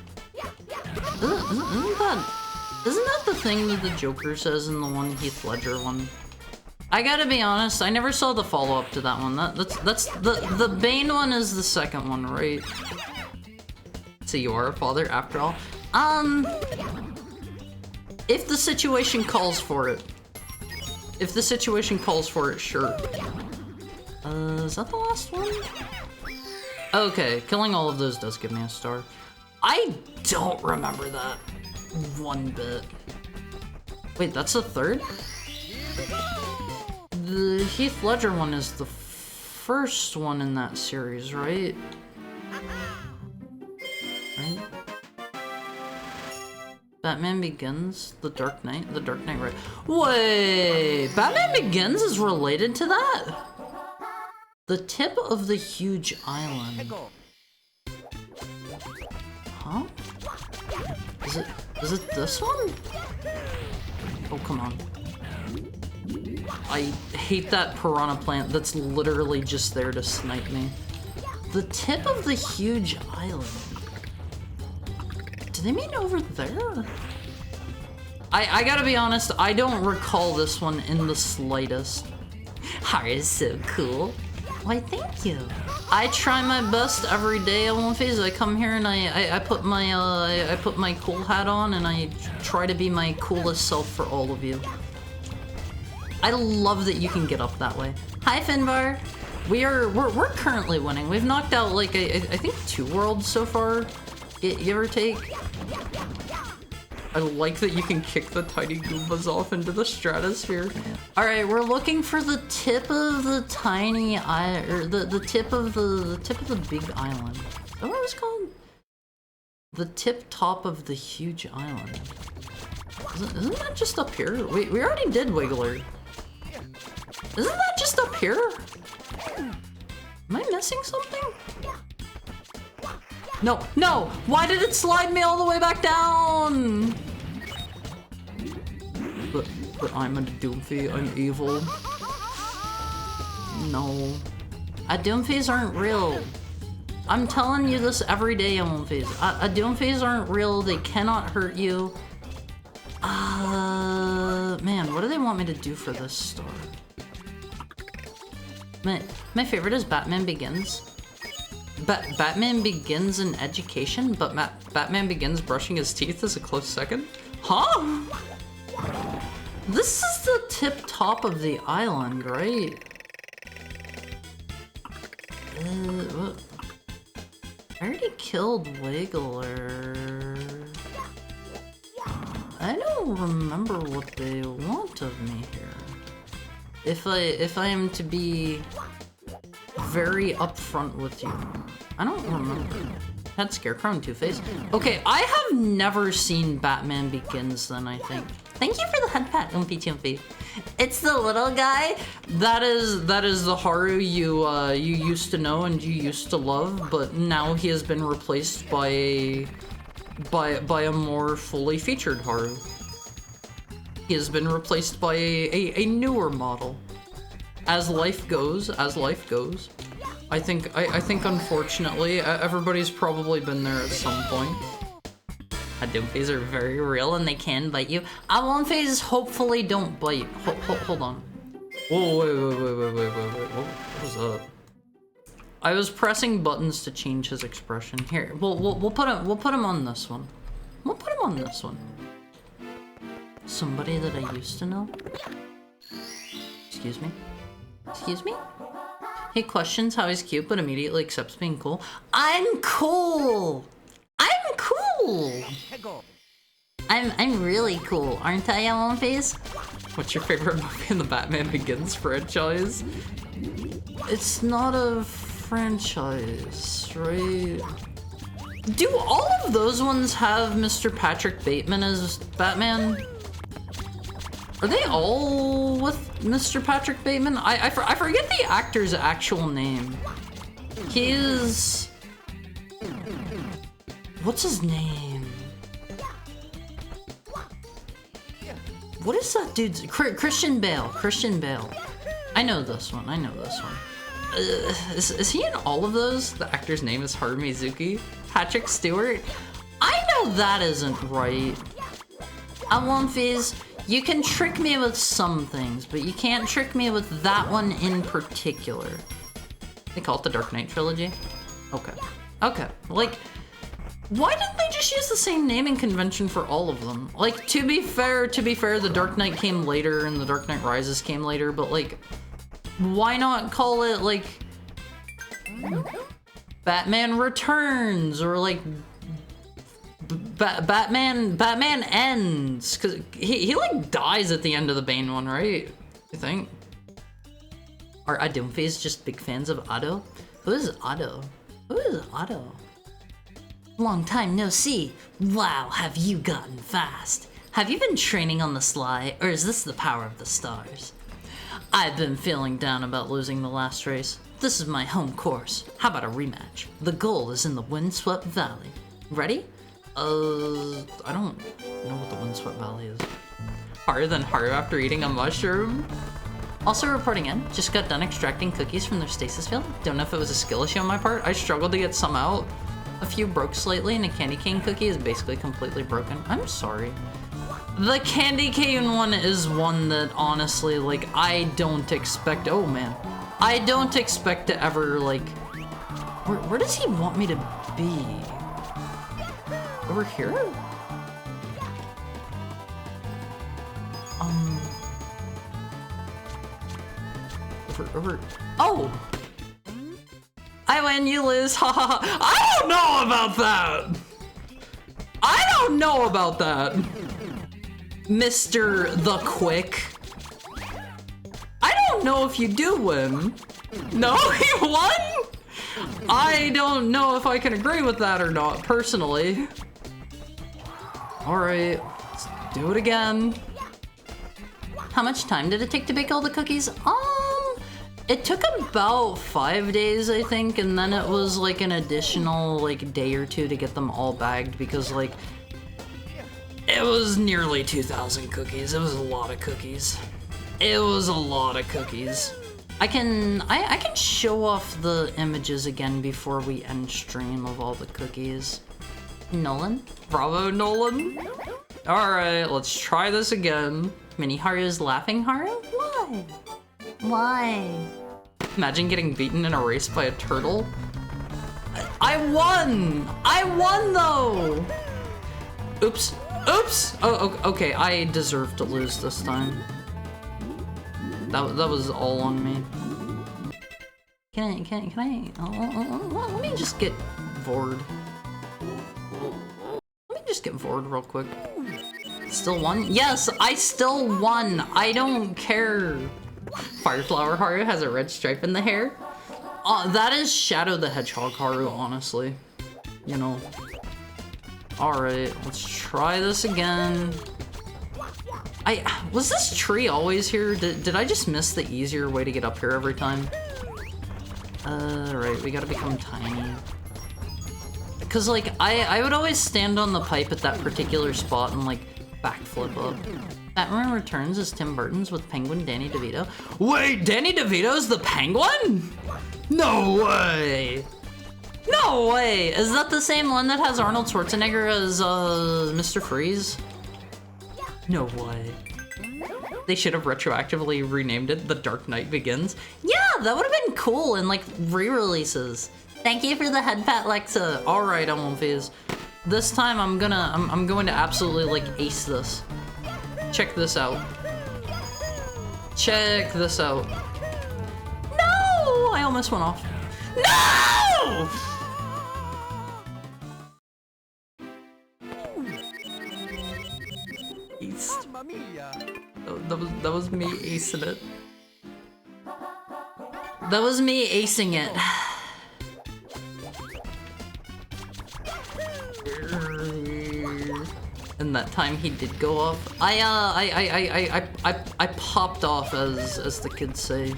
Isn't that the thing that the Joker says in the one Heath Ledger one? I gotta be honest, I never saw the follow-up to that one. That's the Bane one is the second one, right? So you are a father after all? If the situation calls for it. If the situation calls for it, sure. Is that the last one? Okay, killing all of those does give me a star. I don't remember that one bit. Wait, that's the third? The Heath Ledger one is the first one in that series, right? Right? Batman Begins, The Dark Knight, right? Wait, Batman Begins is related to that? The tip of the huge island. Huh? Is it this one? Oh, come on. I hate that piranha plant that's literally just there to snipe me. The tip of the huge island. Do they mean over there? I gotta be honest, I don't recall this one in the slightest. Haru is so cool. Why, thank you. I try my best every day on One Phase. I come here and I put my cool hat on and I try to be my coolest self for all of you. I love that you can get up that way. Hi, Finbar. We're currently winning. We've knocked out like I think 2 worlds so far. Give or take. I like that you can kick the tiny Goombas off into the stratosphere. All right, we're looking for the tip of the tiny the tip of the big island. Is that what it was called? The tip top of the huge island. Isn't that just up here? We already did Wiggler. Isn't that just up here? Am I missing something? No, no! Why did it slide me all the way back down? But I'm a Doomfie, I'm evil. No. Doomfies aren't real. I'm telling you this every day on One Phase. Doomfies aren't real, they cannot hurt you. Man, what do they want me to do for this star? My favorite is Batman Begins. Batman Begins in education, but Batman Begins brushing his teeth is a close second? Huh? This is the tip top of the island, right? What? I already killed Wiggler. I don't remember what they want of me here. If I am to be very upfront with you, I don't remember. Had Scarecrow and Two-Face. Okay, I have never seen Batman Begins then, I think. Thank you for the head pat, Oompy Choompy. It's the little guy. That is the Haru you used to know and you used to love, but now he has been replaced by a more fully featured Haru. He has been replaced by a newer model. As life goes. I think unfortunately everybody's probably been there at some point. Adumphes are very real and they can bite you. Alonphas hopefully don't bite. Hold on. Whoa, wait. What was that? I was pressing buttons to change his expression. Here, we'll put him on this one. We'll put him on this one. Somebody that I used to know. Excuse me. Excuse me? He questions how he's cute, but immediately accepts being cool. I'm cool. I'm cool. I'm really cool, aren't I, Alonphas? What's your favorite movie in the Batman Begins franchise? It's not a franchise, right? Do all of those ones have Mr. Patrick Bateman as Batman? Are they all with Mr. Patrick Bateman? I forget the actor's actual name. He is... What's his name? What is that dude's... Christian Bale. Christian Bale. I know this one. Is he in all of those? The actor's name is Haru Mizuki. Patrick Stewart? I know that isn't right. Alonphas, you can trick me with some things, but you can't trick me with that one in particular. They call it the Dark Knight trilogy? Okay. Like, why didn't they just use the same naming convention for all of them? Like, to be fair, the Dark Knight came later and the Dark Knight Rises came later, but like, why not call it like Batman Returns or like Batman Ends? Cause he like dies at the end of the Bane one, right? You think? Are Adumphas just big fans of Otto? Who is Otto? Long time no see. Wow, have you gotten fast? Have you been training on the sly, or is this the power of the stars? I've been feeling down about losing the last race. This is my home course. How about a rematch? The goal is in the Windswept Valley. Ready? I don't know what the Windswept Valley is. Harder than Haru after eating a mushroom? Also reporting in, just got done extracting cookies from their stasis field. Don't know if it was a skill issue on my part. I struggled to get some out. A few broke slightly, and a candy cane cookie is basically completely broken. I'm sorry. The candy cane one is one that honestly, like, I don't expect. Oh man, I don't expect to ever like. Where does he want me to be? Over here? Over. Oh! I win, you lose. Ha ha ha. I don't know about that. Mr. The Quick. I don't know if you do win. No, he won? I don't know if I can agree with that or not, personally. Alright, let's do it again. How much time did it take to bake all the cookies? It took about 5 days, I think, and then it was like an additional like day or two to get them all bagged because like it was nearly 2,000 cookies. It was a lot of cookies. I can show off the images again before we end stream of all the cookies. Nolan? Bravo, Nolan. All right, let's try this again. Mini Haru's laughing Haru? Why? Imagine getting beaten in a race by a turtle. I won though! Oops. Oh, okay, I deserve to lose this time. That was all on me. Can I? Let me just get Vord. Real quick. Still won? Yes, I still won. I don't care. Fireflower Haru has a red stripe in the hair. That is Shadow the Hedgehog Haru, honestly. You know. Alright, let's try this again. Was this tree always here? Did I just miss the easier way to get up here every time? Right, we gotta become tiny. Cause like, I would always stand on the pipe at that particular spot and like, backflip up. Batman Returns is Tim Burton's with Penguin Danny DeVito. Wait, Danny DeVito's the Penguin? No way! No way! Is that the same one that has Arnold Schwarzenegger as, Mr. Freeze? No way. They should have retroactively renamed it The Dark Knight Begins. Yeah, that would have been cool in, like, re-releases. Thank you for the head pat, Lexa. Alright, I'm on phase. This time I'm going to absolutely, like, ace this. Check this out. Check this out. No! I almost went off. No! Ace. That was me acing it. That was me acing it. And that time he did go off. I popped off, as the kids say.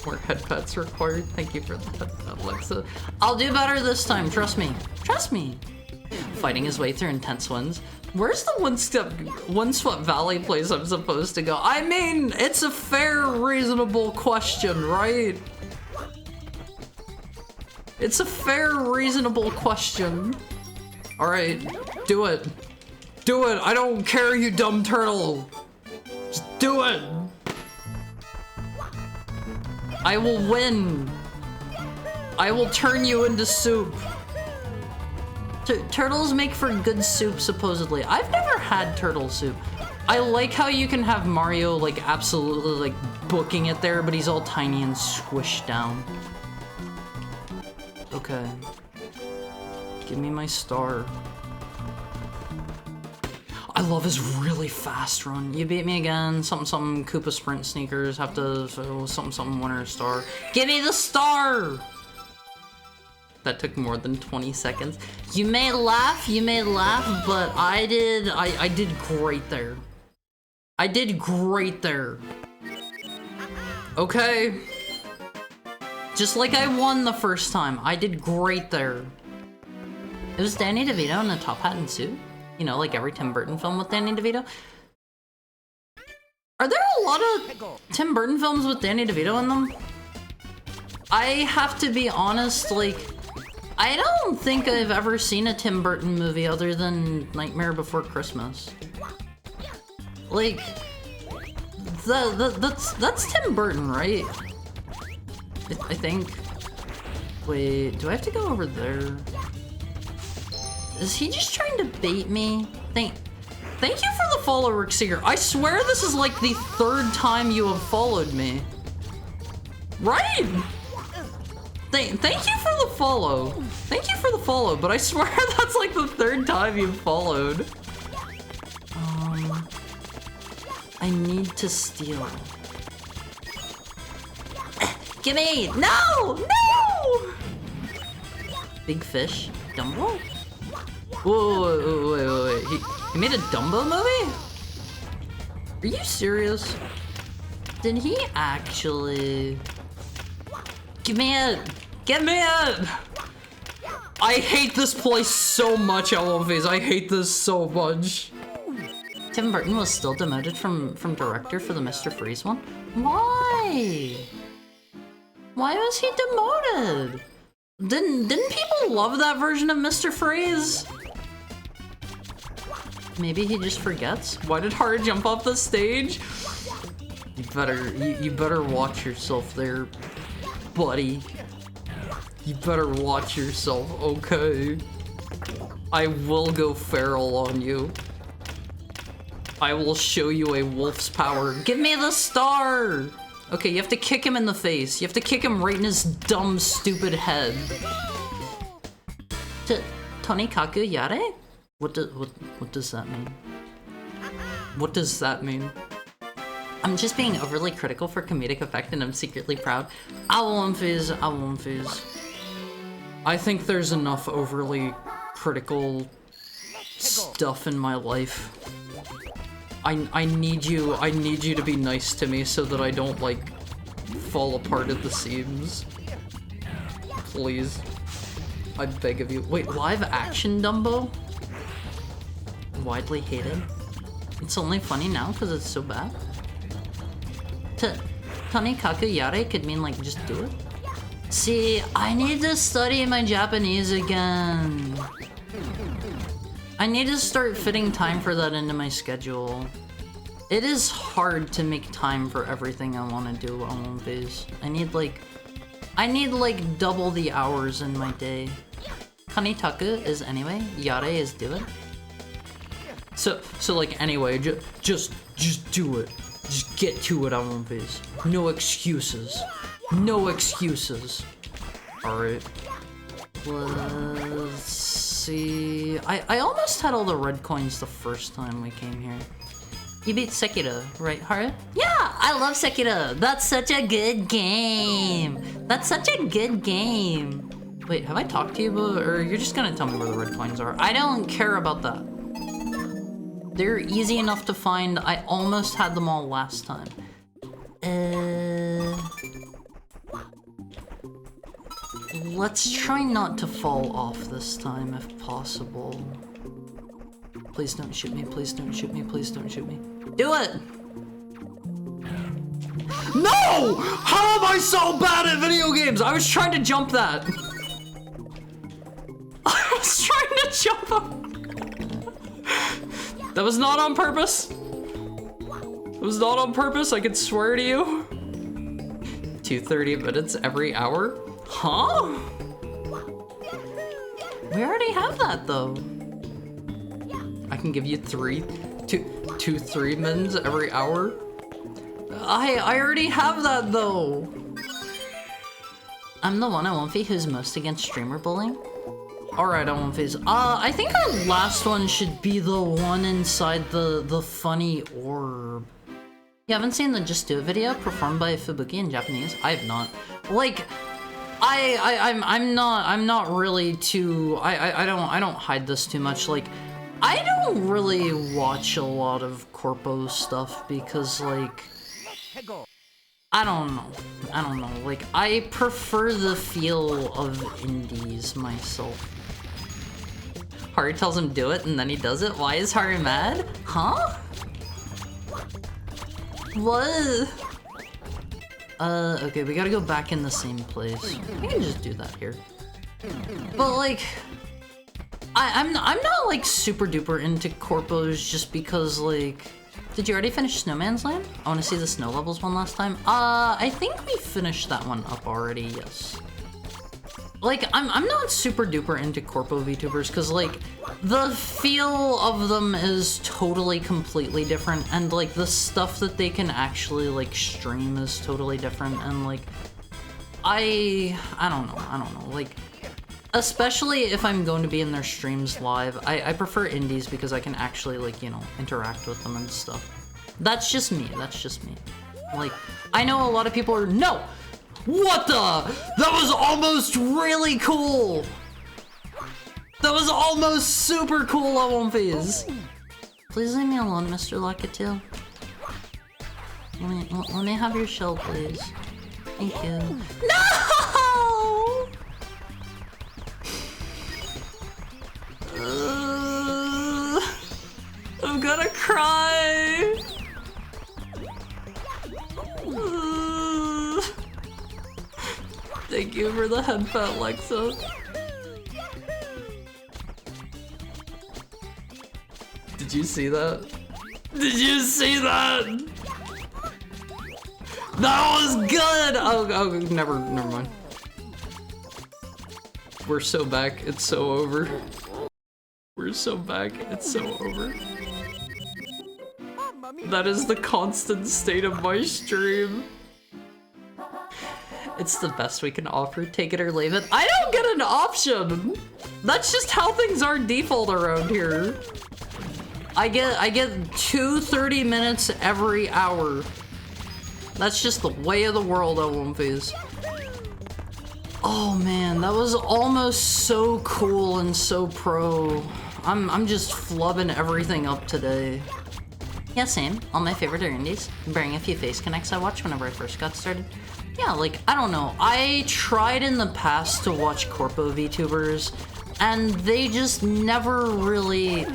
More head pats required. Thank you for that, Alexa. I'll do better this time, trust me. Trust me. Fighting his way through intense winds. Where's the one sweat valley place I'm supposed to go? I mean, it's a fair, reasonable question, right? It's a fair, reasonable question. Alright, do it. Do it, I don't care, you dumb turtle. Just do it. I will win. I will turn you into soup. Turtles make for good soup, supposedly. I've never had turtle soup. I like how you can have Mario, like, absolutely, like, booking it there, but he's all tiny and squished down. Okay. Give me my star. I love his really fast run. You beat me again. Something Koopa Sprint sneakers. Have to something winner star. Give me the star! That took more than 20 seconds. You may laugh, but I did great there. I did great there. Okay. Just like I won the first time, I did great there. It was Danny DeVito in a top hat and suit. You know, like every Tim Burton film with Danny DeVito. Are there a lot of Tim Burton films with Danny DeVito in them? I have to be honest, like, I don't think I've ever seen a Tim Burton movie other than Nightmare Before Christmas. Like, that's Tim Burton, right? I think. Wait, do I have to go over there? Is he just trying to bait me? Thank you for the follow, Rick Seeger. I swear this is like the third time you have followed me. Right? Thank you for the follow. Thank you for the follow, but I swear that's like the third time you've followed. I need to steal. Gimme! No! No! Big fish? Dumbo? Whoa, wait. He made a Dumbo movie? Are you serious? Did he actually? Give me it! Give me it! I hate this place so much, Elmophase. I hate this so much. Tim Burton was still demoted from director for the Mr. Freeze one? Why? Why was he demoted? Didn't people love that version of Mr. Freeze? Maybe he just forgets. Why did Haru jump off the stage? You better watch yourself there, buddy. You better watch yourself, okay? I will go feral on you. I will show you a wolf's power. Give me the star! Okay, you have to kick him in the face. You have to kick him right in his dumb, stupid head. Tonikaku Yare? What does that mean? What does that mean? I'm just being overly critical for comedic effect and I'm secretly proud. I won't fizz. I think there's enough overly critical stuff in my life. I need you to be nice to me so that I don't, like, fall apart at the seams. Please. I beg of you. Wait, live action Dumbo? Widely hated? It's only funny now because it's so bad? Tanikaku Yare could mean, like, just do it? See, I need to study my Japanese again. I need to start fitting time for that into my schedule. It is hard to make time for everything I want to do on One Piece. I need like double the hours in my day. Kanitaku is anyway, Yare is do it. So like anyway, just do it. Just get to it on One Piece. No excuses. No excuses. Alright. Let's see. I almost had all the red coins the first time we came here. You beat Sekiro, right, Haru? Yeah, I love Sekiro. That's such a good game. That's such a good game. Wait, have I talked to you about, or you're just gonna tell me where the red coins are? I don't care about that. They're easy enough to find. I almost had them all last time. Let's try not to fall off this time if possible. Please don't shoot me, please don't shoot me, please don't shoot me. Do it! No! How am I so bad at video games? I was trying to jump that. I was trying to jump up. That was not on purpose. It was not on purpose, I can swear to you. 230 minutes every hour? Huh? We already have that though. I can give you 3 minutes every hour. I already have that though. I'm the one at Wonfi who's most against streamer bullying. Alright, on Wonfi's. I think our last one should be the one inside the funny orb. You haven't seen the Just Do It video performed by Fubuki in Japanese? I have not. Like, I'm not really too, I don't hide this too much. Like, I don't really watch a lot of corpo stuff because, like, I don't know. Like, I prefer the feel of indies myself. Haru tells him do it and then he does it. Why is Haru mad? Huh? What? Okay, we gotta go back in the same place. We can just do that here. But like, I'm not like super duper into corpos just because like, did you already finish Snowman's Land? I want to see the snow levels one last time. I think we finished that one up already, yes. Like, I'm not super duper into corpo VTubers because like, the feel of them is totally completely different and like the stuff that they can actually like stream is totally different and like, I don't know, like, especially if I'm going to be in their streams live, I prefer indies because I can actually like, you know, interact with them and stuff. That's just me, Like, I know a lot of people are, no! What the? That was almost really cool! That was almost super cool on One Piece! Please leave me alone, Mr. Lakitu. Let me have your shell, please. Thank you. No! I'm gonna cry! Thank you for the headphones, Lexa. Did you see that? Did you see that? That was good! Oh, never mind. We're so back, it's so over. We're so back, it's so over. That is the constant state of my stream. It's the best we can offer, take it or leave it. I don't get an option! That's just how things are default around here. I get 30 minutes every hour. That's just the way of the world at One Piece. Oh man, that was almost so cool and so pro. I'm just flubbing everything up today. Yeah, same. All my favorite are indies. Bearing a few face connects I watched whenever I first got started. Yeah, like, I don't know. I tried in the past to watch Corpo VTubers, and they just never really...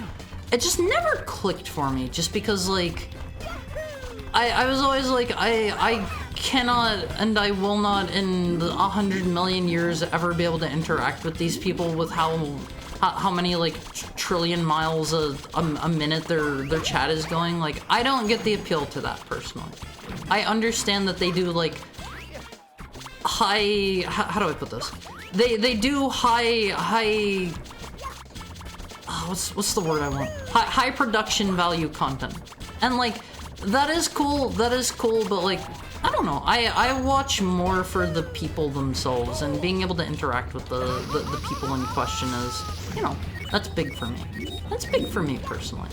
It just never clicked for me, just because, like... I was always like, I cannot and I will not in 100 million years ever be able to interact with these people with how many like trillion miles a minute their chat is going. Like, I don't get the appeal to that personally. I understand that they do like high, how do I put this? They do high what's the word I want? High production value content. And like that is cool, but like I don't know. I watch more for the people themselves, and being able to interact with the people in question is, you know, that's big for me. That's big for me personally.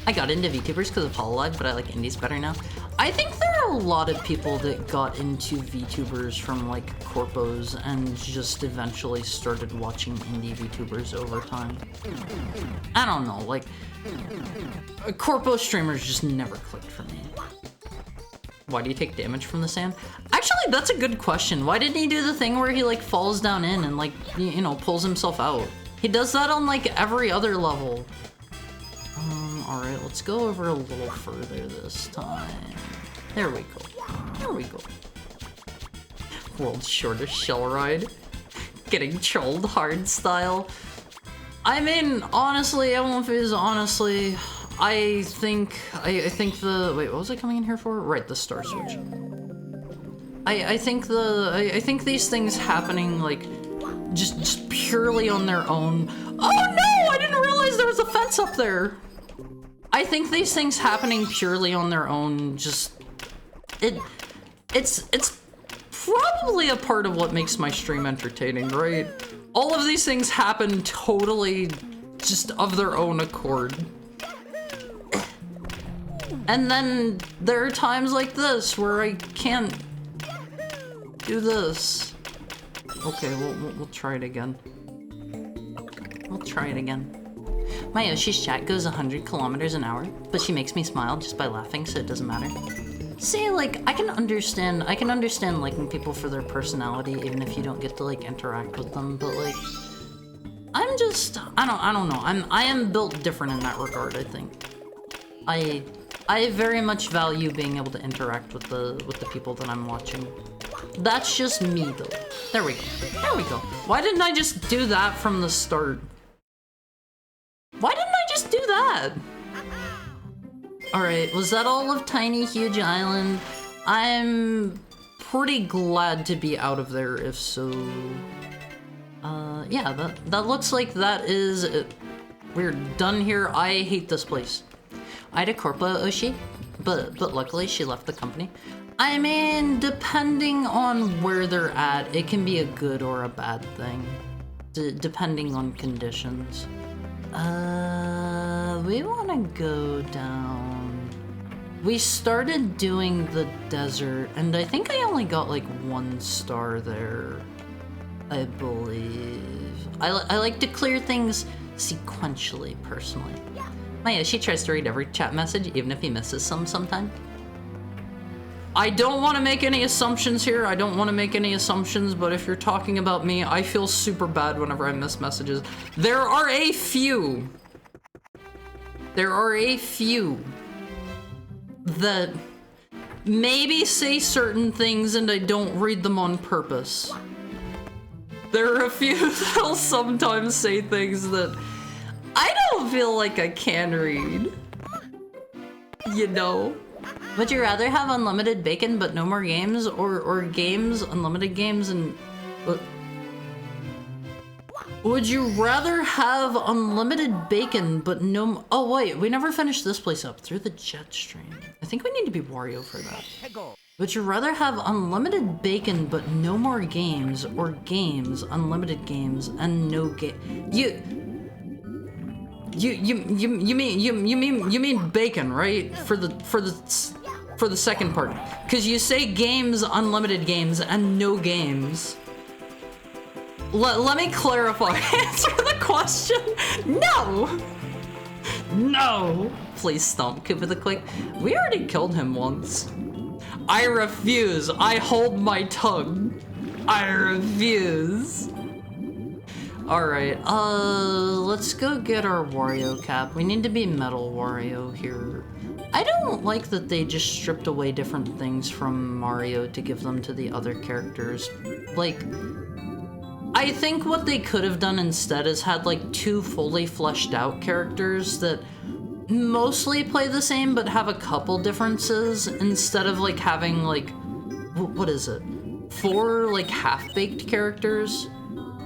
I got into VTubers because of Hololive, but I like indies better now. I think there are a lot of people that got into VTubers from like corpos and just eventually started watching indie VTubers over time. I don't know, like corpo streamers just never clicked for me. Why do you take damage from the sand? Actually, that's a good question. Why didn't he do the thing where he like falls down in and like, you know, pulls himself out? He does that on like every other level. Alright, let's go over a little further this time. There we go. There we go. World's shortest shell ride. Getting trolled hard style. I mean, honestly, I won't fizz, honestly. I think the, wait, what was I coming in here for? Right, the star switch. I think these things happening like just purely on their own. Oh no, I didn't realize there was a fence up there. I think these things happening purely on their own, just it's probably a part of what makes my stream entertaining, right? All of these things happen totally just of their own accord. And then there are times like this where I can't do this. Okay, we'll try it again. We'll try it again. My Yoshi's chat goes 100 kilometers an hour, but she makes me smile just by laughing, so it doesn't matter. See, like, I can understand liking people for their personality, even if you don't get to, like, interact with them, but, like, I don't know. I am built different in that regard, I think. I very much value being able to interact with the people that I'm watching. That's just me, though. There we go. There we go. Why didn't I just do that from the start? Why didn't I just do that? Alright, was that all of Tiny Huge Island? I'm pretty glad to be out of there, if so. Yeah, that looks like that is it. We're done here. I hate this place. I had a Corpo Oshi, but luckily she left the company. I mean, depending on where they're at, it can be a good or a bad thing. Depending on conditions. We wanna go down. We started doing the desert, and I think I only got like 1 star there, I believe. I like to clear things sequentially, personally. Maya, she tries to read every chat message, even if he misses some sometime. I don't want to make any assumptions here. I don't want to make any assumptions, but if you're talking about me, I feel super bad whenever I miss messages. There are a few that maybe say certain things and I don't read them on purpose. There are a few that'll sometimes say things that I don't feel like I can read. You know? Would you rather have unlimited bacon but no more games, or games, unlimited games, and... Would you rather have unlimited bacon but no... Oh wait, we never finished this place up. Through the jet stream. I think we need to be Wario for that. Would you rather have unlimited bacon but no more games, or games, unlimited games, and no You mean bacon, right? For the second part, because you say games, unlimited games, and no games. Let me clarify. Answer the question. No. No! Please stomp Koopa the Quick. We already killed him once. I refuse. I hold my tongue. I refuse. Alright, let's go get our Wario cap. We need to be Metal Wario here. I don't like that they just stripped away different things from Mario to give them to the other characters. Like, I think what they could have done instead is had like 2 fully fleshed out characters that mostly play the same but have a couple differences instead of like having like, what is it? 4 like half-baked characters?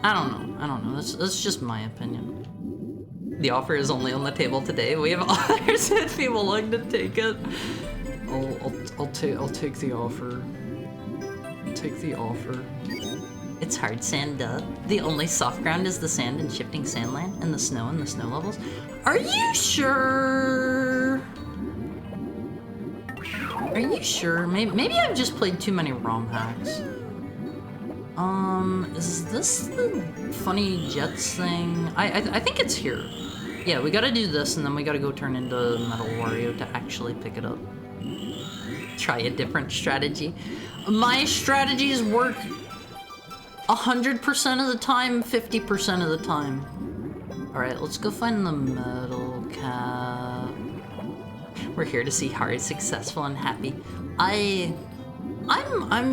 I don't know, that's just my opinion. The offer is only on the table today. We have others if be willing to take it. I'll take the offer. Take the offer. It's hard sand, duh. The only soft ground is the sand and shifting sandland and the snow levels. Are you sure? Are you sure? Maybe I've just played too many ROM hacks. Is this the funny jets thing? I think it's here. Yeah, we gotta do this and then we gotta go turn into Metal Wario to actually pick it up. Try a different strategy. My strategies work 100% of the time, 50% of the time. Alright, let's go find the metal cap. We're here to see Hari successful and happy. I'm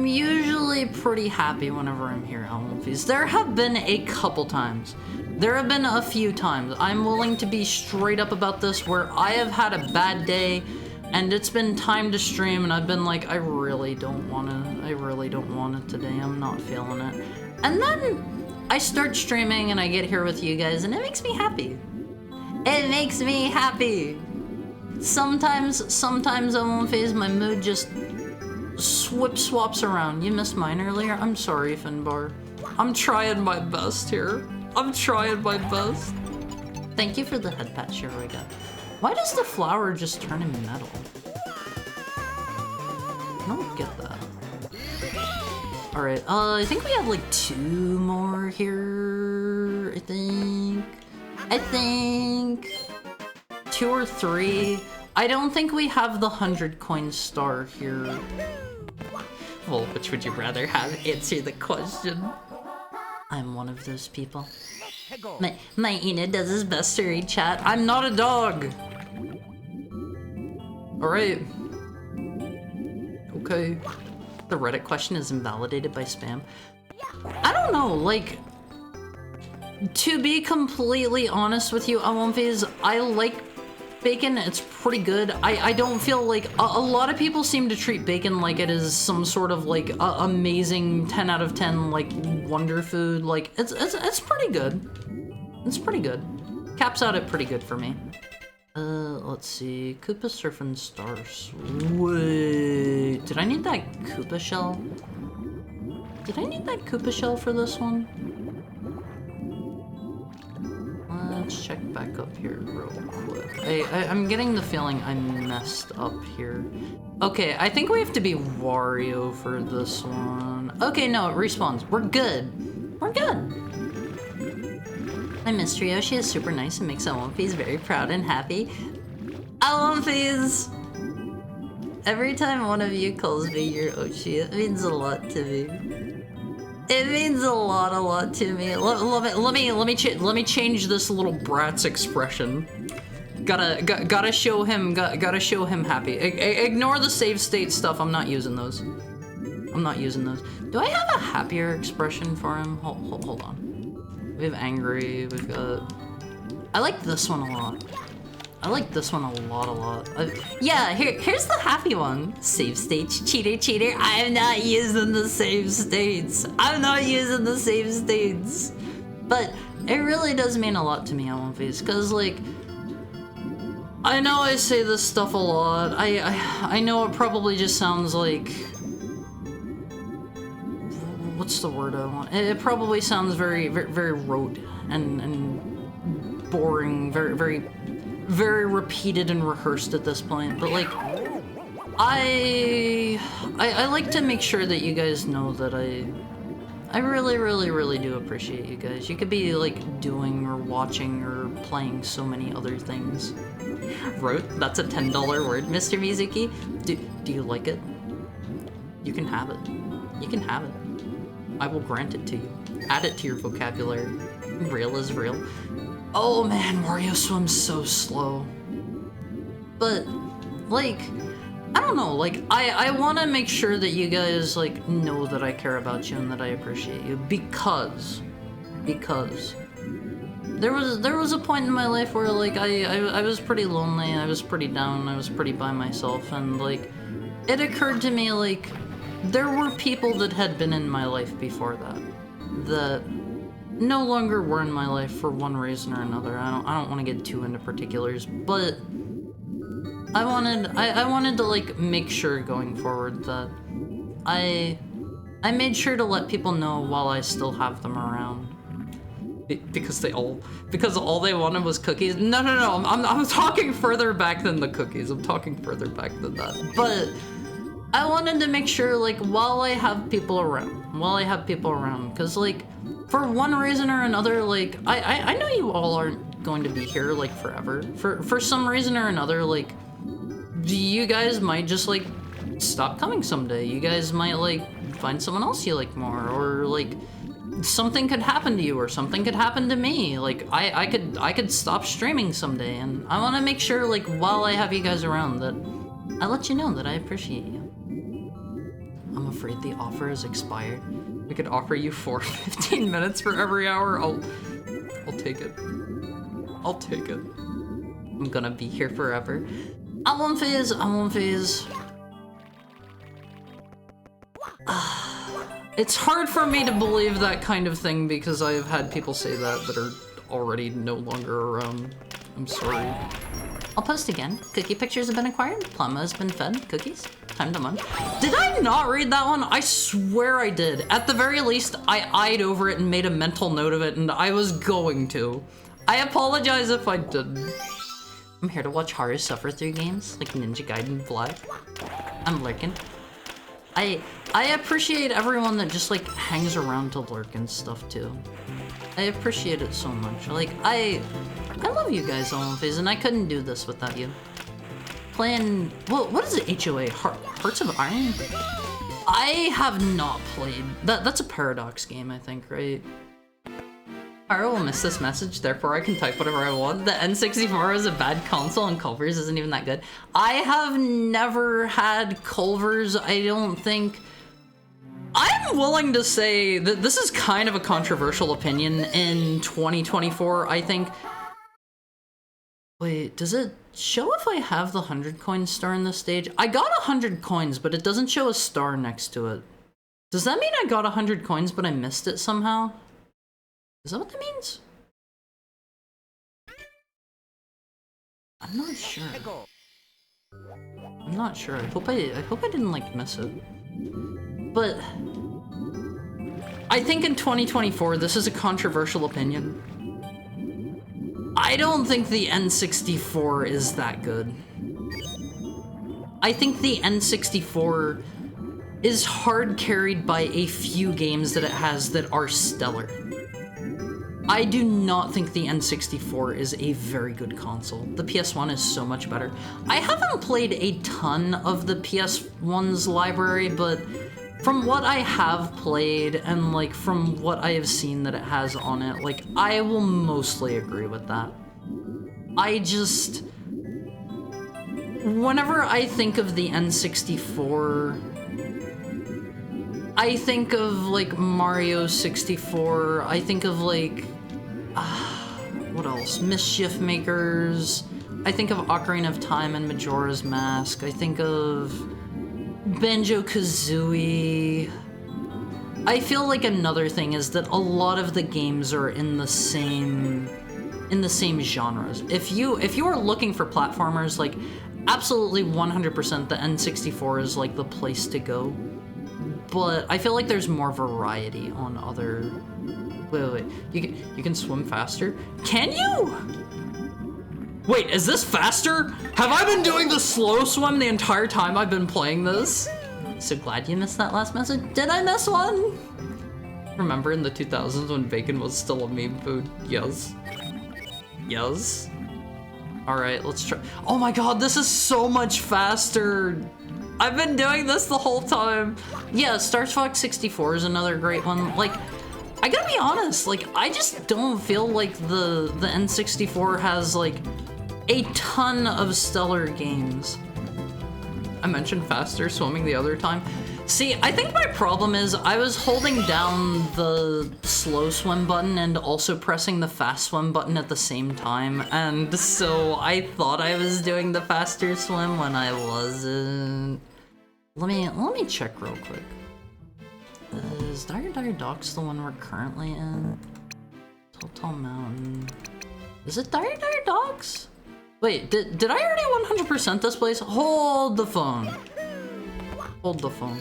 usually pretty happy whenever I'm here at One Piece. There have been a couple times. There have been a few times. I'm willing to be straight up about this where I have had a bad day and it's been time to stream and I've been like, I really don't want it today. I'm not feeling it. And then I start streaming and I get here with you guys and it makes me happy. It makes me happy. Sometimes on One Phase my mood just swaps around. You missed mine earlier? I'm sorry, Finbar. I'm trying my best here. I'm trying my best. Thank you for the head pat, Shiroiga. Why does the flower just turn in metal? I don't get that. Alright, I think we have like 2 more here, I think 2 or 3. I don't think we have the 100 coin star here. Well, which would you rather have? Answer the question. I'm one of those people. My Ina does his best to read chat. I'm not a dog! Alright. Okay. The Reddit question is invalidated by spam. I don't know, like... To be completely honest with you, One Phase, I like bacon, it's pretty good. I don't feel like... A lot of people seem to treat bacon like it is some sort of, like, amazing 10 out of 10, like, wonder food. Like, it's pretty good. It's pretty good. Caps out it pretty good for me. Let's see. Koopa Surfing Stars. Wait. Did I need that Koopa shell? Did I need that Koopa shell for this one? Let's check back up here real quick. I'm getting the feeling I messed up here. Okay, I think we have to be Wario for this one. Okay, no, it respawns. We're good. We're good. My Miss Trio, she is super nice and makes One Piece very proud and happy. One Piece! Every time one of you calls me your Oshi, it means a lot to me. It means a lot to me. Let me change this little brat's expression. Gotta show him happy. Ignore the save state stuff. I'm not using those. Do I have a happier expression for him? Hold on. We have angry. We've got. I like this one a lot. I like this one a lot. Yeah, here's the happy one. Save states, cheater. I'm not using the save states. But it really does mean a lot to me on One Piece, cause like, I know I say this stuff a lot. I know it probably just sounds like, what's the word I want? It probably sounds very rote and boring, very repeated and rehearsed at this point, but like, I like to make sure that you guys know that I really, really, really do appreciate you guys. You could be like doing or watching or playing so many other things. Wrote? That's a $10 word, Mr. Mizuki. Do you like it? You can have it. You can have it. I will grant it to you. Add it to your vocabulary. Real is real. Oh man, Wario swims so slow. But, like, I don't know, like, I want to make sure that you guys, like, know that I care about you and that I appreciate you, because there was a point in my life where, like, I was pretty lonely, I was pretty down, I was pretty by myself, and, like, it occurred to me, like, there were people that had been in my life before that no longer were in my life for one reason or another. I don't want to get too into particulars, but I wanted to like make sure going forward that I made sure to let people know while I still have them around. Because all they wanted was cookies. No. I'm talking further back than the cookies. I'm talking further back than that. But I wanted to make sure, like, while I have people around, because, like, for one reason or another, like, I know you all aren't going to be here, like, forever. For some reason or another, like, you guys might just, like, stop coming someday. You guys might, like, find someone else you like more, or, like, something could happen to you, or something could happen to me. Like, I could stop streaming someday, and I want to make sure, like, while I have you guys around, that I let you know that I appreciate you. I'm afraid the offer has expired. We could offer you 15 minutes for every hour. I'll take it. I'll take it. I'm gonna be here forever. I won't phase. It's hard for me to believe that kind of thing because I've had people say that are already no longer around. I'm sorry. I'll post again. Cookie pictures have been acquired. Plum has been fed. Cookies. Time to munch. Did I not read that one? I swear I did. At the very least, I eyed over it and made a mental note of it, and I was going to. I apologize if I didn't. I'm here to watch Haru suffer through games like Ninja Gaiden Black. I'm lurking. I appreciate everyone that just like hangs around to lurk and stuff too. I appreciate it so much. Like I love you guys all in phase, and I couldn't do this without you. Playing what is it? HOA Hearts of Iron? I have not played that. That's a Paradox game, I think, right? I will miss this message, therefore I can type whatever I want. The N64 is a bad console and Culver's isn't even that good. I have never had Culver's, I don't think. I'm willing to say that this is kind of a controversial opinion in 2024, I think. Wait, does it show if I have the 100 coin star in this stage? I got 100 coins, but it doesn't show a star next to it. Does that mean I got 100 coins, but I missed it somehow? Is that what that means? I'm not sure. I'm not sure. I hope I didn't like miss it. But I think in 2024, this is a controversial opinion. I don't think the N64 is that good. I think the N64 is hard carried by a few games that it has that are stellar. I do not think the N64 is a very good console. The PS1 is so much better. I haven't played a ton of the PS1's library, but from what I have played and like from what I have seen that it has on it, like I will mostly agree with that. Whenever I think of the N64, I think of like Mario 64, I think of like, what else? Mischief Makers, I think of Ocarina of Time and Majora's Mask, I think of Banjo-Kazooie. I feel like another thing is that a lot of the games are in the same genres. If you are looking for platformers, like absolutely 100% the N64 is like the place to go. But I feel like there's more variety on other. Wait. You can swim faster? Can you? Wait, is this faster? Have I been doing the slow swim the entire time I've been playing this? So glad you missed that last message. Did I miss one? Remember in the 2000s when bacon was still a meme food? Yes. Yes. Alright, let's try. Oh my god, this is so much faster! I've been doing this the whole time! Yeah, Star Fox 64 is another great one. Like, I gotta be honest, like, I just don't feel like the N64 has, like, a ton of stellar games. I mentioned faster swimming the other time. See, I think my problem is I was holding down the slow swim button and also pressing the fast swim button at the same time, and so I thought I was doing the faster swim when I wasn't. Let me check real quick. Is Dire Dire Docks the one we're currently in? Total Mountain. Is it Dire Dire Docks? Wait, did I already 100% this place? Hold the phone. Hold the phone.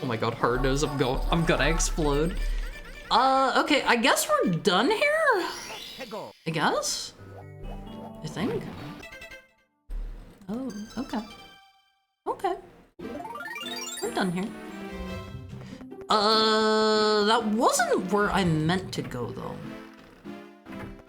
Oh my god, hard nose, I'm gonna explode. Okay, I guess we're done here? I guess? I think? Oh, okay. Okay. We're done here. That wasn't where I meant to go though.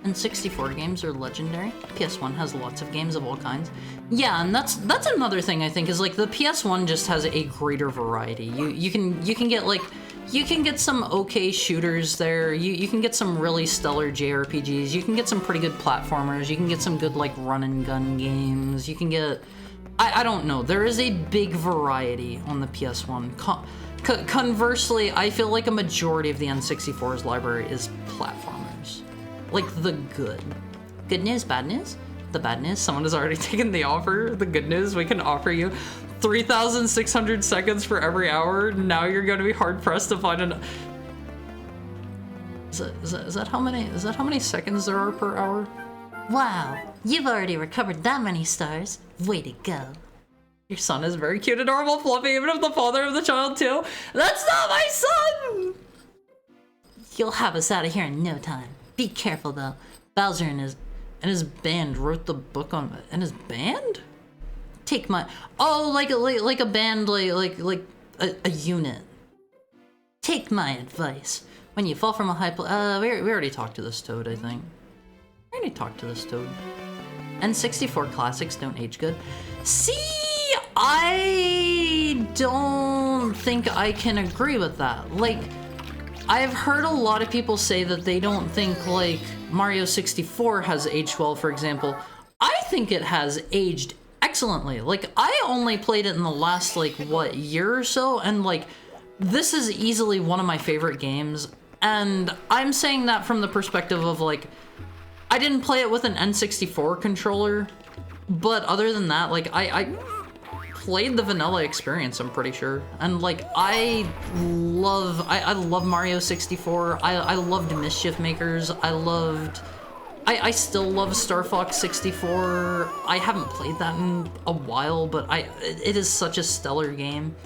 N64 games are legendary. PS1 has lots of games of all kinds. Yeah, and that's another thing I think is like the PS1 just has a greater variety. You can get like you can get some okay shooters there. You can get some really stellar JRPGs. You can get some pretty good platformers. You can get some good like run and gun games. You can get I don't know. There is a big variety on the PS1. Conversely, I feel like a majority of the N64's library is platformers. Like the good. Good news, bad news? The bad news, someone has already taken the offer. The good news, we can offer you 3,600 seconds for every hour. Now you're going to be hard pressed to find an. Is that how many seconds there are per hour? Wow, you've already recovered that many stars. Way to go. Your son is very cute, adorable, fluffy, even if the father of the child too. That's not my son! You'll have us out of here in no time. Be careful though. Bowser and his band wrote the book on. And his band? Take my. Oh, like a band, like a unit. Take my advice. When you fall from a high place. We already talked to this Toad, I think. We already talked to this Toad. N64 classics don't age good. See, I don't think I can agree with that. Like, I've heard a lot of people say that they don't think, like, Mario 64 has aged well, for example. I think it has aged excellently. Like, I only played it in the last, like, what, year or so? And, like, this is easily one of my favorite games. And I'm saying that from the perspective of, like, I didn't play it with an N64 controller. But other than that, like, I played the vanilla experience, I'm pretty sure. And like, I love Mario 64. I loved Mischief Makers. I still love Star Fox 64. I haven't played that in a while, but it is such a stellar game.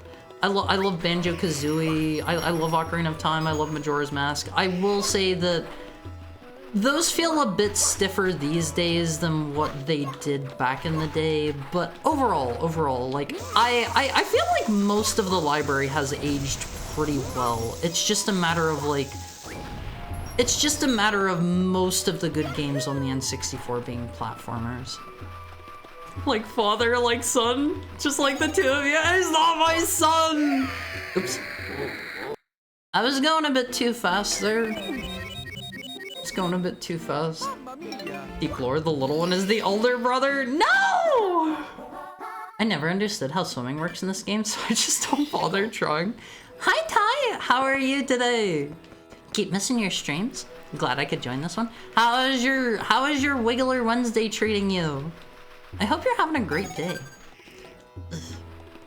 I love Banjo-Kazooie. I love Ocarina of Time. I love Majora's Mask. I will say that those feel a bit stiffer these days than what they did back in the day, but overall, like, I feel like most of the library has aged pretty well. It's just a matter of, like, most of the good games on the N64 being platformers. Like father, like son, just like the two of you. It's not my son! Oops. I was going a bit too fast there. It's going a bit too fast. Deep lore, the little one is the older brother. No! I never understood how swimming works in this game, so I just don't bother trying. Hi, Ty! How are you today? Keep missing your streams? Glad I could join this one. How is your Wiggler Wednesday treating you? I hope you're having a great day. Ugh.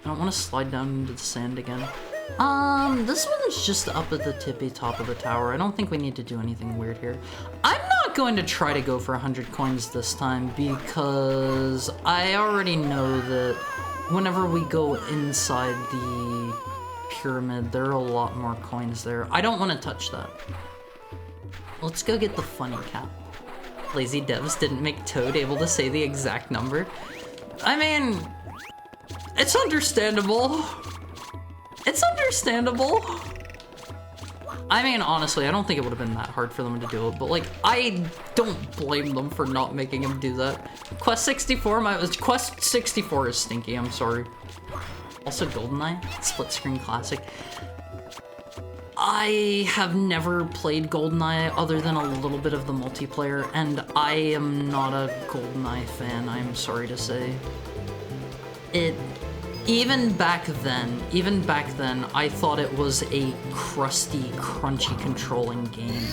I don't want to slide down into the sand again. This one's just up at the tippy top of the tower. I don't think we need to do anything weird here. I'm not going to try to go for 100 coins this time because I already know that whenever we go inside the pyramid, there are a lot more coins there. I don't want to touch that. Let's go get the funny cap. Lazy devs didn't make Toad able to say the exact number. I mean, it's understandable. It's understandable. I mean, honestly, I don't think it would have been that hard for them to do it, but like, I don't blame them for not making him do that. Quest 64, Quest 64 is stinky, I'm sorry. Also, GoldenEye, split screen classic. I have never played GoldenEye other than a little bit of the multiplayer, and I am not a GoldenEye fan, I'm sorry to say. Even back then, I thought it was a crusty, crunchy controlling game.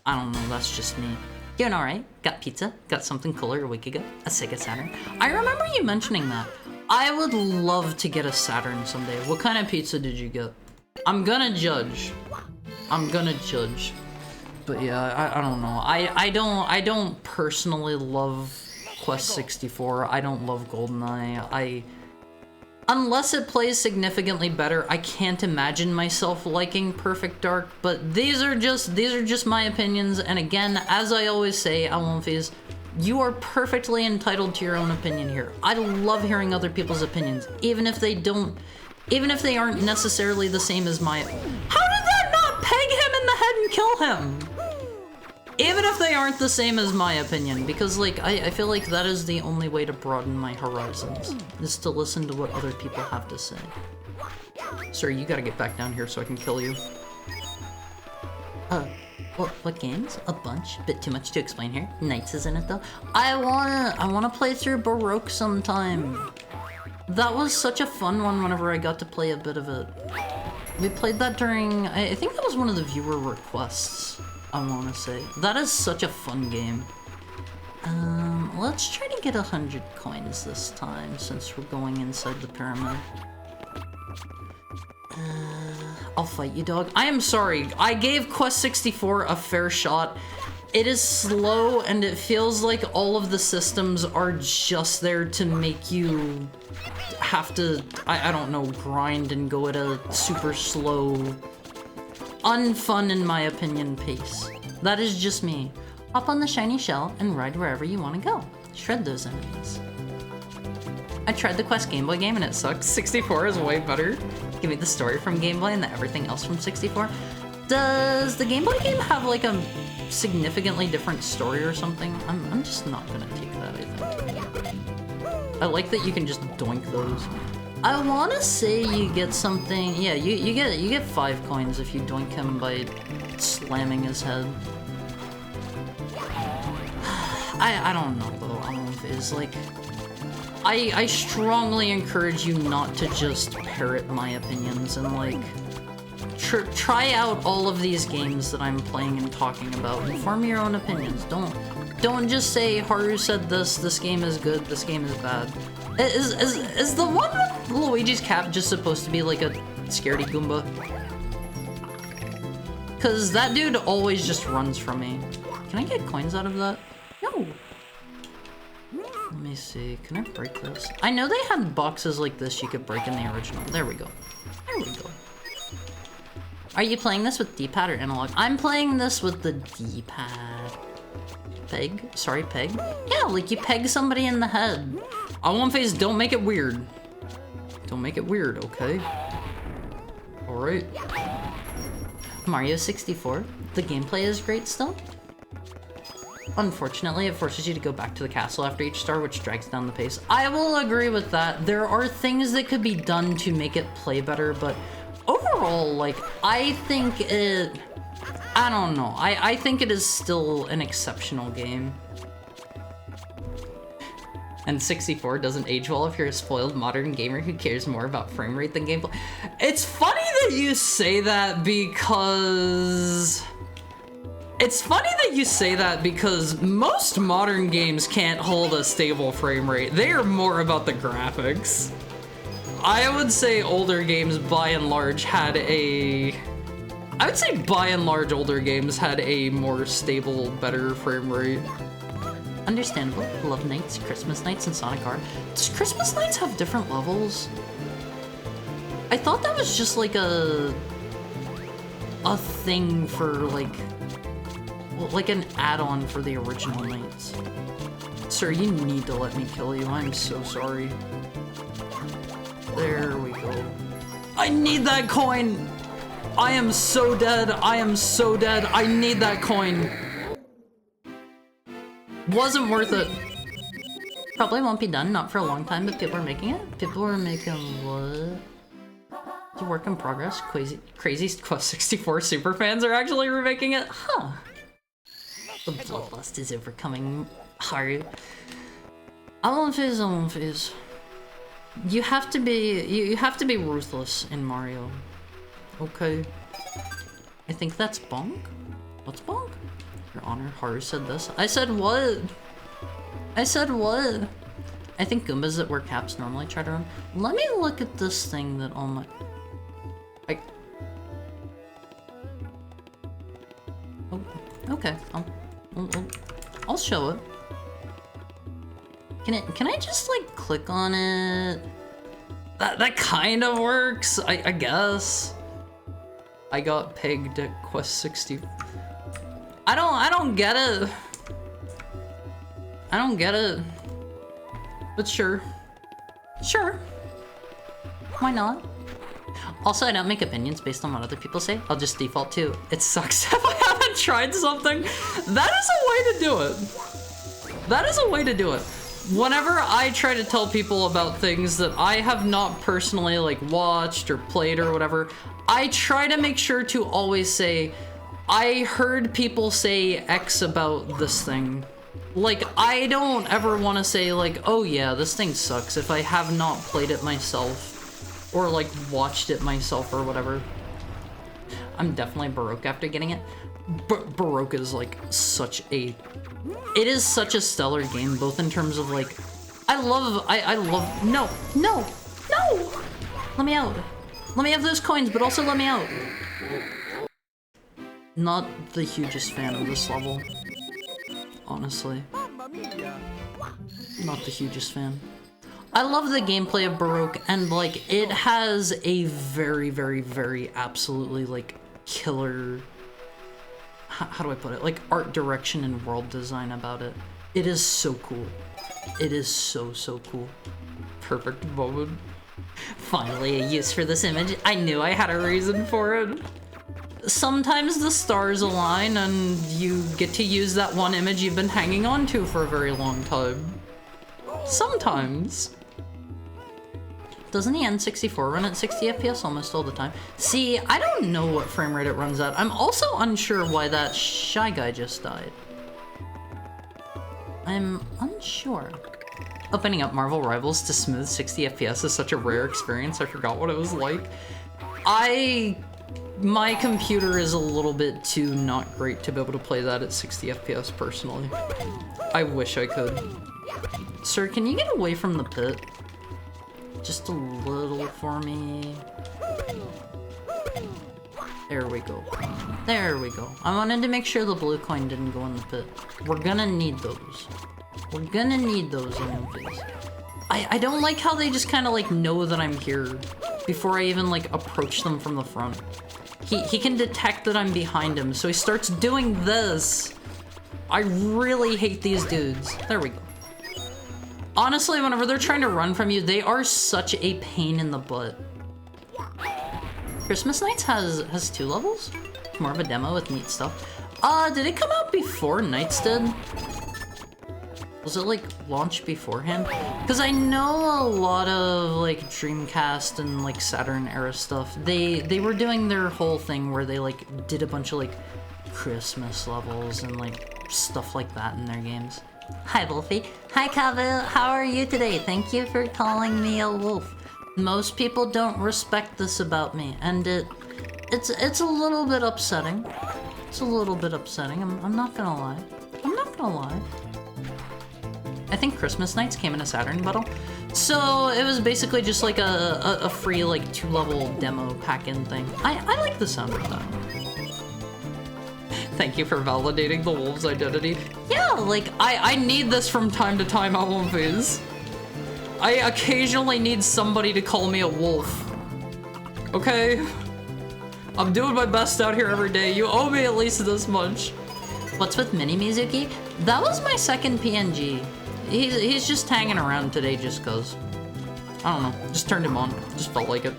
I don't know, that's just me. Doing alright, got pizza, got something cooler a week ago, a Sega Saturn. I remember you mentioning that. I would love to get a Saturn someday. What kind of pizza did you get? I'm gonna judge. But yeah, I don't know. I don't personally love Quest 64. I don't love GoldenEye. Unless it plays significantly better, I can't imagine myself liking Perfect Dark, but these are just my opinions, and again, as I always say, Alonfies, you are perfectly entitled to your own opinion here. I love hearing other people's opinions, even if they aren't necessarily the same as my— How did that not peg him in the head and kill him? Even if they aren't the same as my opinion, because like, I feel like that is the only way to broaden my horizons, is to listen to what other people have to say. Sir, you gotta get back down here so I can kill you. What games? A bunch. Bit too much to explain here. Knights is in it though. I wanna play through Baroque sometime. That was such a fun one whenever I got to play a bit of it. We played that during, I think that was one of the viewer requests, I wanna say. That is such a fun game. Let's try to get 100 coins this time, since we're going inside the pyramid. I'll fight you, dog. I am sorry. I gave Quest 64 a fair shot. It is slow, and it feels like all of the systems are just there to make you have to, I don't know, grind and go at a super slow, unfun, in my opinion, pace. That is just me. Hop on the shiny shell and ride wherever you want to go. Shred those enemies. I tried the Quest Game Boy game and it sucked. 64 is way better. Give me the story from Game Boy and everything else from 64. Does the Game Boy game have like a significantly different story or something? I'm just not gonna take that, I think. I like that you can just doink those. I wanna say you get something, yeah, you get 5 coins if you doink him by slamming his head. I don't know though, it's like, I strongly encourage you not to just parrot my opinions and like, try out all of these games that I'm playing and talking about and form your own opinions. Don't just say, Haru said this game is good, this game is bad. Is the one with Luigi's cap just supposed to be like a scaredy Goomba? Cause that dude always just runs from me. Can I get coins out of that? No. Let me see, can I break this? I know they had boxes like this you could break in the original. There we go. There we go. Are you playing this with D-pad or analog? I'm playing this with the D-pad. Peg? Sorry, peg? Yeah, like you peg somebody in the head. Alonface, don't make it weird. Don't make it weird, okay? Alright. Mario 64. The gameplay is great still. Unfortunately, it forces you to go back to the castle after each star, which drags down the pace. I will agree with that. There are things that could be done to make it play better, but overall, like, I think it... I don't know. I think it is still an exceptional game. And 64 doesn't age well if you're a spoiled modern gamer who cares more about frame rate than gameplay. It's funny that you say that because... It's funny that you say that because most modern games can't hold a stable frame rate. They are more about the graphics. I would say older games by and large had a... I would say by and large older games had a more stable, better frame rate. Understandable. Love Nights, Christmas Nights, and Sonic R. Does Christmas Nights have different levels? I thought that was just like a thing for like an add-on for the original Nights. Sir, you need to let me kill you. I'm so sorry. There we go. I need that coin! I am so dead. I am so dead. I need that coin. Wasn't worth it. Probably won't be done, not for a long time, but people are making it. People are making what? It's a work in progress. Crazy Quest 64 superfans are actually remaking it. Huh. The bloodlust is overcoming Haru. I won't phase. You have to be ruthless in Mario. Okay. I think that's bonk? What's bonk? Your Honor, Haru said this. I said what? I said what? I think Goombas that wear caps normally try to run. Let me look at this thing that all my... Oh, okay. I'll show it. Can I just like click on it? That kind of works, I guess. I got pegged at Quest 60. I don't get it. I don't get it. But sure. Sure. Why not? Also, I don't make opinions based on what other people say. I'll just default to, it sucks if I haven't tried something. That is a way to do it. That is a way to do it. Whenever I try to tell people about things that I have not personally like watched or played or whatever, I try to make sure to always say, I heard people say X about this thing. Like, I don't ever want to say like, oh yeah, this thing sucks if I have not played it myself. Or like watched it myself or whatever. I'm definitely Baroque after getting it. Baroque is like such a... It is such a stellar game, both in terms of like... I love... No! Let me out. Let me have those coins, but also let me out. Not the hugest fan of this level. Honestly. Not the hugest fan. I love the gameplay of Baroque, and like, it has a very, very, very absolutely like killer... How do I put it? Like art direction and world design about it. It is so cool. It is so cool. Perfect moment. Finally a use for this image. I knew I had a reason for it. Sometimes the stars align and you get to use that one image you've been hanging on to for a very long time. Sometimes. Doesn't the N64 run at 60 FPS almost all the time? See, I don't know what frame rate it runs at. I'm also unsure why that Shy Guy just died. I'm unsure. Opening up Marvel Rivals to smooth 60 FPS is such a rare experience, I forgot what it was like. My computer is a little bit too not great to be able to play that at 60 FPS personally. I wish I could. Sir, can you get away from the pit? Just a little for me. There we go. There we go. I wanted to make sure the blue coin didn't go in the pit. We're gonna need those. We're gonna need those in one phase. I don't like how they just kind of like know that I'm here before I even like approach them from the front. He can detect that I'm behind him, so he starts doing this. I really hate these dudes. There we go. Honestly, whenever they're trying to run from you, they are such a pain in the butt. Christmas Nights has 2 levels? More of a demo with neat stuff. Did it come out before Nights did? Was it like launched beforehand? Because I know a lot of like Dreamcast and like Saturn era stuff, they were doing their whole thing where they like did a bunch of like Christmas levels and like stuff like that in their games. Hi, Wolfie. Hi, Kavu. How are you today? Thank you for calling me a wolf. Most people don't respect this about me, and it's a little bit upsetting. It's a little bit upsetting. I'm not gonna lie. I'm not gonna lie. I think Christmas Nights came in a Saturn bundle, so it was basically just like a free like 2-level demo pack-in thing. I like the sound of that. Thank you for validating the wolf's identity. Yeah, like, I need this from time to time on One Phase. I occasionally need somebody to call me a wolf. Okay? I'm doing my best out here every day. You owe me at least this much. What's with Mini Mizuki? That was my second PNG. He's just hanging around today just cause. I don't know, just turned him on. Just felt like it.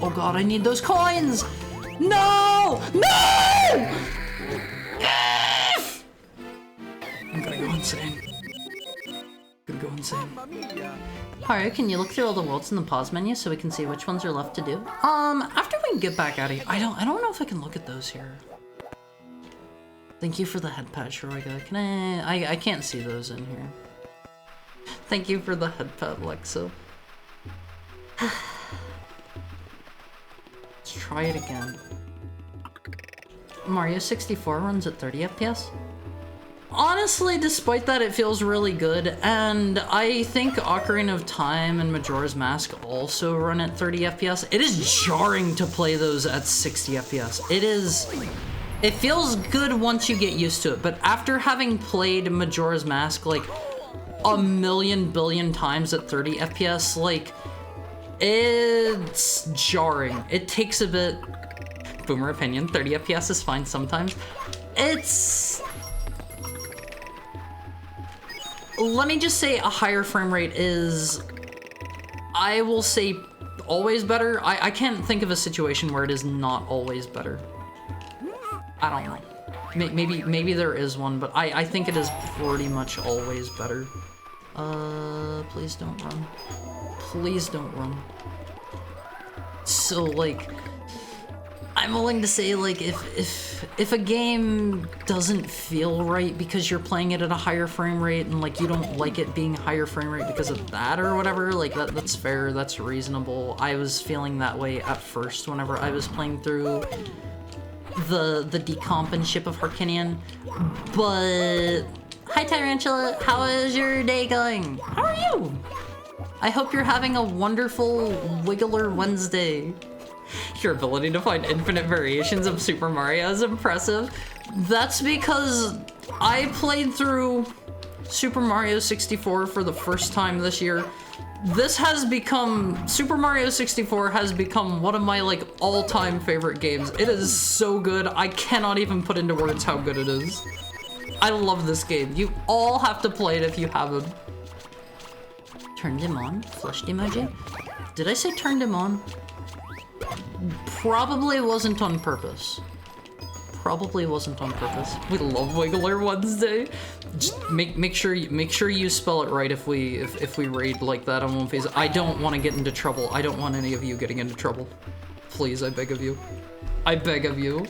Oh god, I need those coins! No! No! I'm gonna go insane. Gonna go insane. Haru, can you look through all the worlds in the pause menu so we can see which ones are left to do? After we get back out of here, I don't know if I can look at those here. Thank you for the head patch, Roiga. Can I can't see those in here. Thank you for the head pat, Lexo. Let's try it again. Mario 64 runs at 30 FPS? Honestly, despite that, it feels really good, and I think Ocarina of Time and Majora's Mask also run at 30 FPS. It is jarring to play those at 60 FPS. It feels good once you get used to it, but after having played Majora's Mask like a million billion times at 30 FPS, like, it's jarring. It takes a bit. Boomer opinion, 30 FPS is fine sometimes. Let me just say a higher frame rate is, I will say, always better. I can't think of a situation where it is not always better. I don't know. Maybe there is one, but I think it is pretty much always better. Please don't run. Please don't run. So, like, I'm willing to say, like, if a game doesn't feel right because you're playing it at a higher frame rate and, like, you don't like it being higher frame rate because of that or whatever, like, that's fair, that's reasonable. I was feeling that way at first whenever I was playing through the decomp and Ship of Harkinian, but... Hi, Tyrantula, how is your day going? How are you? I hope you're having a wonderful Wiggler Wednesday. Your ability to find infinite variations of Super Mario is impressive. That's because I played through Super Mario 64 for the first time this year. Super Mario 64 has become one of my, like, all-time favorite games. It is so good, I cannot even put into words how good it is. I love this game. You all have to play it if you haven't. Turned him on? Flushed emoji? Did I say turned him on? Probably wasn't on purpose. Probably wasn't on purpose. We love Wiggler Wednesday. Just make sure you spell it right if we raid like that on One Phase. I don't want to get into trouble. I don't want any of you getting into trouble. Please, I beg of you. I beg of you.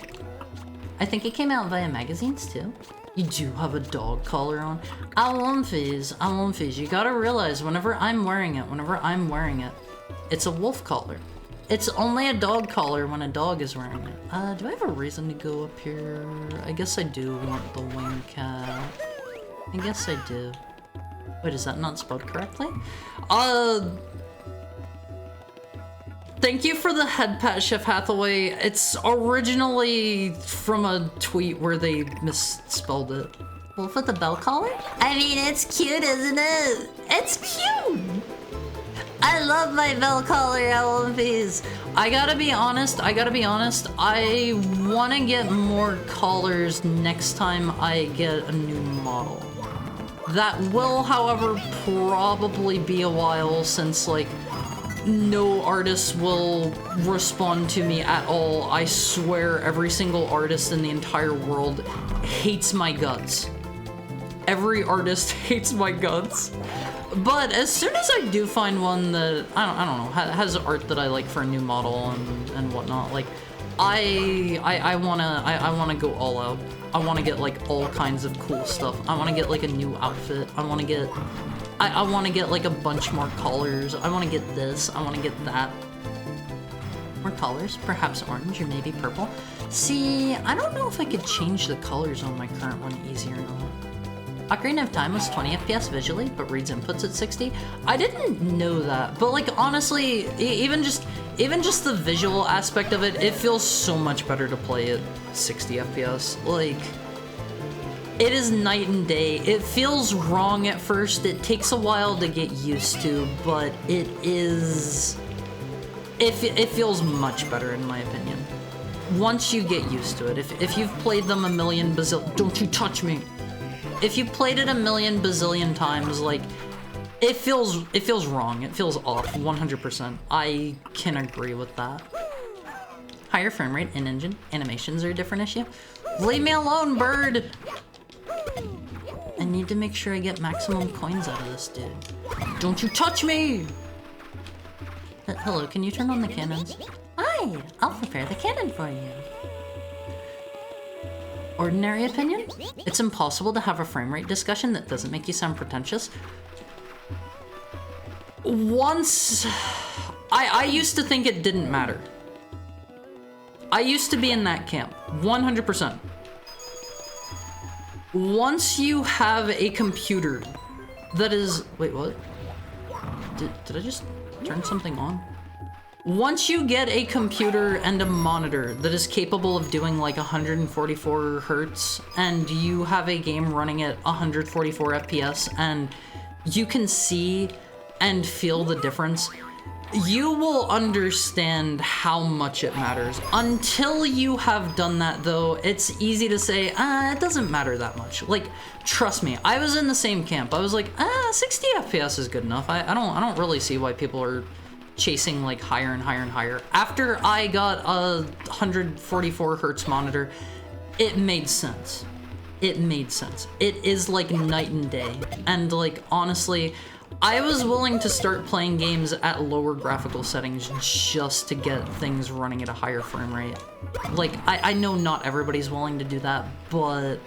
I think it came out via magazines too. You do have a dog collar on. Alonfiz, you gotta realize whenever I'm wearing it, it's a wolf collar. it's only a dog collar when a dog is wearing it. Do I have a reason to go up here? I guess I do want the wing cat. I guess I do. Wait, is that not spelled correctly? Thank you for the head pat, Chef Hathaway. It's originally from a tweet where they misspelled it. Wolf with the bell collar? I mean, it's cute, isn't it? It's cute! I love my bell collar LMVs. I gotta be honest, I wanna get more collars next time I get a new model. That will, however, probably be a while since, like, no artist will respond to me at all. I swear every single artist in the entire world hates my guts. Every artist hates my guts. But as soon as I do find one that, I don't know, has art that I like for a new model and whatnot, like, I wanna go all out. I wanna get, like, all kinds of cool stuff. I wanna get, like, a new outfit. I wanna get like a bunch more collars. I wanna get this. I wanna get that. More colors, perhaps orange or maybe purple. See, I don't know if I could change the colors on my current one easy or not. Ocarina of Time was 20 FPS visually, but reads inputs at 60. I didn't know that, but, like, honestly, even just the visual aspect of it, it feels so much better to play at 60 FPS. Like, it is night and day. It feels wrong at first. It takes a while to get used to, but it feels much better in my opinion. Once you get used to it, if you've played them a million bazillion, don't you touch me. If you played it a million bazillion times, like, it feels wrong. It feels off, 100%. I can agree with that. Higher frame rate, in-engine, animations are a different issue. Leave me alone, bird! I need to make sure I get maximum coins out of this dude. Don't you touch me! Hello, can you turn on the cannons? Hi, I'll prepare the cannon for you. Ordinary opinion? It's impossible to have a frame rate discussion that doesn't make you sound pretentious. Once... I used to think it didn't matter. I used to be in that camp, 100%. Once you have a computer that is... Wait, what? Did I just turn something on? Once you get a computer and a monitor that is capable of doing like 144 hertz, and you have a game running at 144 FPS, and you can see and feel the difference, you will understand how much it matters. Until you have done that, though, it's easy to say, it doesn't matter that much. Like, trust me, I was in the same camp. I was like, 60 FPS is good enough. I don't really see why people are chasing like higher and higher and higher. After I got a 144 hertz monitor, it made sense. It made sense. It is like night and day. And like, honestly, I was willing to start playing games at lower graphical settings just to get things running at a higher frame rate. Like, I know not everybody's willing to do that, but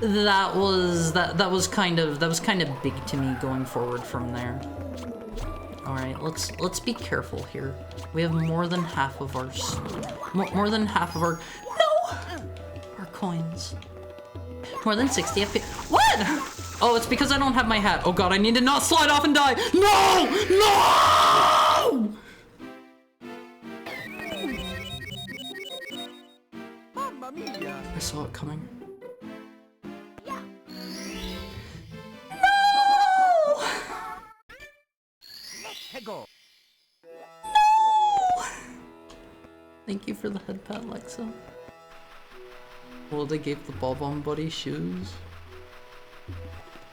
that was kind of big to me going forward from there. All right, let's be careful here. We have more than half of our our coins. More than 60 FPS. What? Oh, it's because I don't have my hat. Oh god, I need to not slide off and die. No! No! I saw it coming. No! Thank you for the head pat, Lexa. Well, they gave the Ball Bomb Buddy shoes.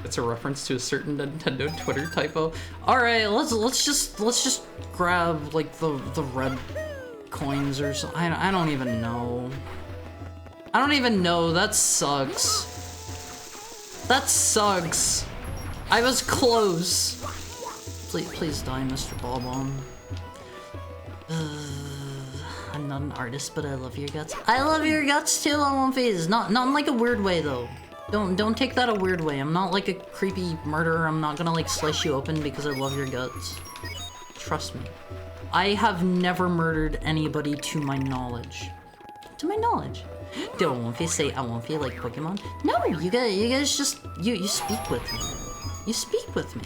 It's a reference to a certain Nintendo Twitter typo. All right, let's just grab like the red coins or something. I don't even know. I don't even know. That sucks. That sucks. I was close. Please die, Mr. Ball Bomb. I'm not an artist, but I love your guts. I love your guts too on One Phase. Not in like a weird way though. Don't take that a weird way. I'm not like a creepy murderer. I'm not gonna like slice you open because I love your guts. Trust me. I have never murdered anybody to my knowledge. To my knowledge. Don't One Phase say I One Phase like Pokemon? No, you guys just you speak with me. You speak with me.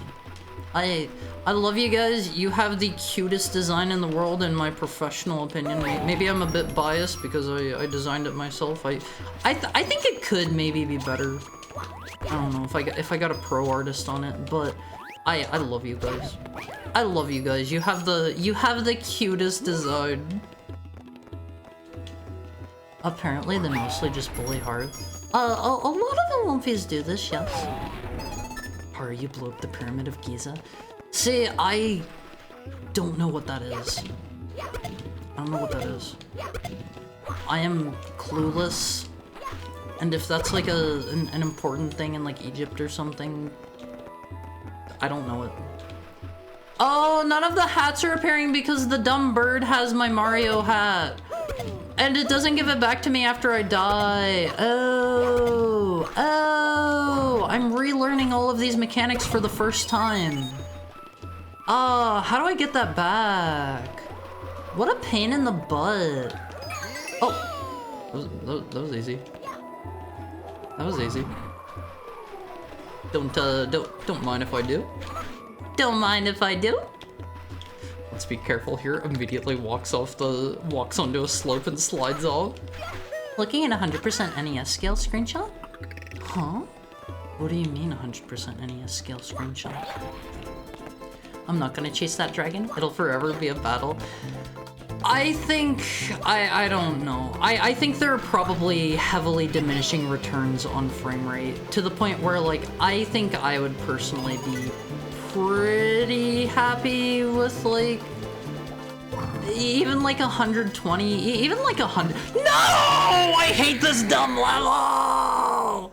I love you guys. You have the cutest design in the world, in my professional opinion. Maybe I'm a bit biased because I designed it myself. I think it could maybe be better. I don't know if I got a pro artist on it, but I love you guys. I love you guys. You have the cutest design. Apparently, they mostly just bully hard. A lot of the One Phase do this, yes. You blew up the Pyramid of Giza. See, I don't know what that is. I don't know what that is. I am clueless. And if that's like an important thing in like Egypt or something, I don't know it. Oh, none of the hats are appearing because the dumb bird has my Mario hat. And it doesn't give it back to me after I die. Oh, I'm relearning all of these mechanics for the first time. How do I get that back? What a pain in the butt. Oh, that was easy. That was easy. Don't mind if I do. Don't mind if I do. Let's be careful here. Immediately walks onto a slope and slides off. Looking at 100% NES scale screenshot? Huh? What do you mean 100% NES scale screenshot? I'm not gonna chase that dragon. It'll forever be a battle. I think, I don't know. I think there are probably heavily diminishing returns on frame rate to the point where like, I think I would personally be pretty happy with like even like 120, even like 100. No! I hate this dumb level!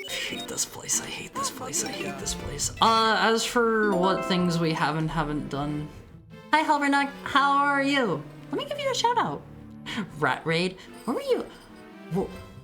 I hate this place, I hate this place, I hate this place. As for what things we haven't done. Hi, Halbernack, how are you? Let me give you a shout out. Rat Raid, where were you?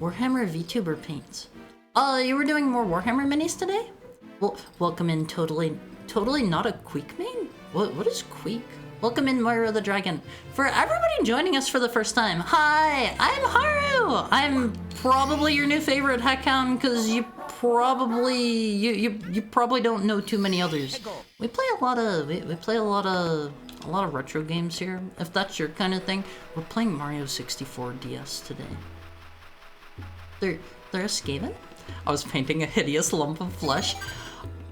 Warhammer VTuber Paints. You were doing more Warhammer minis today? Well, welcome in totally not a Queek main? What is Queek? Welcome in Moira the Dragon. For everybody joining us for the first time, hi, I'm Haru! I'm probably your new favorite Heckhound because you probably don't know too many others. We play a lot of retro games here, if that's your kind of thing. We're playing Mario 64 DS today. They're a Skaven? I was painting a hideous lump of flesh.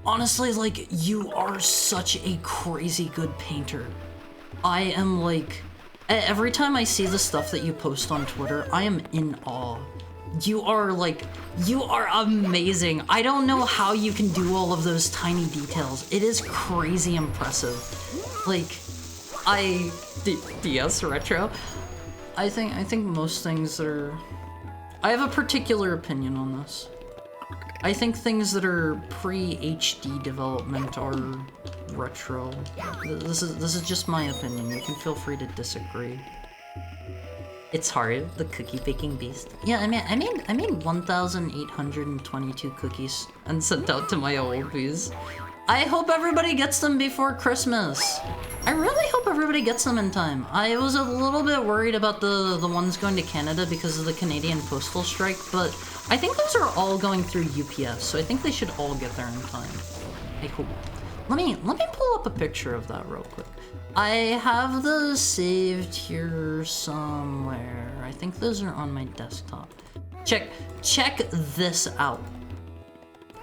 Honestly, like, you are such a crazy good painter. I am like, every time I see the stuff that you post on Twitter, I am in awe. You are amazing. I don't know how you can do all of those tiny details. It is crazy impressive. Like, DS Retro, I think most things are, I have a particular opinion on this. I think things that are pre-HD development are retro. This is just my opinion. You can feel free to disagree. It's hard, the cookie baking beast. Yeah, I made 1,822 cookies and sent out to my old bees. I hope everybody gets them before Christmas. I really hope everybody gets them in time. I was a little bit worried about the ones going to Canada because of the Canadian postal strike, but I think those are all going through UPS, so I think they should all get there in time. I hope. Let me pull up a picture of that real quick. I have those saved here somewhere. I think those are on my desktop. Check this out.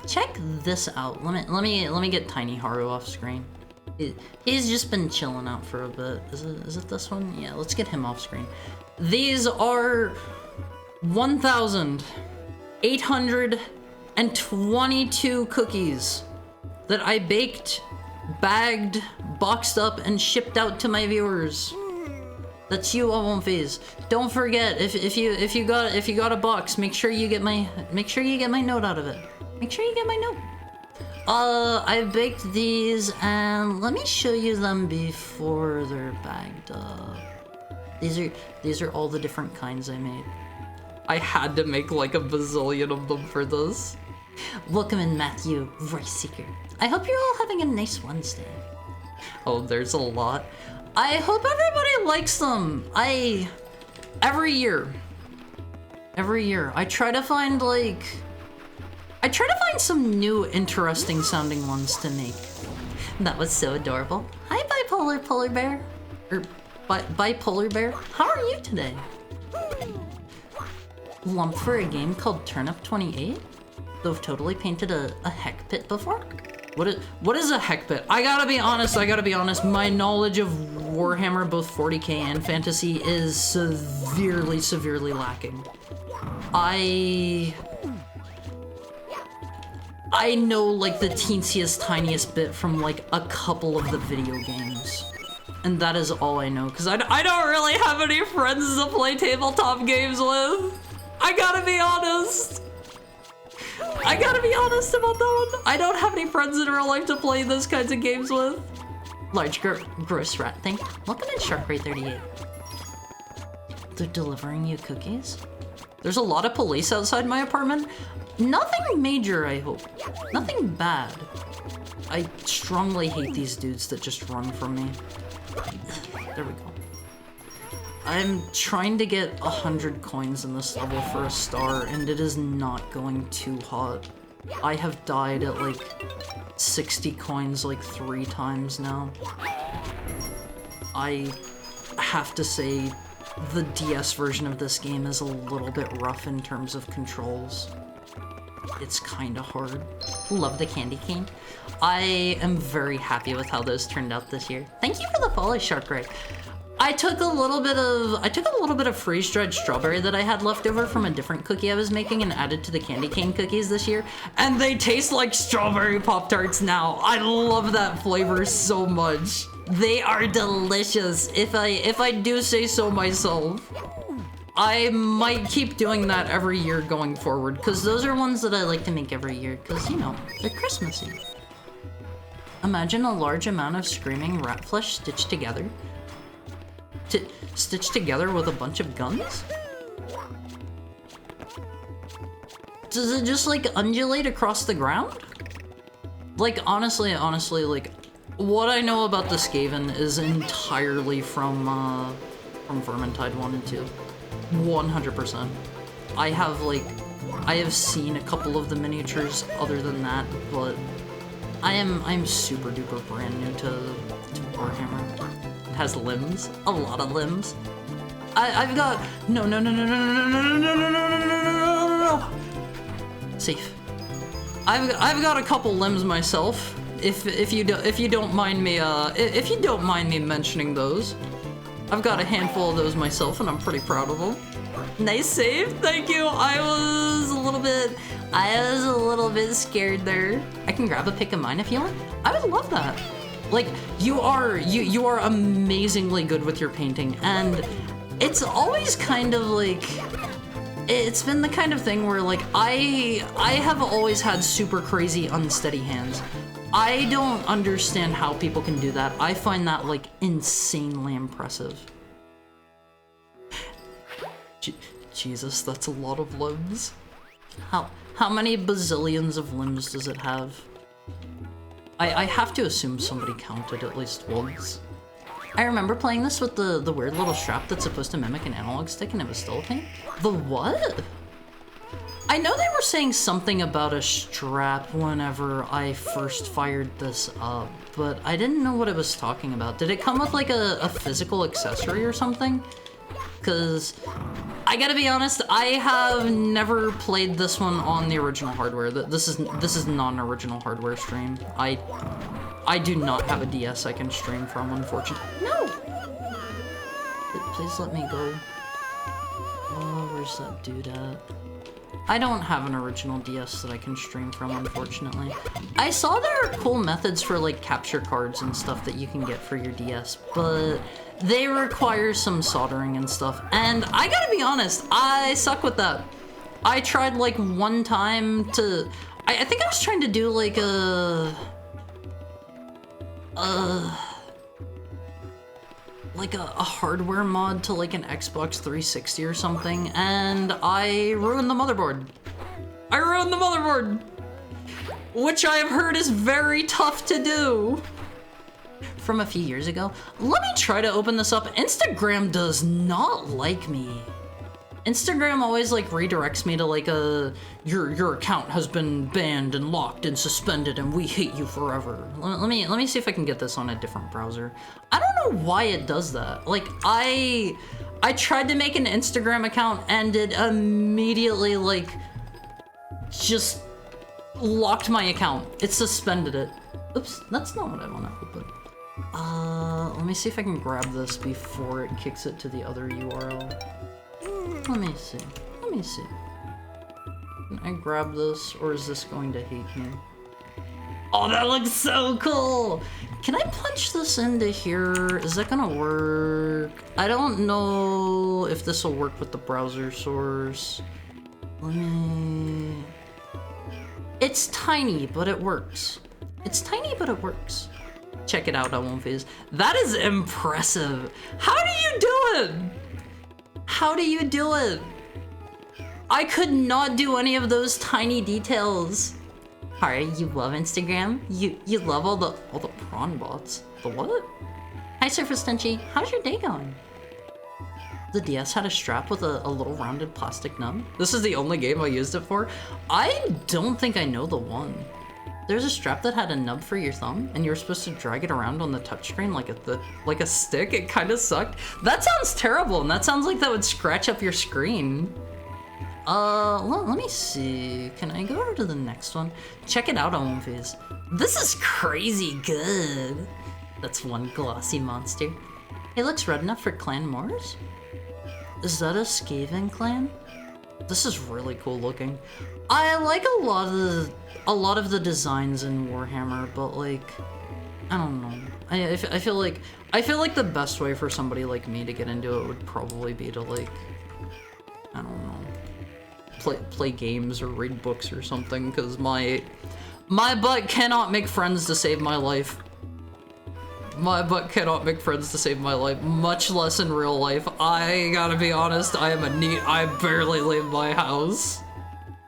Check this out. Let me get Tiny Haru off screen. He's just been chilling out for a bit. Is it this one? Yeah, let's get him off screen. These are 1,822 cookies that I baked, bagged, boxed up, and shipped out to my viewers. That's you, Awonphase. Don't forget, if you got a box, make sure you get my note out of it. Make sure you get my note. I baked these, and let me show you them before they're bagged up. These are all the different kinds I made. I had to make like a bazillion of them for this. Welcome in, Matthew, Rice Seeker. I hope you're all having a nice Wednesday. Oh, there's a lot. I hope everybody likes them. Every year, I try to find some new interesting sounding ones to make. That was so adorable. Hi, Bipolar Polar Bear. Bipolar Bear. How are you today? Lump for a game called Turnip 28? Though I've totally painted a heck pit before? What is a heck pit? I gotta be honest, my knowledge of Warhammer, both 40k and fantasy, is severely lacking. I know like the teensiest, tiniest bit from like a couple of the video games. And that is all I know, because I don't really have any friends to play tabletop games with. I gotta be honest. About that one. I don't have any friends in real life to play those kinds of games with. Large gross rat thing. Welcome in, Shark Ray 38. They're delivering you cookies? There's a lot of police outside my apartment. Nothing major, I hope. Nothing bad. I strongly hate these dudes that just run from me. There we go. I'm trying to get 100 coins in this level for a star, and it is not going too hot. I have died at like 60 coins like 3 times now. I have to say the DS version of this game is a little bit rough in terms of controls. It's kind of hard. Love the candy cane. I am very happy with how those turned out this year. Thank you for the follow, Shark Ray. I took a little bit of freeze-dried strawberry that I had left over from a different cookie I was making and added to the candy cane cookies this year, and they taste like strawberry Pop-Tarts now. I love that flavor so much. They are delicious, if I do say so myself. I might keep doing that every year going forward, because those are ones that I like to make every year, because, you know, they're Christmassy. Imagine a large amount of screaming rat flesh stitched together. Stitched together with a bunch of guns? Does it just, like, undulate across the ground? Like, honestly, like, what I know about the Skaven is entirely from Vermintide 1 and 2. 100%. I have seen a couple of the miniatures other than that, but I'm super duper brand new to Warhammer. It has limbs, a lot of limbs. I've got no. Safe. I've got a couple limbs myself. If you don't mind me mentioning those. I've got a handful of those myself, and I'm pretty proud of them. Nice save, thank you. I was a little bit scared there. I can grab a pick of mine if you want. I would love that. Like, you are amazingly good with your painting, and it's always kind of like, it's been the kind of thing where, like, I have always had super crazy unsteady hands. I don't understand how people can do that. I find that, like, insanely impressive. Jesus, that's a lot of limbs. How many bazillions of limbs does it have? I have to assume somebody counted at least once. I remember playing this with the weird little strap that's supposed to mimic an analog stick, and it was still a pain. The what? I know they were saying something about a strap whenever I first fired this up, but I didn't know what it was talking about. Did it come with like a physical accessory or something? Because I gotta be honest, I have never played this one on the original hardware. This is not an original hardware stream. I do not have a DS I can stream from, unfortunately. No! Please let me go. Oh, where's that dude at? I don't have an original DS that I can stream from, unfortunately. I saw there are cool methods for, like, capture cards and stuff that you can get for your DS, but they require some soldering and stuff, and I gotta be honest, I suck with that. I tried, like, one time to... I think I was trying to do, like, a hardware mod to like an Xbox 360 or something, and I ruined the motherboard. Which I have heard is very tough to do. From a few years ago. Let me try to open this up. Instagram does not like me. Instagram always like redirects me to like your account has been banned and locked and suspended and we hate you forever. Let me see if I can get this on a different browser. I don't know why it does that. Like I tried to make an Instagram account and it immediately like just locked my account. It suspended it. Oops, that's not what I want to open. Let me see if I can grab this before it kicks it to the other URL. Let me see. Can I grab this, or is this going to hate me? Oh, that looks so cool! Can I punch this into here? Is that gonna work? I don't know if this will work with the browser source. It's tiny, but it works. Check it out, I won't phase. That is impressive. How do you do it? I could not do any of those tiny details. Alright, you love Instagram? You love all the prawn bots. The what? Hi Surface Tenchi, how's your day going? The DS had a strap with a little rounded plastic nub. This is the only game I used it for. I don't think I know the one. There's a strap that had a nub for your thumb, and you were supposed to drag it around on the touchscreen like a stick. It kind of sucked. That sounds terrible, and that sounds like that would scratch up your screen. Let me see. Can I go over to the next one? Check it out, Owenphase. This is crazy good. That's one glossy monster. It looks red enough for Clan Moors? Is that a Skaven clan? This is really cool looking. I like a lot of the designs in Warhammer, but like, I don't know. I feel like the best way for somebody like me to get into it would probably be to like, I don't know, play games or read books or something, because my butt cannot make friends to save my life. My butt cannot make friends to save my life, much less in real life. I gotta be honest, I barely leave my house.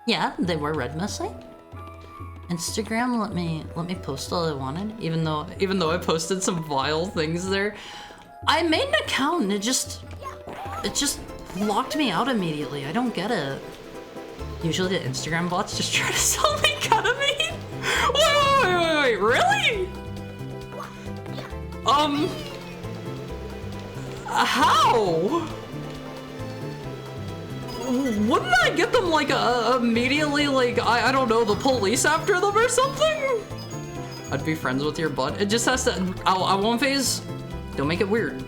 Yeah, they were red mostly. Instagram let me post all I wanted, Even though I posted some vile things there. I made an account and it just locked me out immediately. I don't get it. Usually the Instagram bots just try to sell me ketamine. Wait, really? How? Wouldn't I get them like immediately, like, I don't know, the police after them or something? I'd be friends with your butt. It just has to, I won't phase. Don't make it weird.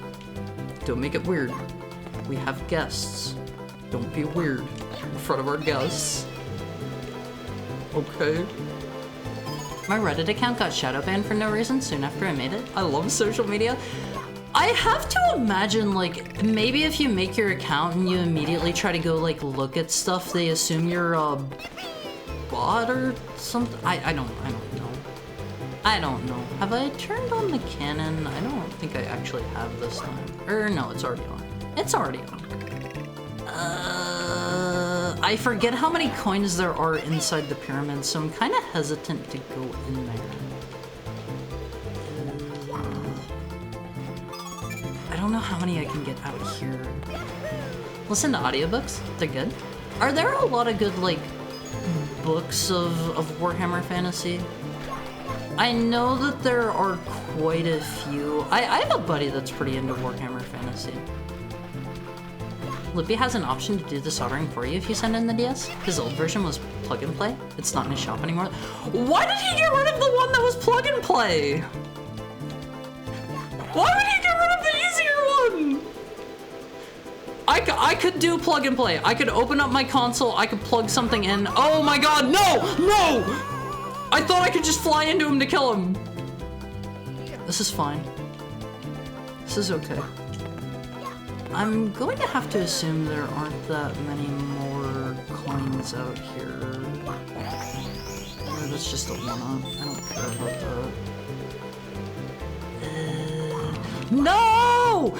Don't make it weird. We have guests. Don't be weird in front of our guests. Okay. My Reddit account got shadow banned for no reason soon after I made it. I love social media. I have to imagine, like, maybe if you make your account and you immediately try to go, like, look at stuff, they assume you're a bot or something. I don't know. I don't know. Have I turned on the cannon? I don't think I actually have this time. Or no, it's already on. It's already on. I forget how many coins there are inside the pyramid, so I'm kind of hesitant to go in there. I don't know how many I can get out here. Listen to audiobooks, they're good. Are there a lot of good, like, books of Warhammer Fantasy? I know that there are quite a few. I have a buddy that's pretty into Warhammer Fantasy. Lippy has an option to do the soldering for you if you send in the DS. His old version was plug and play. It's not in his shop anymore. Why did he get rid of the one that was plug and play? Why would he get rid of the easier one? I could do plug and play. I could open up my console, I could plug something in. Oh my god, no! I thought I could just fly into him to kill him. This is fine. This is okay. I'm going to have to assume there aren't that many more coins out here. Or that's just a one-up. I don't care about that. No!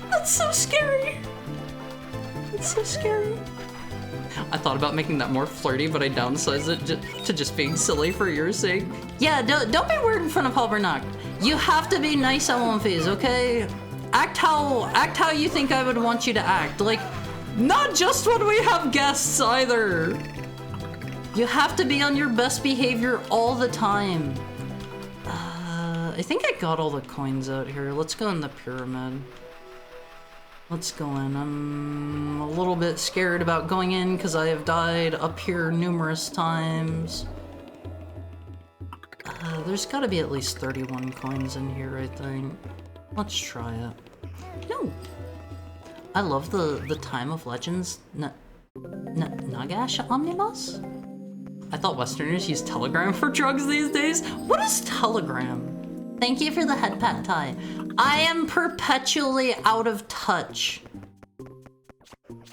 That's so scary. It's so scary. I thought about making that more flirty, but I downsized it to just being silly for your sake. Yeah, don't be weird in front of Paul Bernac. You have to be nice at One Phase, okay? Act how you think I would want you to act. Like, not just when we have guests either. You have to be on your best behavior all the time. I think I got all the coins out here. Let's go in the pyramid. Let's go in. I'm a little bit scared about going in because I have died up here numerous times. There's gotta be at least 31 coins in here, I think. Let's try it. No. I love the Time of Legends Nagash Omnibus? I thought Westerners use Telegram for drugs these days. What is Telegram? Thank you for the head pat tie. I am perpetually out of touch.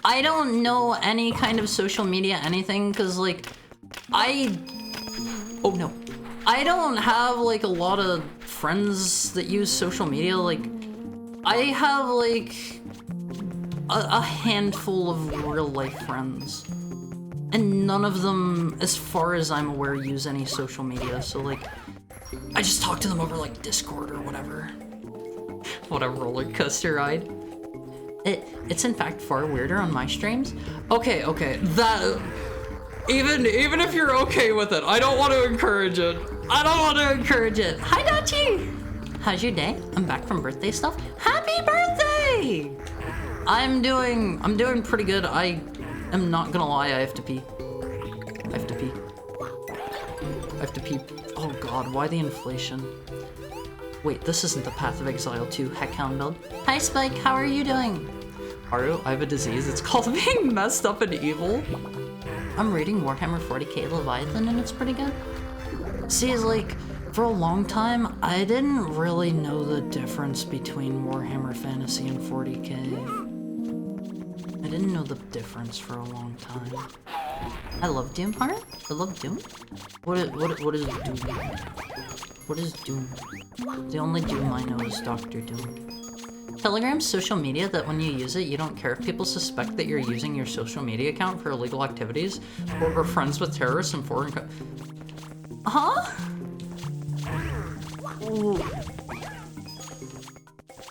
I don't know any kind of social media anything because, like, oh no. I don't have, like, a lot of friends that use social media. Like, I have, like, a handful of real-life friends. And none of them, as far as I'm aware, use any social media. So, like, I just talk to them over, like, Discord or whatever. What a roller coaster ride. It's in fact far weirder on my streams. Okay, that... Even if you're okay with it, I don't want to encourage it. I don't want to encourage it. Hi, Dachi! How's your day? I'm back from birthday stuff. Happy birthday! I'm doing pretty good. I am not gonna lie, I have to pee. I have to pee. Oh god, why the inflation? Wait, this isn't the Path of Exile 2 Heckhound build. Hi Spike, how are you doing? Haru, I have a disease. It's called being messed up and evil. I'm reading Warhammer 40k Leviathan and it's pretty good. See, it's like, for a long time, I didn't really know the difference between Warhammer Fantasy and 40k. I didn't know the difference for a long time. I love Doom Heart. I love Doom. What is Doom? What is Doom? The only Doom I know is Doctor Doom. Telegram's social media that when you use it, you don't care if people suspect that you're using your social media account for illegal activities or are friends with terrorists and foreign Huh? Ooh.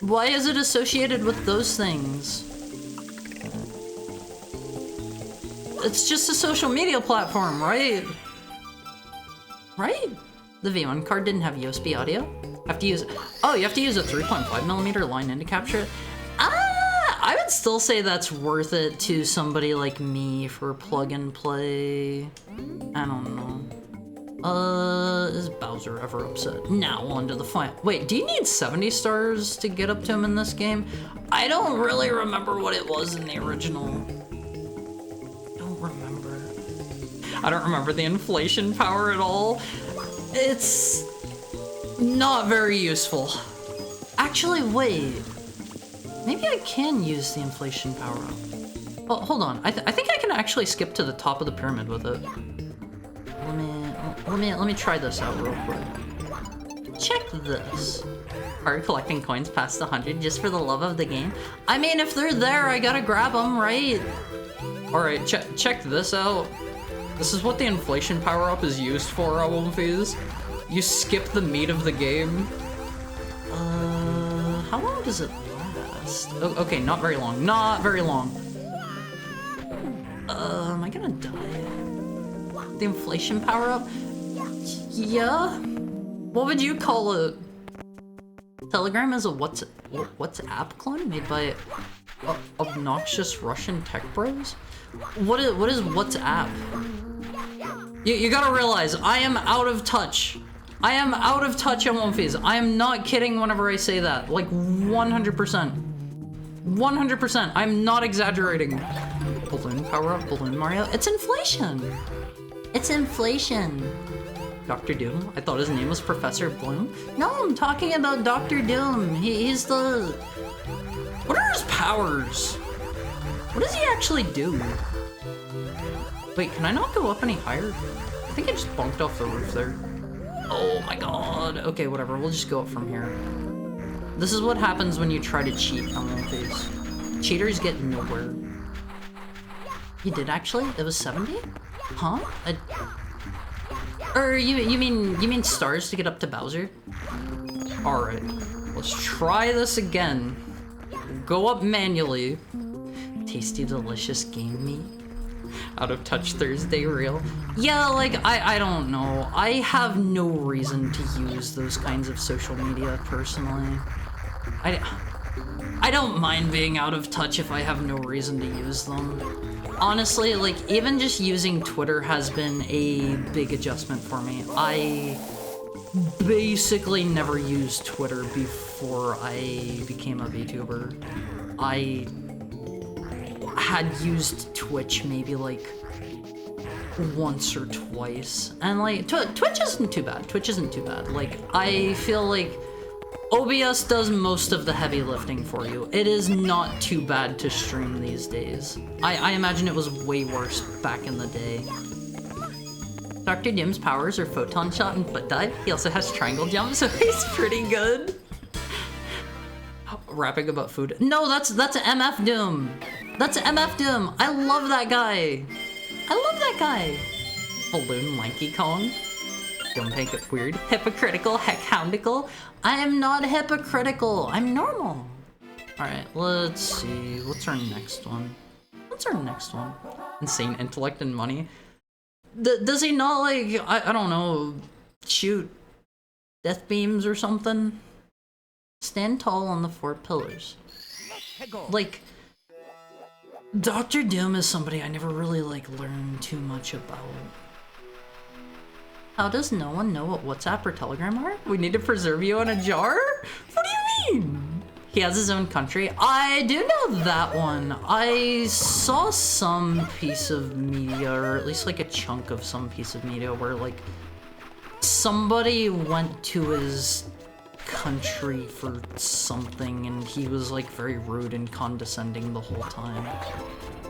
Why is it associated with those things? It's just a social media platform, right? Right? The V1 card didn't have USB audio. Have to use, oh, you have to use a 3.5mm line in to capture it. I would still say that's worth it to somebody like me for plug and play. I don't know. Is Bowser ever upset? Now on to the final. Wait, do you need 70 stars to get up to him in this game? I don't really remember what it was in the original. I don't remember the inflation power at all. It's not very useful. Actually, wait. Maybe I can use the inflation power up. Oh, hold on. I think I can actually skip to the top of the pyramid with it. Let me try this out real quick. Check this. Are you collecting coins past 100 just for the love of the game? I mean, if they're there, I gotta grab them, right? All right, check this out. This is what the inflation power-up is used for, Womfies. You skip the meat of the game. How long does it last? Oh, okay, not very long. Not very long. Am I gonna die? The inflation power-up? Yeah? What would you call it? Telegram is a WhatsApp clone made by obnoxious Russian tech bros? What is WhatsApp? You gotta realize, I am out of touch. I am out of touch on Womfies. I am not kidding whenever I say that. Like 100%. 100%. I'm not exaggerating. Balloon power up, Balloon Mario. It's inflation. It's inflation. Dr. Doom? I thought his name was Professor Bloom. No, I'm talking about Dr. Doom. He's the... What are his powers? What does he actually do? Wait, can I not go up any higher? I think I just bunked off the roof there. Oh my god. Okay, whatever. We'll just go up from here. This is what happens when you try to cheat on Womfies. Cheaters get nowhere. You did actually? It was 70? Huh? Or you mean stars to get up to Bowser? Alright. Let's try this again. Go up manually. Tasty, delicious game meat. Out of touch Thursday reel. Yeah, like, I don't know. I have no reason to use those kinds of social media personally. I don't mind being out of touch if I have no reason to use them. Honestly, like, even just using Twitter has been a big adjustment for me. I basically never used Twitter before I became a VTuber. I had used Twitch maybe like once or twice, and like Twitch isn't too bad. Twitch isn't too bad. Like, I feel like OBS does most of the heavy lifting for you. It is not too bad to stream these days. I imagine it was way worse back in the day. Dr. Dim's powers are photon shot and foot dive. He also has triangle jump, so he's pretty good. Rapping about food. No, that's MF Doom. That's MF Doom. I love that guy. I love that guy. Balloon Lanky Kong. Don't make it weird. Hypocritical, heckhoundical. I am not hypocritical. I'm normal. Alright, let's see. What's our next one? What's our next one? Insane intellect and money. Does he not, like, I don't know, shoot death beams or something? Stand tall on the 4 pillars. Like, Dr. Doom is somebody I never really, like, learned too much about. How does no one know what WhatsApp or Telegram are? We need to preserve you in a jar? What do you mean? He has his own country. I do know that one. I saw some piece of media, or at least like a chunk of some piece of media where like somebody went to his country for something and he was like very rude and condescending the whole time.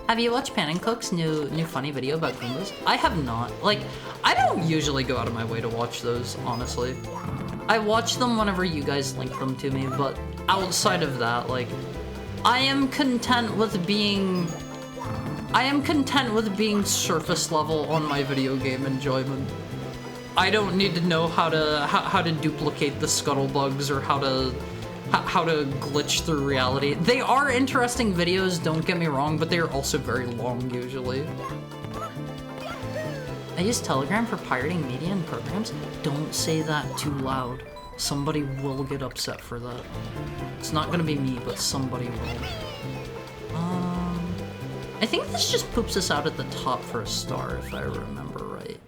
Have you watched Pan and Cook's new funny video about Goombas? I have not. Like, I don't usually go out of my way to watch those, honestly. I watch them whenever you guys link them to me, but outside of that, like, I am content with being surface level on my video game enjoyment. I don't need to know how to duplicate the scuttlebugs or how to glitch through reality. They are interesting videos, don't get me wrong, but they are also very long usually. I use Telegram for pirating media and programs. Don't say that too loud. Somebody will get upset for that. It's not gonna be me, but somebody will. I think this just poops us out at the top for a star, if I remember right.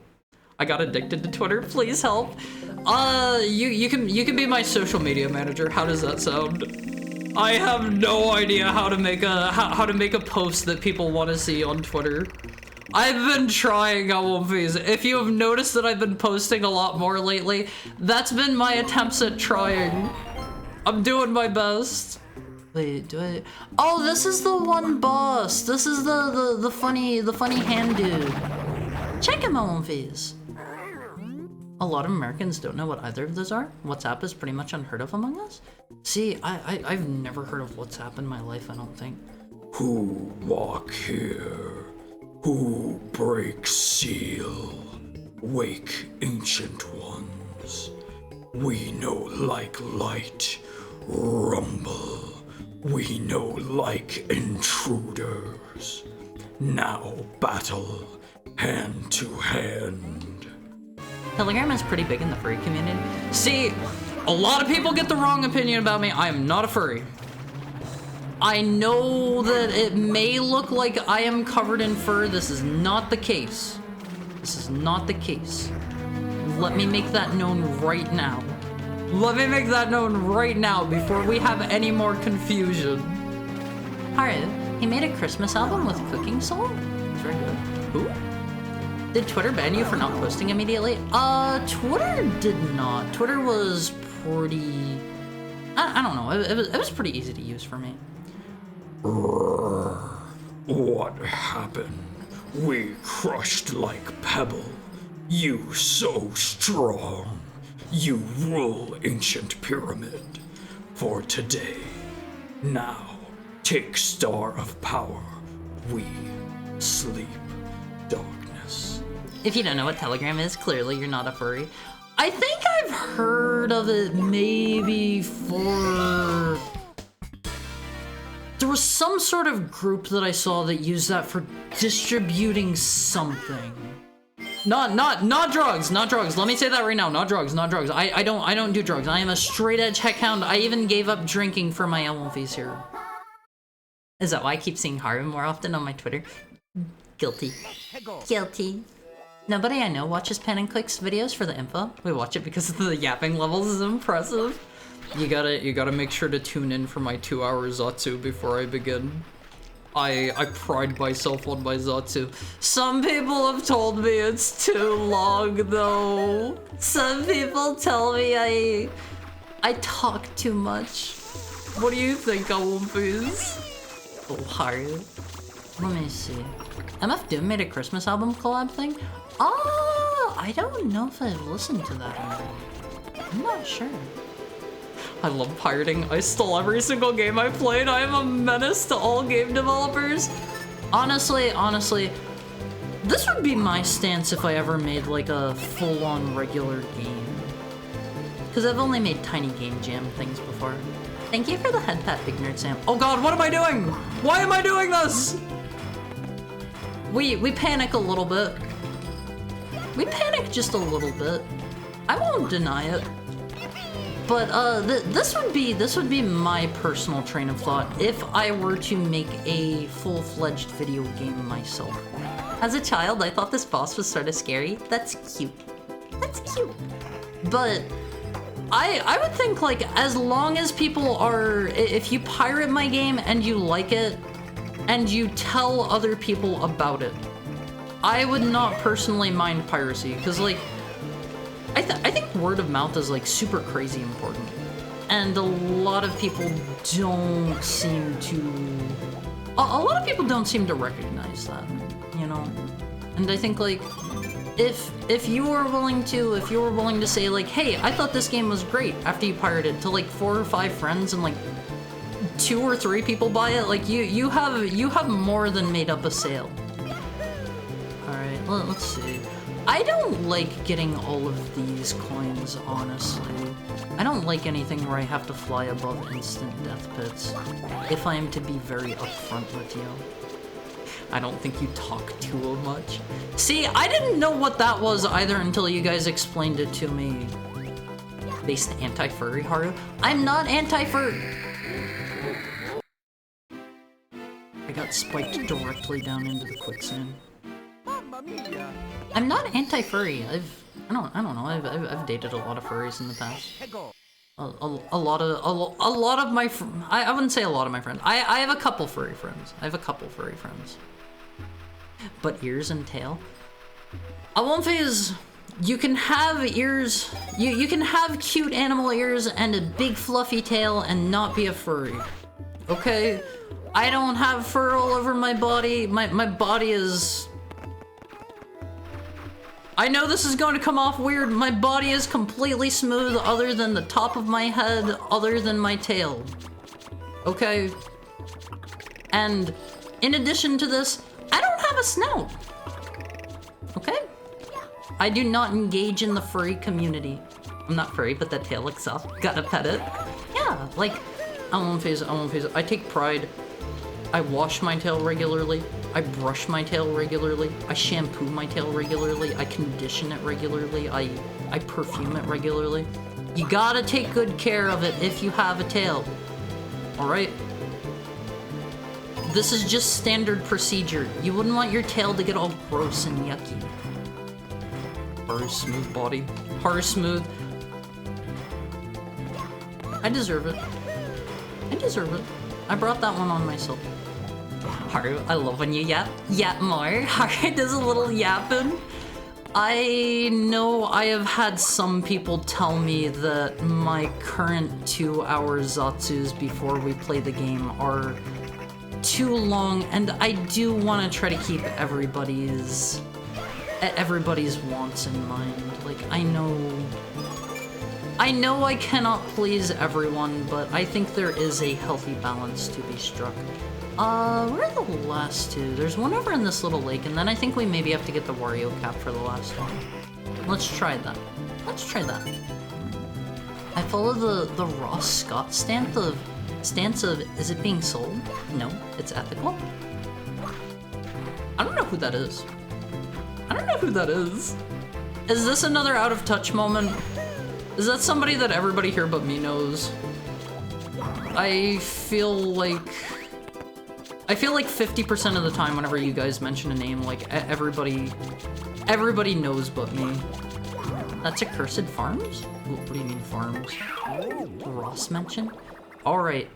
I got addicted to Twitter. Please help. You can be my social media manager. How does that sound? I have no idea how to make a post that people want to see on Twitter. I've been trying, Awomfies. If you have noticed that I've been posting a lot more lately, that's been my attempts at trying. I'm doing my best. Wait, do I? Oh, this is the one boss. This is the funny hand dude. Check him, Awomfies. A lot of Americans don't know what either of those are. WhatsApp is pretty much unheard of among us. See, I've never heard of WhatsApp in my life, I don't think. Who walk here? Who break seal? Wake, ancient ones. We know like light. Rumble. We know like intruders. Now battle, hand to hand. Telegram is pretty big in the furry community. See, a lot of people get the wrong opinion about me. I am not a furry. I know that it may look like I am covered in fur. This is not the case. This is not the case. Let me make that known right now. Let me make that known right now before we have any more confusion. Haru, he made a Christmas album with Cooking Soul? It's very good. Who? Did Twitter ban you for not posting immediately? Twitter did not. Twitter was pretty... I don't know. It was pretty easy to use for me. What happened? We crushed like pebble. You so strong. You rule ancient pyramid. For today. Now, take star of power. We sleep darkness. If you don't know what Telegram is, clearly you're not a furry. I think I've heard of it maybe for... There was some sort of group that I saw that used that for distributing something. Not drugs, not drugs. Let me say that right now, not drugs, not drugs. I don't do drugs. I am a straight edge heckhound. I even gave up drinking for my Elmolfies here. Is that why I keep seeing Haru more often on my Twitter? Guilty. Guilty. Nobody I know watches Pan and Click's videos for the info. We watch it because the yapping levels is impressive. You gotta make sure to tune in for my 2-hour Zatsu before I begin. I pride myself on my Zatsu. Some people have told me it's too long though. Some people tell me I talk too much. What do you think, Awomfies? Oh, Haru. Let me see. MF Doom made a Christmas album collab thing? Oh, I don't know if I've listened to that already. I'm not sure. I love pirating. I stole every single game I played. I am a menace to all game developers. Honestly, this would be my stance if I ever made like a full-on regular game. Because I've only made tiny game jam things before. Thank you for the head pat, Ignorant Sam. Oh god, what am I doing? Why am I doing this? We panic a little bit. We panic just a little bit. I won't deny it. But this would be my personal train of thought if I were to make a full-fledged video game myself. As a child, I thought this boss was sort of scary. That's cute. That's cute. But I would think, like, as long as people are... If you pirate my game and you like it, and you tell other people about it, I would not personally mind piracy, because, like, I think word of mouth is like super crazy important, and a lot of people don't seem to. A lot of people don't seem to recognize that, you know. And I think like, if you were willing to say like, hey, I thought this game was great after you pirated to like 4 or 5 friends and like 2 or 3 people buy it, like you have more than made up a sale. All right, let's see. I don't like getting all of these coins, honestly. I don't like anything where I have to fly above instant death pits, if I am to be very upfront with you. I don't think you talk too much. See, I didn't know what that was either until you guys explained it to me. Based anti-furry, Haru? I'm not anti-furry! I got spiked directly down into the quicksand. I'm not anti-furry. I don't know. I've dated a lot of furries in the past. A lot of my I wouldn't say a lot of my friends. I have a couple furry friends. But ears and tail. Awomfe, you can have ears. You can have cute animal ears and a big fluffy tail and not be a furry. Okay? I don't have fur all over my body. My body is. I know this is going to come off weird. My body is completely smooth other than the top of my head, other than my tail. Okay? And in addition to this, I don't have a snout. Okay? I do not engage in the furry community. I'm not furry, but that tail looks soft. Gotta pet it. Yeah, like, I won't phase it. I take pride. I wash my tail regularly. I brush my tail regularly. I shampoo my tail regularly. I condition it regularly. I perfume it regularly. You gotta take good care of it if you have a tail. Alright? This is just standard procedure. You wouldn't want your tail to get all gross and yucky. Haru's smooth body. Haru's smooth. I deserve it. I brought that one on myself. Haru, I love when you yap more. Haru does a little yapping. I know I have had some people tell me that my current 2-hour Zatsus before we play the game are too long, and I do want to try to keep everybody's wants in mind. Like, I know I cannot please everyone, but I think there is a healthy balance to be struck. Where are the last 2? There's one over in this little lake, and then I think we maybe have to get the Wario cap for the last one. Let's try that. I follow the Ross Scott stance of, is it being sold? No, it's ethical. I don't know who that is. Is this another out of touch moment? Is that somebody that everybody here but me knows? I feel like 50% of the time whenever you guys mention a name, like everybody knows but me. That's Accursed Farms? What do you mean farms? Ross mentioned? Alright,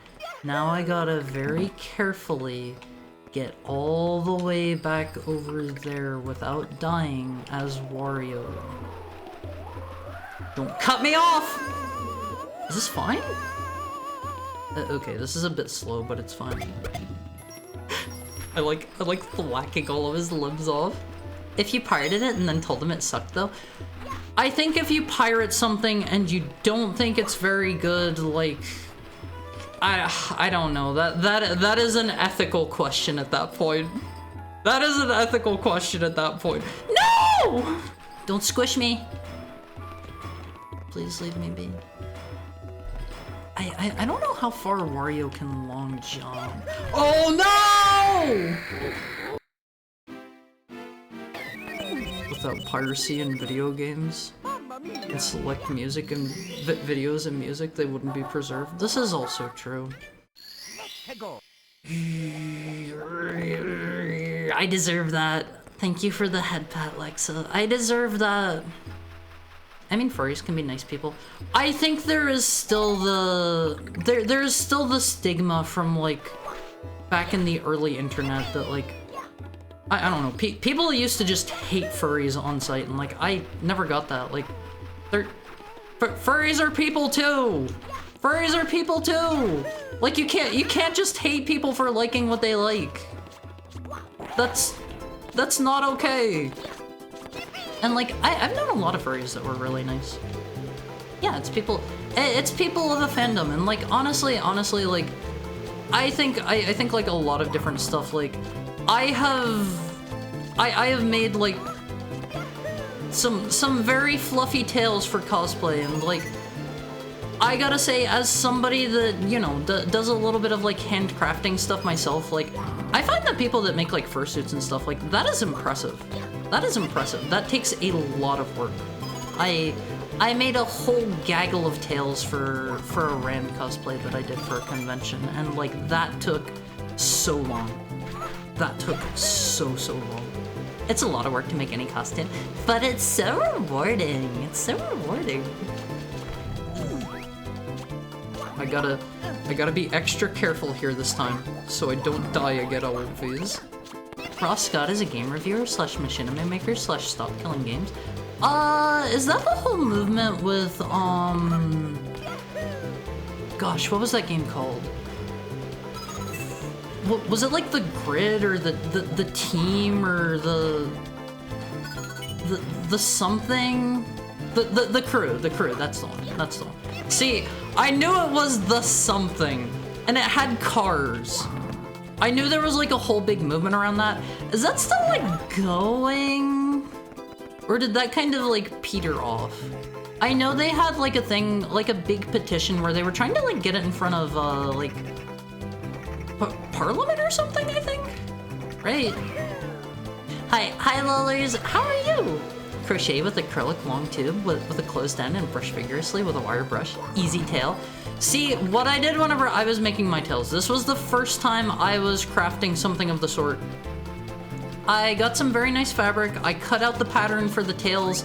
now I gotta very carefully get all the way back over there without dying as Wario. Don't cut me off! Is this fine? Okay, this is a bit slow, but it's fine. I like whacking all of his limbs off. If you pirated it and then told him it sucked though, I think if you pirate something and you don't think it's very good, like, I don't know, that is an ethical question at that point. No! Don't squish me. Please leave me be. I don't know how far Wario can long jump. Oh no! Without piracy in video games and select music and videos and music, they wouldn't be preserved. This is also true. I deserve that. Thank you for the head pat, Lexa. I deserve that. I mean, furries can be nice people. I think there is still there's still the stigma from like back in the early internet that like I don't know, people used to just hate furries on site, and like I never got that. Like Furries are people too! Furries are people too! Like, you can't just hate people for liking what they like. That's not okay. And like, I've known a lot of furries that were really nice. Yeah, it's people of the fandom, and like, honestly, like, I think like a lot of different stuff, like, I have made like some very fluffy tales for cosplay, and like, I gotta say, as somebody that, you know, does a little bit of like handcrafting stuff myself, like, I find that people that make like fursuits and stuff, like, that is impressive. That is impressive. That takes a lot of work. I made a whole gaggle of tails for a Rand cosplay that I did for a convention, and like, that took so long. That took so long. It's a lot of work to make any costume, but it's so rewarding. It's so rewarding. I gotta be extra careful here this time, so I don't die again, always. Ross Scott is a game reviewer / machinima maker / stop killing games. Is that the whole movement with, gosh, what was that game called? Was it like the grid, or the team, or the something? The crew, that's the one. See, I knew it was the something, and it had cars. I knew there was like a whole big movement around that. Is that still like going? Or did that kind of like peter off? I know they had like a thing, like a big petition where they were trying to like get it in front of like Parliament or something, I think? Right. Hi Lollers, how are you? Crochet with acrylic long tube with a closed end and brush vigorously with a wire brush. Easy tail. See, what I did whenever I was making my tails, this was the first time I was crafting something of the sort. I got some very nice fabric, I cut out the pattern for the tails,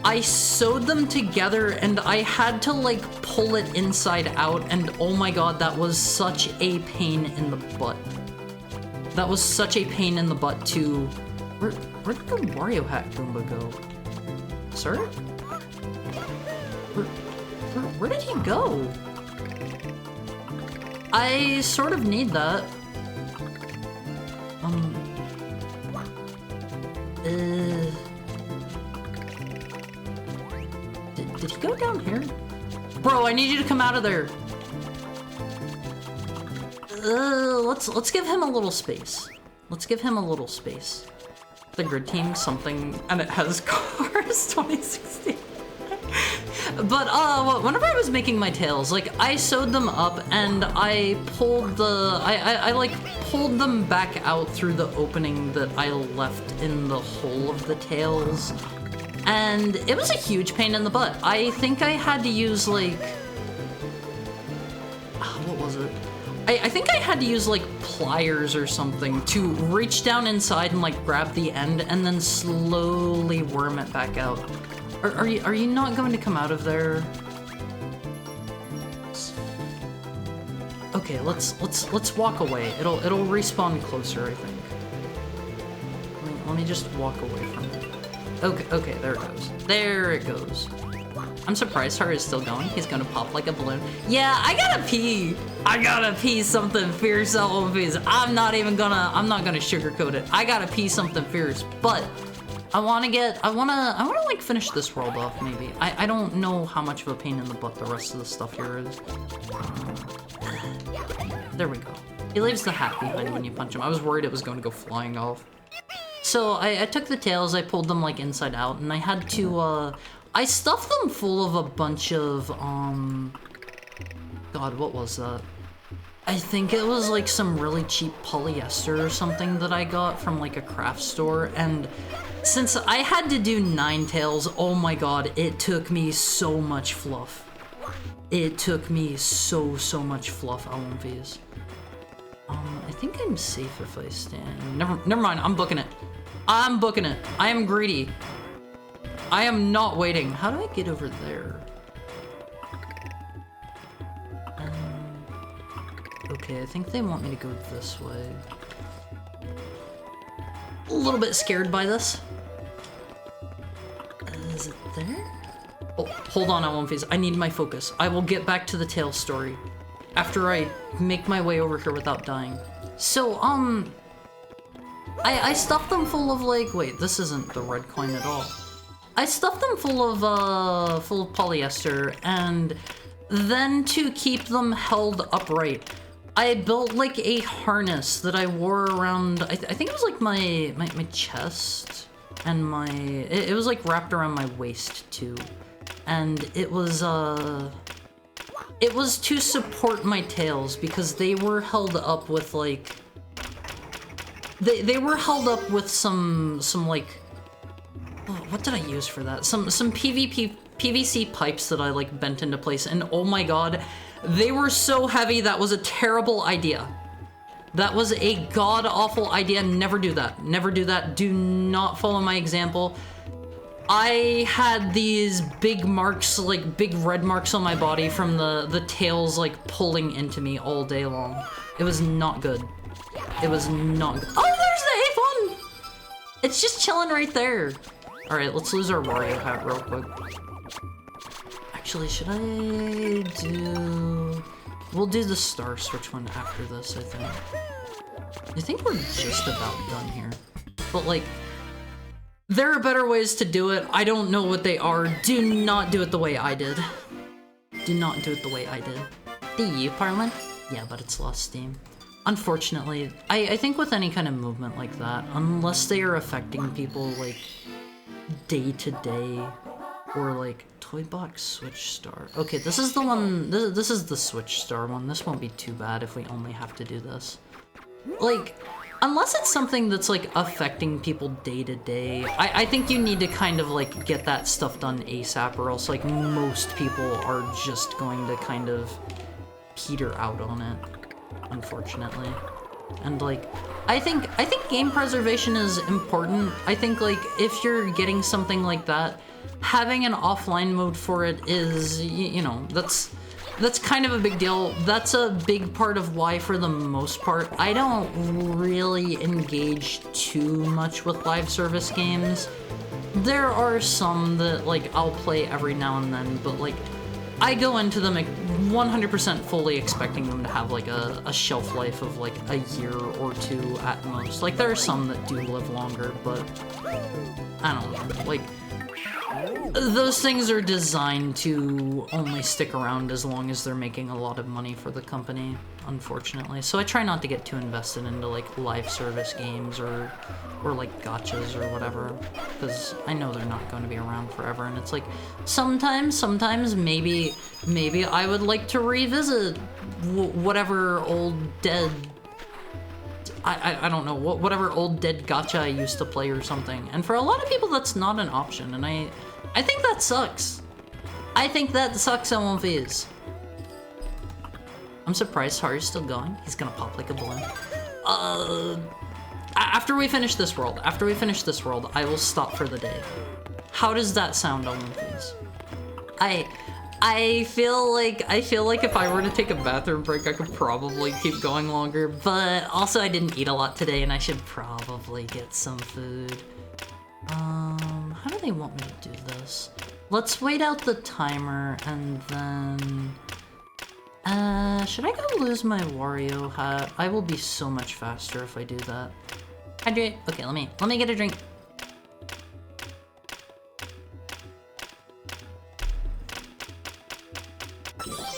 I sewed them together, and I had to like pull it inside out, and oh my god, that was such a pain in the butt. That was such a pain in the butt to... Where did the Wario hat Goomba go? Sir? Where did he go? I sort of need that. Did he go down here? Bro, I need you to come out of there. Let's give him a little space. Let's give him a little space. The grid team something, and it has Cars 2016. But whenever I was making my tails, like, I sewed them up and I pulled I like pulled them back out through the opening that I left in the hole of the tails, and it was a huge pain in the butt. I think I had to use like, what was it? I think I had to use like pliers or something to reach down inside and like grab the end and then slowly worm it back out. Are you not going to come out of there? Okay, let's walk away. It'll respawn closer, I think. Let me just walk away from it. Okay, there it goes. There it goes. I'm surprised Haru is still going. He's gonna pop like a balloon. Yeah, I gotta pee. I gotta pee something fierce on face. I'm not gonna sugarcoat it. I gotta pee something fierce, but I wanna like finish this world off maybe. I don't know how much of a pain in the butt the rest of the stuff here is. There we go. He leaves the hat behind when you punch him. I was worried it was going to go flying off. So I took the tails, I pulled them like inside out, and I had to, I stuffed them full of a bunch of, God, what was that? I think it was like some really cheap polyester or something that I got from like a craft store, and since I had to do 9 tails, oh my god, it took me so much fluff. It took me so much fluff, LMVs. I think I'm safe if I stand. Never mind, I'm booking it. I'm booking it. I am greedy. I am not waiting. How do I get over there? Okay, I think they want me to go this way. A little bit scared by this. Is it there? Oh, hold on, I won't phase. I need my focus. I will get back to the Tails story after I make my way over here without dying. So, I stuffed them full of like, wait, this isn't the red coin at all. I stuffed them full of polyester, and then to keep them held upright, I built like a harness that I wore around, I think it was like my chest, and it was like wrapped around my waist too. And it was to support my tails because they were held up with like, they were held up with some like, oh, what did I use for that? Some PVC pipes that I like bent into place, and oh my god, they were so heavy. That was a terrible idea. That was a god-awful idea. Never do that. Never do that. Do not follow my example. I had these big marks, like big red marks on my body from the tails like pulling into me all day long. It was not good. It was not good. Oh, there's the A1! It's just chilling right there. All right, let's lose our Wario hat real quick. Actually, should I do... We'll do the Star Switch one after this, I think. I think we're just about done here. But like, there are better ways to do it. I don't know what they are. Do not do it the way I did. Do not do it the way I did. The U Parlin? Yeah, but it's lost steam. Unfortunately, I think with any kind of movement like that, unless they are affecting people like day to day, or like Toy Box Switch Star. Okay, this is the one, this is the Switch Star one. This won't be too bad if we only have to do this. Like, unless it's something that's like affecting people day to day, I think you need to kind of like get that stuff done ASAP, or else like most people are just going to kind of peter out on it, unfortunately. And like, I think game preservation is important. I think like if you're getting something like that, having an offline mode for it is, you know, that's kind of a big deal. That's a big part of why, for the most part, I don't really engage too much with live service games. There are some that like I'll play every now and then, but like I go into them 100% fully expecting them to have like a shelf life of like a year or two at most. Like there are some that do live longer, but I don't know, like those things are designed to only stick around as long as they're making a lot of money for the company, unfortunately. So I try not to get too invested into like live service games or like gachas or whatever, because I know they're not going to be around forever. And it's like sometimes maybe I would like to revisit whatever old dead, I don't know, whatever old dead gacha I used to play or something. And for a lot of people, that's not an option, and I think that sucks. I think that sucks on One Piece. I'm surprised Haru's still going. He's gonna pop like a balloon. After we finish this world, I will stop for the day. How does that sound on One Piece? I feel like if I were to take a bathroom break, I could probably keep going longer, but also I didn't eat a lot today and I should probably get some food. How do they want me to do this? Let's wait out the timer and then... should I go lose my Wario hat? I will be so much faster if I do that. Hydrate. Okay, let me get a drink.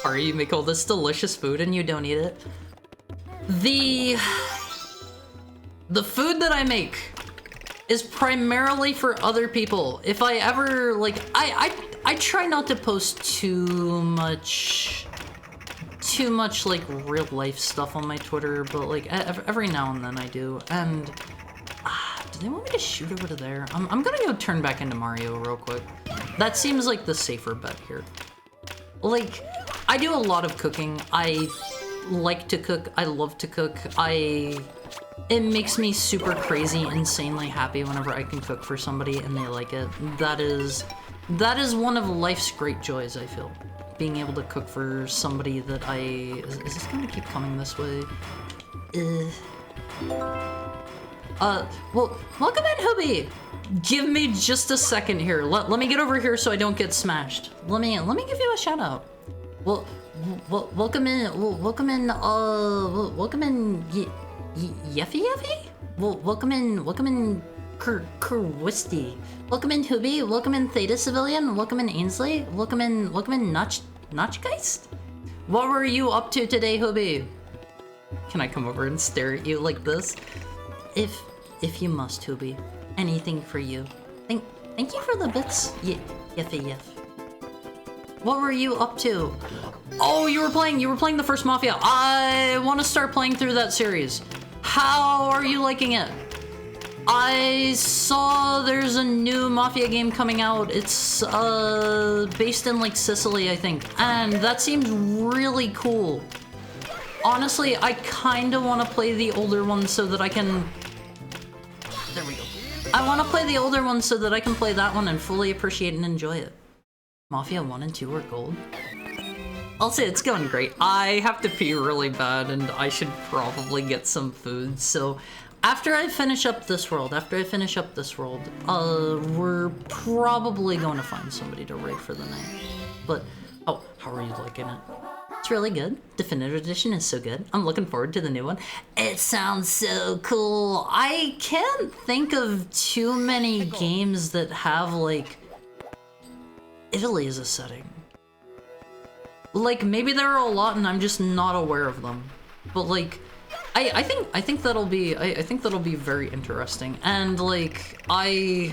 Are you make all this delicious food and you don't eat it? The food that I make is primarily for other people. If I ever, like, I try not to post too much like real life stuff on my Twitter, but like every now and then I do. And do they want me to shoot over to there? I'm gonna go turn back into Mario real quick. That seems like the safer bet here. Like, I do a lot of cooking. I like to cook. I love to cook. It makes me super crazy, insanely happy whenever I can cook for somebody and they like it. That is one of life's great joys, I feel. Being able to cook for somebody that is this gonna keep coming this way? Well, welcome in, Hubie. Give me just a second here. Let me get over here so I don't get smashed. Let me give you a shout out. Well, welcome in, welcome in, Yeffy Yeffy? Well, welcome in, Kerwisty. Welcome in, Hubie. Welcome in, Theta Civilian. Welcome in, Ainsley. Welcome in, Notchgeist. What were you up to today, Hubie? Can I come over and stare at you like this? If you must, Hubie. Anything for you. Thank you for the bits, Yeffy Yeff. What were you up to? Oh, you were playing the first Mafia. I want to start playing through that series. How are you liking it? I saw there's a new Mafia game coming out. It's based in like Sicily, I think. And that seems really cool. Honestly, I kind of want to play the older one so that I can... There we go. I want to play the older one so that I can play that one and fully appreciate and enjoy it. Mafia 1 and 2 are gold. I'll say it's going great. I have to pee really bad and I should probably get some food. So after I finish up this world, we're probably going to find somebody to raid for the night. But, oh, how are you liking it? It's really good. Definitive Edition is so good. I'm looking forward to the new one. It sounds so cool. I can't think of too many games that have, like, Italy as a setting. Like, maybe there are a lot and I'm just not aware of them. But, like, I think that'll be very interesting. And, like, I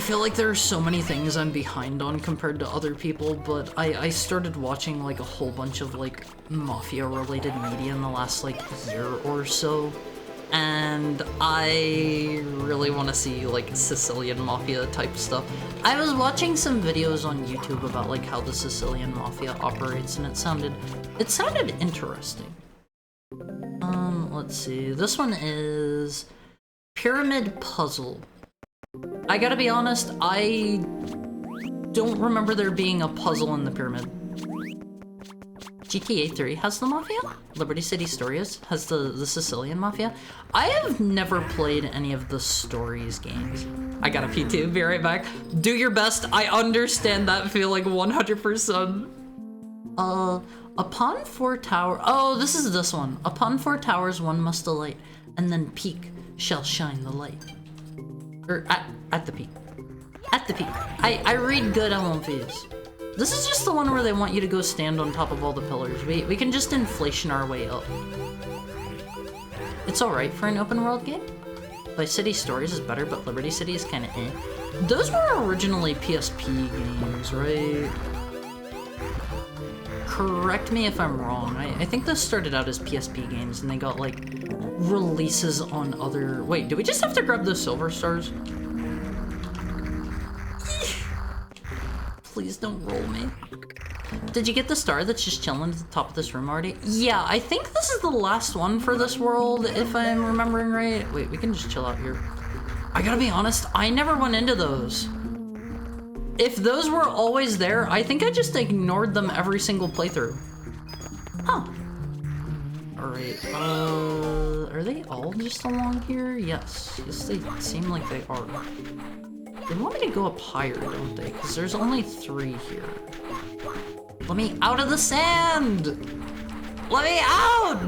feel like there are so many things I'm behind on compared to other people, but I started watching like a whole bunch of like Mafia related media in the last like year or so, and I really want to see like Sicilian Mafia type stuff. I was watching some videos on YouTube about like how the Sicilian Mafia operates, and it sounded interesting. Let's see. This one is Pyramid Puzzle. I gotta be honest, I don't remember there being a puzzle in the pyramid. GTA 3 has the Mafia? Liberty City Stories has the Sicilian Mafia? I have never played any of the Stories games. I gotta pee too, be right back. Do your best, I understand that feeling 100%. Upon 4 towers... Oh, this is this one. Upon 4 towers one must alight, and then peak shall shine the light. Or at the peak. At the peak. I read good LMVs. This is just the one where they want you to go stand on top of all the pillars. We can just inflation our way up. It's alright for an open world game. Vice City Stories is better, but Liberty City is kinda eh. Those were originally PSP games, right? Correct me if I'm wrong. I think those started out as PSP games and they got like releases on other... Wait, do we just have to grab the silver stars? Please don't roll me. Did you get the star that's just chilling at the top of this room already? Yeah, I think this is the last one for this world, if I'm remembering right. Wait, we can just chill out here. I gotta be honest, I never went into those. If those were always there, I think I just ignored them every single playthrough. Huh. Alright, are they all just along here? Yes. Yes, they seem like they are. They want me to go up higher, don't they? Because there's only 3 here. Let me out of the sand! Let me out!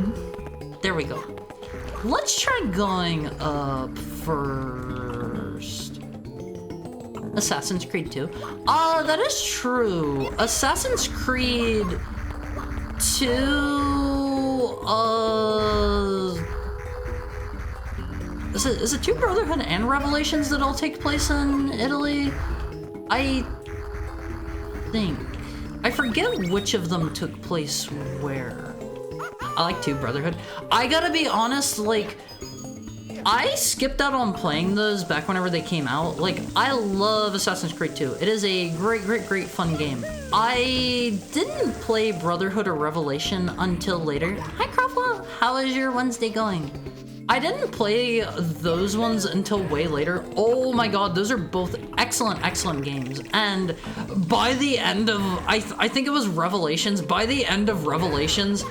There we go. Let's try going up first. Assassin's Creed 2. That is true. Assassin's Creed 2, Is it 2 Brotherhood and Revelations that all take place in Italy? I think. I forget which of them took place where. I like 2 Brotherhood. I gotta be honest, like, I skipped out on playing those back whenever they came out. Like, I love Assassin's Creed 2. It is a great, great, great fun game. I didn't play Brotherhood or Revelation until later. Hi, Crofla. How is your Wednesday going? I didn't play those ones until way later. Oh my god, those are both excellent, excellent games. And by the end of, I think it was Revelations, by the end of Revelations,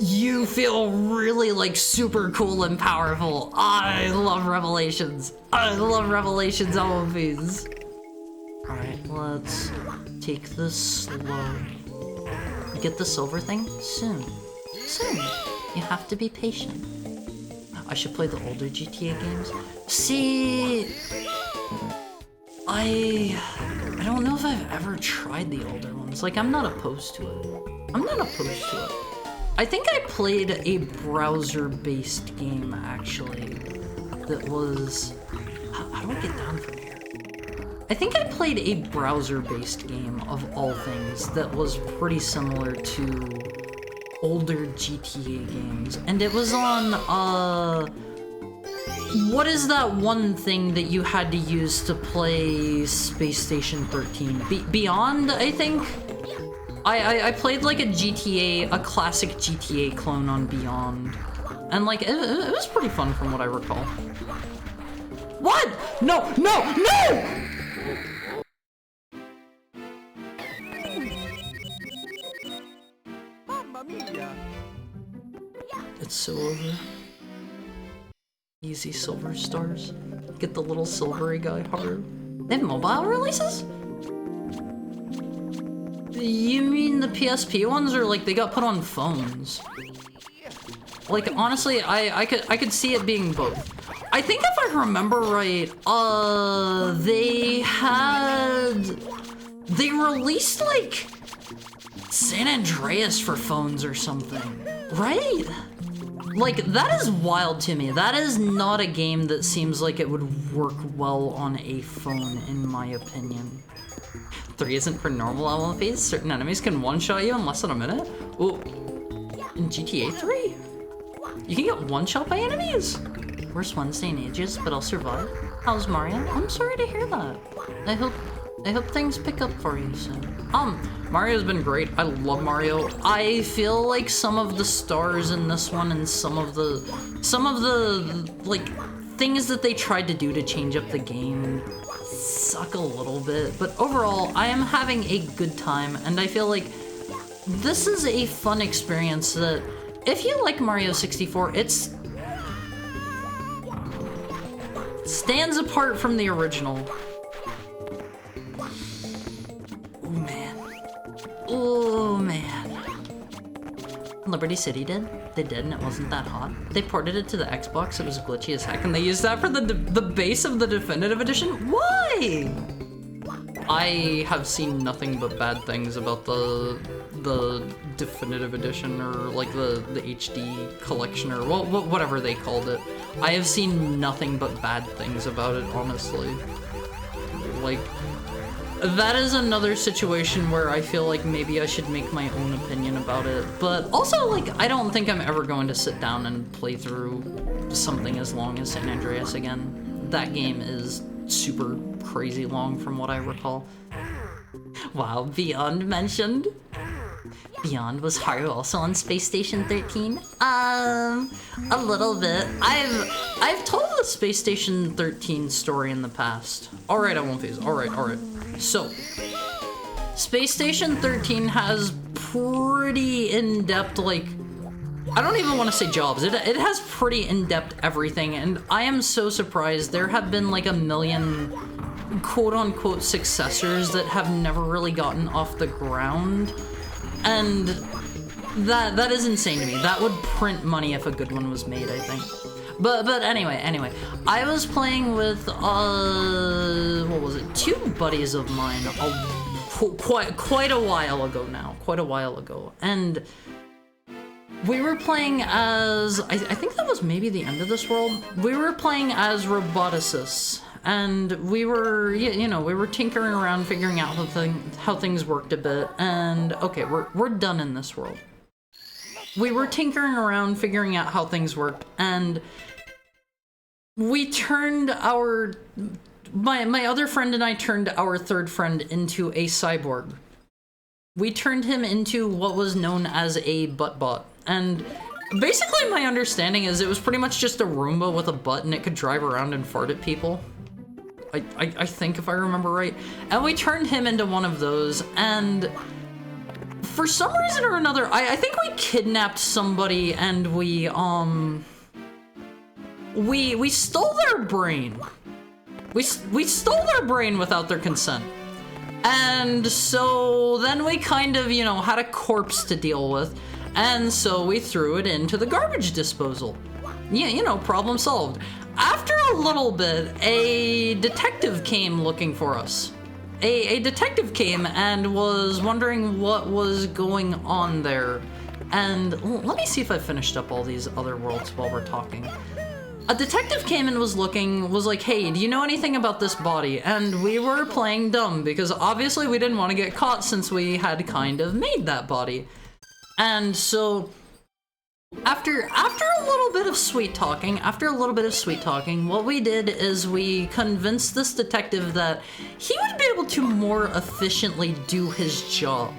you feel really like super cool and powerful. I love Revelations. I love Revelations LMVs. Alright, let's take this slow. Get the silver thing soon. Soon. You have to be patient. I should play the older GTA games. See, I don't know if I've ever tried the older ones. Like, I'm not opposed to it. I'm not opposed to it. I think I played a browser-based game, actually, that was... How do I get down from here? I think I played a browser-based game, of all things, that was pretty similar to older GTA games. And it was on, what is that one thing that you had to use to play Space Station 13? Beyond, I think? I played like a GTA, a classic GTA clone on Beyond. And like, it was pretty fun from what I recall. What? No, no, no! It's so over. Easy silver stars. Get the little silvery guy, Haru. They have mobile releases? You mean the PSP ones, or like they got put on phones? Like honestly, I could see it being both. I think if I remember right, they released like San Andreas for phones or something, right? Like, that is wild to me. That is not a game that seems like it would work well on a phone, in my opinion. 3 isn't for normal LMVs. Certain enemies can one-shot you in less than a minute. Ooh. In GTA 3? You can get one-shot by enemies? Worst Wednesday in ages, but I'll survive. How's Mario? I'm sorry to hear that. I hope things pick up for you soon. Mario's been great. I love Mario. I feel like some of the stars in this one and some of the like things that they tried to do to change up the game suck a little bit, but overall I am having a good time, and I feel like this is a fun experience that if you like Mario 64, it stands apart from the original. Oh man. Liberty City did? They did, and it wasn't that hot. They ported it to the Xbox, it was glitchy as heck, and they used that for the base of the Definitive Edition? Why? I have seen nothing but bad things about the Definitive Edition, or like the HD collection, or whatever they called it. I have seen nothing but bad things about it, honestly. Like, that is another situation where I feel like maybe I should make my own opinion about it. But also, like, I don't think I'm ever going to sit down and play through something as long as San Andreas again. That game is super crazy long from what I recall. Wow, Beyond mentioned. Beyond, was Haru also on Space Station 13? A little bit. I've told the Space Station 13 story in the past. Alright, I won't phase. Alright. So, Space Station 13 has pretty in-depth, like, I don't even want to say jobs. It has pretty in-depth everything, and I am so surprised. There have been like a million quote-unquote successors that have never really gotten off the ground, and that is insane to me. That would print money if a good one was made, I think. But anyway, I was playing with, what was it, 2 buddies of mine quite a while ago now, and we were playing as, I think that was maybe the end of this world. We were playing as Roboticists, and we were, you know, we were tinkering around, figuring out how things worked a bit, and okay, we're done in this world. We were tinkering around, figuring out how things worked, and we turned my other friend and I turned our third friend into a cyborg. We turned him into what was known as a butt bot. And basically my understanding is it was pretty much just a Roomba with a butt, and it could drive around and fart at people. I think, if I remember right. And we turned him into one of those, and for some reason or another, I think we kidnapped somebody and we stole their brain. We stole their brain without their consent. And so then we kind of, you know, had a corpse to deal with. And so we threw it into the garbage disposal. Yeah, you know, problem solved. After a little bit, a detective came looking for us. A detective came and was wondering what was going on there. And let me see if I finished up all these other worlds while we're talking. A detective came and was like, hey, do you know anything about this body? And we were playing dumb because obviously we didn't want to get caught since we had kind of made that body. And so after a little bit of sweet talking, what we did is we convinced this detective that he would be able to more efficiently do his job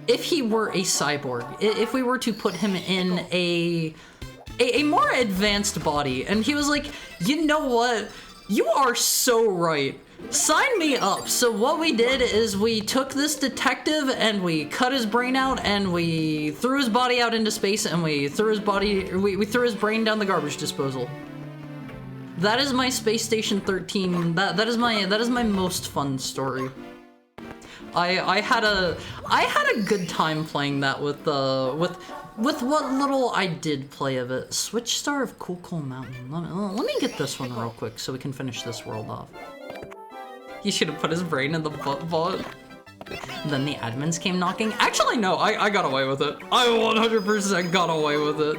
if he were a cyborg, if we were to put him in a more advanced body. And he was like, you know what? You are so right. Sign me up. So what we did is we took this detective and we cut his brain out and we threw his body out into space and we threw his brain down the garbage disposal. That is my Space Station 13. That is my most fun story. I had a good time playing that with what little I did play of it. Switch Star of Cool Coal Mountain. Let me get this one real quick so we can finish this world off. He should have put his brain in the butt bot. Then the admins came knocking. Actually, no, I got away with it. I 100% got away with it.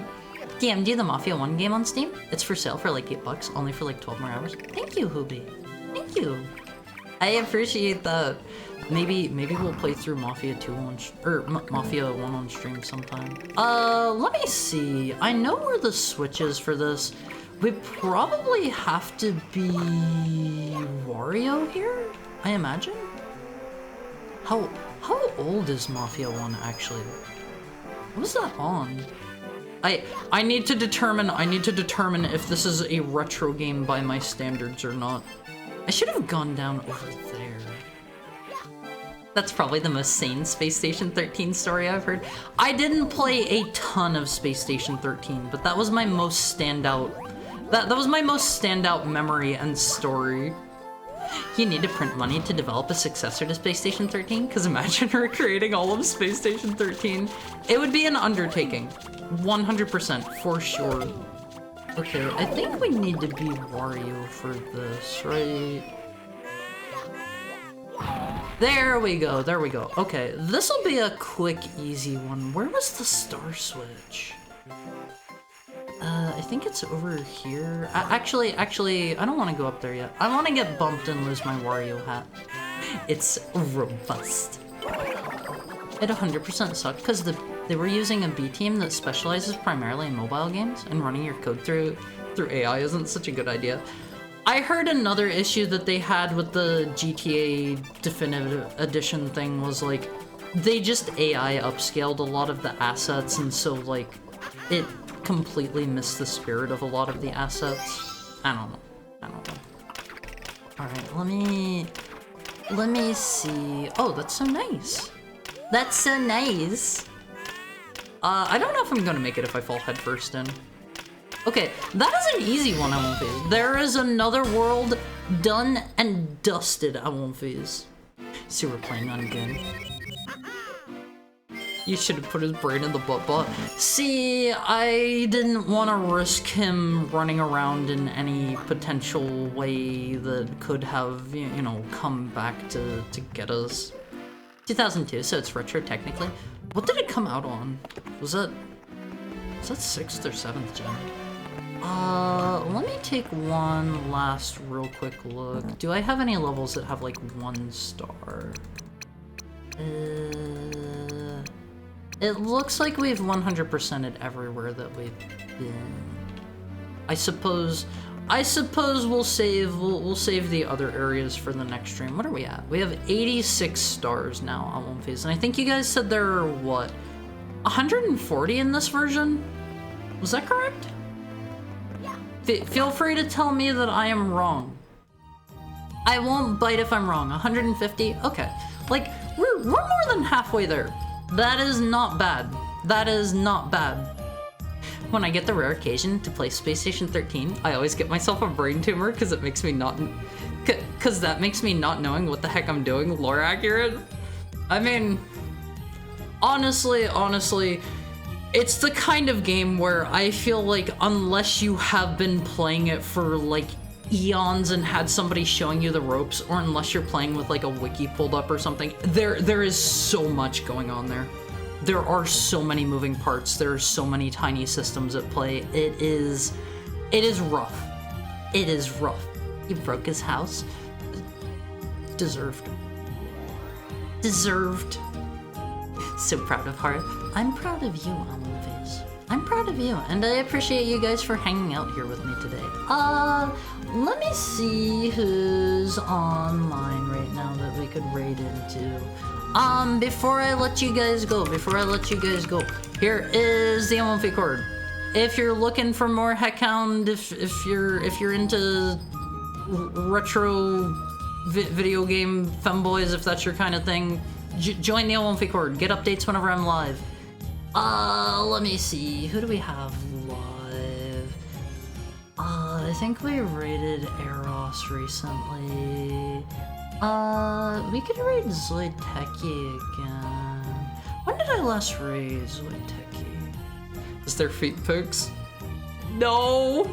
DMD the Mafia 1 game on Steam. It's for sale for like $8, only for like 12 more hours. Thank you, Hoobi. Thank you. I appreciate that. Maybe we'll play through Mafia 2 Mafia 1 on stream sometime. Let me see. I know where the switch is for this. We probably have to be Wario here, I imagine. How old is Mafia 1 actually? What was that on? I need to determine if this is a retro game by my standards or not. I should have gone down over there. That's probably the most sane Space Station 13 story I've heard. I didn't play a ton of Space Station 13, but that was my most standout. That was my most standout memory and story. You need to print money to develop a successor to Space Station 13? Because imagine recreating all of Space Station 13. It would be an undertaking. 100%, for sure. Okay, I think we need to be Wario for this, right? There we go. Okay, this will be a quick, easy one. Where was the star switch? I think it's over here. Actually, I don't want to go up there yet. I want to get bumped and lose my Wario hat. It's robust. It 100% sucked because they were using a B team that specializes primarily in mobile games, and running your code through AI isn't such a good idea. I heard another issue that they had with the GTA Definitive Edition thing was like, they just AI upscaled a lot of the assets, and so like, it completely missed the spirit of a lot of the assets. I don't know. Alright, let me see. Oh, that's so nice. That's so nice. I don't know if I'm gonna make it if I fall headfirst in. Okay, that is an easy one, I won't phase. There is another world done and dusted, I won't phase. See, we're playing on again. You should have put his brain in the butt bot. See, I didn't want to risk him running around in any potential way that could have, you know, come back to get us. 2002, so it's retro technically. What did it come out on? Was that 6th or 7th gen? Let me take one last real quick look. Do I have any levels that have like 1 star? It looks like we've 100%ed everywhere that we've been. I suppose we'll save the other areas for the next stream. What are we at? We have 86 stars now on One Phase, and I think you guys said there are what, 140 in this version? Was that correct? Feel free to tell me that I am wrong. I won't bite if I'm wrong. 150? Okay. Like, we're more than halfway there. That is not bad. That is not bad. When I get the rare occasion to play Space Station 13, I always get myself a brain tumor because it makes me not... Because that makes me not knowing what the heck I'm doing lore accurate. I mean, honestly, it's the kind of game where I feel like unless you have been playing it for like eons and had somebody showing you the ropes, or unless you're playing with like a wiki pulled up or something, there is so much going on there. There are so many moving parts. There are so many tiny systems at play. It is rough. It is rough. He broke his house. Deserved. Deserved. So proud of Hearth. I'm proud of you, Amelface. I'm proud of you, and I appreciate you guys for hanging out here with me today. Let me see who's online right now that we could raid into. Before I let you guys go, here is the MLP cord. If you're looking for more Heckhound, if you're into retro video game femboys, if that's your kind of thing, join the MLP cord. Get updates whenever I'm live. Let me see. Who do we have live? I think we raided Eros recently. We could raid Zoidteki again. When did I last raid Zoidteki? Is there feet pics? No!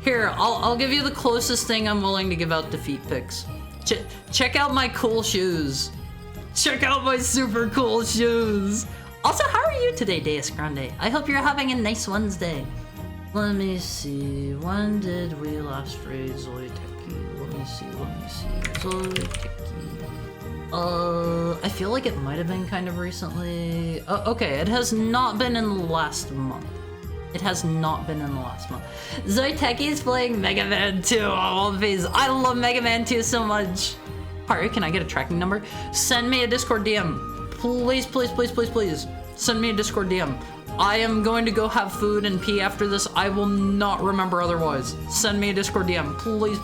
Here, I'll give you the closest thing I'm willing to give out to feet pics. Check out my cool shoes. Check out my super cool shoes. Also, how are you today, Deus Grande? I hope you're having a nice Wednesday. Let me see. When did we last raid Zoidteki? Let me see. Zoidteki. I feel like it might have been kind of recently. Okay, it has not been in the last month. Zoidteki is playing Mega Man 2 on all phase. I love Mega Man 2 so much. Harry, can I get a tracking number? Send me a Discord DM. Please. Send me a Discord DM. I am going to go have food and pee after this. I will not remember otherwise. Send me a Discord DM. Please.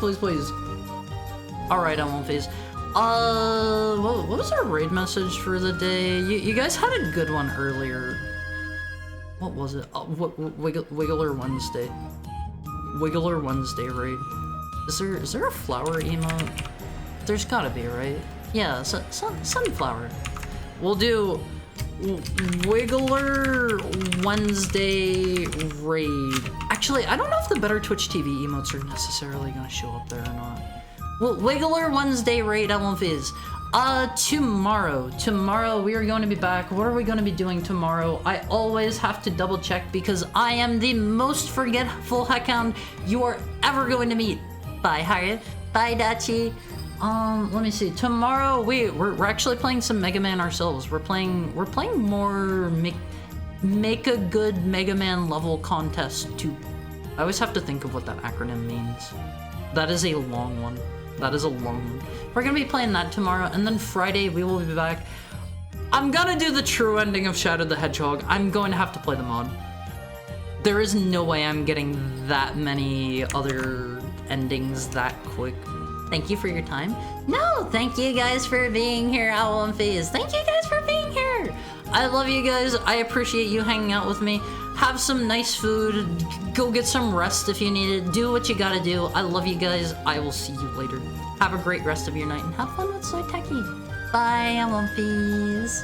Alright, I won't phase. What was our raid message for the day? You guys had a good one earlier. What was it? Wiggler Wednesday. Wiggler Wednesday raid. Is there a flower emote? There's gotta be, right? Yeah, sunflower. We'll do Wiggler Wednesday raid. Actually, I don't know if the Better Twitch TV emotes are necessarily gonna show up there or not. Well, Wiggler Wednesday raid LMVs. Tomorrow we are going to be back. What are we going to be doing tomorrow? I always have to double check because I am the most forgetful Heckhound you are ever going to meet. Bye, Harriet. Bye, Dachi. Let me see. Tomorrow we're actually playing some Mega Man ourselves. We're playing more make a good Mega Man level contest 2. I always have to think of what that acronym means. That is a long one. We're gonna be playing that tomorrow, and then Friday we will be back. I'm gonna do the true ending of Shadow the Hedgehog. I'm going to have to play the mod. There is no way I'm getting that many other endings that quick. Thank you for your time. No, thank you guys for being here, Owl and Phase. Thank you guys for being here. I love you guys. I appreciate you hanging out with me. Have some nice food. Go get some rest if you need it. Do what you gotta do. I love you guys. I will see you later. Have a great rest of your night and have fun with Zoidteki. Bye, Owl and Phase.